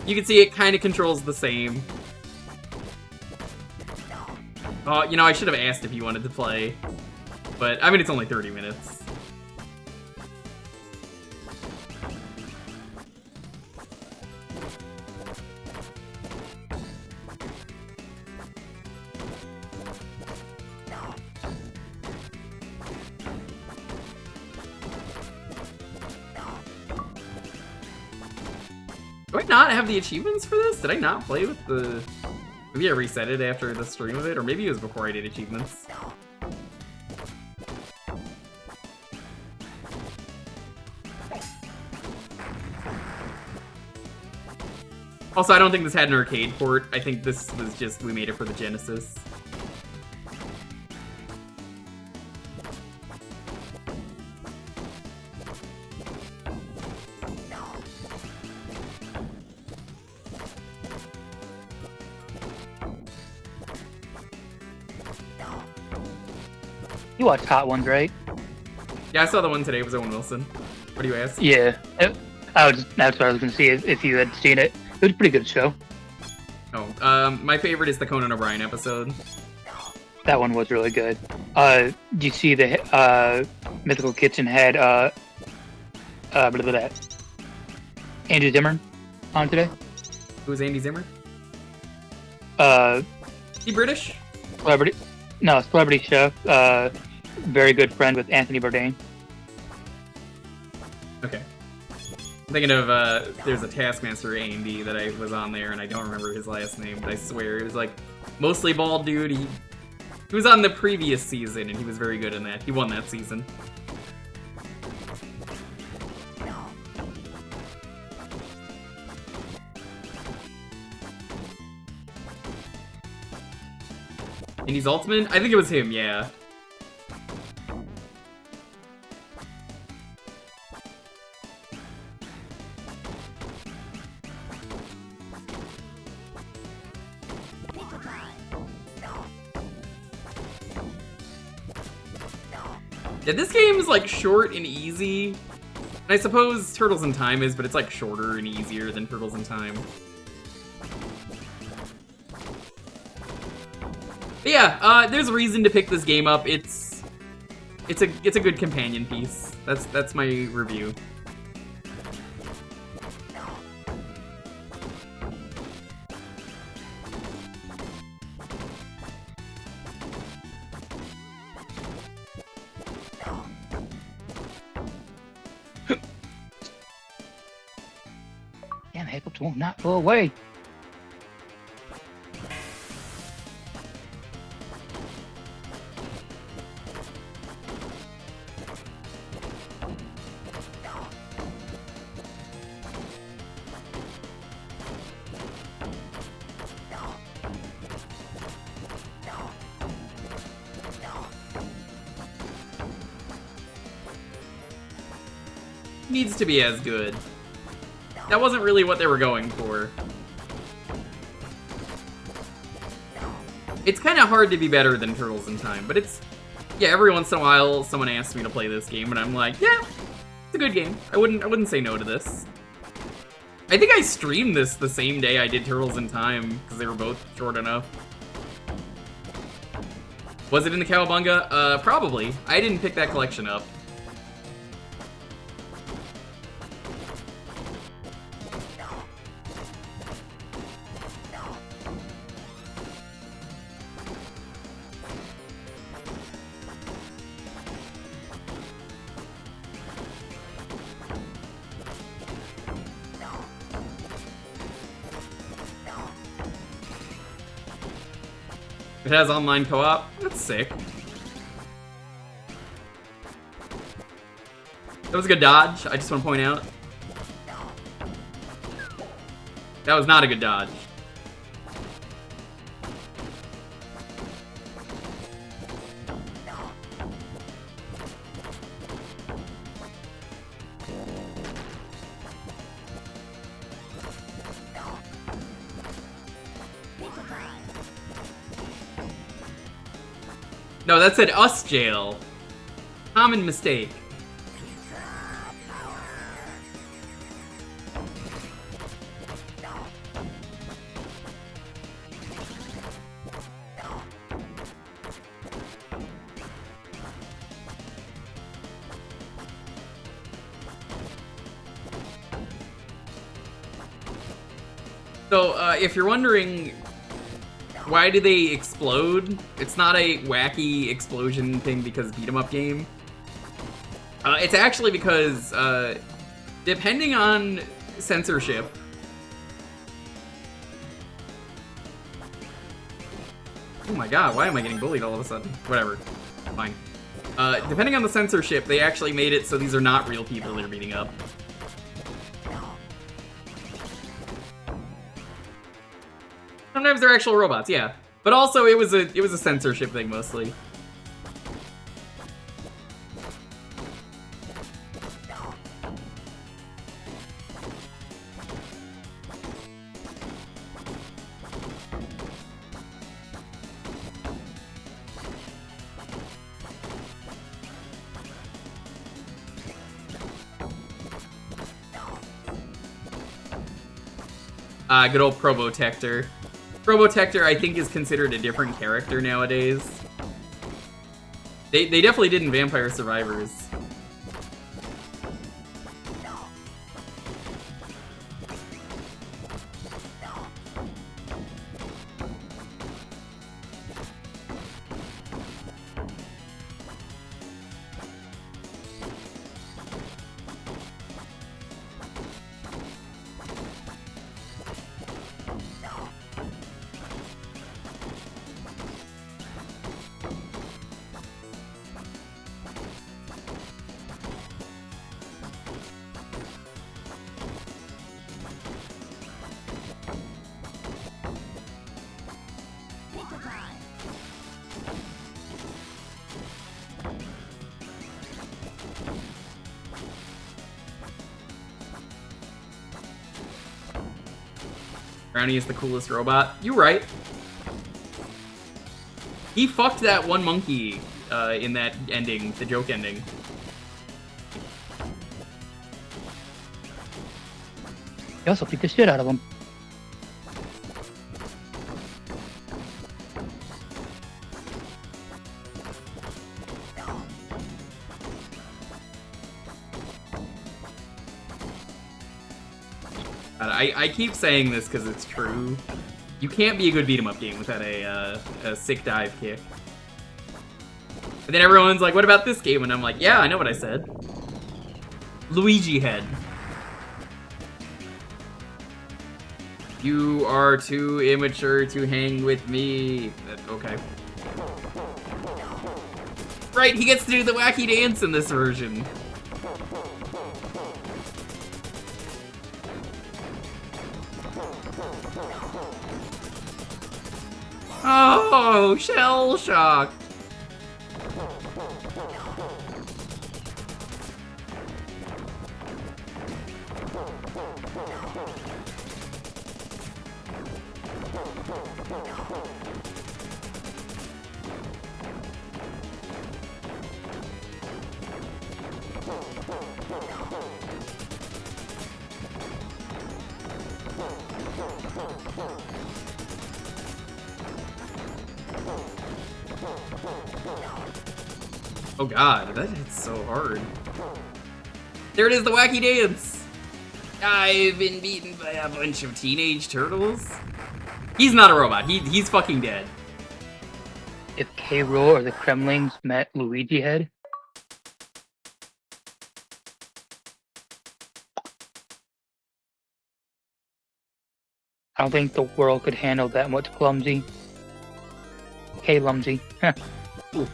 Speaker 2: You can see it kind of controls the same. Oh, you know, I should have asked if you wanted to play. But, I mean, it's only 30 minutes. Do I not have the achievements for this? Did I not play with the... Maybe I reset it after the stream of it, or maybe it was before I did achievements. Also, I don't think this had an arcade port. I think this was just, we made it for the Genesis.
Speaker 1: You watched Hot Ones, right?
Speaker 2: Yeah, I saw the one today. It was Owen Wilson. What do you ask?
Speaker 1: Yeah. That's what I was going to see if you had seen it. It was a pretty good show.
Speaker 2: Oh, my favorite is the Conan O'Brien episode.
Speaker 1: That one was really good. Do you see the Mythical Kitchen had Andrew Zimmern on today?
Speaker 2: Who's Andy Zimmer?
Speaker 1: Is
Speaker 2: he British?
Speaker 1: Celebrity chef. Very good friend with Anthony Bourdain.
Speaker 2: Okay. I'm thinking of, there's a Taskmaster A&D that I was on there, and I don't remember his last name, but I swear it was like, mostly bald dude. He was on the previous season, and he was very good in that. He won that season. Andy's Ultimate? I think it was him, yeah. Yeah, this game is like short and easy. And I suppose Turtles in Time is, but it's like shorter and easier than Turtles in Time. But yeah, there's a reason to pick this game up. It's a good companion piece. That's my review.
Speaker 1: Damn, Hiccups will not go away.
Speaker 2: Needs to be as good. That wasn't really what they were going for. It's kind of hard to be better than Turtles in Time, but it's... Yeah, every once in a while, someone asks me to play this game, and I'm like, yeah, it's a good game. I wouldn't say no to this. I think I streamed this the same day I did Turtles in Time, because they were both short enough. Was it in the Cowabunga? Probably. I didn't pick that collection up. It has online co-op. That's sick. That was a good dodge, I just want to point out. That was not a good dodge. No, that said us jail. Common mistake. So, if you're wondering, why do they explode? It's not a wacky explosion thing because beat-em-up game. It's actually because, depending on censorship, oh my god, why am I getting bullied all of a sudden? Whatever, fine. Depending on the censorship, they actually made it so these are not real people they're beating up. Sometimes they're actual robots, yeah. But also, it was a censorship thing mostly. Good old Probotector. Probotector, I think, is considered a different character nowadays. They definitely did in Vampire Survivors. Brownie is the coolest robot. You're right. He fucked that one monkey in that ending, the joke ending.
Speaker 1: He also beat the shit out of him.
Speaker 2: I keep saying this because it's true. You can't be a good beat-em-up game without a sick dive kick. And then everyone's like, what about this game? And I'm like, yeah, I know what I said. Luigi head. You are too immature to hang with me. Okay. Right, he gets to do the wacky dance in this version. Oh, shell shock. Oh god, that hits so hard. There it is, the wacky dance! I've been beaten by a bunch of teenage turtles. He's not a robot, he's fucking dead.
Speaker 1: If K. Rool or the Kremlings met Luigi Head, I don't think the world could handle that much clumsy. K. Lumsy. Ooh.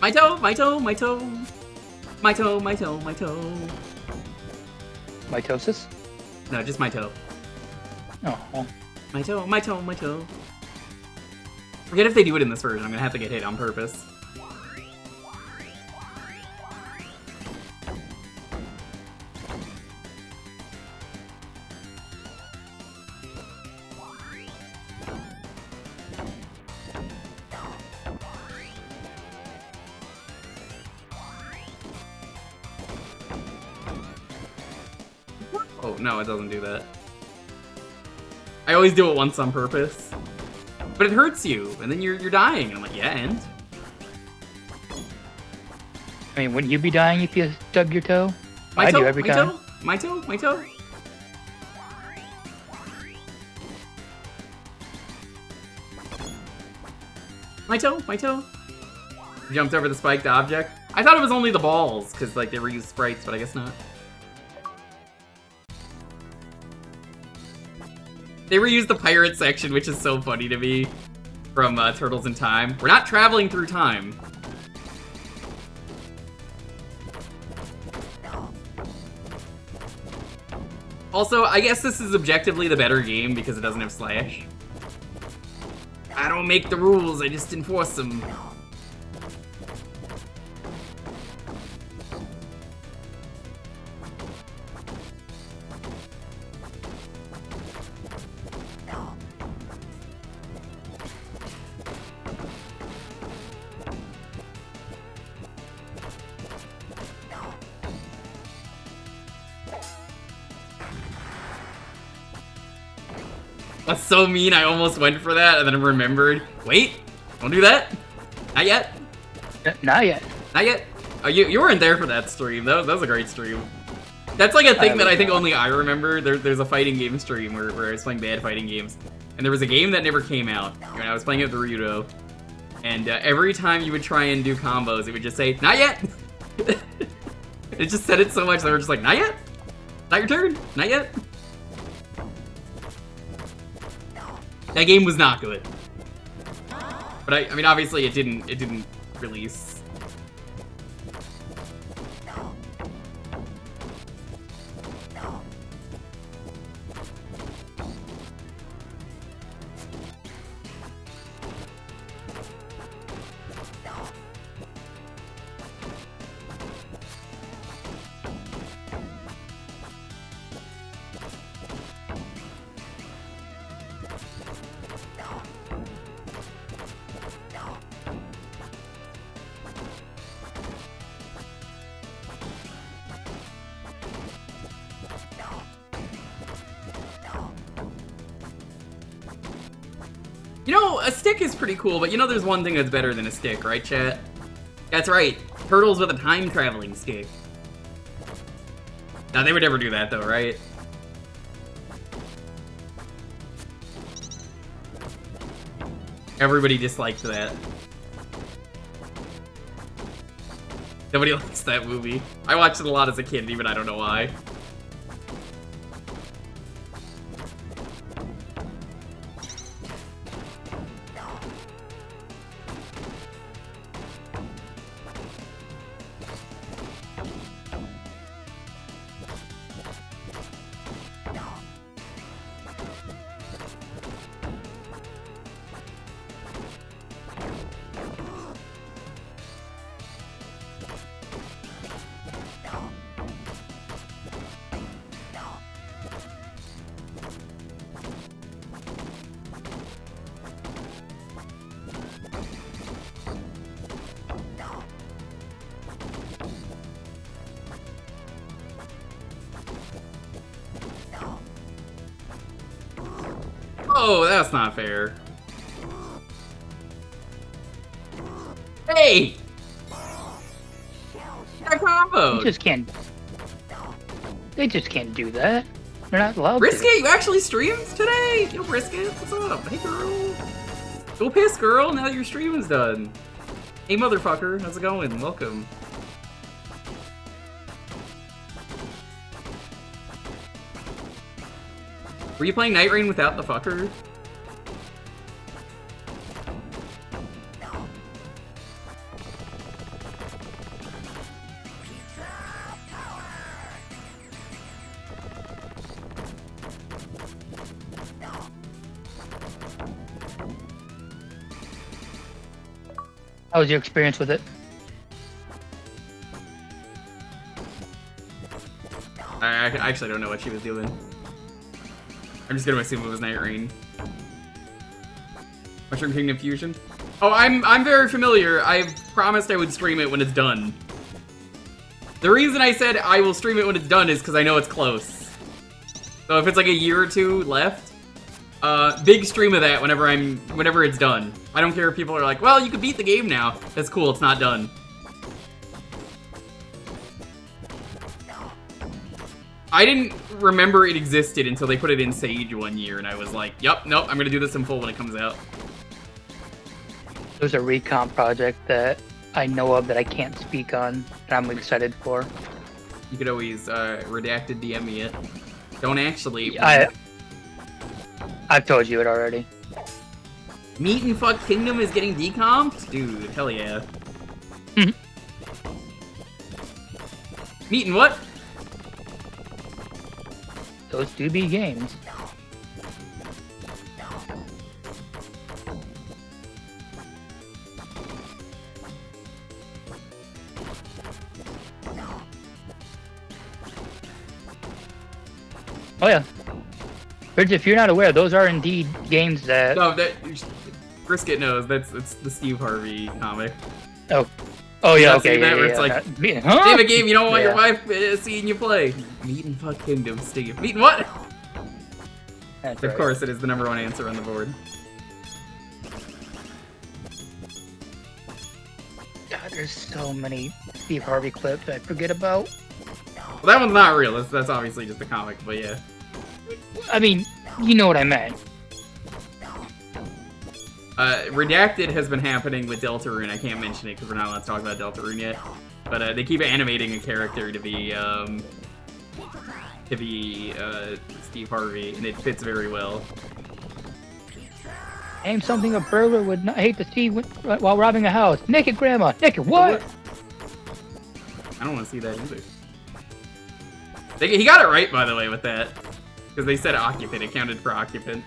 Speaker 2: My toe, my toe, my toe. My toe, my toe, my toe.
Speaker 1: Mitosis?
Speaker 2: No, just my toe.
Speaker 1: Oh.
Speaker 2: My toe, my toe, my toe. Forget if they do it in this version, I'm gonna have to get hit on purpose. Oh, no, it doesn't do that. I always do it once on purpose. But it hurts you, and then you're dying. And I'm like, yeah, and?
Speaker 1: I mean, wouldn't you be dying if you stubbed your toe?
Speaker 2: My
Speaker 1: I
Speaker 2: toe,
Speaker 1: do every
Speaker 2: my
Speaker 1: time.
Speaker 2: toe, my toe, my toe. My toe, my toe. Jumped over the spiked object. I thought it was only the balls, because, like, they reused sprites, but I guess not. They reused the pirate section, which is so funny to me, from Turtles in Time. We're not traveling through time. Also, I guess this is objectively the better game because it doesn't have Slash. I don't make the rules, I just enforce them. That's so mean, I almost went for that and then remembered. Wait, don't do that. Not yet.
Speaker 1: Not yet.
Speaker 2: Not yet. Oh, you weren't there for that stream. That was a great stream. That's like a thing that I think only I remember. There's a fighting game stream where I was playing bad fighting games. And there was a game that never came out. And I was playing it with Naruto. And every time you would try and do combos, it would just say, not yet! It just said it so much, they were just like, not yet? Not your turn? Not yet? That game was not good. But I mean, obviously it didn't release. You know, a stick is pretty cool, but you know there's one thing that's better than a stick, right, chat? That's right. Turtles with a time-traveling stick. Now, they would never do that, though, right? Everybody disliked that. Nobody likes that movie. I watched it a lot as a kid, even I don't know why. Oh, that's not fair. Hey! That combo!
Speaker 1: They just can't do that. They're not allowed
Speaker 2: Brisket,
Speaker 1: to.
Speaker 2: you actually streamed today? Yo, Brisket, what's up? Hey, girl. Go piss, girl, now that your stream is done. Hey, motherfucker, how's it going? Welcome. Were you playing Night Rain without the fucker?
Speaker 1: How was your experience with it?
Speaker 2: I actually don't know what she was doing. I'm just gonna assume it was Night Rain. Mushroom Kingdom Fusion? Oh, I'm very familiar. I promised I would stream it when it's done. The reason I said I will stream it when it's done is because I know it's close. So if it's like a year or two left, big stream of that whenever it's done. I don't care if people are like, well, you could beat the game now. That's cool, it's not done. I didn't remember it existed until they put it in Sage one year, and I was like, yup, nope, I'm gonna do this in full when it comes out.
Speaker 1: There's a recon project that I know of that I can't speak on, that I'm excited for.
Speaker 2: You could always redacted DM me it. Don't actually.
Speaker 1: I've told you it already.
Speaker 2: Mutant Fuck Kingdom is getting decomped? Dude, hell yeah. Mutant what?
Speaker 1: Those do be games. Oh yeah. Bridge, if you're not aware, those are indeed games that...
Speaker 2: No, Brisket knows. It's the Steve Harvey comic.
Speaker 1: Oh yeah,
Speaker 2: okay.
Speaker 1: yeah,
Speaker 2: Where it's like,
Speaker 1: huh?
Speaker 2: name a game you don't want your wife seeing you play. Mutant Fuck Kingdom, Steve. Mutant what?
Speaker 1: That's
Speaker 2: Of
Speaker 1: right.
Speaker 2: course, it is the #1 answer on the board.
Speaker 1: God, there's so many Steve Harvey clips I forget about.
Speaker 2: Well, that one's not real. That's obviously just a comic, but yeah.
Speaker 1: I mean, you know what I meant.
Speaker 2: Redacted has been happening with Deltarune. I can't mention it because we're not allowed to talk about Deltarune yet. But they keep animating a character to be Steve Harvey, and it fits very well.
Speaker 1: Name something a burglar would not hate to see while robbing a house. Naked grandma. Naked what?
Speaker 2: I don't want to see that either. He got it right, by the way, with that. Because they said occupant. It counted for occupant.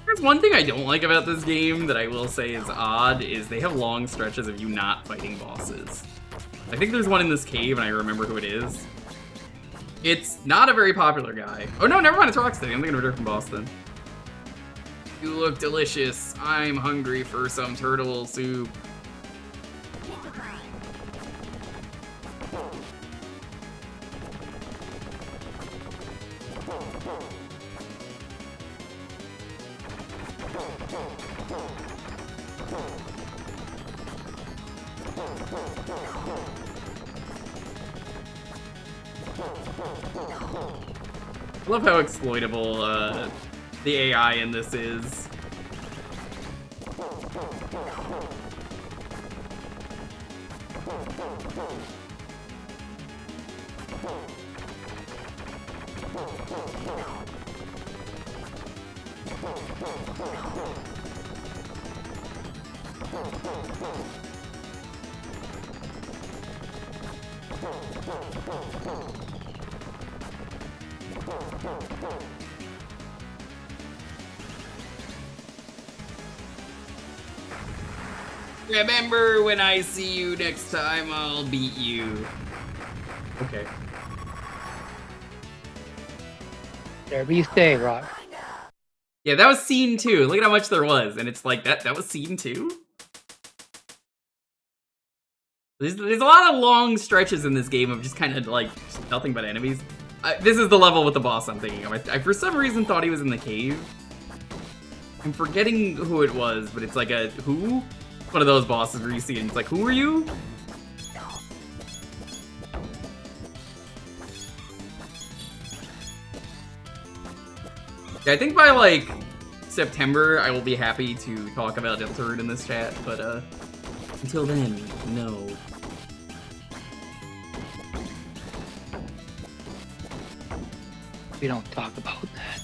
Speaker 2: There's one thing I don't like about this game that I will say is odd, is they have long stretches of you not fighting bosses. I think there's one in this cave, and I remember who it is. It's not a very popular guy. Oh no, never mind, it's Rocksteady. I'm thinking of a different boss then. You look delicious. I'm hungry for some turtle soup. I love how exploitable the AI in this is. Remember, when I see you next time, I'll beat you. Okay.
Speaker 1: There be stay, Rock.
Speaker 2: Yeah, that was scene 2. Look at how much there was, and it's like, that was scene 2? There's a lot of long stretches in this game of just kind of, like, just nothing but enemies. This is the level with the boss I'm thinking of. I for some reason thought he was in the cave. I'm forgetting who it was, but it's like a, who? One of those bosses where you see it and it's like, who are you? Yeah, I think by, like, September, I will be happy to talk about Deltarune in this chat, but, until then, no.
Speaker 1: We don't talk about that.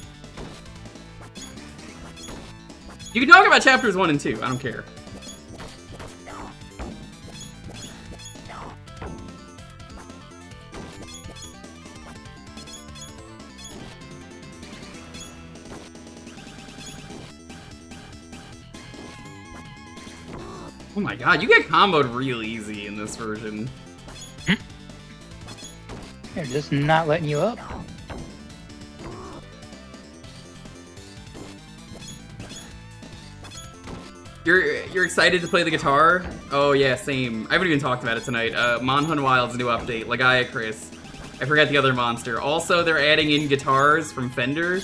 Speaker 2: You can talk about chapters 1 and 2, I don't care. Oh my god, you get comboed real easy in this version.
Speaker 1: They're just not letting you up.
Speaker 2: You're excited to play the guitar? Oh yeah, same. I haven't even talked about it tonight. Monhun Wild's new update, Lagaya Chris. I forgot the other monster. Also, they're adding in guitars from Fender.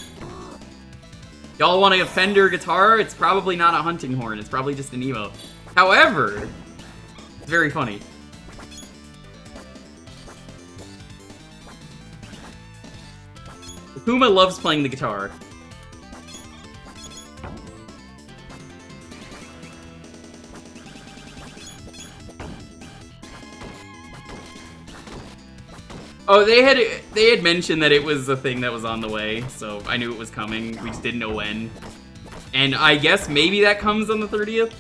Speaker 2: Y'all want a Fender guitar? It's probably not a hunting horn. It's probably just an emo. However, it's very funny. Akuma loves playing the guitar. Oh, they had mentioned that it was a thing that was on the way, so I knew it was coming. We just didn't know when. And I guess maybe that comes on the 30th?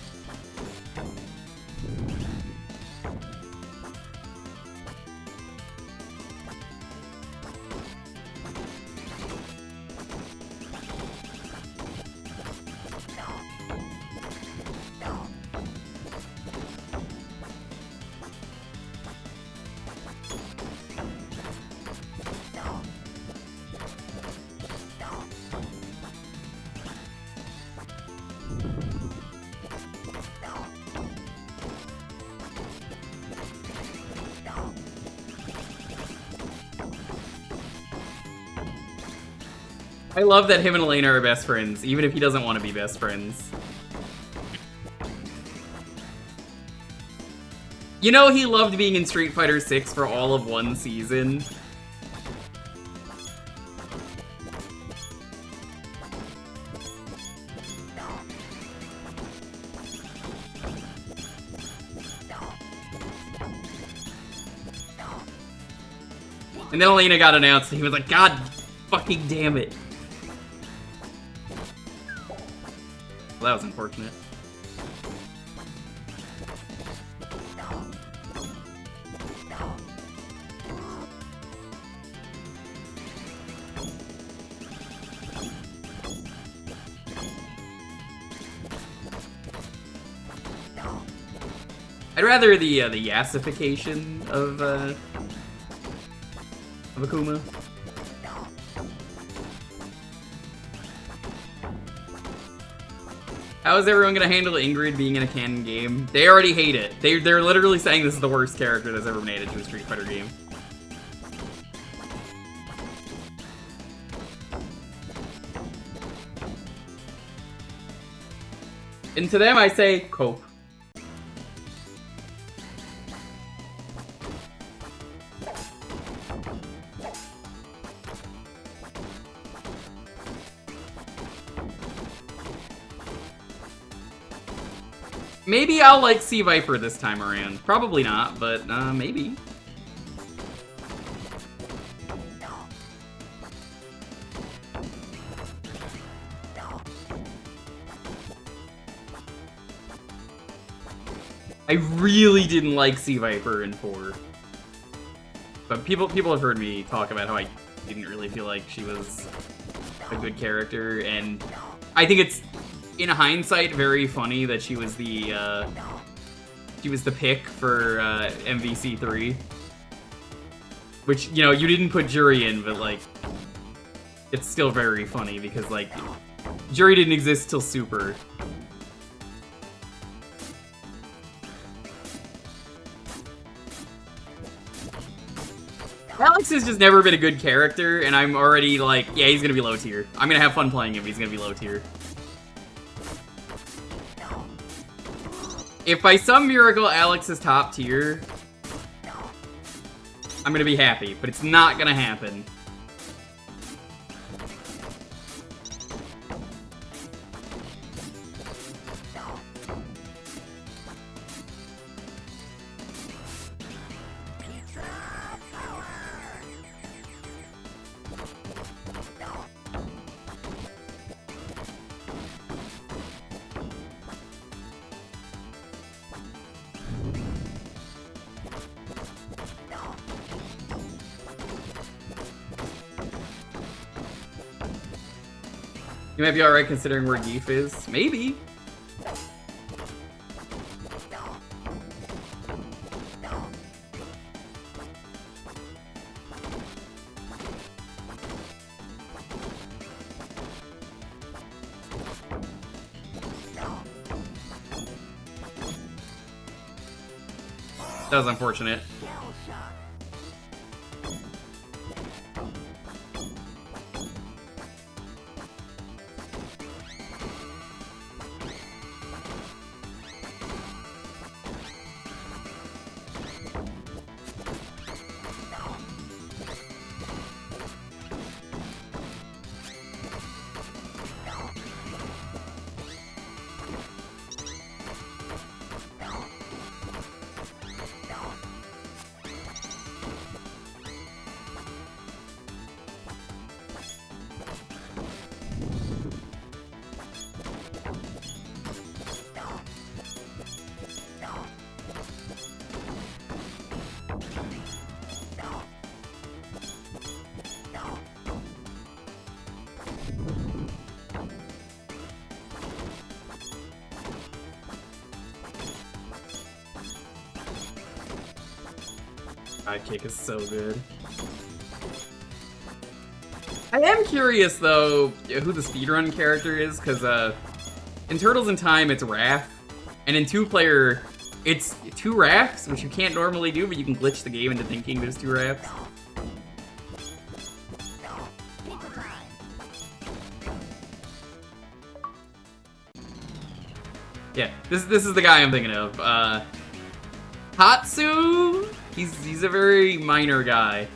Speaker 2: I love that him and Elena are best friends, even if he doesn't want to be best friends. You know, he loved being in Street Fighter 6 for all of one season. And then Elena got announced and he was like, God fucking damn it. Well, that was unfortunate. I'd rather the yassification of Akuma. How is everyone gonna handle Ingrid being in a canon game? They already hate it. They're literally saying this is the worst character that's ever made it to a Street Fighter game. And to them I say, cope. Maybe I'll like Sea Viper this time around. Probably not, but maybe. I really didn't like Sea Viper in 4. But people have heard me talk about how I didn't really feel like she was a good character, and I think it's, in hindsight, very funny that she was the pick for MVC3. Which, you know, you didn't put Jury in, but like, it's still very funny because like, Jury didn't exist till Super. Alex has just never been a good character, and I'm already like, yeah, he's gonna be low tier. I'm gonna have fun playing him, he's gonna be low tier. If by some miracle Alex is top tier, I'm gonna be happy, but it's not gonna happen. You might be alright considering where Geef is. Maybe. That was unfortunate. Sidekick is so good. I am curious, though, who the speedrun character is, because in Turtles in Time, it's Raph, and in 2-player, it's 2 Raphs, which you can't normally do, but you can glitch the game into thinking there's 2 Raphs. Yeah, this is the guy I'm thinking of. Hatsu? He's a very minor guy.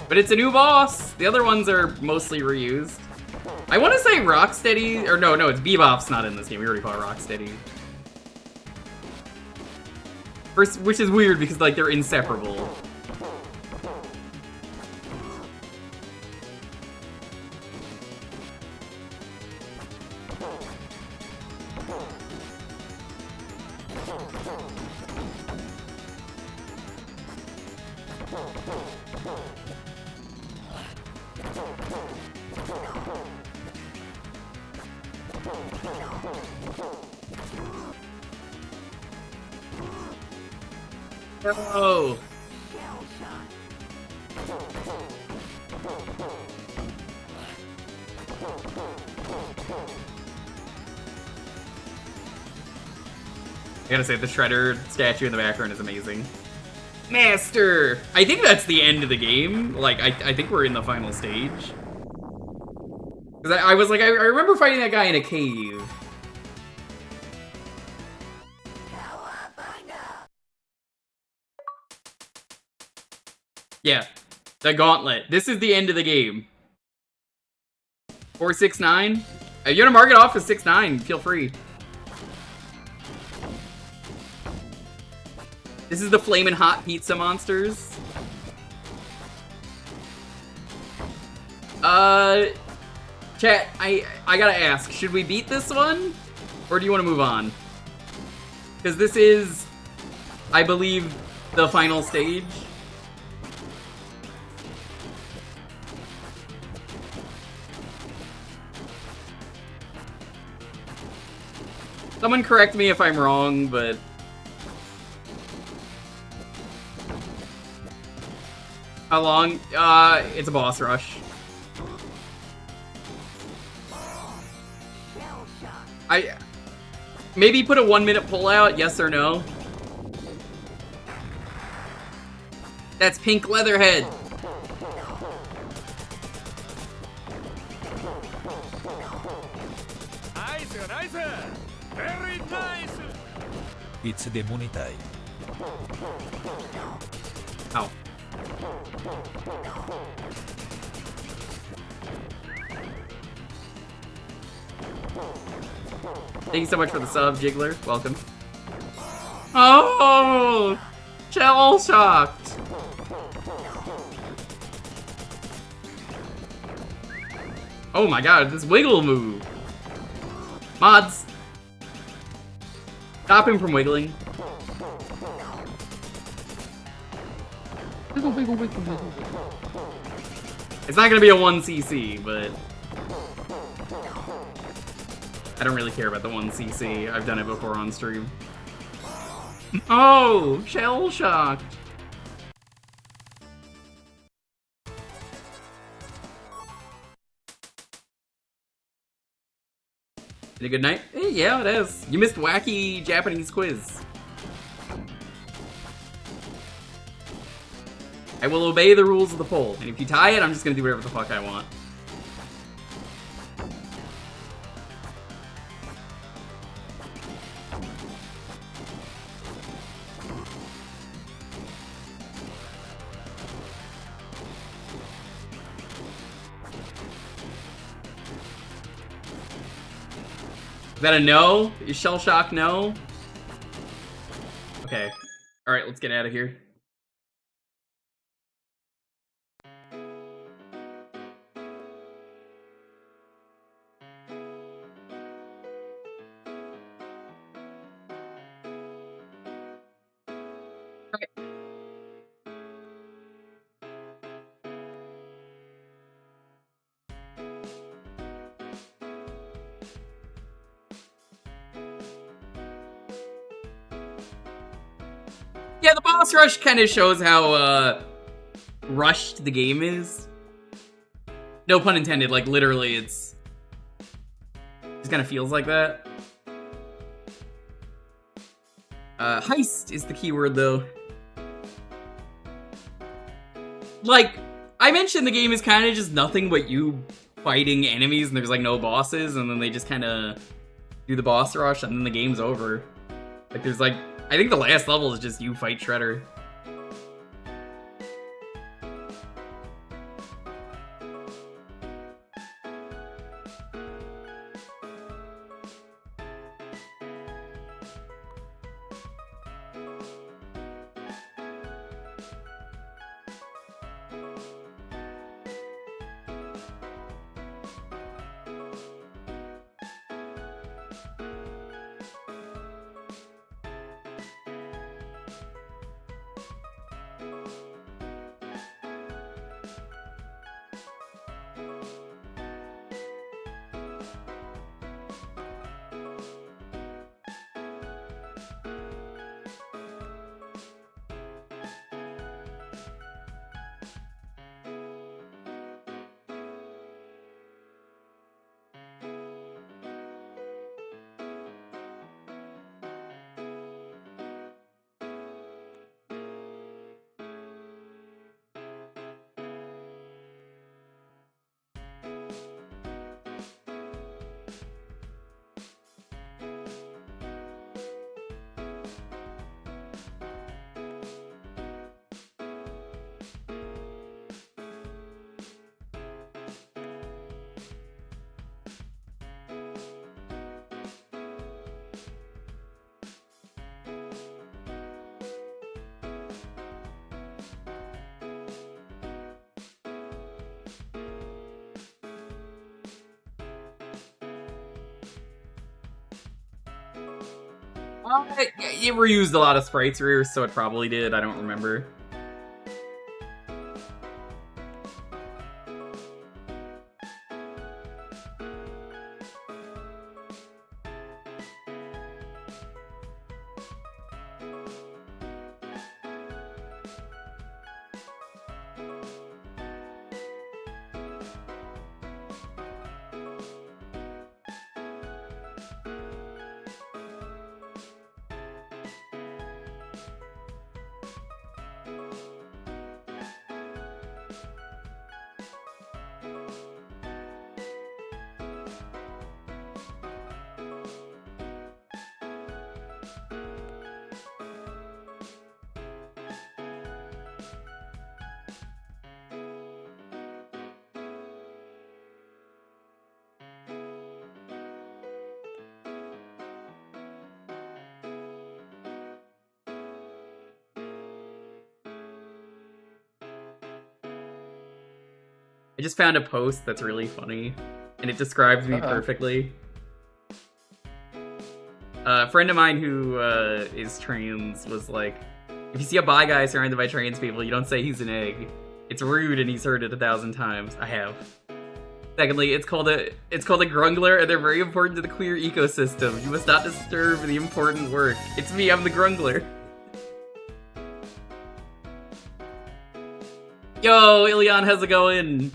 Speaker 2: But it's a new boss! The other ones are mostly reused. I want to say Rocksteady, or no, it's Bebop's not in this game. We already call it Rocksteady. First, which is weird because, like, they're inseparable. Oh. I gotta say, the Shredder statue in the background is amazing. Master! I think that's the end of the game. Like, I think we're in the final stage. Because I was like, I remember fighting that guy in a cave. Yeah, the gauntlet. This is the end of the game. 469. If you want to mark it off as 6-9, feel free. This is the flamin' hot pizza monsters. Chat, I gotta ask, should we beat this one? Or do you want to move on? Because this is, I believe, the final stage. Someone correct me if I'm wrong, but... How long? It's a boss rush. Maybe put a 1-minute pullout, yes or no? That's Pink Leatherhead.
Speaker 4: Very nice!
Speaker 8: It's the money time.
Speaker 2: Ow. Thank you so much for the sub, Jiggler. Welcome. Oh! Shell shocked! Oh my god, this wiggle move! Mods! Stop him from wiggling. Wiggle, wiggle, wiggle, wiggle. It's not gonna be a 1cc, but... I don't really care about the 1cc. I've done it before on stream. Oh! Shell shocked! A good night? Hey, yeah, it is. You missed wacky Japanese quiz. I will obey the rules of the poll, and if you tie it, I'm just gonna do whatever the fuck I want. Is that a no? Is Shell Shock no? Okay. Alright, let's get out of here. Yeah, the boss rush kind of shows how rushed the game is. No pun intended, like literally it kind of feels like that. Heist is the keyword though. Like, I mentioned the game is kind of just nothing but you fighting enemies and there's like no bosses and then they just kind of do the boss rush and then the game's over. Like there's like, I think the last level is just you fight Shredder. It reused a lot of sprites here, so it probably did. I don't remember. I just found a post that's really funny, and it describes me perfectly. A friend of mine who is trans was like, if you see a bi guy surrounded by trans people, you don't say he's an egg. It's rude and he's heard it 1,000 times. I have. Secondly, it's called a grungler, and they're very important to the queer ecosystem. You must not disturb the important work. It's me, I'm the grungler. Yo, Ilion, how's it going?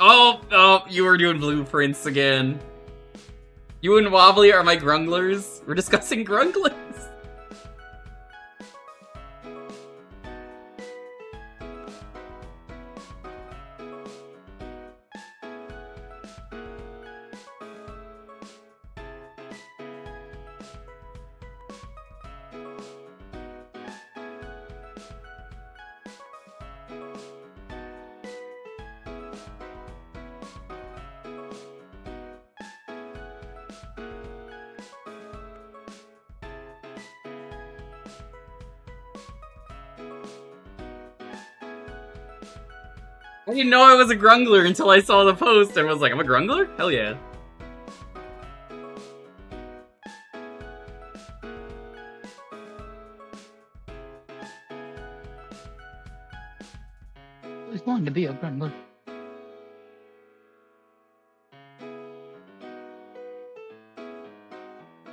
Speaker 2: Oh, you were doing blueprints again. You and Wobbly are my grunglers. We're discussing grunglers. I didn't know I was a grungler until I saw the post and was like, I'm a grungler? Hell yeah.
Speaker 1: It's going to be a gremlin.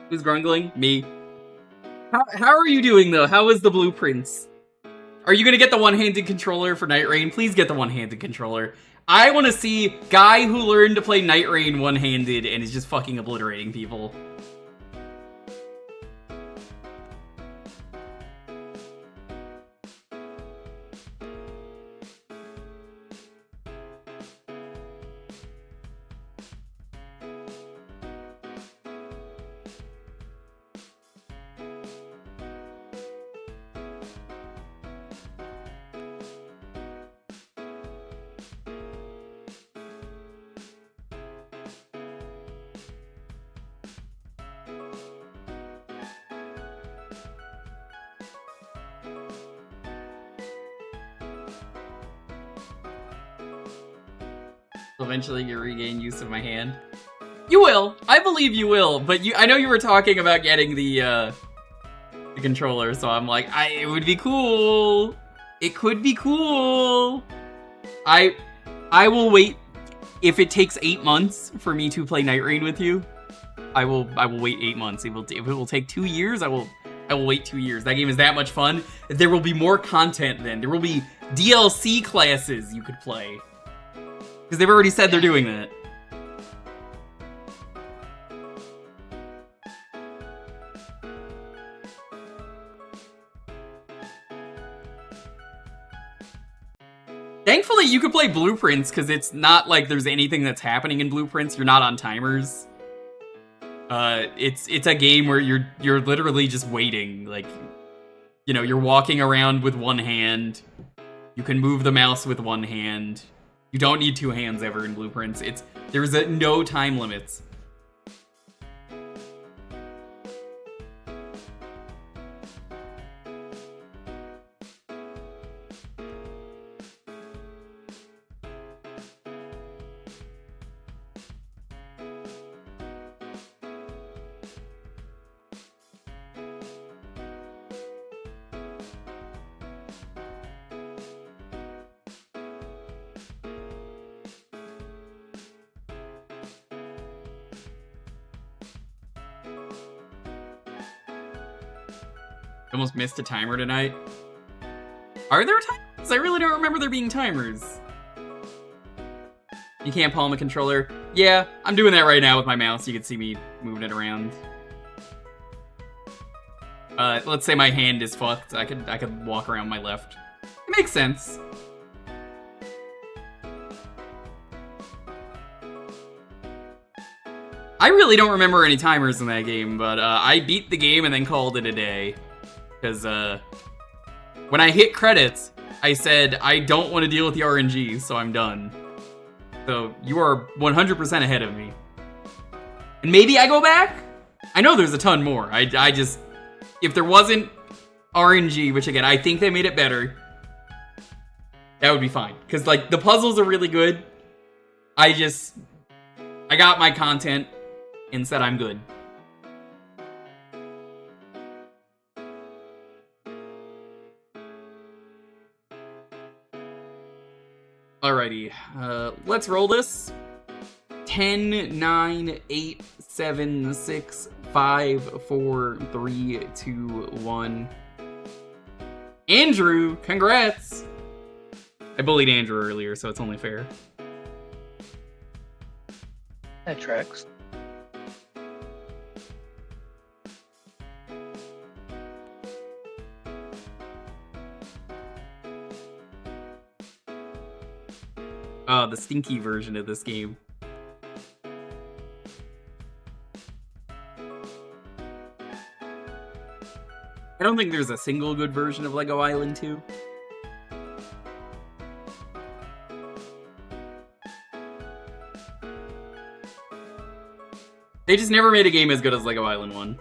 Speaker 2: Who's grumbling? Me. How are you doing, though? How is the blueprints? Are you gonna get the one-handed controller for Night Rain? Please get the one-handed controller. I want to see guy who learned to play Night Rain one-handed and is just fucking obliterating people. Eventually you regain use of my hand. You will! I believe you will, but I know you were talking about getting the controller, so I'm like, it would be cool. It could be cool. I will wait. If it takes 8 months for me to play Night Rain with you, I will wait 8 months. If it will take 2 years, I will wait 2 years. That game is that much fun. There will be more content then. There will be DLC classes you could play. Because they've already said they're doing that. Thankfully, you could play Blueprints, because it's not like there's anything that's happening in Blueprints. You're not on timers. It's a game where you're literally just waiting. Like, you know, you're walking around with one hand. You can move the mouse with one hand. You don't need 2 hands ever in Blueprints. There's no time limits. Almost missed a timer tonight. Are there timers? I really don't remember there being timers. You can't palm a controller. Yeah, I'm doing that right now with my mouse. You can see me moving it around. Let's say my hand is fucked. I could walk around my left. It makes sense. I really don't remember any timers in that game, but I beat the game and then called it a day. Because when I hit credits, I said, I don't want to deal with the RNG, so I'm done. So you are 100% ahead of me. And maybe I go back? I know there's a ton more. I just... If there wasn't RNG, which again, I think they made it better, that would be fine. Because, like, the puzzles are really good. I got my content and said I'm good. Alrighty, let's roll this. 10, 9, 8, 7, 6, 5, 4, 3, 2, 1. Andrew, congrats! I bullied Andrew earlier, so it's only fair.
Speaker 1: That tracks.
Speaker 2: Oh, the stinky version of this game. I don't think there's a single good version of Lego Island 2. They just never made a game as good as Lego Island 1.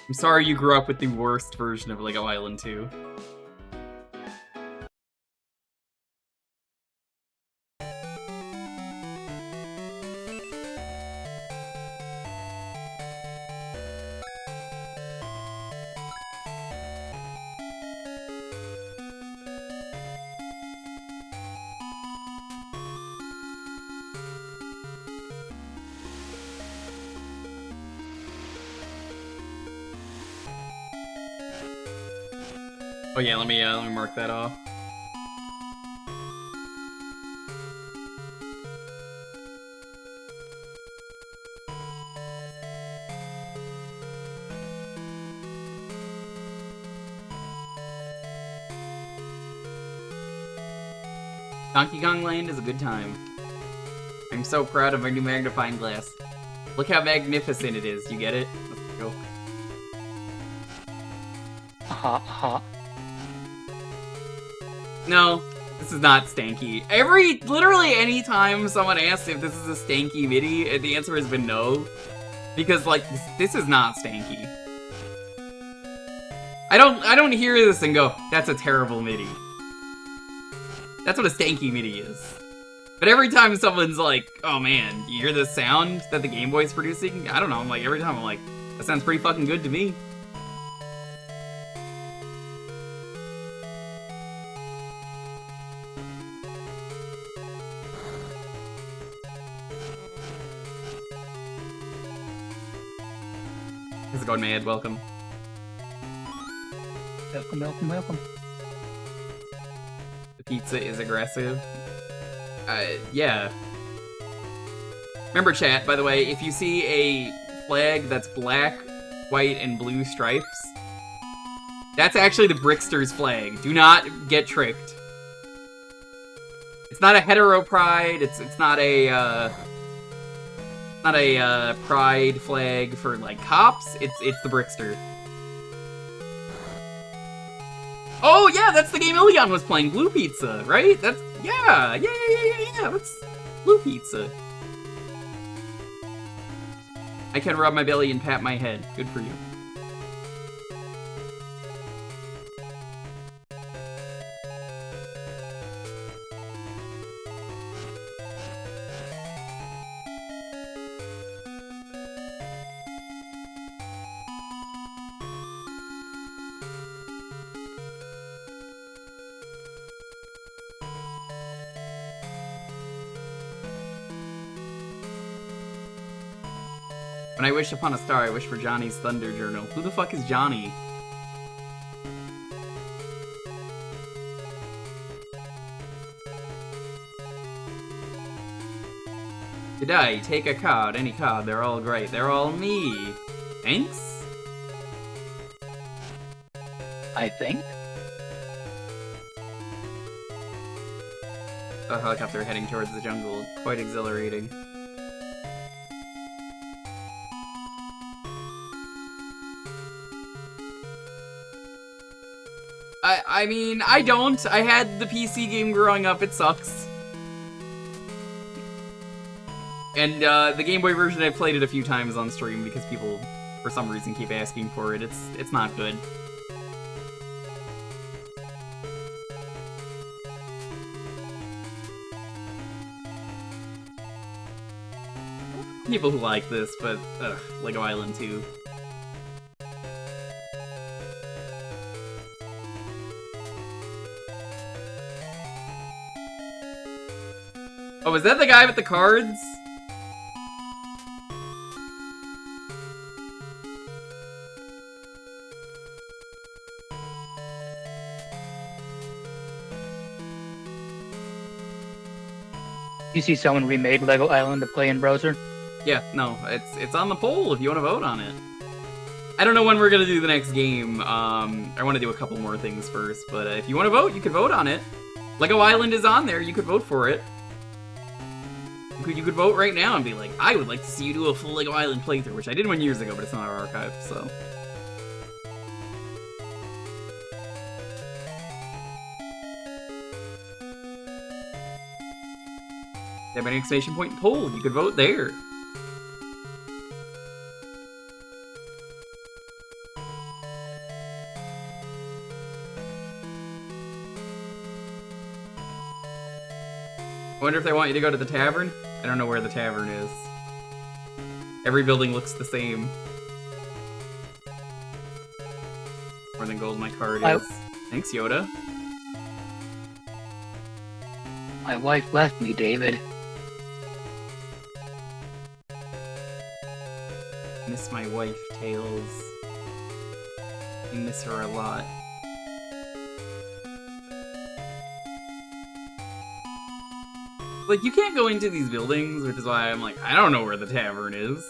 Speaker 2: I'm sorry you grew up with the worst version of Lego Island 2. Oh yeah, let me mark that off. Donkey Kong Land is a good time. I'm so proud of my new magnifying glass. Look how magnificent it is. You get it? Let's go.
Speaker 1: Ha.
Speaker 2: No, this is not stanky. Literally any time someone asks if this is a stanky MIDI, the answer has been no. Because, like, this is not stanky. I don't hear this and go, that's a terrible MIDI. That's what a stanky MIDI is. But every time someone's like, oh man, you hear the sound that the Game Boy's producing? I don't know, I'm like, every time I'm like, that sounds pretty fucking good to me. How's it going, Mad? Welcome.
Speaker 1: Welcome.
Speaker 2: The pizza is aggressive. Yeah. Remember, chat, by the way, if you see a flag that's black, white, and blue stripes, that's actually the Brickster's flag. Do not get tricked. It's not a hetero pride, it's not a pride flag for, like, cops, it's the Brickster. Oh, yeah, that's the game Ilion was playing, Blue Pizza, right? That's, yeah, that's Blue Pizza. I can rub my belly and pat my head. Good for you. When I wish upon a star, I wish for Johnny's Thunder Journal. Who the fuck is Johnny? G'day, take a card, any card, they're all great, they're all me. Thanks?
Speaker 1: I think.
Speaker 2: A helicopter heading towards the jungle, quite exhilarating. I mean, I don't. I had the PC game growing up, it sucks. And the Game Boy version, I've played it a few times on stream because people, for some reason, keep asking for it. It's not good. People who like this, but ugh, Lego Island 2. Oh, is that the guy with the cards?
Speaker 1: You see someone remade Lego Island to play in browser?
Speaker 2: Yeah, no, it's on the poll if you want to vote on it. I don't know when we're gonna do the next game. I want to do a couple more things first, but if you want to vote, you can vote on it. Lego Island is on there, you could vote for it. You could vote right now and be like, I would like to see you do a full Lego Island playthrough, which I did 1 year ago, but it's not our archive, so. Have an exclamation point poll, you could vote there. I wonder if they want you to go to the tavern? I don't know where the tavern is. Every building looks the same. More than gold my card is. Thanks, Yoda.
Speaker 1: My wife left me, David.
Speaker 2: Miss my wife, Tails. I miss her a lot. Like, you can't go into these buildings, which is why I'm like, I don't know where the tavern is.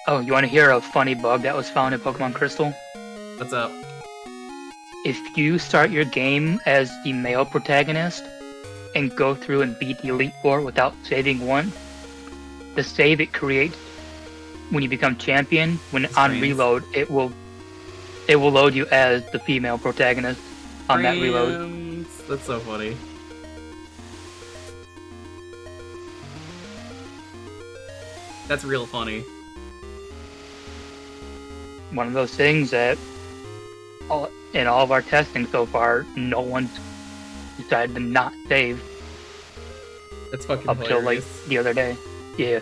Speaker 1: Oh, you want to hear a funny bug that was found in Pokemon Crystal?
Speaker 2: What's up?
Speaker 1: If you start your game as the male protagonist and go through and beat the Elite Four without saving once, the save it creates when you become champion, when on reload, it will load you as the female protagonist on that reload.
Speaker 2: That's so funny. That's real funny.
Speaker 1: One of those things that in all of our testing so far, no one's decided to not save.
Speaker 2: That's fucking
Speaker 1: up till like
Speaker 2: hilarious.
Speaker 1: the other day. Yeah.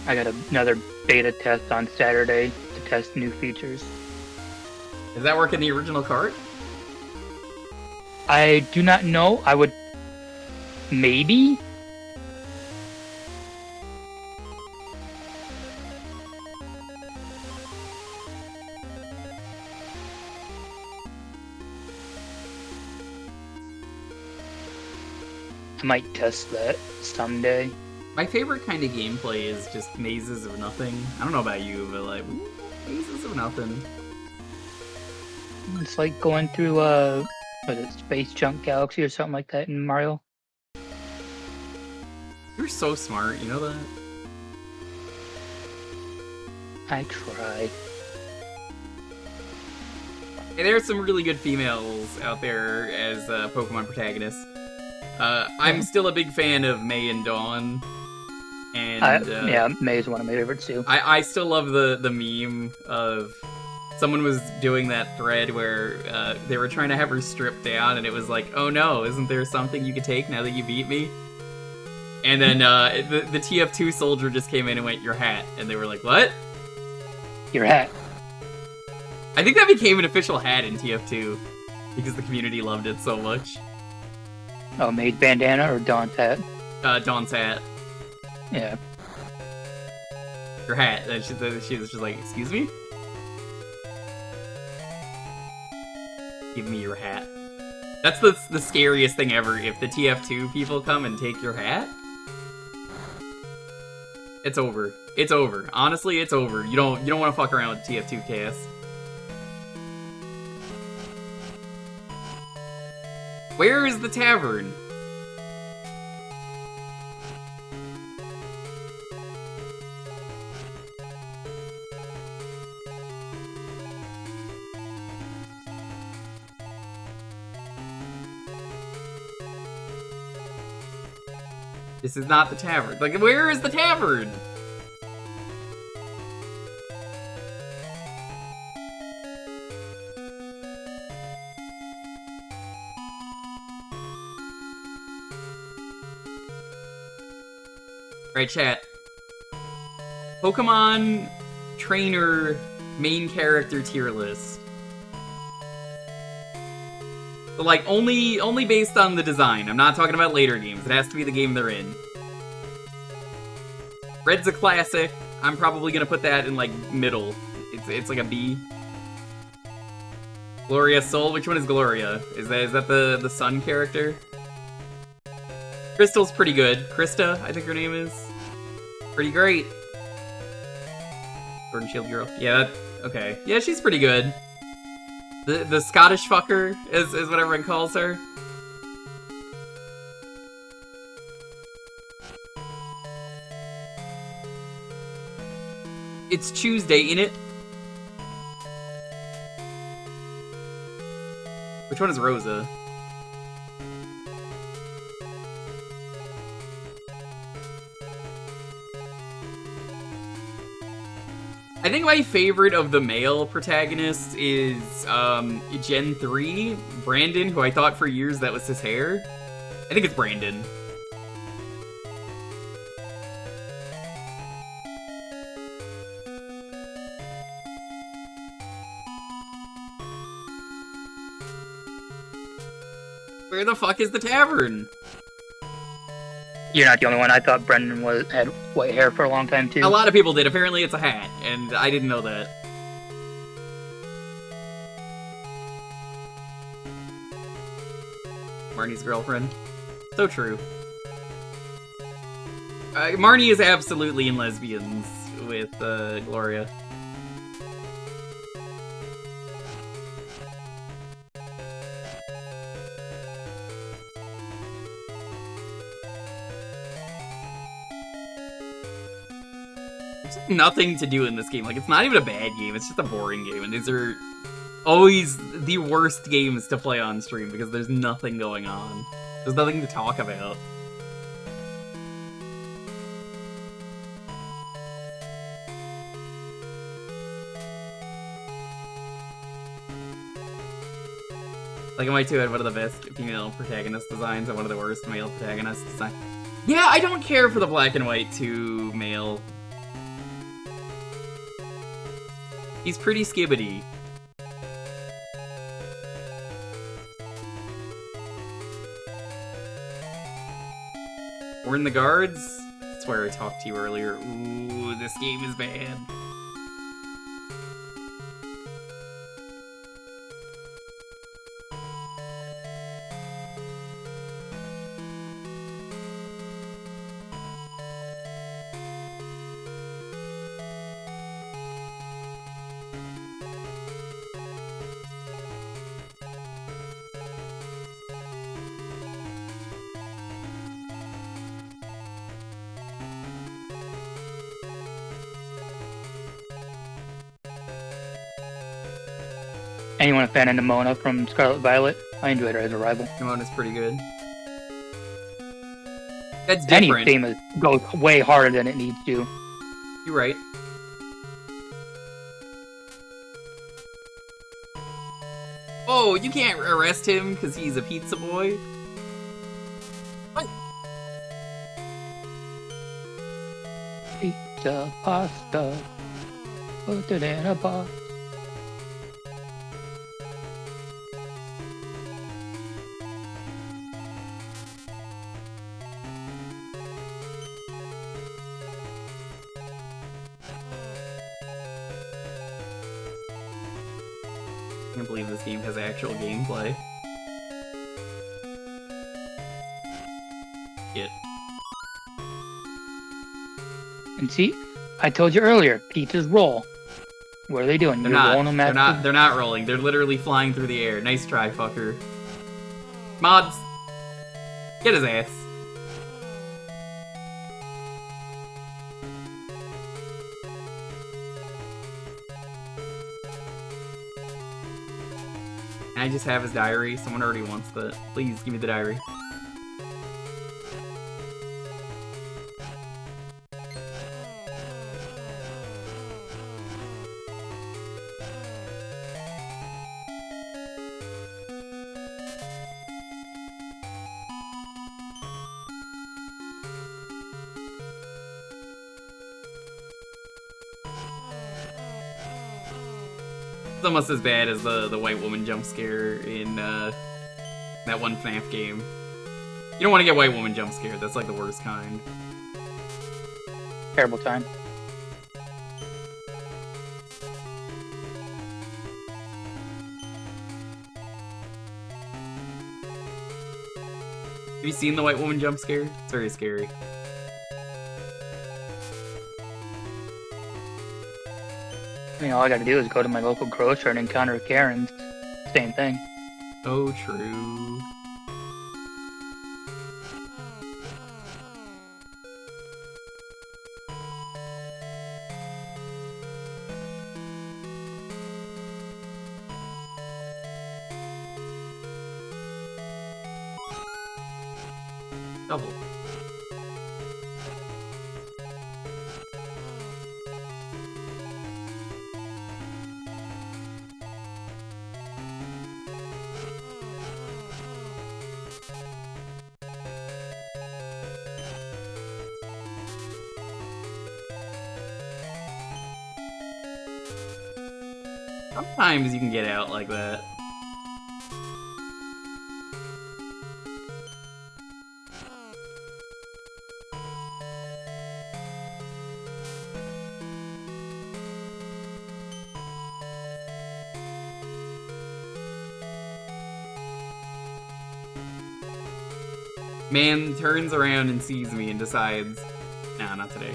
Speaker 1: I got another beta test on Saturday to test new features.
Speaker 2: Does that work in the original cart?
Speaker 1: I do not know. I would maybe. I might test that someday.
Speaker 2: My favorite kind of gameplay is just mazes of nothing. I don't know about you, but like, ooh, mazes of nothing.
Speaker 1: It's like going through what is it, Space Junk Galaxy or something like that in Mario.
Speaker 2: You're so smart, you know that?
Speaker 1: I try.
Speaker 2: Hey, there's some really good females out there as Pokemon protagonists. I'm still a big fan of May and Dawn. And
Speaker 1: yeah, May is one of my favorites too.
Speaker 2: I still love the meme of someone was doing that thread where they were trying to have her stripped down, and it was like, oh no, isn't there something you could take now that you beat me? And then the TF2 soldier just came in and went, your hat. And they were like, what?
Speaker 1: Your hat.
Speaker 2: I think that became an official hat in TF2 because the community loved it so much.
Speaker 1: Oh, May's bandana or Dawn's hat?
Speaker 2: Dawn's hat.
Speaker 1: Yeah.
Speaker 2: Your hat. She was just like, excuse me? Give me your hat. That's the scariest thing ever, if the TF2 people come and take your hat. It's over. It's over. Honestly, it's over. You don't want to fuck around with TF2 cast. Where is the tavern? This is not the tavern. Like, where is the tavern? Alright, chat. Pokemon trainer main character tier list. But like, only based on the design. I'm not talking about later games. It has to be the game they're in. Red's a classic. I'm probably gonna put that in like middle. It's like a B. Gloria Soul. Which one is Gloria? Is that the sun character? Crystal's pretty good. Krista, I think her name is. Pretty great. Sword and Shield girl. Yeah, okay. Yeah, she's pretty good. The Scottish fucker is what everyone calls her. It's Tuesday, innit? Which one is Rosa? I think my favorite of the male protagonists is Gen 3, Brandon, who I thought for years that was his hair. I think it's Brandon. Where the fuck is the tavern?
Speaker 1: You're not the only one. I thought Brendan had white hair for a long time too.
Speaker 2: A lot of people did. Apparently it's a hat, and I didn't know that. Marnie's girlfriend. So true. Marnie is absolutely in Lesbians with Gloria. There's nothing to do in this game. Like, it's not even a bad game, it's just a boring game, and these are always the worst games to play on stream because there's nothing going on. There's nothing to talk about. Like, MI2 had one of the best female protagonist designs and one of the worst male protagonist designs. Yeah, I don't care for the black and white 2 male. He's pretty skibbity. We're in the guards? I swear I talked to you earlier. Ooh, this game is bad.
Speaker 1: Anyone a fan of Nimona from Scarlet Violet? I enjoyed her as a rival.
Speaker 2: Nimona's pretty good. That's
Speaker 1: Any
Speaker 2: different.
Speaker 1: theme goes way harder than it needs to.
Speaker 2: You're right. Oh, you can't arrest him because he's a pizza boy? What?
Speaker 1: Pizza, pasta, put it in a box.
Speaker 2: I can't believe this game has actual gameplay. Shit.
Speaker 1: And see, I told you earlier, pizzas roll. What are they doing?
Speaker 2: They're
Speaker 1: You're rolling
Speaker 2: not.
Speaker 1: them at
Speaker 2: They're not rolling. They're literally flying through the air. Nice try, fucker. Mods, get his ass. Can I just have his diary? Someone already wants that. Please, give me the diary. It's almost as bad as the white woman jump scare in that one FNAF game. You don't want to get white woman jump scared. That's like the worst kind.
Speaker 1: terrible time.
Speaker 2: Have you seen the white woman jump scare? It's very scary.
Speaker 1: I mean, all I gotta do is go to my local grocer and encounter Karen's. Same thing.
Speaker 2: Oh, true. Double. Sometimes you can get out like that. Man turns around and sees me and decides, nah, not today.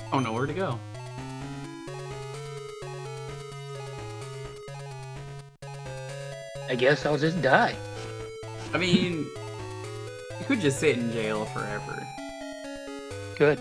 Speaker 2: I don't know where to go.
Speaker 1: I guess I'll just die.
Speaker 2: I mean, you could just sit in jail forever.
Speaker 1: Good.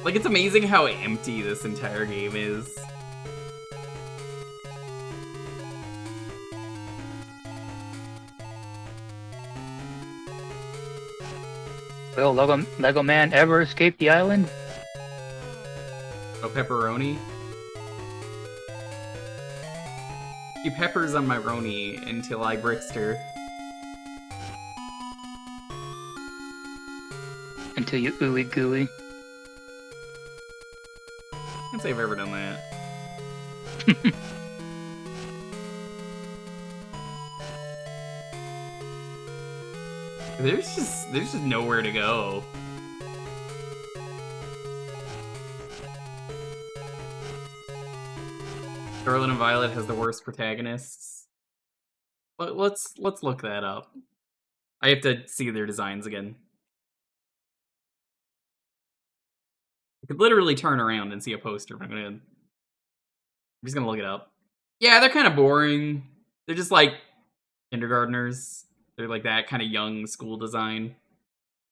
Speaker 2: Like, it's amazing how empty this entire game is.
Speaker 1: Will Lego Man ever escape the island?
Speaker 2: Oh, pepperoni? Keep peppers on my roni until I brickster.
Speaker 1: Until you ooey gooey.
Speaker 2: Can't say I've ever done that. There's just nowhere to go. Scarlet and Violet has the worst protagonists. Let's look that up. I have to see their designs again. I could literally turn around and see a poster. I'm just gonna look it up. Yeah, they're kind of boring. They're just like kindergartners. They're like that kind of young school design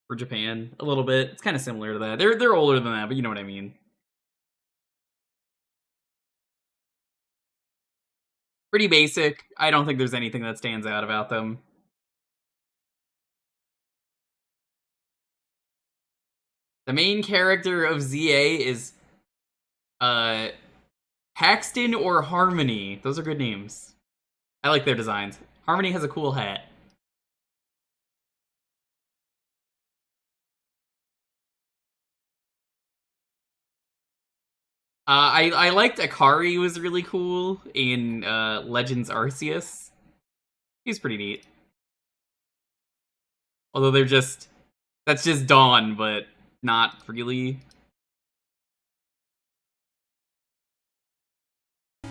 Speaker 2: for Japan a little bit. It's kind of similar to that. They're older than that, but you know what I mean. Pretty basic. I don't think there's anything that stands out about them. The main character of ZA is Paxton or Harmony. Those are good names. I like their designs. Harmony has a cool hat. I liked Akari was really cool in Legends Arceus. He's pretty neat. Although that's just Dawn, but not really. Of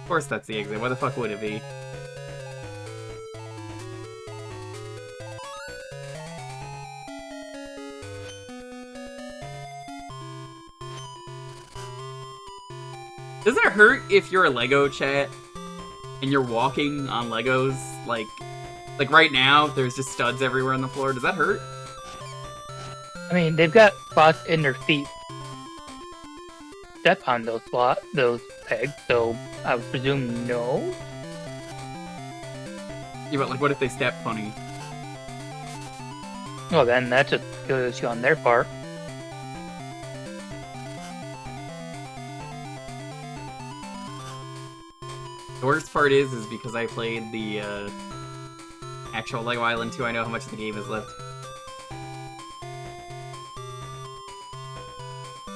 Speaker 2: course that's the exit. Why the fuck would it be? Does it hurt if you're a Lego chat and you're walking on Legos? Like right now, there's just studs everywhere on the floor. Does that hurt?
Speaker 1: I mean, they've got spots in their feet. Step on those pegs, so I would presume no.
Speaker 2: Yeah, but like, what if they step funny?
Speaker 1: Well, then that's a good issue on their part.
Speaker 2: The worst part is because I played the actual Lego Island 2, I know how much of the game is left.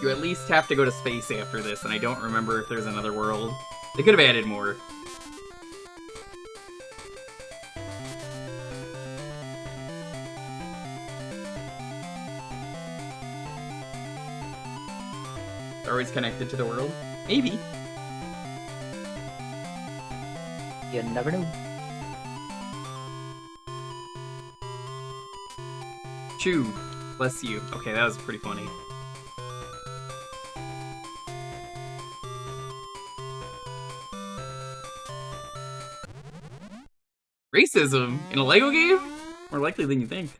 Speaker 2: You at least have to go to space after this, and I don't remember if there's another world. They could have added more. They're always connected to the world? Maybe.
Speaker 1: You never know.
Speaker 2: Chew. Bless you. Okay, that was pretty funny. Racism in a Lego game? More likely than you think.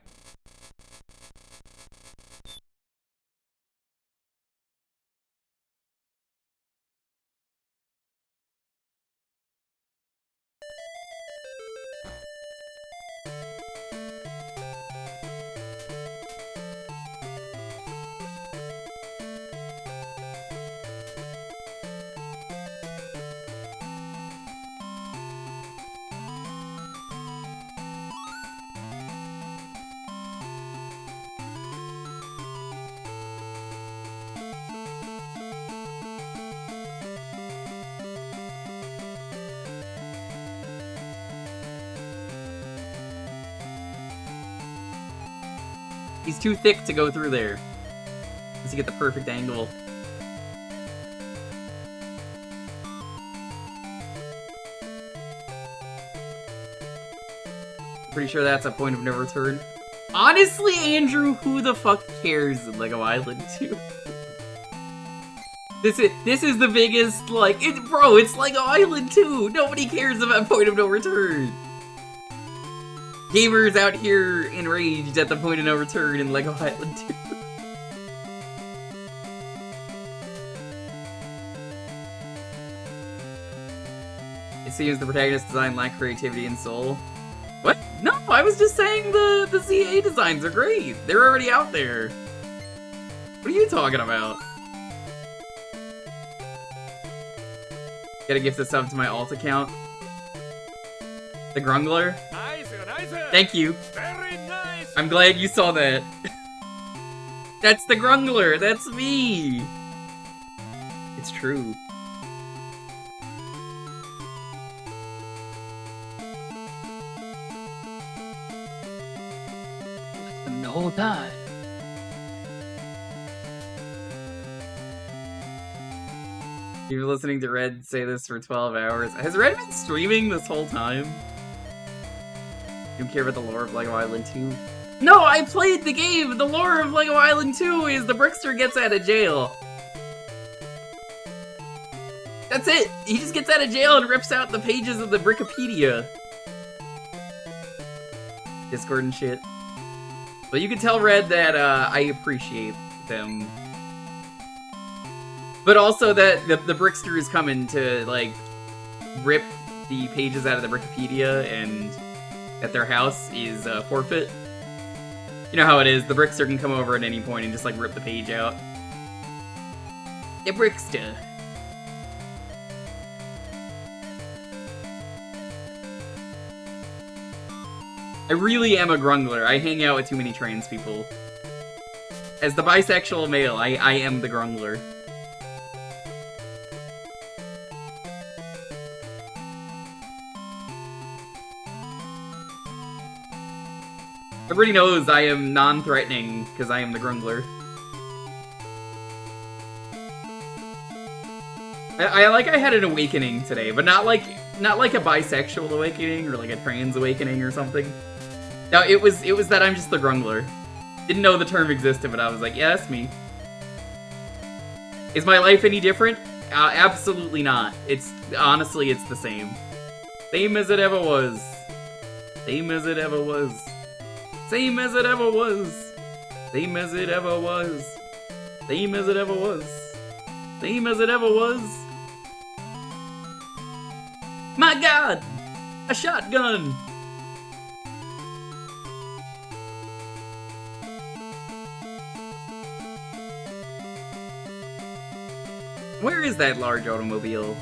Speaker 2: He's too thick to go through there. Unless you get the perfect angle. Pretty sure that's a point of no return. Honestly, Andrew, who the fuck cares in Lego Island 2? This is the biggest, like, bro, it's Lego Island 2! Nobody cares about point of no return! Gamers out here enraged at the point of no return in Lego Island 2. It seems the protagonist design lacked creativity and soul. What? No, I was just saying the ZA designs are great. They're already out there. What are you talking about? Gotta gift a sub to my alt account. The Grungler? Thank you.
Speaker 9: Very nice.
Speaker 2: I'm glad you saw that. That's the Grungler. That's me. It's true.
Speaker 1: The whole time.
Speaker 2: You've been listening to Red say this for 12 hours. Has Red been streaming this whole time? You don't care about the lore of Lego Island 2? No, I played the game! The lore of Lego Island 2 is the Brickster gets out of jail. That's it! He just gets out of jail and rips out the pages of the Brickopedia. Discord and shit. But you can tell Red that I appreciate them. But also that the Brickster is coming to, like, rip the pages out of the Brickopedia and at their house is forfeit. You know how it is, the Brickster can come over at any point and just, like, rip the page out. The Brickster. I really am a Grungler. I hang out with too many trans people. As the bisexual male, I am the Grungler. Everybody knows I am non-threatening because I am the Grungler. I had an awakening today, but not like a bisexual awakening or like a trans awakening or something. No, it was that I'm just the Grungler. Didn't know the term existed, but I was like, yeah, that's me. Is my life any different? Absolutely not. Honestly, it's the same. Same as it ever was. Same as it ever was. Same as it ever was. Same as it ever was. Same as it ever was. Same as it ever was. My God! A shotgun! Where is that large automobile?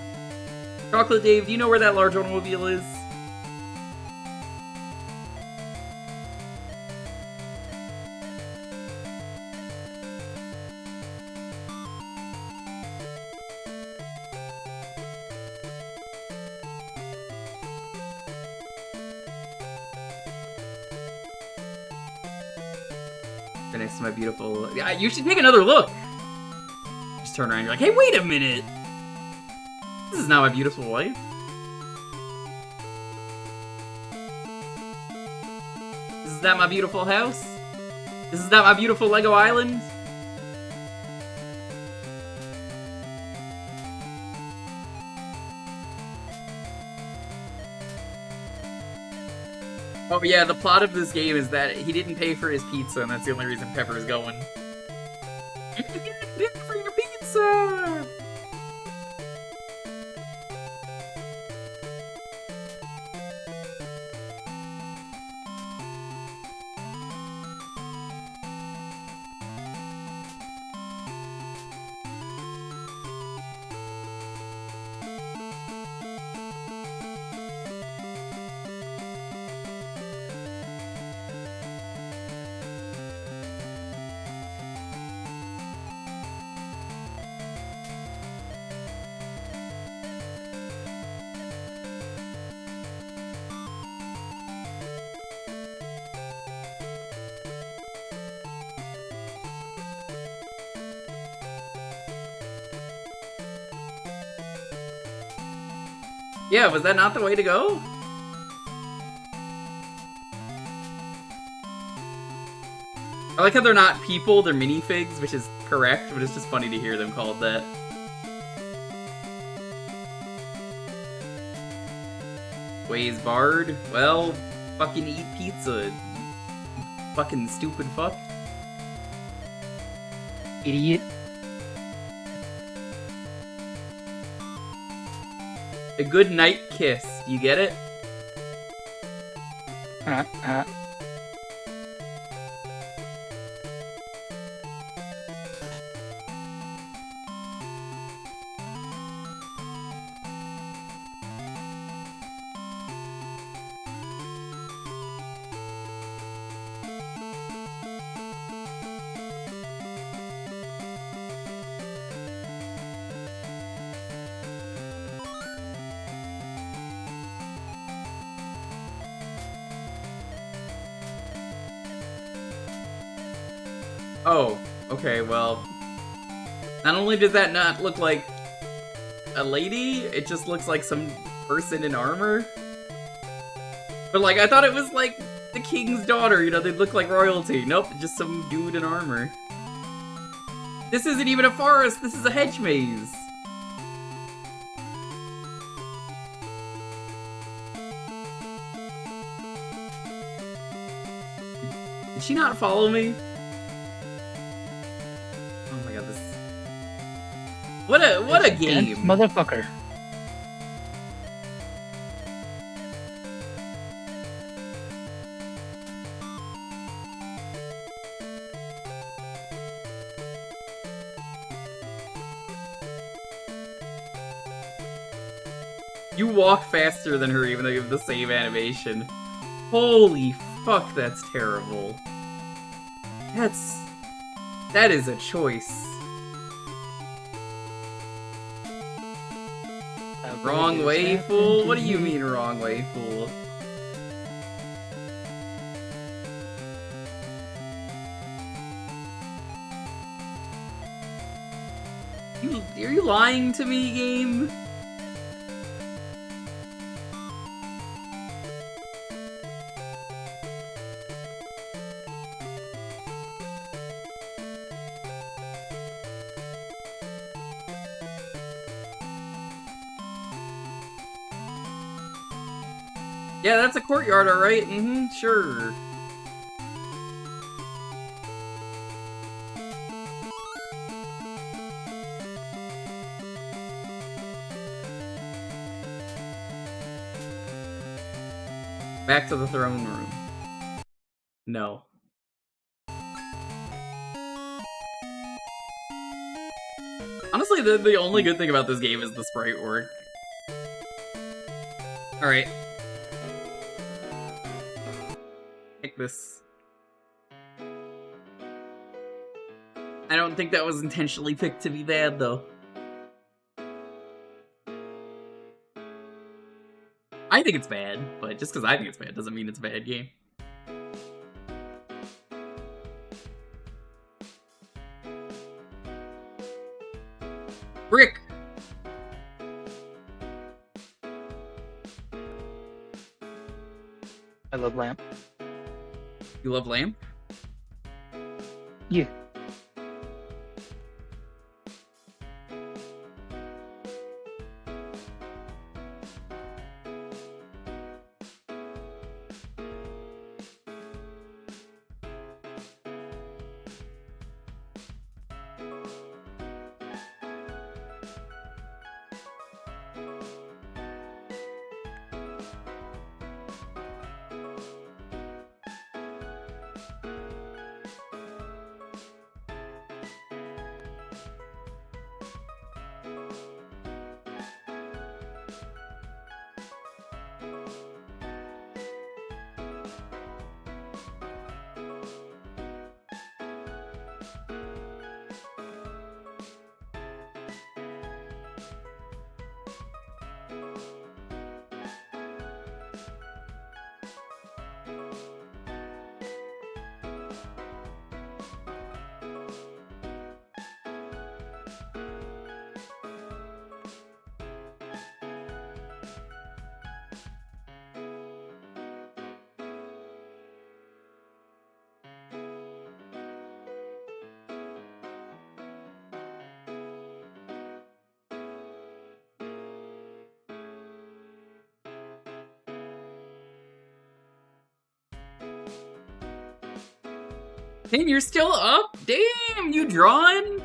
Speaker 2: Chocolate Dave, do you know where that large automobile is? Next to my beautiful... Yeah, you should take another look! Just turn around and you're like, hey, wait a minute! This is not my beautiful wife. This is not my beautiful house. This is not my beautiful Lego Island. Oh yeah, the plot of this game is that he didn't pay for his pizza, and that's the only reason Pepper's going. You didn't pay for your pizza! Yeah, was that not the way to go? I like how they're not people, they're minifigs, which is correct, but it's just funny to hear them called that. Ways barred? Well, fucking eat pizza. Fucking stupid fuck.
Speaker 1: Idiot.
Speaker 2: A good night kiss. Do you get it? Oh, okay, well... Not only does that not look like a lady, it just looks like some person in armor. But like, I thought it was like the king's daughter, you know, they'd look like royalty. Nope, just some dude in armor. This isn't even a forest, this is a hedge maze. Did she not follow me? Oh my god, this... What a game!
Speaker 1: Motherfucker.
Speaker 2: You walk faster than her even though you have the same animation. Holy fuck, that's terrible. That is a choice. Wrong way, fool? What do you mean wrong way, fool? Are you lying to me, game? Yeah, that's a courtyard, alright? Mm-hmm, sure. Back to the throne room. No. Honestly, the only good thing about this game is the sprite work. Alright. Take this. I don't think that was intentionally picked to be bad, though. I think it's bad, but just because I think it's bad doesn't mean it's a bad game. Brick!
Speaker 1: I love Lamp.
Speaker 2: You love Lamp?
Speaker 1: Yeah.
Speaker 2: Tim, you're still up? Damn, you drawing?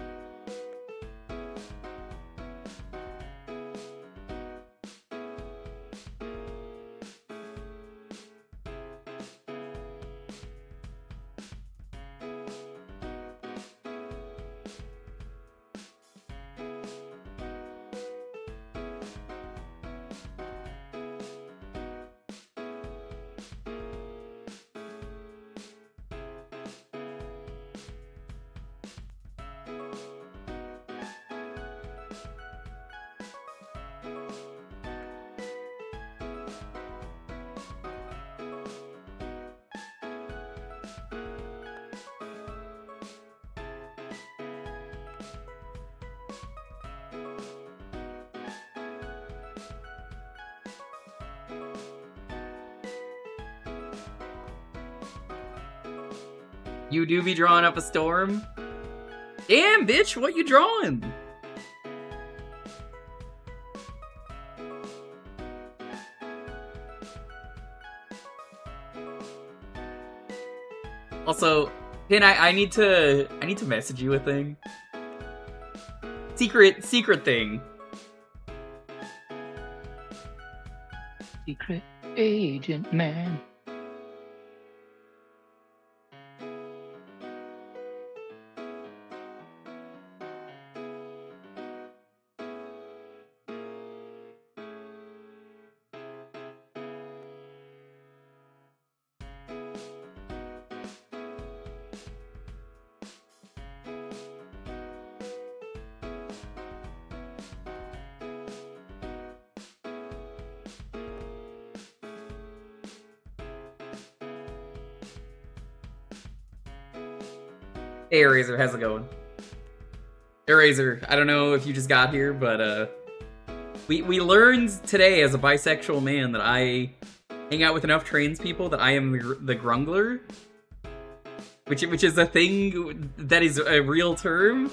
Speaker 2: You do be drawing up a storm? Damn, bitch, what you drawing? Also, Pin, I need to message you a thing. Secret thing.
Speaker 1: Secret agent man.
Speaker 2: Hey Eraser, how's it going? Eraser, I don't know if you just got here, but we learned today as a bisexual man that I hang out with enough trans people that I am the grungler, which is a thing that is a real term,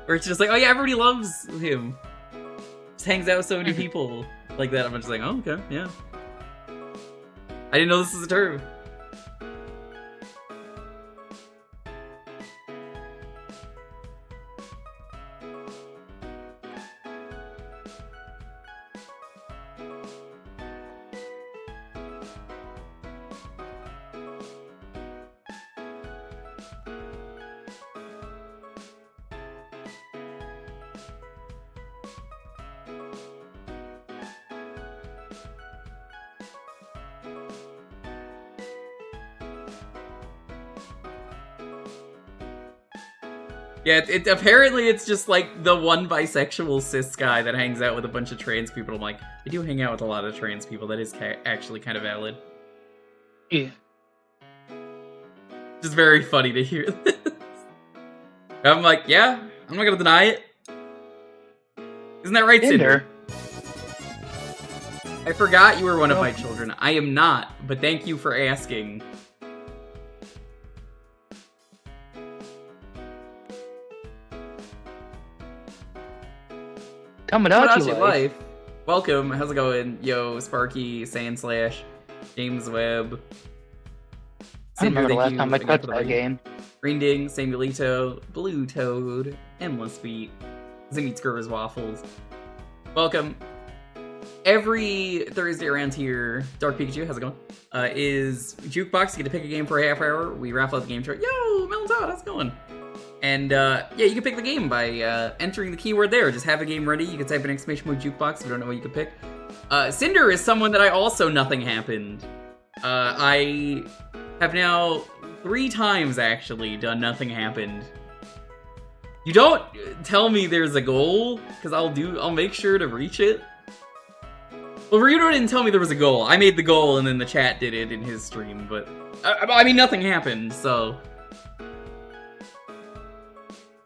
Speaker 2: where it's just like, oh yeah, everybody loves him, just hangs out with so many people like that. I'm just like, oh okay, yeah. I didn't know this was a term. Yeah, apparently it's just like the one bisexual cis guy that hangs out with a bunch of trans people. I'm like, I do hang out with a lot of trans people. That is actually kind of valid.
Speaker 1: Yeah.
Speaker 2: Just very funny to hear this. I'm like, yeah, I'm not gonna deny it. Isn't that right, Cinder? I forgot you were one of my children. I am not, but thank you for asking.
Speaker 1: Tomodachi Life.
Speaker 2: Welcome, how's it going? Yo, Sparky, Sandslash, James Webb.
Speaker 1: I remember the last time I touched that game.
Speaker 2: Green Ding, Samuelito, Blue Toad, Endless Beat, Zimmy Scurvers Waffles. Welcome. Every Thursday around here, Dark Pikachu, how's it going? Is Jewkbox. You get to pick a game for a half hour. We raffle out the game chart. Yo, Melon Todd, how's it going? And yeah, you can pick the game by entering the keyword there. Just have a game ready. You can type an exclamation point Jewkbox if you don't know what you can pick. Cinder is someone that I also nothing happened. I have now 3 times actually done nothing happened. You don't tell me there's a goal, because I'll make sure to reach it. Well, Ryudo didn't tell me there was a goal. I made the goal and then the chat did it in his stream, but I mean nothing happened, so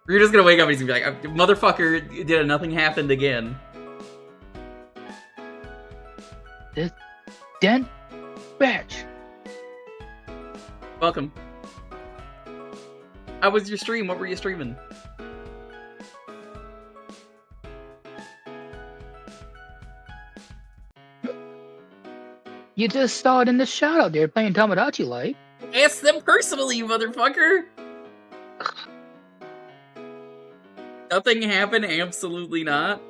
Speaker 2: Ryudo's gonna wake up and he's gonna be like, motherfucker did a nothing happened again.
Speaker 1: This den batch.
Speaker 2: Welcome. How was your stream? What were you streaming?
Speaker 1: You just saw it in the shout out there playing Tomodachi Life.
Speaker 2: Ask them personally, you motherfucker! Nothing happened? Absolutely not.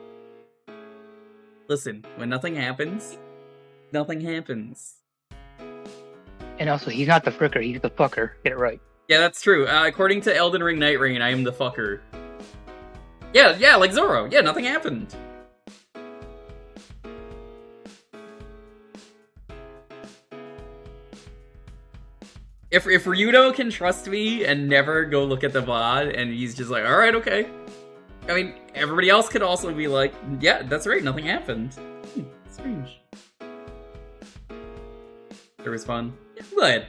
Speaker 2: Listen, when nothing happens, nothing happens.
Speaker 1: And also, he's not the fricker, he's the fucker. Get it right.
Speaker 2: Yeah, that's true. According to Elden Ring Night Rain, I am the fucker. Yeah, like Zoro. Yeah, nothing happened. If Ryudo can trust me and never go look at the VOD, and he's just like, alright, okay. I mean, everybody else could also be like, yeah, that's right, nothing happened. Strange. It was fun. Yeah, I'm glad.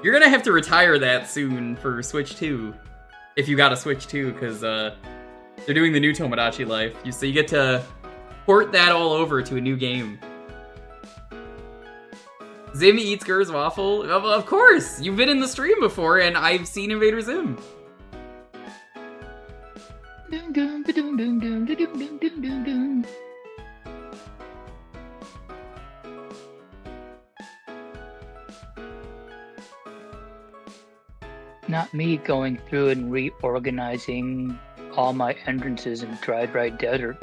Speaker 2: You're gonna have to retire that soon for Switch 2. If you got a Switch 2, because they're doing the new Tomodachi Life. So you get to port that all over to a new game. Zimmy eats Gur's waffle? Of course! You've been in the stream before, and I've seen Invader Zim.
Speaker 1: Not me going through and reorganizing all my entrances in Dry Desert.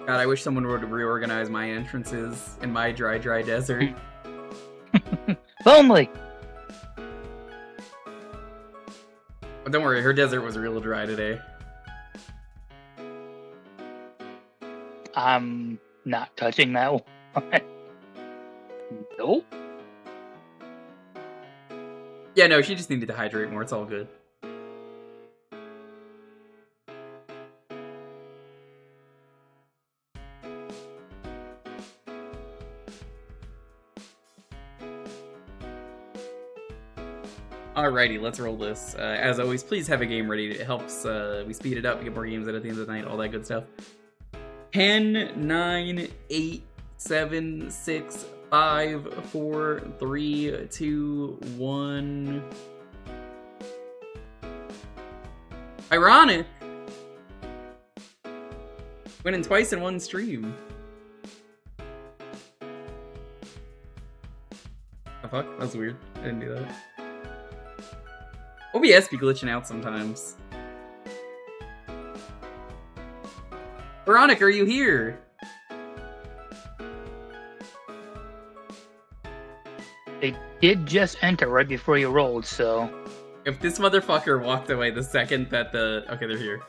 Speaker 2: God, I wish someone would reorganize my entrances in my dry desert.
Speaker 1: If only!
Speaker 2: But don't worry, her desert was real dry today.
Speaker 1: I'm not touching that one. Nope.
Speaker 2: Yeah, no, she just needed to hydrate more, it's all good. Alrighty, let's roll this. As always, please have a game ready. It helps we speed it up, get more games in at the end of the night, all that good stuff. 10, 9, 8, 7, 6, 5, 4, 3, 2, 1. Ironic! Winning twice in one stream. The fuck? That's weird. I didn't do that. OBS be glitching out sometimes. Veronica, are you here?
Speaker 1: They did just enter right before you rolled, so...
Speaker 2: If this motherfucker walked away the second that the... Okay, they're here.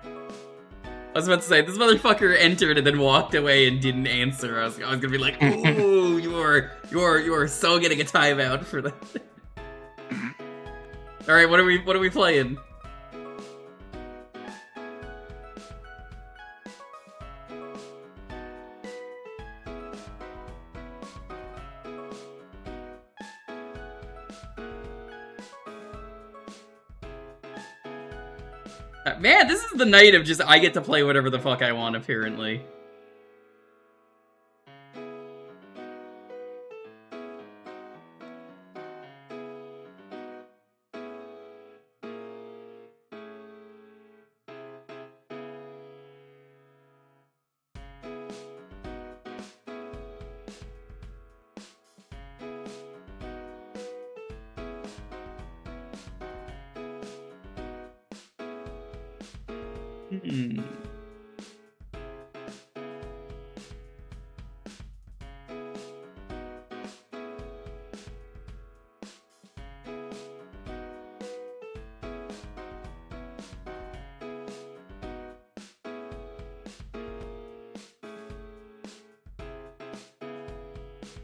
Speaker 2: I was about to say, if this motherfucker entered and then walked away and didn't answer, I was gonna be like, ooh, you are so getting a timeout for that. Alright, what are we playing? Man, this is the night of just I get to play whatever the fuck I want, apparently.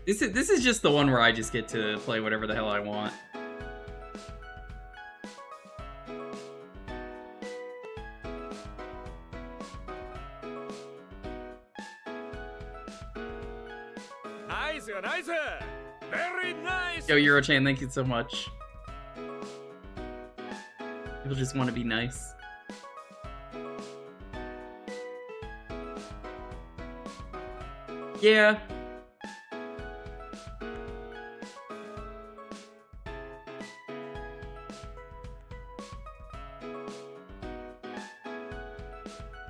Speaker 2: This is just the one where I just get to play whatever the hell I want.
Speaker 9: Nice, nice, very nice.
Speaker 2: Yo, Eurochan, thank you so much. People just want to be nice. Yeah.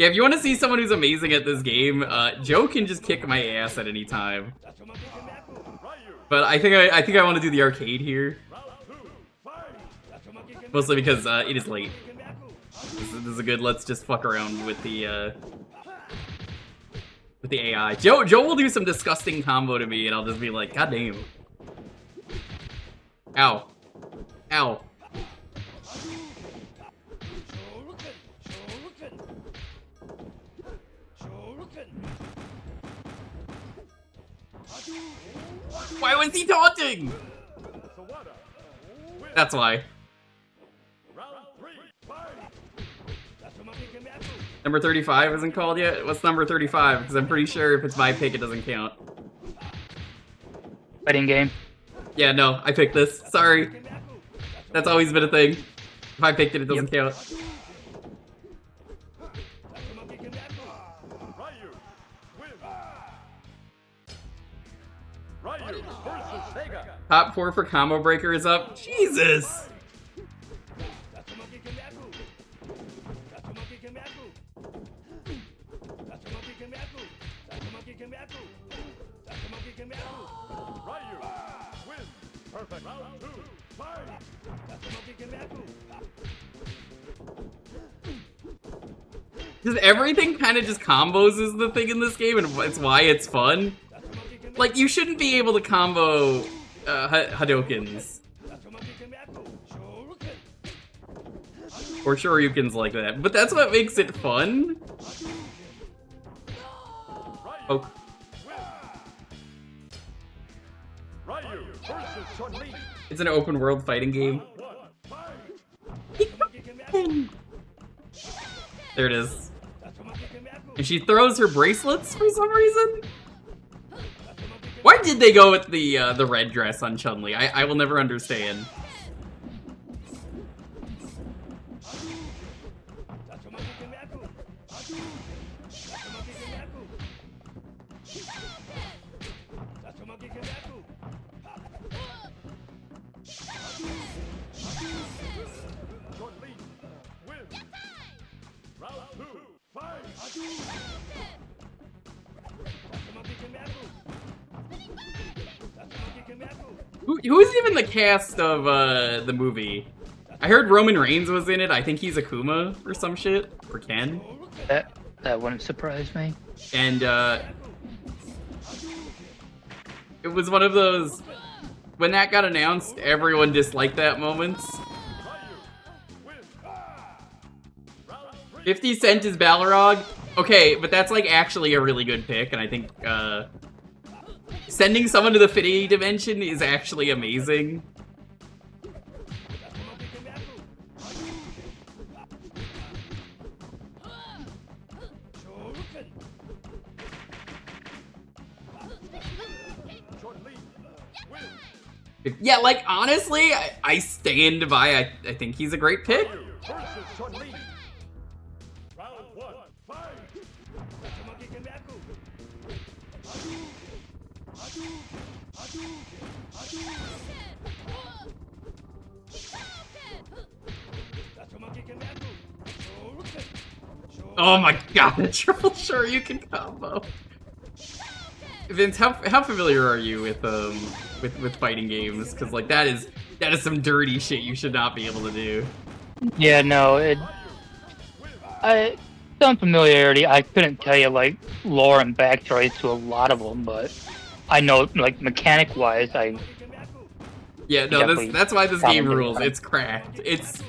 Speaker 2: Yeah, if you want to see someone who's amazing at this game, Joe can just kick my ass at any time. But I think I want to do the arcade here. Mostly because it is late. This is a good let's just fuck around with the AI. Joe will do some disgusting combo to me and I'll just be like, God damn. Ow. Ow. Why was he taunting? That's why. Number 35 isn't called yet? What's number 35? Because I'm pretty sure if it's my pick, it doesn't count.
Speaker 1: Fighting game.
Speaker 2: Yeah, no, I picked this. Sorry. That's always been a thing. If I picked it, it doesn't count. Top 4 for Combo Breaker is up. Jesus! Just everything kind of just combos is the thing in this game, and it's why it's fun. Like, you shouldn't be able to combo Hadokens. Or Shoryukens like that, but that's what makes it fun. Oh. It's an open world fighting game. There it is. And she throws her bracelets for some reason? Why did they go with the red dress on Chun-Li? I will never understand. Who's even the cast of the movie? I heard Roman Reigns was in it. I think he's Akuma or some shit. Or Ken.
Speaker 1: That wouldn't surprise me.
Speaker 2: And it was one of those, when that got announced, everyone disliked that moment. 50 Cent is Balrog. Okay, but that's like actually a really good pick, and I think sending someone to the Fitty dimension is actually amazing. Yeah, like, honestly, I stand by, I think he's a great pick. Oh my god, the triple Shoryuken combo. Vince, how familiar are you with fighting games? Because like that is some dirty shit you should not be able to do.
Speaker 1: Yeah, no, some familiarity. I couldn't tell you like lore and backstories to a lot of them, but I know like mechanic wise,
Speaker 2: Yeah, no, that's why this game rules. It's cracked. It's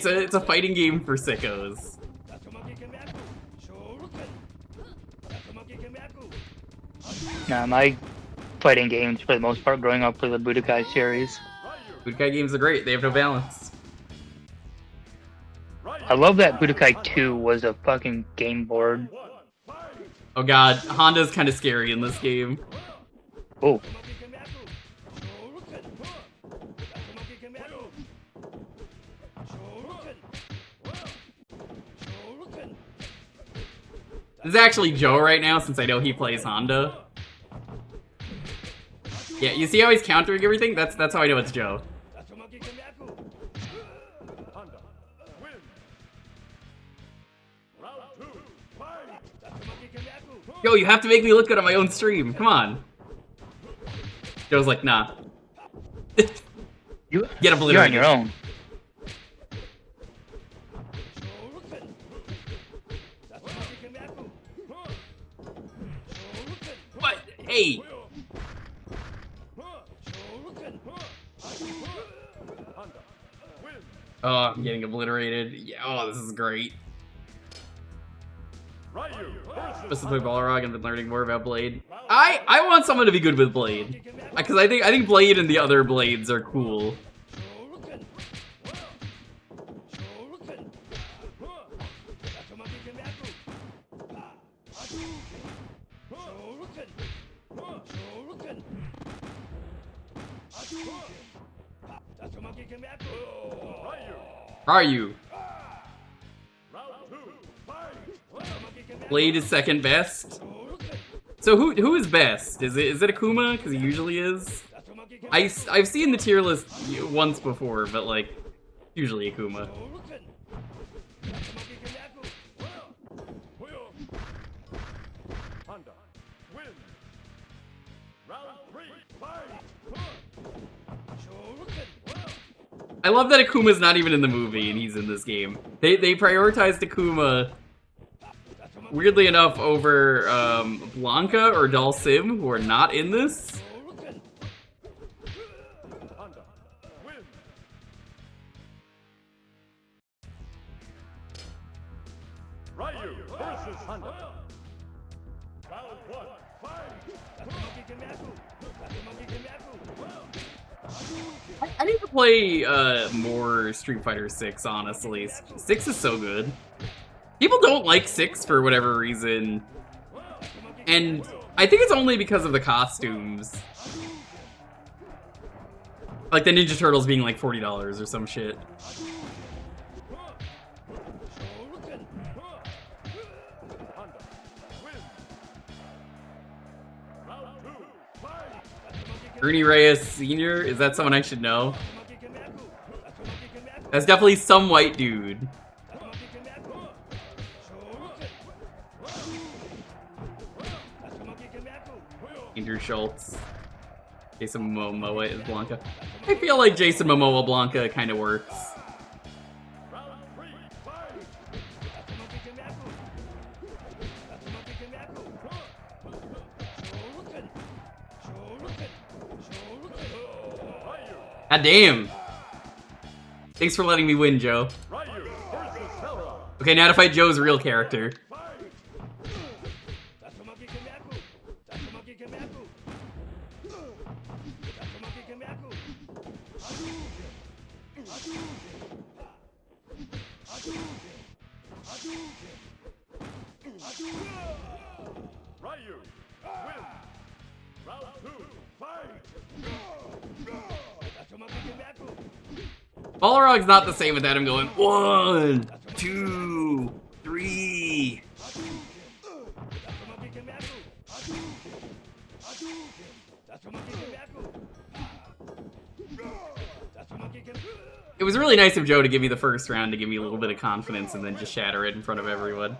Speaker 2: a fighting game for sickos.
Speaker 1: Nah, my fighting games for the most part growing up were the Budokai series.
Speaker 2: Budokai games are great. They have no balance.
Speaker 1: I love that Budokai 2 was a fucking game board.
Speaker 2: Oh god, Honda's kind of scary in this game.
Speaker 1: Oh.
Speaker 2: This is actually Joe right now, since I know he plays Honda. Yeah, you see how he's countering everything? That's how I know it's Joe. Yo, you have to make me look good on my own stream. Come on. Joe's like, nah.
Speaker 1: You
Speaker 2: Get
Speaker 1: You're on
Speaker 2: obliterated.
Speaker 1: your own.
Speaker 2: What? Hey. Oh, I'm getting obliterated. Yeah, oh, this is great. Supposed to play Balrog and been learning more about Blade. I want someone to be good with Blade, because I think Blade and the other Blades are cool. Are you? Blade is second best. So who is best? Is it Akuma? Because he usually is. I've seen the tier list once before, but like usually Akuma. I love that Akuma's not even in the movie and he's in this game. They prioritized Akuma, weirdly enough, over Blanca or Dalsim, who are not in this.
Speaker 9: Ryu versus Honda. Round 1, fight!
Speaker 2: I need to play more Street Fighter 6, honestly. 6 is so good. People don't like 6 for whatever reason. And I think it's only because of the costumes. Like the Ninja Turtles being like $40 or some shit. Ernie Reyes Sr.? Is that someone I should know? That's definitely some white dude. Andrew Schultz. Jason Momoa is Blanca. I feel like Jason Momoa Blanca kind of works. God damn. Thanks for letting me win, Joe. Okay, now to fight Joe's real character. Balrog's not the same without him going 1, 2, 3. It was really nice of Joe to give me the first round to give me a little bit of confidence and then just shatter it in front of everyone.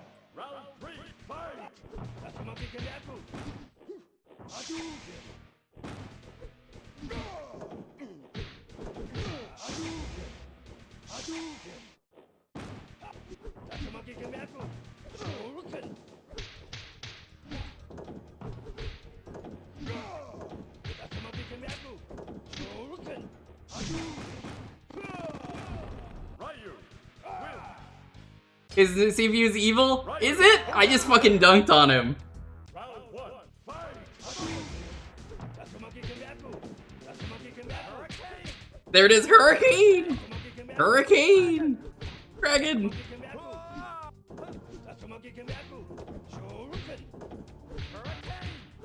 Speaker 2: Is the CPU's evil? Is it? I just fucking dunked on him. There it is, Hurricane! Hurricane! Dragon!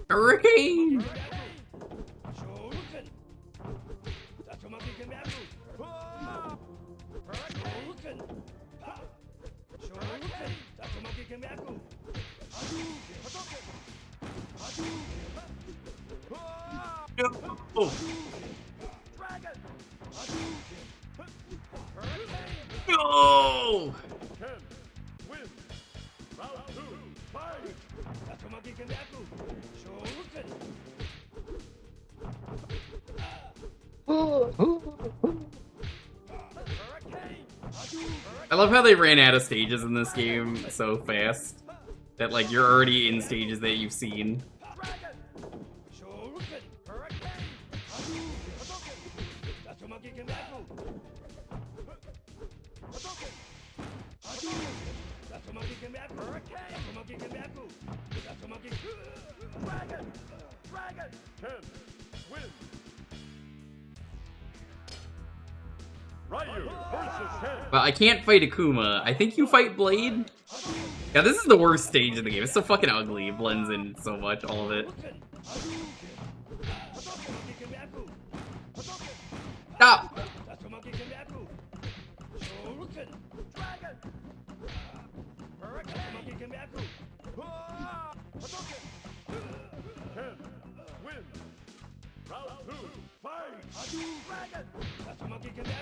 Speaker 2: Hurricane! No! No! I love how they ran out of stages in this game so fast that like you're already in stages that you've seen. But I can't fight Akuma. I think you fight Blade? Yeah, this is the worst stage of the game. It's so fucking ugly. It blends in so much, all of it. Stop!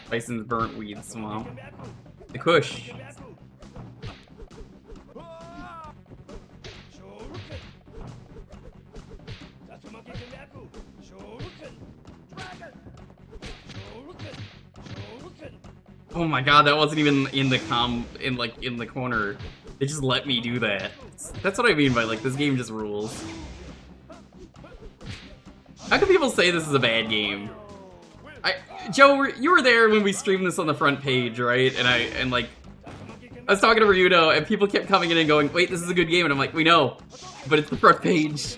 Speaker 2: Bison's burnt weed swamp. The Kush. Oh my god, that wasn't even in the in the corner. They just let me do that. That's what I mean by like this game just rules. How can people say this is a bad game? Joe, you were there when we streamed this on the front page, right? And I was talking to Ryudo, and people kept coming in and going, "Wait, this is a good game," and I'm like, "We know, but it's the front page."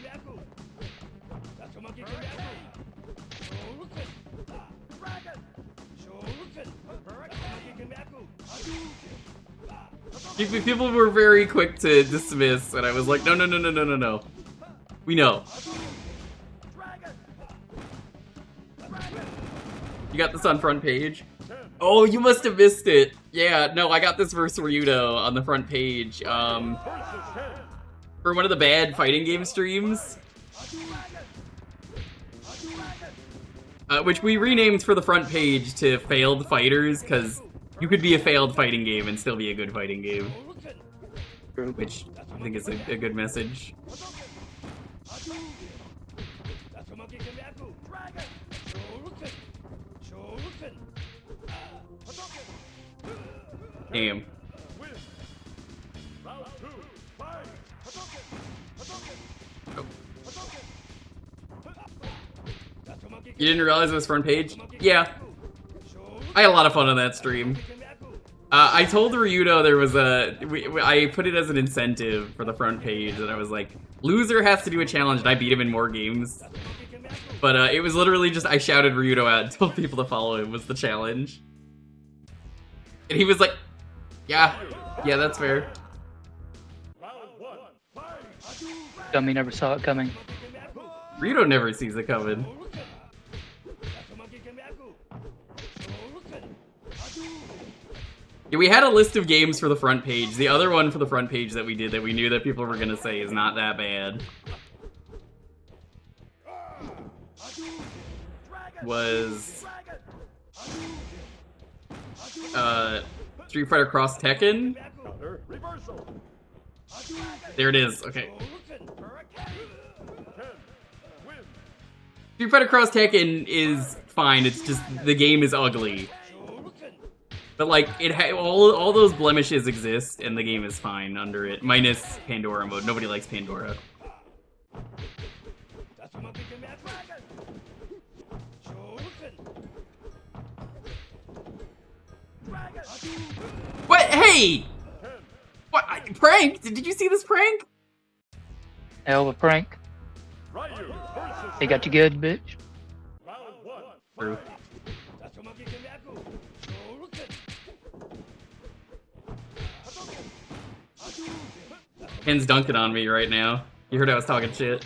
Speaker 2: People were very quick to dismiss, and I was like, no. We know. You got this on front page? Oh, you must have missed it. Yeah, no, I got this versus Ryudo on the front page. For one of the bad fighting game streams. Which we renamed for the front page to Failed Fighters, because you could be a failed fighting game and still be a good fighting game. Which I think is a good message. Damn. Oh. You didn't realize it was front page? Yeah. I had a lot of fun on that stream. I told Ryudo there was I put it as an incentive for the front page, and I was like, loser has to do a challenge, and I beat him in more games. But it was literally just, I shouted Ryudo out and told people to follow him was the challenge. And he was like, yeah, that's fair.
Speaker 1: Dummy never saw it coming.
Speaker 2: Ryudo never sees it coming. Yeah, we had a list of games for the front page. The other one for the front page that we did that we knew that people were gonna say is not that bad was Street Fighter Cross Tekken. There it is. Okay. Street Fighter Cross Tekken is fine. It's just the game is ugly. But like all those blemishes exist, and the game is fine under it, minus Pandora mode. Nobody likes Pandora. What? Hey! What? Prank? Did you see this prank?
Speaker 1: Hell of a prank. They got you good, bitch.
Speaker 2: True. Ken's dunking on me right now. You heard I was talking shit.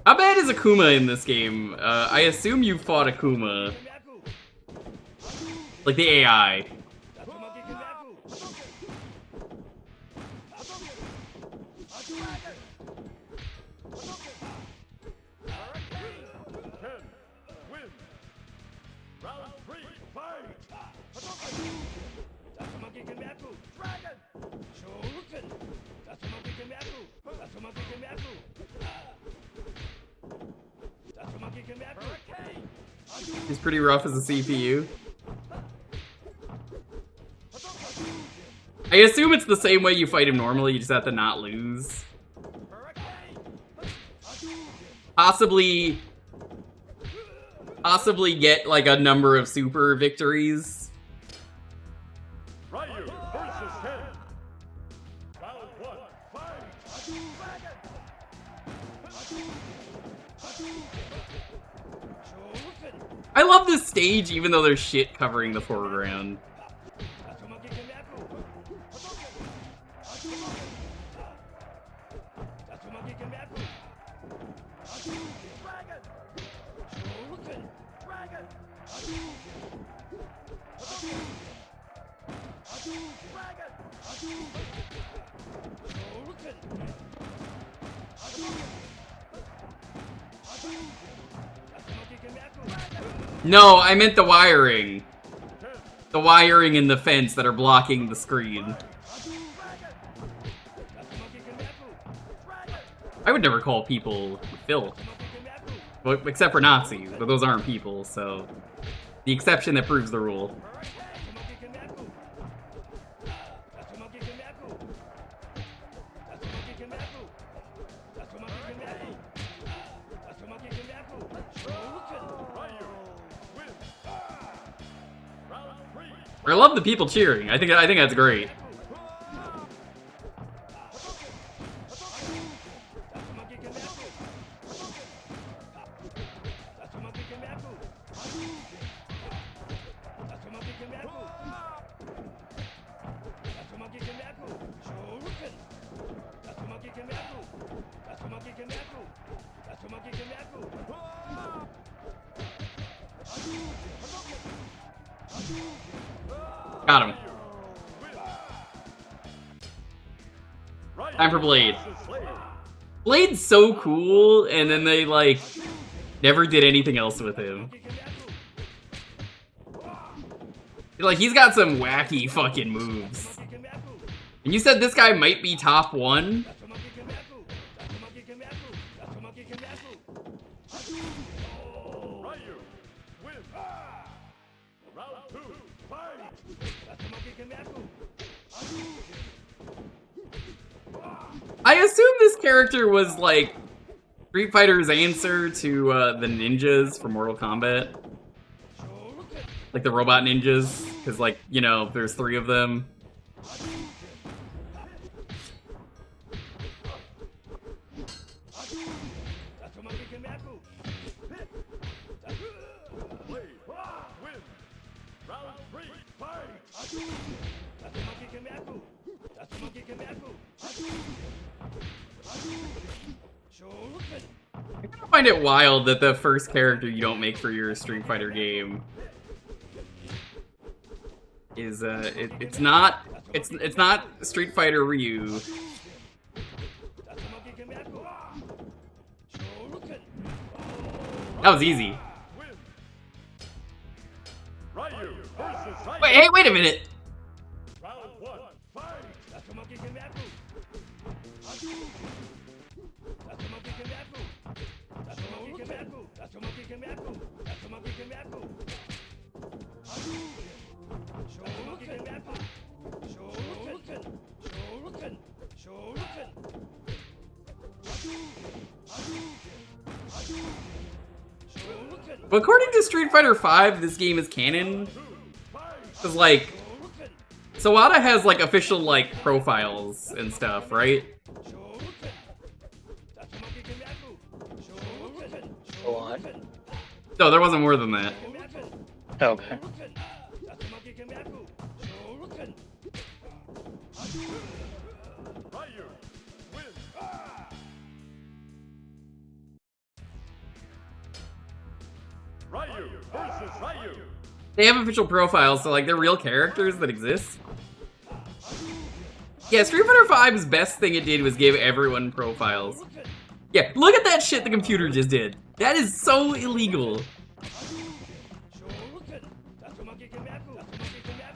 Speaker 2: How bad is Akuma in this game? I assume you fought Akuma. Like the AI. He's pretty rough as a CPU. I assume it's the same way you fight him normally, you just have to not lose. Possibly get like a number of super victories.
Speaker 9: Ryu versus Ken. Round 1, fight!
Speaker 2: I love this stage even though there's shit covering the foreground. No, I meant the wiring. The wiring in the fence that are blocking the screen. I would never call people filth. Well, except for Nazis, but those aren't people, so... The exception that proves the rule. I love the people cheering. I think that's great. Got him. Time for Blade. Blade's so cool, and then they, like, never did anything else with him. Like, he's got some wacky fucking moves. And you said this guy might be top 1? I assume this character was, like, Street Fighter's answer to the ninjas from Mortal Kombat. Like the robot ninjas, because, like, you know, there's 3 of them. I find it wild that the first character you don't make for your Street Fighter game is it's not Street Fighter Ryu. That was easy. Wait, hey, wait a minute. But according to Street Fighter V, this game is canon. Cause like, Sawada has like official like profiles and stuff, right?
Speaker 1: What?
Speaker 2: No, there wasn't more than that.
Speaker 1: Okay.
Speaker 9: Ryu versus Ryu.
Speaker 2: They have official profiles, so like they're real characters that exist. Yeah, Street Fighter V's best thing it did was give everyone profiles. Yeah, look at that shit the computer just did. That is so illegal.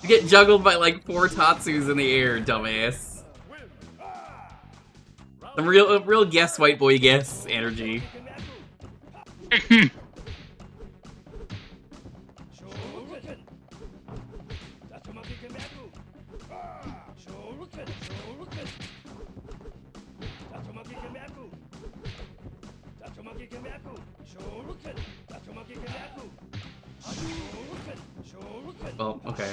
Speaker 2: You get juggled by like 4 Tatsus in the air, dumbass. Some real guess white boy guess energy. Well, okay.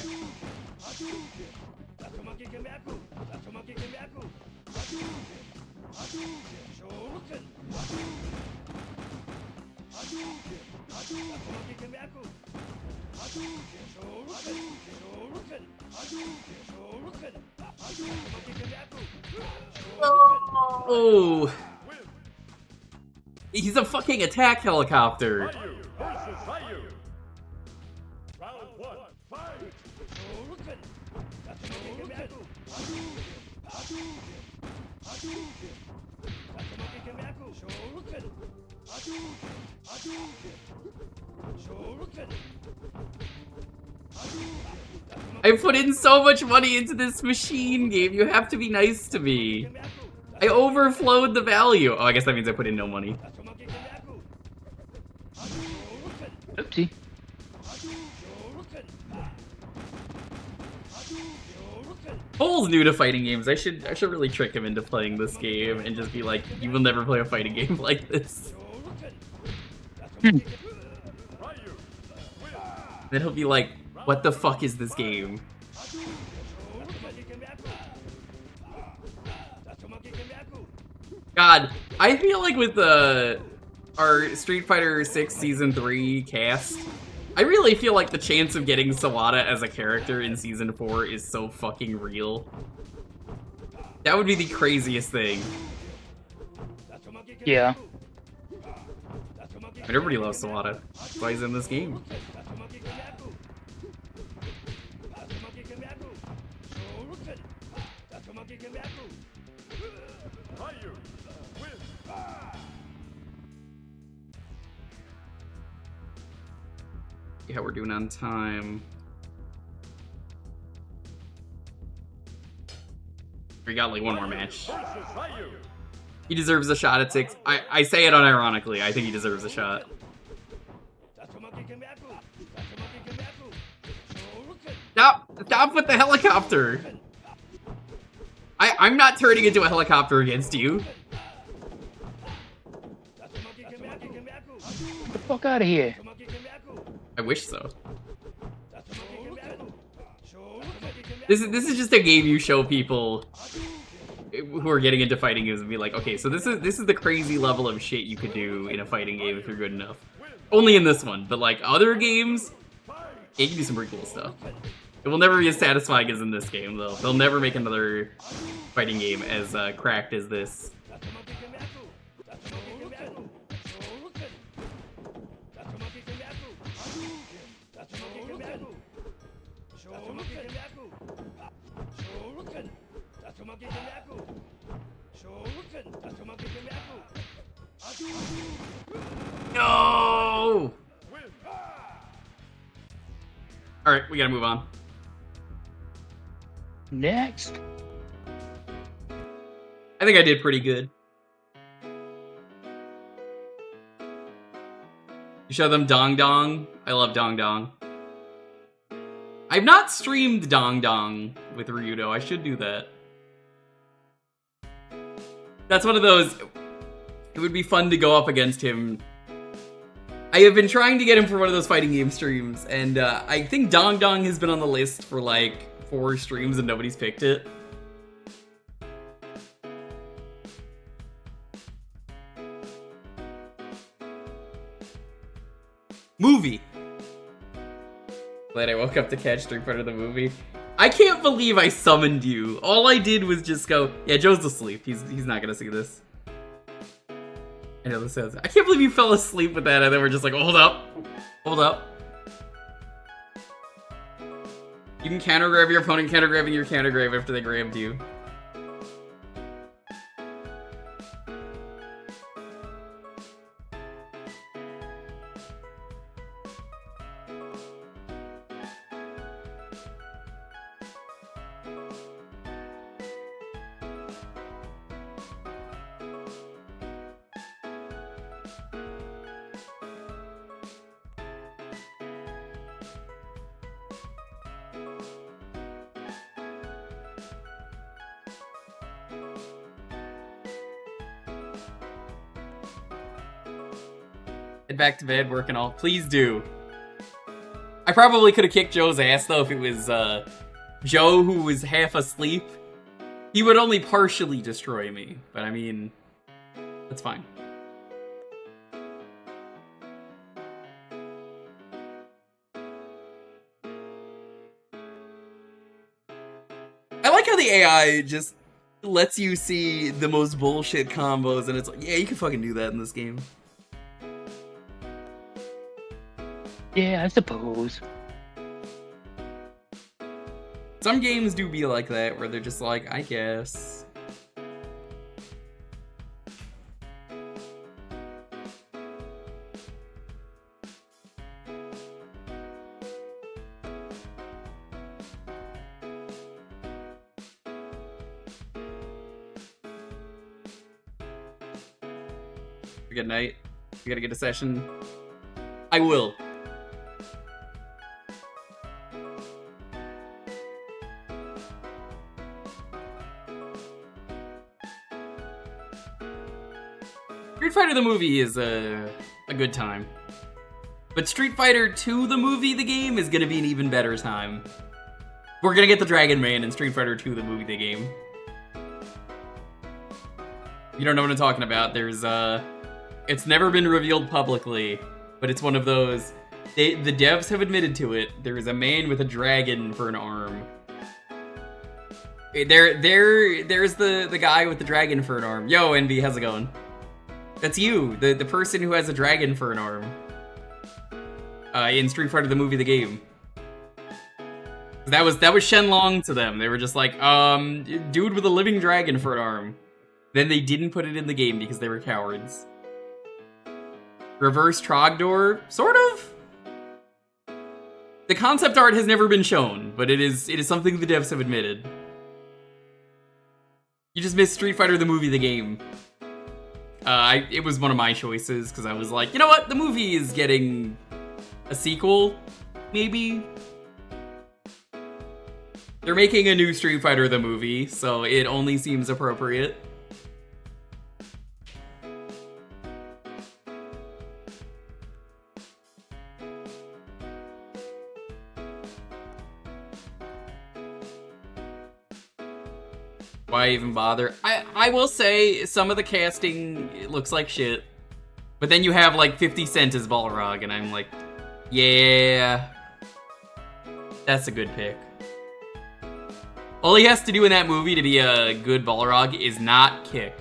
Speaker 2: Oh! He's a fucking attack helicopter!
Speaker 9: Ryu versus Ryu. Round 1, fight!
Speaker 2: I put in so much money into this machine game, you have to be nice to me. I overflowed the value. Oh, I guess that means I put in no money.
Speaker 1: Oopsie.
Speaker 2: Cole's new to fighting games. I should really trick him into playing this game and just be like, you will never play a fighting game like this. Then he'll be like, what the fuck is this game? God, I feel like with our Street Fighter 6 Season 3 cast, I really feel like the chance of getting Sawada as a character in Season 4 is so fucking real. That would be the craziest thing.
Speaker 1: Yeah.
Speaker 2: But everybody loves Sawada. That's why he's in this game. Yeah, we're doing on time. We got like one more match. He deserves a shot at 6. I say it unironically. I think he deserves a shot. Stop with the helicopter! I'm not turning into a helicopter against you.
Speaker 1: Get the fuck out of here.
Speaker 2: I wish so. This is just a game you show people who are getting into fighting games and be like, okay, so this is the crazy level of shit you could do in a fighting game if you're good enough. Only in this one, but like other games, it can do some pretty cool stuff. It will never be as satisfying as in this game, though. They'll never make another fighting game as cracked as this. No! Alright, we gotta move on.
Speaker 1: Next.
Speaker 2: I think I did pretty good. You show them Dong Dong. I love Dong Dong. I've not streamed Dong Dong with Ryudo. I should do that. That's one of those... It would be fun to go up against him. I have been trying to get him for one of those fighting game streams, and I think Dong Dong has been on the list for like 4 streams and nobody's picked it. Movie. Glad I woke up to catch Street Fighter the movie. I can't believe I summoned you. All I did was just go, yeah, Joe's asleep. He's not gonna see this. I know this sounds... I can't believe you fell asleep with that and then we're just like, hold up. Hold up. You can counter grab your opponent, counter grabbing your counter grab after they grabbed you. Head back to bed, working all. Please do. I probably could have kicked Joe's ass though if it was Joe who was half asleep. He would only partially destroy me, but I mean, that's fine. I like how the AI just lets you see the most bullshit combos, and it's like, yeah, you can fucking do that in this game.
Speaker 1: Yeah, I suppose.
Speaker 2: Some games do be like that, where they're just like, I guess. Good night. We gotta get a session. I will. Street Fighter the movie is a good time. But Street Fighter 2 the movie, the game, is gonna be an even better time. We're gonna get the Dragon Man in Street Fighter 2 the movie, the game. You don't know what I'm talking about. There's, it's never been revealed publicly, but it's one of those... the devs have admitted to it. There is a man with a dragon for an arm. There's the guy with the dragon for an arm. Yo, Envy, how's it going? That's you, the person who has a dragon for an arm. In Street Fighter the movie, the game. That was Shenlong to them. They were just like, dude with a living dragon for an arm. Then they didn't put it in the game because they were cowards. Reverse Trogdor, sort of. The concept art has never been shown, but it is something the devs have admitted. You just missed Street Fighter the movie, the game. It was one of my choices, because I was like, you know what? The movie is getting a sequel, maybe? They're making a new Street Fighter the movie, so it only seems appropriate. Why even bother? I will say some of the casting looks like shit. But then you have like 50 Cent as Balrog, and I'm like, yeah, that's a good pick. All he has to do in that movie to be a good Balrog is not kick.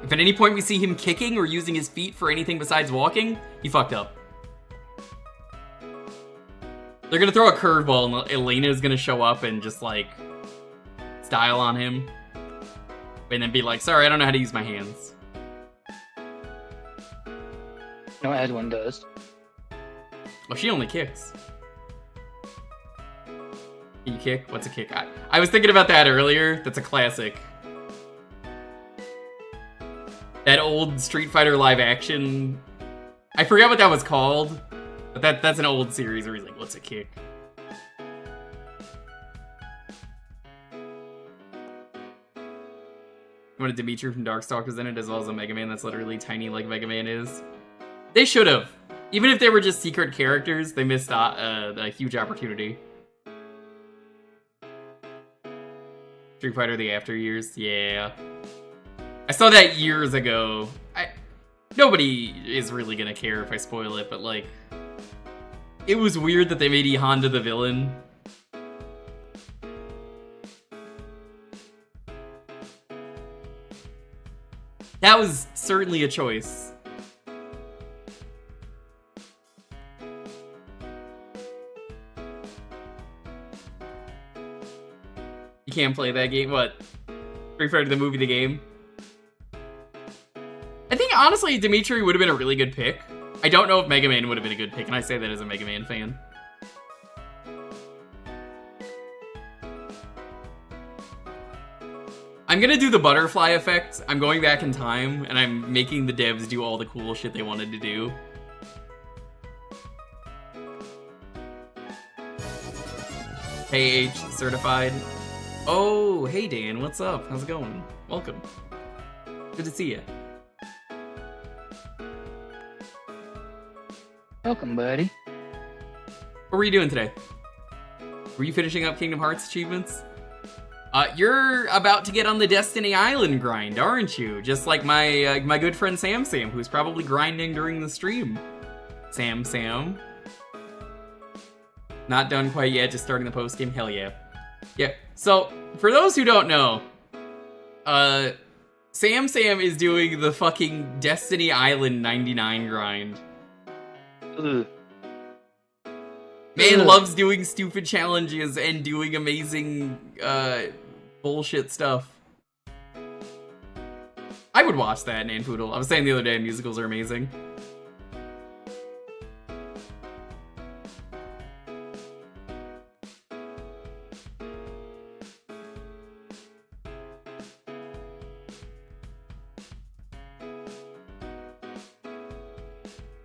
Speaker 2: If at any point we see him kicking or using his feet for anything besides walking, he fucked up. They're gonna throw a curveball and Elena's gonna show up and just like style on him. And then be like, sorry, I don't know how to use my hands.
Speaker 1: No, as one does.
Speaker 2: Well, she only kicks. Can you kick? What's a kick? I was thinking about that earlier. That's a classic. That old Street Fighter live action. I forgot what that was called. But that's an old series where he's like, what's a kick? You wanted Dimitri from Darkstalkers in it, as well as a Mega Man that's literally tiny like Mega Man is. They should have. Even if they were just secret characters, they missed a huge opportunity. Street Fighter the After Years, yeah. I saw that years ago. Nobody is really gonna care if I spoil it, but like... It was weird that they made E Honda the villain. That was certainly a choice. can't play that game. What? Street Fighter the movie, the game? I think, honestly, Dimitri would have been a really good pick. I don't know if Mega Man would have been a good pick, and I say that as a Mega Man fan. I'm gonna do the butterfly effect. I'm going back in time, and I'm making the devs do all the cool shit they wanted to do. Hey, H, certified. Oh, hey Dan, what's up? How's it going? Welcome. Good to see you.
Speaker 1: Welcome, buddy.
Speaker 2: What were you doing today? Were you finishing up Kingdom Hearts achievements? You're about to get on the Destiny Island grind, aren't you? Just like my my good friend Sam, who's probably grinding during the stream. Sam. Not done quite yet, just starting the post game. Hell yeah. Yeah. So, for those who don't know, Sam is doing the fucking Destiny Island 99 grind.
Speaker 1: Ugh.
Speaker 2: Man loves doing stupid challenges and doing amazing, bullshit stuff. I would watch that, Nanfoodle. I was saying the other day, musicals are amazing.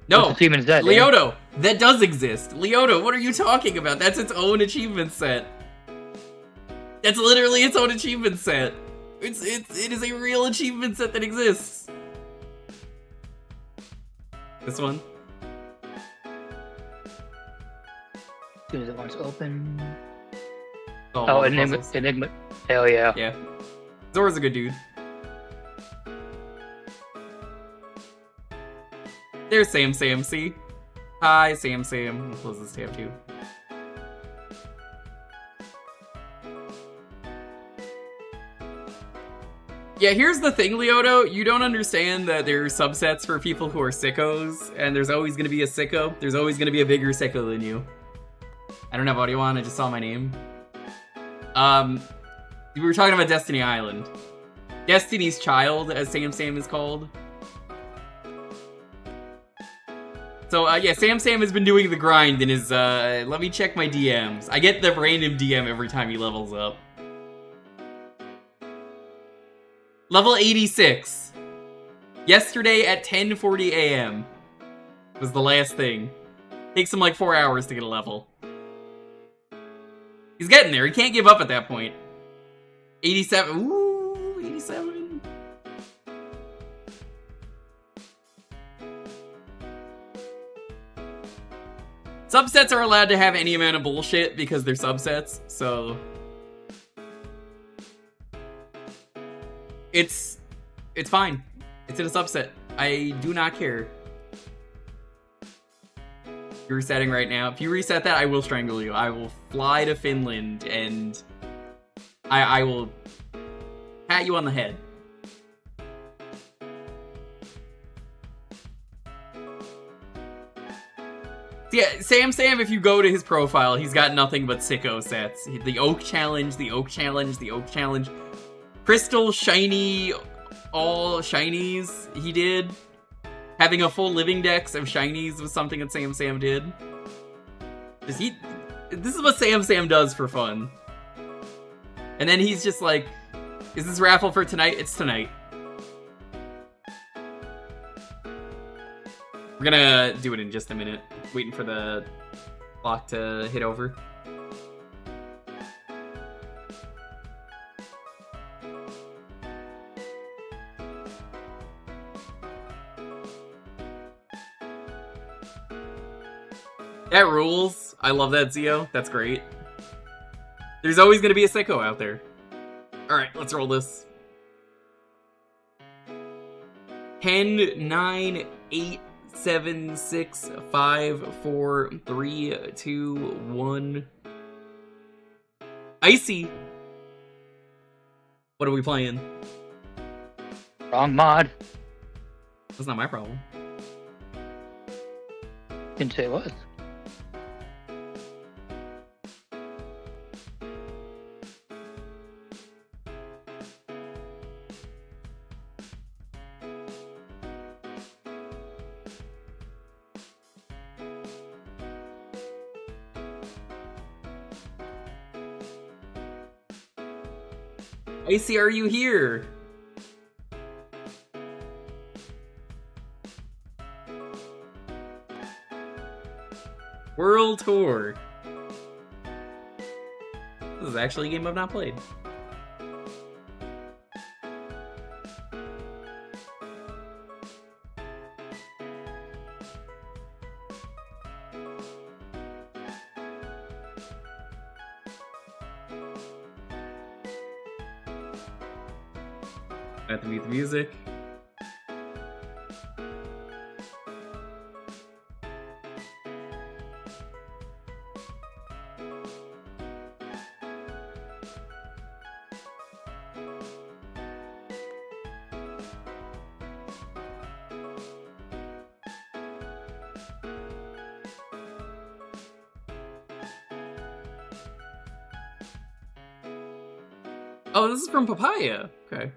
Speaker 2: No,
Speaker 1: achievement is that,
Speaker 2: Leoto, that does exist. Leoto, what are you talking about? That's its own achievement set. That's literally its own achievement set. It is a real achievement set that exists. This one.
Speaker 1: As soon as it wants to open.
Speaker 2: Oh,
Speaker 1: Enigma. Hell yeah.
Speaker 2: Yeah. Zora's a good dude. There's Sam, see? Hi, Sam. Let me close this tab too. Yeah, here's the thing, Leoto. You don't understand that there are subsets for people who are sickos, and there's always gonna be a sicko. There's always gonna be a bigger sicko than you. I don't have audio on, I just saw my name. We were talking about Destiny Island. Destiny's Child, as Sam is called. So, yeah, Sam has been doing the grind in his, let me check my DMs. I get the random DM every time he levels up. Level 86. Yesterday at 10:40 a.m. was the last thing. Takes him like 4 hours to get a level. He's getting there, he can't give up at that point. 87, ooh, 87. Subsets are allowed to have any amount of bullshit because they're subsets, so... It's fine. It's in a subset. I do not care. You're resetting right now. If you reset that, I will strangle you. I will fly to Finland and I will pat you on the head. Yeah, Sam, if you go to his profile, he's got nothing but sicko sets. The Oak Challenge, the Oak Challenge, the Oak Challenge. Crystal, Shiny, all Shinies he did. Having a full living dex of Shinies was something that Sam did. This is what Sam does for fun. And then he's just like, is this raffle for tonight? It's tonight. We're gonna do it in just a minute. Waiting for the clock to hit over. That rules. I love that, Zio. That's great. There's always gonna be a sicko out there. Alright, let's roll this. 10, 9, 8, 7, 6, 5, 4, 3, 2, 1. Icy. What are we playing?
Speaker 1: Wrong mod.
Speaker 2: That's not my problem.
Speaker 1: Didn't say it was.
Speaker 2: Icy, are you here? Whirl Tour. This is actually a game I've not played. I have to mute the music. Oh, this is from Papaya. Okay.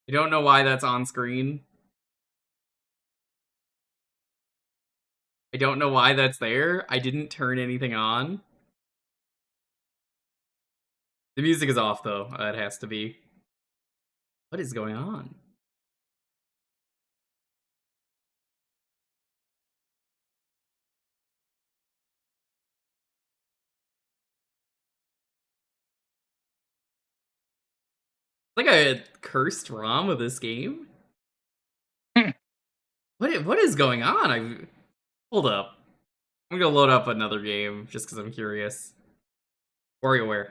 Speaker 2: You don't know why that's on screen? I don't know why that's there. I didn't turn anything on. The music is off, though. It has to be. What is going on? Like a cursed ROM of this game? What is going on? Hold up. I'm gonna load up another game just because I'm curious. WarioWare.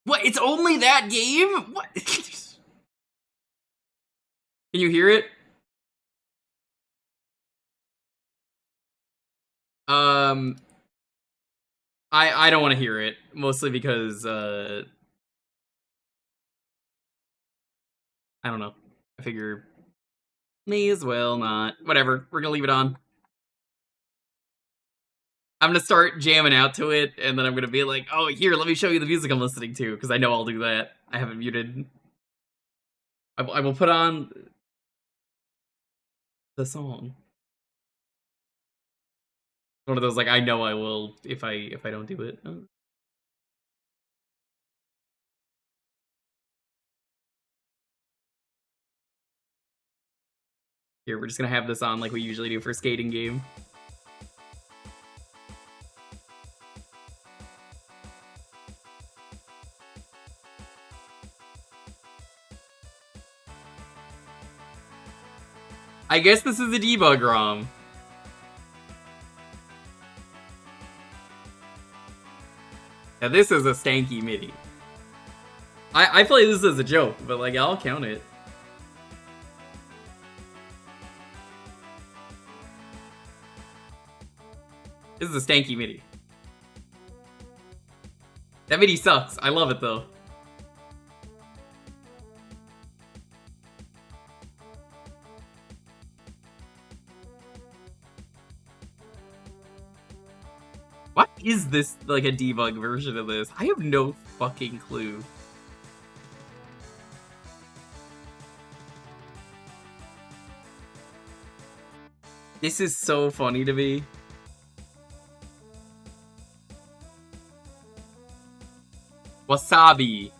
Speaker 2: What? It's only that game? What? Can you hear it? I don't want to hear it, mostly because I don't know. I figure may as well not. Whatever. We're gonna leave it on. I'm gonna start jamming out to it, and then I'm gonna be like, oh, here, let me show you the music I'm listening to, because I know I'll do that. I haven't muted. I will put on the song. One of those, like, I know I will if I don't do it. Here, we're just gonna have this on like we usually do for a skating game. I guess this is a debug ROM. Yeah, this is a stanky MIDI. I play this as a joke, but like I'll count it. This is a stanky MIDI. That MIDI sucks. I love it though. What is this, like, a debug version of this? I have no fucking clue. This is so funny to me. Wasabi.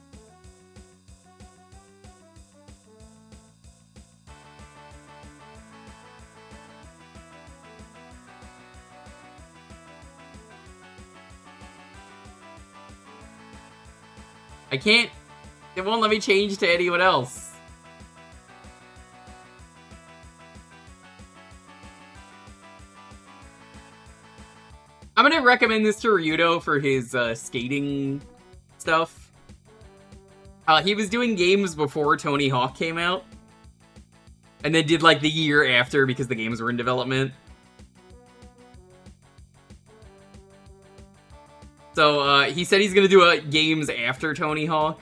Speaker 2: I can't. It won't let me change to anyone else. I'm gonna recommend this to Ryudo for his skating stuff. He was doing games before Tony Hawk came out, and then did like the year after because the games were in development. So he said he's gonna do games after Tony Hawk.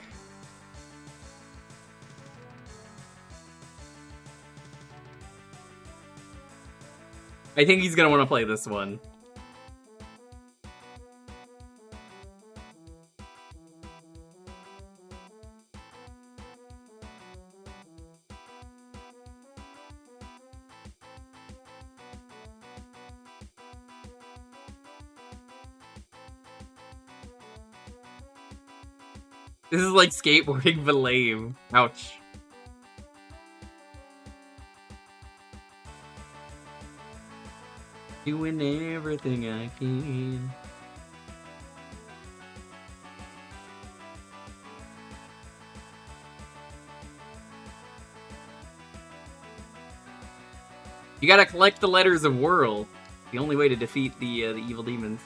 Speaker 2: I think he's gonna want to play this one. This is like skateboarding but lame. Ouch. Doing everything I can. You gotta collect the letters of Whirl. The only way to defeat the evil demons.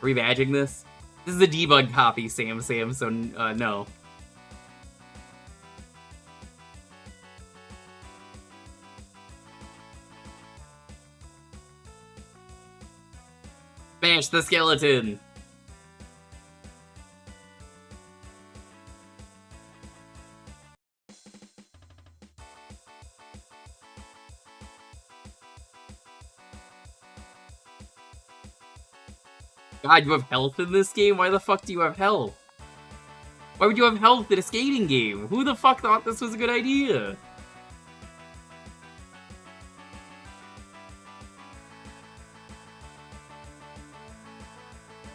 Speaker 2: Are we badging this? This is a debug copy, Sam, so no. Smash the skeleton! God, you have health in this game? Why the fuck do you have health? Why would you have health in a skating game? Who the fuck thought this was a good idea?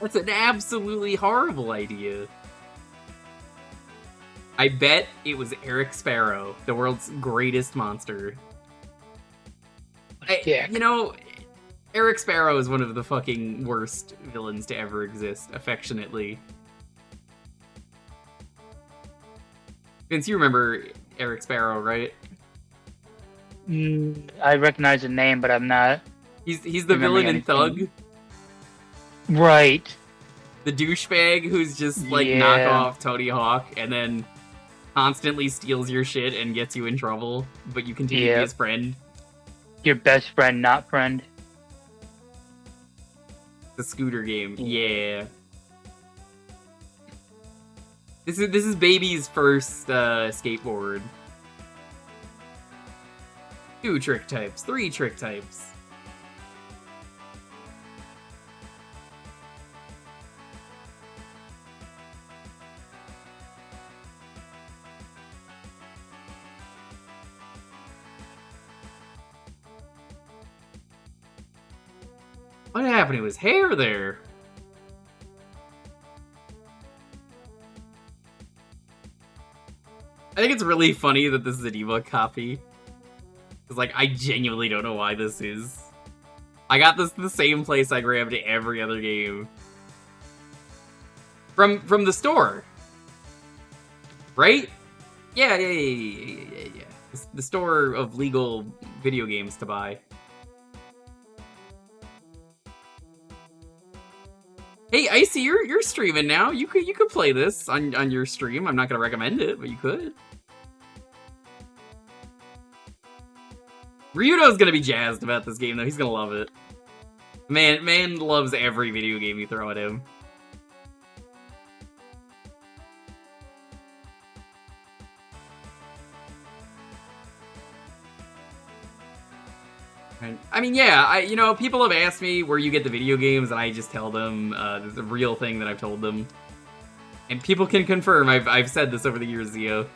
Speaker 2: That's an absolutely horrible idea. I bet it was Eric Sparrow, the world's greatest monster. You know, Eric Sparrow is one of the fucking worst villains to ever exist, affectionately. Vince, you remember Eric Sparrow, right?
Speaker 1: I recognize the name, but I'm not.
Speaker 2: He's the villain in Thug.
Speaker 1: Right.
Speaker 2: The douchebag who's just like knockoff Tony Hawk and then constantly steals your shit and gets you in trouble, but you continue to be his friend.
Speaker 1: Your best friend, not friend.
Speaker 2: The scooter game, yeah. This is Baby's first skateboard. 2 trick types, 3 trick types. What happened to his hair there? I think it's really funny that this is a debug copy. Because, like, I genuinely don't know why this is. I got this the same place I grabbed every other game. From the store. Right? Yeah. The store of legal video games to buy. Hey, Icy, you're streaming now. You could play this on your stream. I'm not gonna recommend it, but you could. Ryudo's gonna be jazzed about this game though. He's gonna love it. Man loves every video game you throw at him. I mean, yeah, you know, people have asked me where you get the video games, and I just tell them the real thing that I've told them. And people can confirm, I've said this over the years, Zio.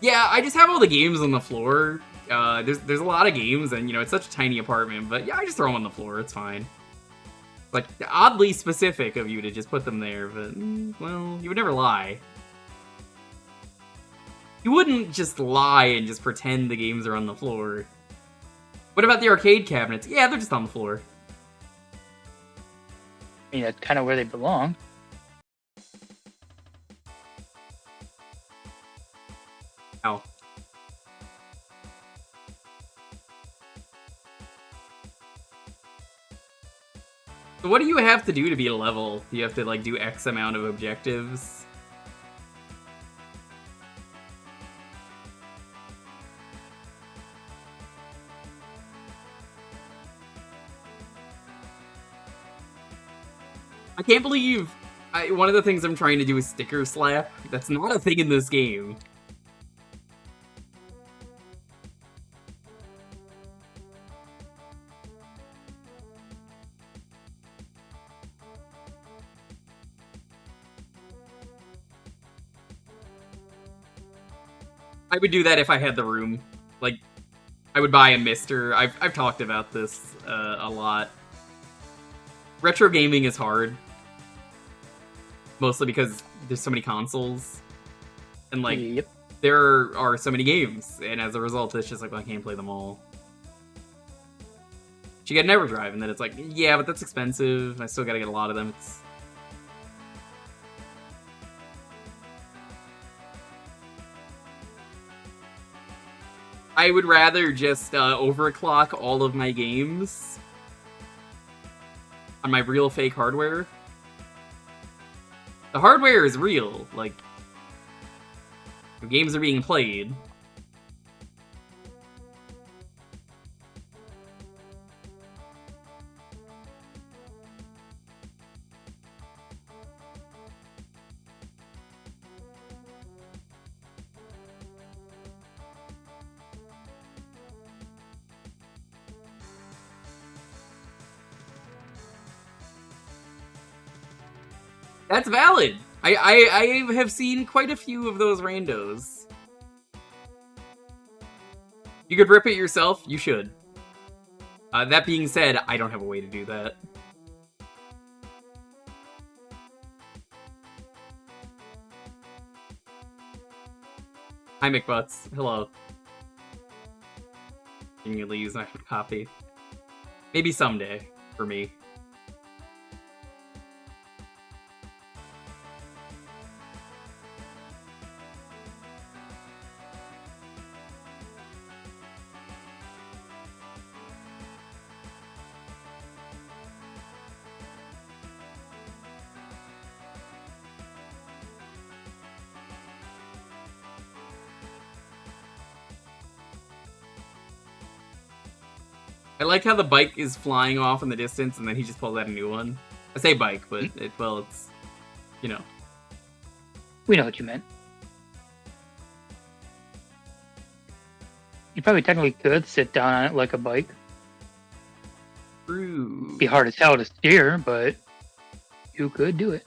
Speaker 2: Yeah, I just have all the games on the floor. There's a lot of games, and, you know, it's such a tiny apartment, but yeah, I just throw them on the floor, it's fine. Like, oddly specific of you to just put them there, but, well, you would never lie. You wouldn't just lie and just pretend the games are on the floor. What about the arcade cabinets? Yeah, they're just on the floor.
Speaker 1: I mean, that's kind of where they belong.
Speaker 2: Ow. So what do you have to do to beat a level? Do you have to, like, do X amount of objectives? I can't believe one of the things I'm trying to do is sticker slap. That's not a thing in this game. I would do that if I had the room. Like, I would buy a Mister. I've talked about this a lot. Retro gaming is hard. Mostly because there's so many consoles. And, like,
Speaker 1: Yep.
Speaker 2: there are so many games, and as a result, it's just like, well, I can't play them all. You get an EverDrive, and then it's like, yeah, but that's expensive. I still gotta get a lot of them. I would rather just overclock all of my games on my real fake hardware. The hardware is real. Like, the games are being played. That's valid. I have seen quite a few of those randos. You could rip it yourself. You should. That being said, I don't have a way to do that. Hi, McButts. Hello. Can you use my copy? Maybe someday, for me. I like how the bike is flying off in the distance, and then he just pulls out a new one. I say bike, but it's, you know.
Speaker 1: We know what you meant. You probably technically could sit down on it like a bike.
Speaker 2: True.
Speaker 1: Be hard as hell to steer, but you could do it.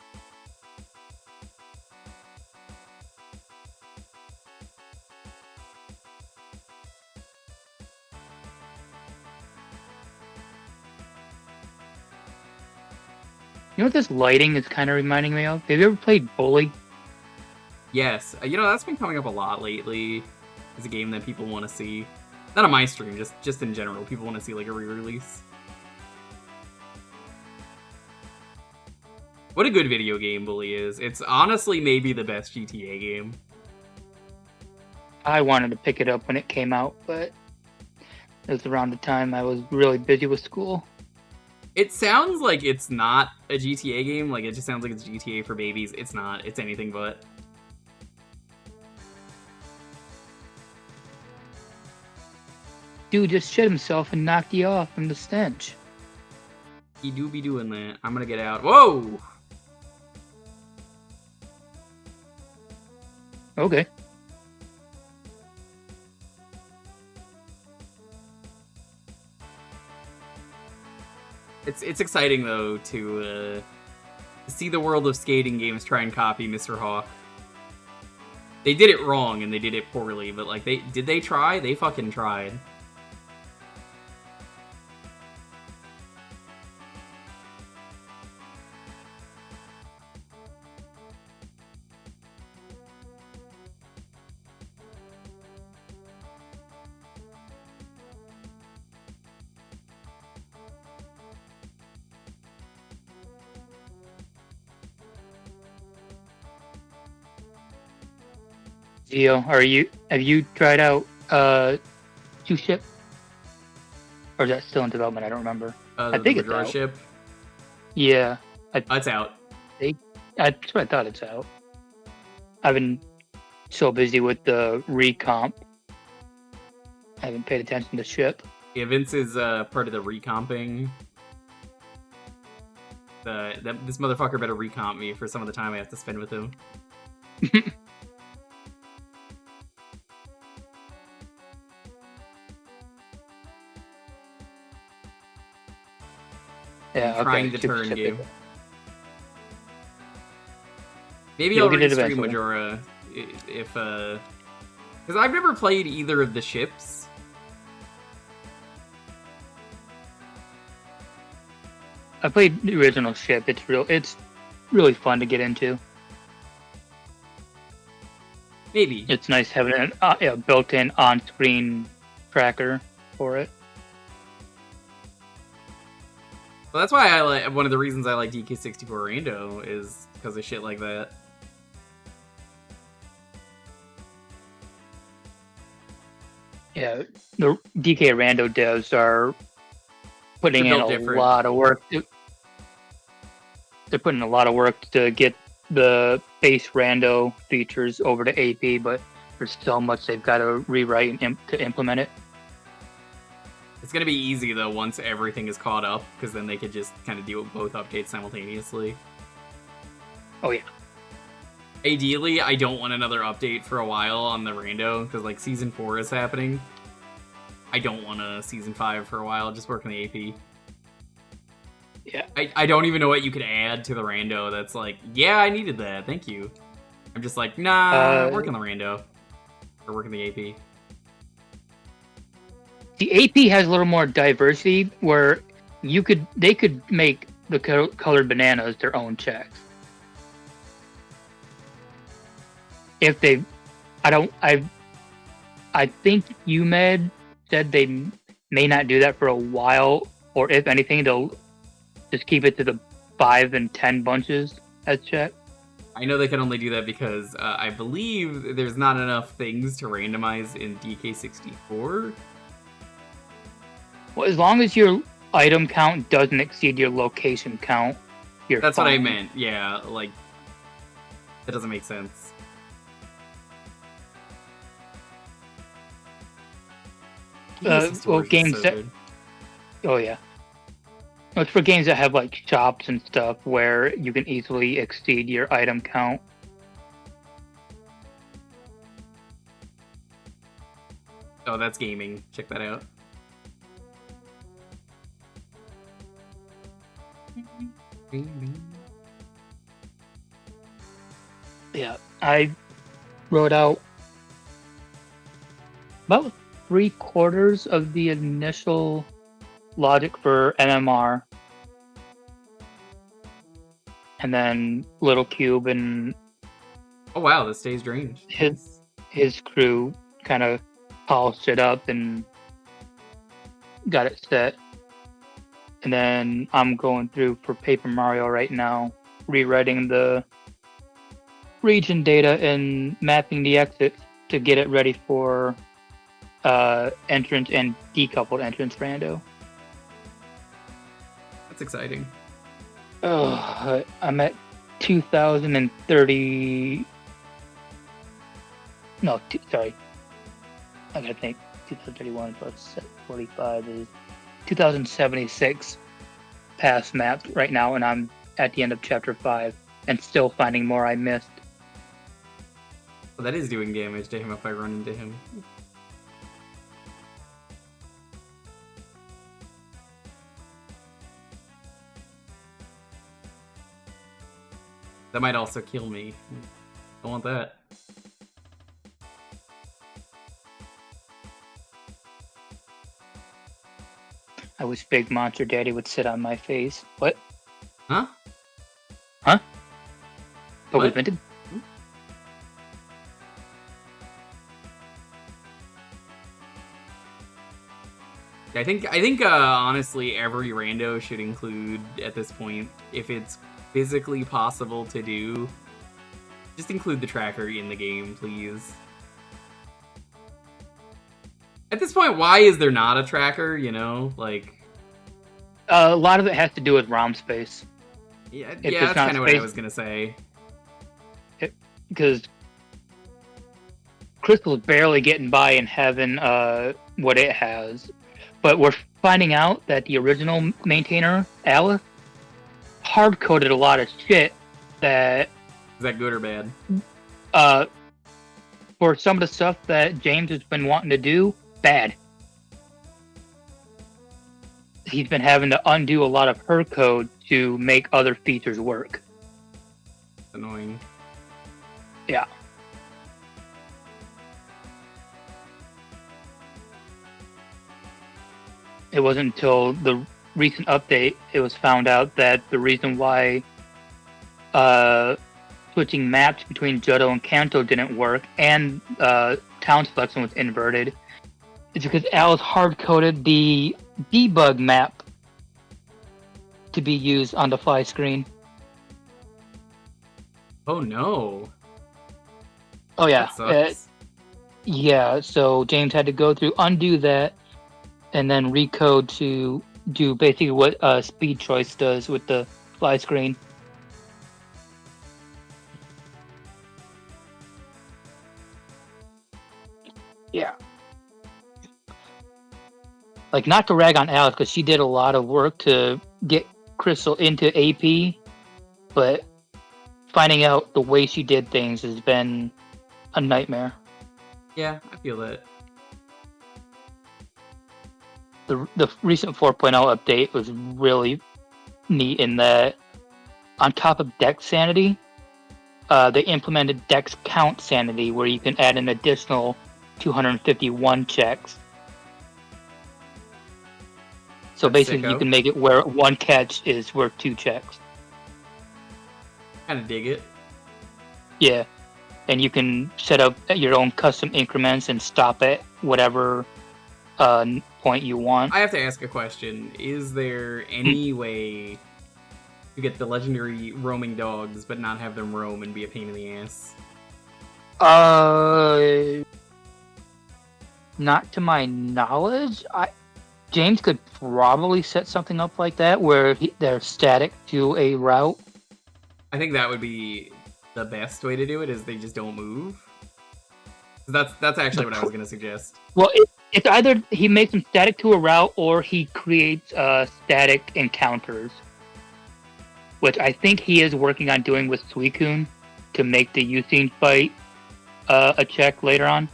Speaker 1: You know what this lighting is kind of reminding me of? Have you ever played Bully?
Speaker 2: Yes. You know, that's been coming up a lot lately. It's a game that people want to see. Not on my stream, just in general. People want to see, like, a re-release. What a good video game Bully is. It's honestly maybe the best GTA game.
Speaker 1: I wanted to pick it up when it came out, but it was around the time I was really busy with school.
Speaker 2: It sounds like it's not a GTA game. Like, it just sounds like it's GTA for babies. It's not. It's anything but.
Speaker 1: Dude just shit himself and knocked you off from the stench.
Speaker 2: He do be doing that. I'm gonna get out. Whoa!
Speaker 1: Okay.
Speaker 2: It's exciting, though, to see the world of skating games try and copy Mr. Hawk. They did it wrong, and they did it poorly, but, like, did they try? They fucking tried.
Speaker 1: Gio, have you tried out Ship? Or is that still in development? I don't remember. I think it's out.
Speaker 2: Ship?
Speaker 1: Yeah.
Speaker 2: It's out.
Speaker 1: That's what I thought it's out. I've been so busy with the recomp. I haven't paid attention to Ship.
Speaker 2: Yeah, Vince is part of the recomping. This motherfucker better recomp me for some of the time I have to spend with him.
Speaker 1: Yeah, okay.
Speaker 2: Trying to turn you. Maybe
Speaker 1: You'll
Speaker 2: I'll
Speaker 1: get it
Speaker 2: restream
Speaker 1: eventually.
Speaker 2: Majora if because I've never played either of the ships.
Speaker 1: I played the original Ship. It's really fun to get into.
Speaker 2: Maybe.
Speaker 1: It's nice having a built-in on-screen tracker for it.
Speaker 2: Well, that's why I like one of the reasons I like DK64 Rando is because of shit like that.
Speaker 1: Yeah, the DK Rando devs are putting in a lot of work. They're putting a lot of work to get the base Rando features over to AP, but there's so much they've got to rewrite to implement it.
Speaker 2: It's gonna be easy though once everything is caught up, because then they could just kind of do both updates simultaneously.
Speaker 1: Oh yeah.
Speaker 2: Ideally, I don't want another update for a while on the Rando, because like Season 4 is happening. I don't want a Season 5 for a while, just work on the AP.
Speaker 1: Yeah.
Speaker 2: I don't even know what you could add to the Rando that's like, yeah, I needed that, thank you. I'm just like, nah, work on the Rando. Or work on the AP.
Speaker 1: The AP has a little more diversity where they could make the colored bananas their own checks. If they, I think UMed said they may not do that for a while, or if anything, they'll just keep it to the 5 and 10 bunches as check.
Speaker 2: I know they can only do that because I believe there's not enough things to randomize in DK64.
Speaker 1: Well, as long as your item count doesn't exceed your location count, you're
Speaker 2: That's
Speaker 1: fine.
Speaker 2: what I meant, yeah, like, that doesn't make sense.
Speaker 1: Well, games that... Oh, yeah. It's for games that have, like, shops and stuff where you can easily exceed your item count.
Speaker 2: Oh, that's gaming. Check that out.
Speaker 1: Yeah, I wrote out about 3/4 of the initial logic for MMR, and then Little Cube and
Speaker 2: oh wow, this stays drained.
Speaker 1: His crew kind of polished it up and got it set. And then I'm going through for Paper Mario right now, rewriting the region data and mapping the exits to get it ready for entrance and decoupled entrance rando.
Speaker 2: That's exciting.
Speaker 1: Oh, I'm at 2030. No, sorry. I gotta think. 2031 plus 45 is 2076 pass mapped right now, and I'm at the end of chapter 5 and still finding more I missed.
Speaker 2: Well, that is doing damage to him if I run into him. That might also kill me. Don't want that.
Speaker 1: I wish Big Monster Daddy would sit on my face. What?
Speaker 2: Huh?
Speaker 1: Huh? But we
Speaker 2: What?
Speaker 1: invented?
Speaker 2: I think honestly every rando should include at this point, if it's physically possible to do, just include the tracker in the game, please. At this point, why is there not a tracker, you know? Like,
Speaker 1: A lot of it has to do with ROM space.
Speaker 2: yeah,
Speaker 1: If
Speaker 2: yeah,
Speaker 1: there's
Speaker 2: that's
Speaker 1: not
Speaker 2: kind of what I
Speaker 1: space-
Speaker 2: was gonna say.
Speaker 1: Because Crystal's barely getting by in having what it has. But we're finding out that the original maintainer, Alice, hard-coded a lot of shit that
Speaker 2: Is that good or bad?
Speaker 1: for some of the stuff that James has been wanting to do, bad. He's been having to undo a lot of her code to make other features work.
Speaker 2: Annoying.
Speaker 1: Yeah. It wasn't until the recent update it was found out that the reason why switching maps between Johto and Kanto didn't work, and town selection was inverted, is because Alice hard-coded the debug map to be used on the fly screen.
Speaker 2: Oh no.
Speaker 1: Oh yeah.
Speaker 2: That sucks.
Speaker 1: Yeah, so James had to go through, undo that, and then recode to do basically what Speed Choice does with the fly screen. Yeah. Like, not to rag on Alice, because she did a lot of work to get Crystal into AP, but finding out the way she did things has been a nightmare.
Speaker 2: Yeah, I feel that.
Speaker 1: The recent 4.0 update was really neat in that on top of Dex Sanity, they implemented Dex Count Sanity, where you can add an additional 251 checks. So
Speaker 2: That's
Speaker 1: basically, you
Speaker 2: sicko.
Speaker 1: can make it where one catch is worth 2 checks.
Speaker 2: Kind of dig it.
Speaker 1: Yeah, and you can set up your own custom increments and stop at whatever point you want.
Speaker 2: I have to ask a question. Is there any way to get the legendary roaming dogs, but not have them roam and be a pain in the ass?
Speaker 1: Not to my knowledge. James could probably set something up like that where they're static to a route.
Speaker 2: I think that would be the best way to do it, is they just don't move. That's actually what I was going to suggest.
Speaker 1: Well, it's either he makes them static to a route or he creates static encounters, which I think he is working on doing with Suicune to make the Uthene fight a check later on.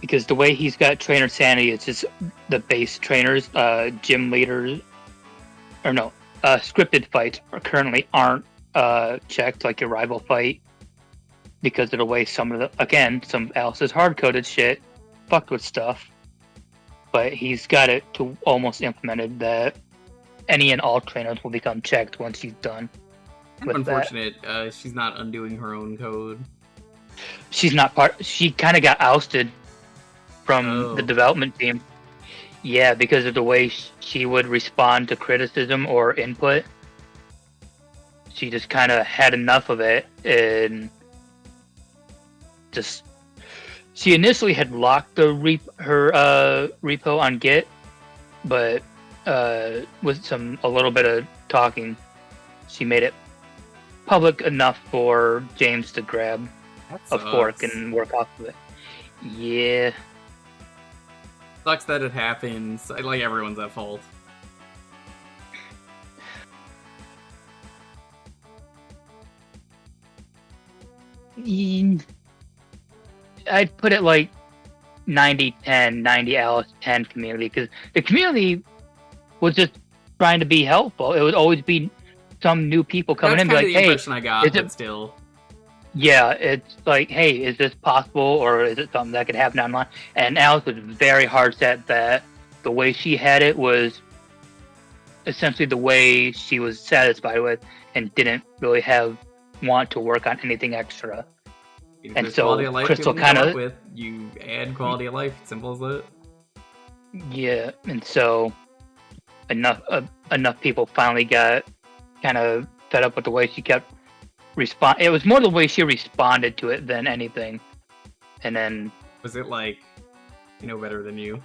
Speaker 1: Because the way he's got trainer sanity, it's just the base trainers, gym leaders, or no, scripted fights currently aren't checked like your rival fight, because of the way some Alice's hard-coded shit fucked with stuff. But he's got it to almost implemented that any and all trainers will become checked once he's done.
Speaker 2: Kind of unfortunate. She's not undoing her own code.
Speaker 1: She's not part. She kind of got ousted from the development team. Yeah, because of the way she would respond to criticism or input. She just kind of had enough of it, and just she initially had locked her repo on Git, but with a little bit of talking, she made it public enough for James to grab a fork and work off of it. Yeah.
Speaker 2: Sucks that it happens. Like, everyone's at fault.
Speaker 1: I'd put it like 90-10, 90 Alice, 10 community, because the community was just trying to be helpful. It would always be some new people coming in,
Speaker 2: That's
Speaker 1: like,
Speaker 2: kind of the
Speaker 1: hey,
Speaker 2: impression I got, but still.
Speaker 1: Yeah, it's like, hey, is this possible, or is it something that could happen online? And Alice was very hard set that the way she had it was essentially the way she was satisfied with, and didn't really want to work on anything extra.
Speaker 2: If
Speaker 1: and
Speaker 2: there's
Speaker 1: so
Speaker 2: quality of life
Speaker 1: Crystal
Speaker 2: people can come
Speaker 1: kind
Speaker 2: up
Speaker 1: of
Speaker 2: with, you add quality of life. Simple as that.
Speaker 1: Yeah, and so enough people finally got kind of fed up with the way she kept it was more the way she responded to it than anything. And then
Speaker 2: was it like, you know better than you?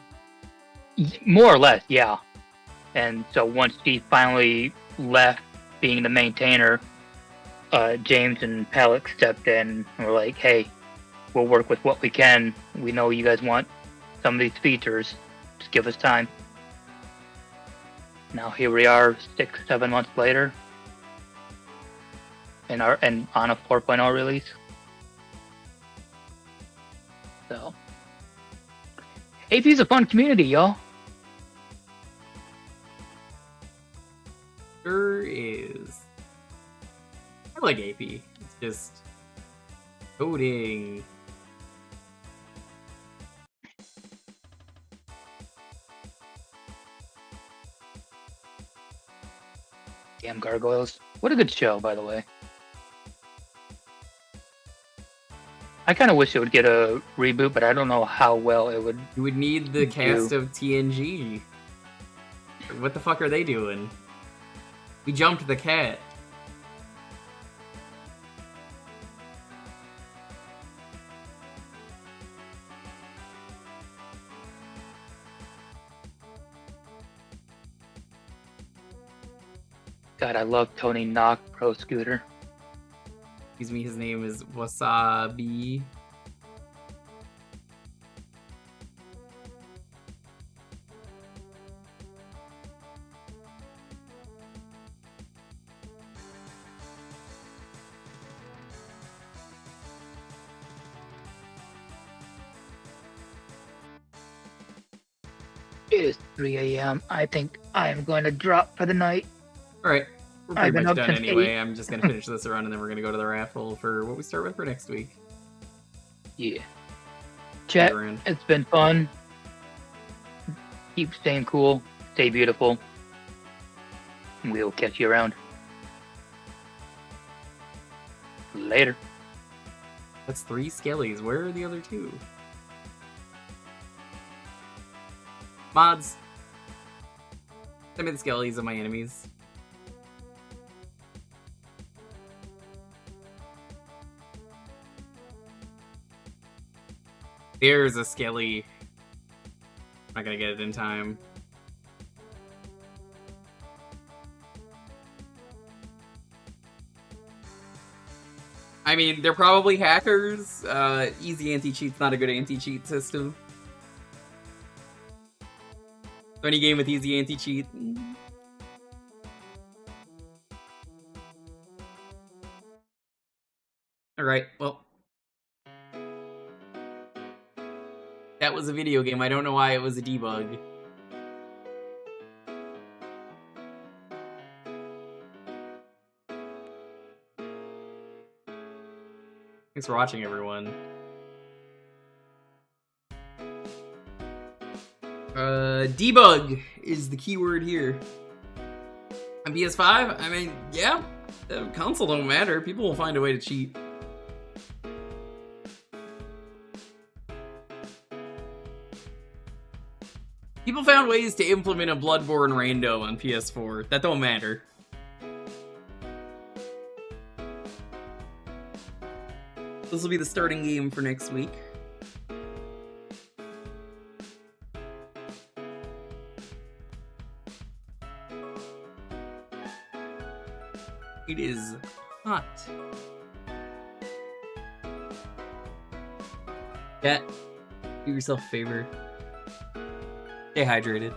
Speaker 1: More or less, yeah. And so once she finally left being the maintainer, James and Palak stepped in and were like, hey, we'll work with what we can. We know you guys want some of these features. Just give us time. Now here we are 6-7 months later. And on a 4.0 release. So AP's a fun community, y'all.
Speaker 2: Sure is. I like AP. It's just coding.
Speaker 1: Damn gargoyles. What a good show, by the way. I kind of wish it would get a reboot, but I don't know how well it would.
Speaker 2: You would need the cast of TNG. What the fuck are they doing? We jumped the cat.
Speaker 1: God, I love Tony Hawk Pro Scooter.
Speaker 2: Excuse me, his name is Wasabi.
Speaker 1: It is 3 a.m. I think I am going to drop for the night.
Speaker 2: Alright, we're
Speaker 1: I've
Speaker 2: pretty
Speaker 1: been
Speaker 2: much
Speaker 1: up
Speaker 2: done
Speaker 1: since
Speaker 2: anyway.
Speaker 1: 8.
Speaker 2: I'm just gonna finish this around and then we're gonna go to the raffle for what we start with for next week.
Speaker 1: Yeah. Chat,
Speaker 2: Around.
Speaker 1: it's been fun. Keep staying cool. Stay beautiful. We'll catch you around. Later.
Speaker 2: That's 3 skellies. Where are the other 2? Mods. Send me the skellies of my enemies. There's a skelly. Not gonna get it in time. I mean, they're probably hackers. Easy anti-cheat's not a good anti-cheat system. So any game with easy anti-cheat. Alright, well. That was a video game. I don't know why it was a debug. Thanks for watching, everyone. Debug is the keyword here. On PS5, I mean, yeah, the console don't matter. People will find a way to cheat. People found ways to implement a Bloodborne rando on PS4. That don't matter. This will be the starting game for next week. It is hot. Cat, do yourself a favor. Stay hydrated.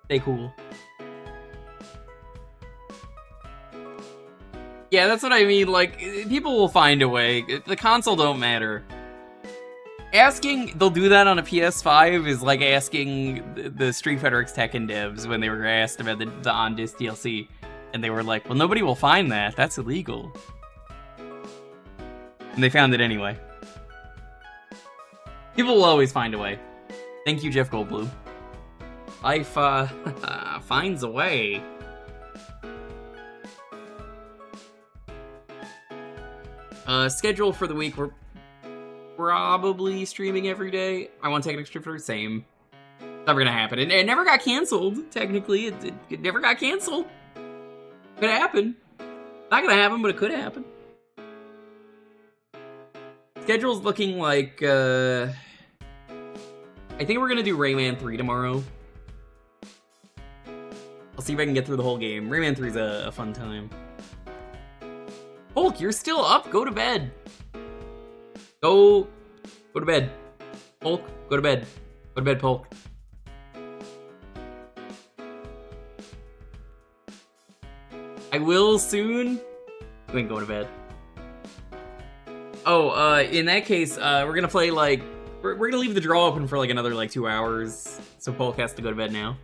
Speaker 2: Stay cool. Yeah, that's what I mean, like, people will find a way. The console don't matter. Asking, they'll do that on a PS5 is like asking the Street Fighter X Tekken devs when they were asked about the on-disc DLC. And they were like, well, nobody will find that. That's illegal. And they found it anyway. People will always find a way. Thank you, Jeff Goldblum. Life, finds a way. Schedule for the week, we're probably streaming every day. I want to take an extra for same. Never gonna happen. It never got canceled, technically. It never got canceled. Could happen. Not gonna happen, but it could happen. Schedule's looking like, I think we're gonna do Rayman 3 tomorrow. I'll see if I can get through the whole game. Rayman 3's a fun time. Hulk, you're still up? Go to bed. Go to bed. Hulk, go to bed. Go to bed, Hulk. I will soon. You ain't going to bed. Oh, in that case, we're gonna play, like, we're gonna leave the draw open for, like, another, like, 2 hours. So Polk has to go to bed now.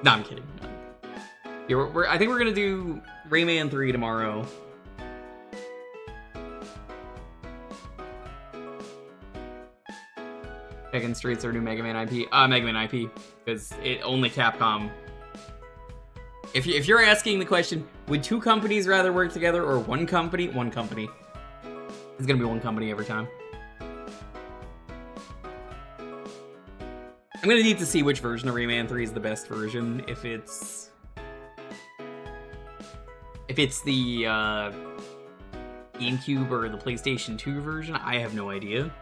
Speaker 2: No, I'm kidding. No. Yeah, I think we're gonna do Rayman 3 tomorrow. Tekken Streets or new Mega Man IP. Mega Man IP. Because only Capcom If you're asking the question, would two companies rather work together or one company? One company. It's gonna be one company every time. I'm gonna need to see which version of Rayman 3 is the best version. If it's the GameCube or the PlayStation 2 version, I have no idea.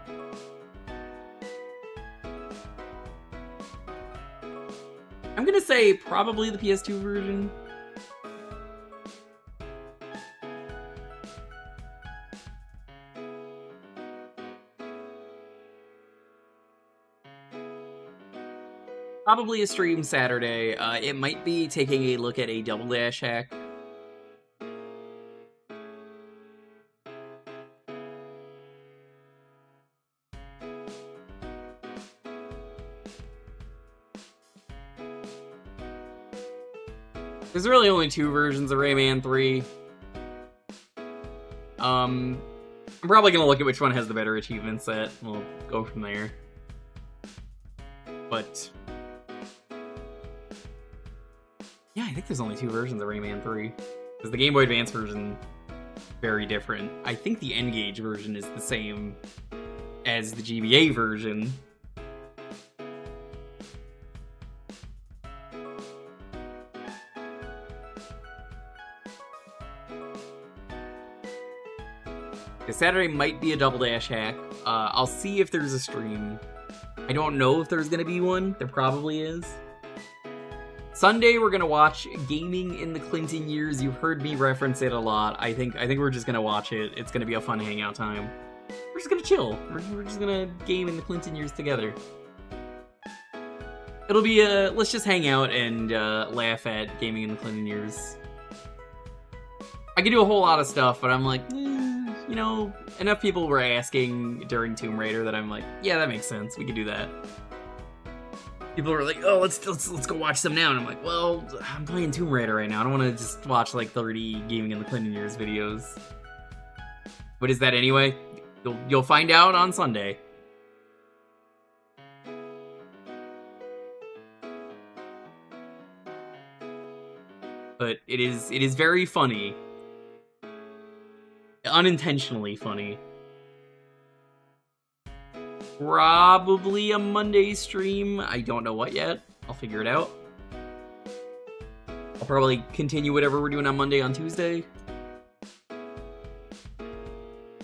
Speaker 2: I'm gonna say probably the PS2 version. Probably a stream Saturday. It might be taking a look at a Double Dash hack. There's really only two versions of Rayman 3. I'm probably gonna look at which one has the better achievement set. We'll go from there. But yeah, I think there's only two versions of Rayman 3. Because the Game Boy Advance version very different. I think the N-Gage version is the same as the GBA version. Saturday might be a Double Dash hack. I'll see if there's a stream. I don't know if there's gonna be one. There probably is. Sunday we're gonna watch Gaming in the Clinton Years. You've heard me reference it a lot. I think we're just gonna watch it. It's gonna be a fun hangout time. We're just gonna chill. We're just gonna game in the Clinton Years together. It'll be let's just hang out and laugh at Gaming in the Clinton Years. I could do a whole lot of stuff, but I'm like, you know, enough people were asking during Tomb Raider that I'm like, yeah, that makes sense. We could do that. People were like, oh, let's go watch some now. And I'm like, well, I'm playing Tomb Raider right now. I don't want to just watch like 30 Gaming in the Clinton Years videos. What is that anyway? You'll find out on Sunday. But it is very funny. Unintentionally funny. Probably a Monday stream. I don't know what yet. I'll figure it out. I'll probably continue whatever we're doing on Monday on Tuesday.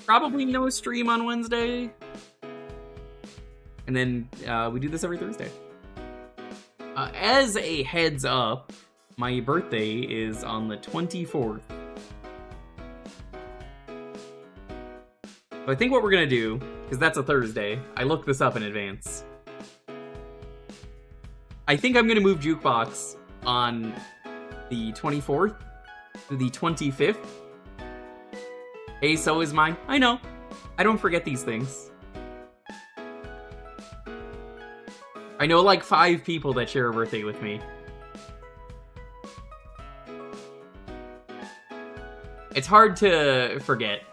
Speaker 2: Probably no stream on Wednesday. And then we do this every Thursday. As a heads up, my birthday is on the 24th. So I think what we're gonna do, because that's a Thursday, I looked this up in advance. I think I'm gonna move Jewkbox on the 24th to the 25th. Hey, so is mine. I know. I don't forget these things. I know like 5 people that share a birthday with me. It's hard to forget.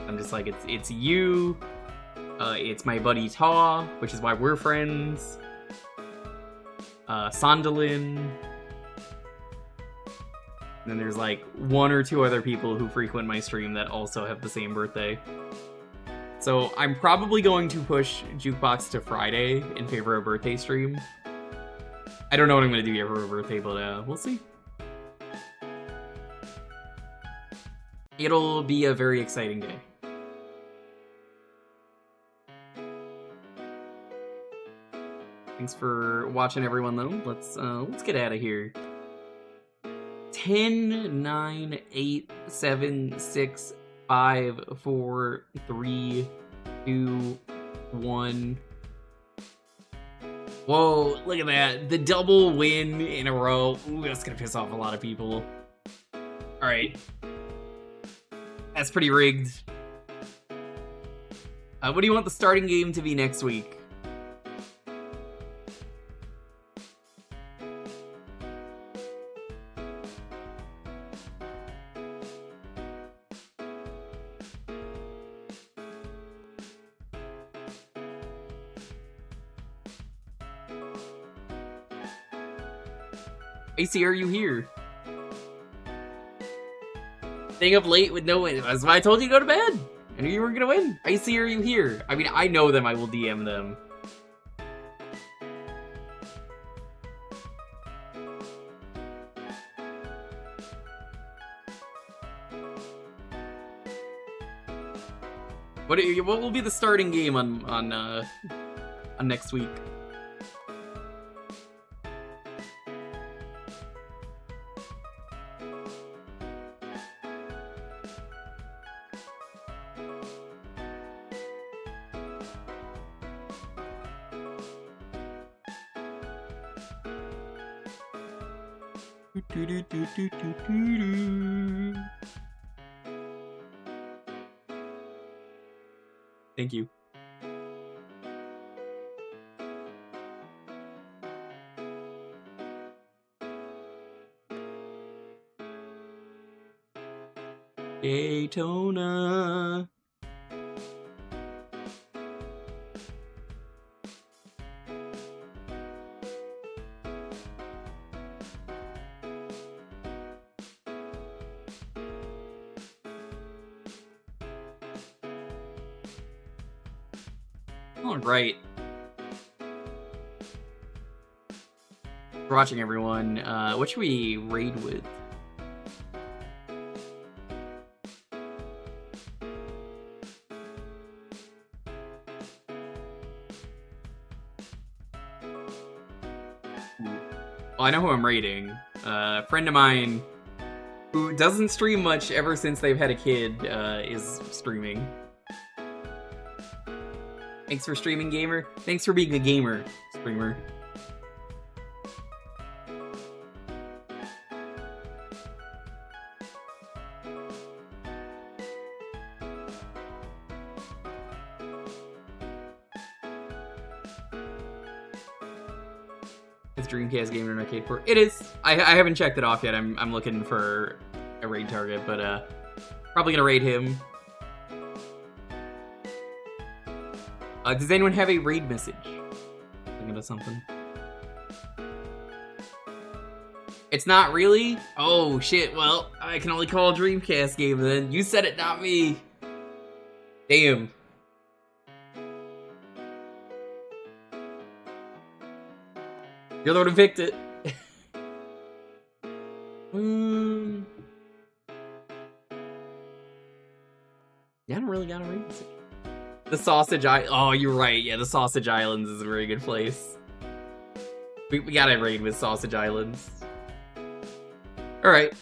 Speaker 2: I'm just like, it's you, it's my buddy Taw, which is why we're friends, Sondalin, and then there's like 1 or 2 other people who frequent my stream that also have the same birthday. So I'm probably going to push Jewkbox to Friday in favor of birthday stream. I don't know what I'm going to do yet for a birthday, but we'll see. It'll be a very exciting day. Thanks for watching, everyone, though. Let's get out of here. 10, 9, 8, 7, 6, 5, 4, 3, 2, 1. Whoa, look at that. The double win in a row. Ooh, that's gonna piss off a lot of people. Alright. That's pretty rigged. What do you want the starting game to be next week? AC, are you here? Staying up late with no win. That's why I told you to go to bed. I knew you were gonna win. AC, are you here? I mean, I know them. I will DM them. What will be the starting game on next week? Thank you. Daytona. All right. For watching, everyone. What should we raid with? Well, I know who I'm raiding. A friend of mine who doesn't stream much ever since they've had a kid is streaming. Thanks for streaming, gamer. Thanks for being a gamer, streamer. It's Dreamcast Gamer and Arcade Port. It is. I haven't checked it off yet. I'm looking for a raid target, but probably gonna raid him. Does anyone have a raid message? Thinking of something. It's not really? Oh shit, well, I can only call a Dreamcast game then. You said it, not me. Damn. You're the one who picked it. Yeah, I don't really got a raid message. The Sausage Island. Oh, you're right. Yeah, the Sausage Islands is a very good place. We gotta raid with Sausage Islands. Alright.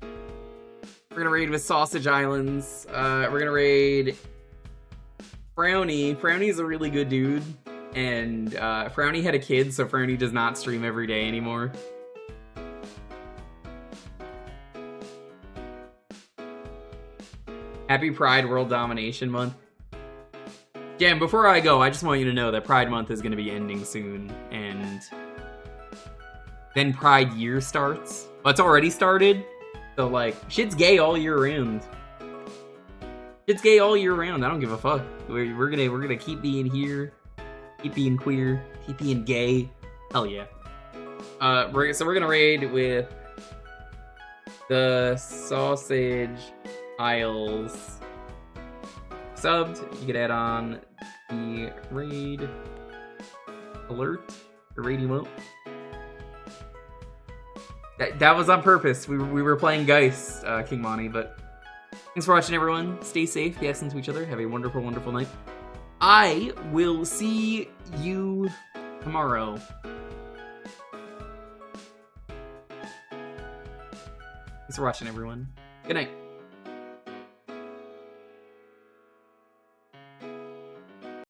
Speaker 2: We're gonna raid with Sausage Islands. We're gonna raid Frowny. Frowny's a really good dude. And Frowny had a kid, so Frowny does not stream every day anymore. Happy Pride World Domination Month. Jam, before I go, I just want you to know that Pride Month is going to be ending soon, and then Pride Year starts. Well, it's already started, so, like, shit's gay all year round. Shit's gay all year round, I don't give a fuck. We're gonna keep being here, keep being queer, keep being gay. Hell yeah. We're gonna raid with the Sausage Isles. Subbed, you could add on the raid alert, or raid emote. That was on purpose. We were playing Geist, King Monty, but thanks for watching, everyone. Stay safe, be excellent to each other. Have a wonderful, wonderful night. I will see you tomorrow. Thanks for watching, everyone. Good night.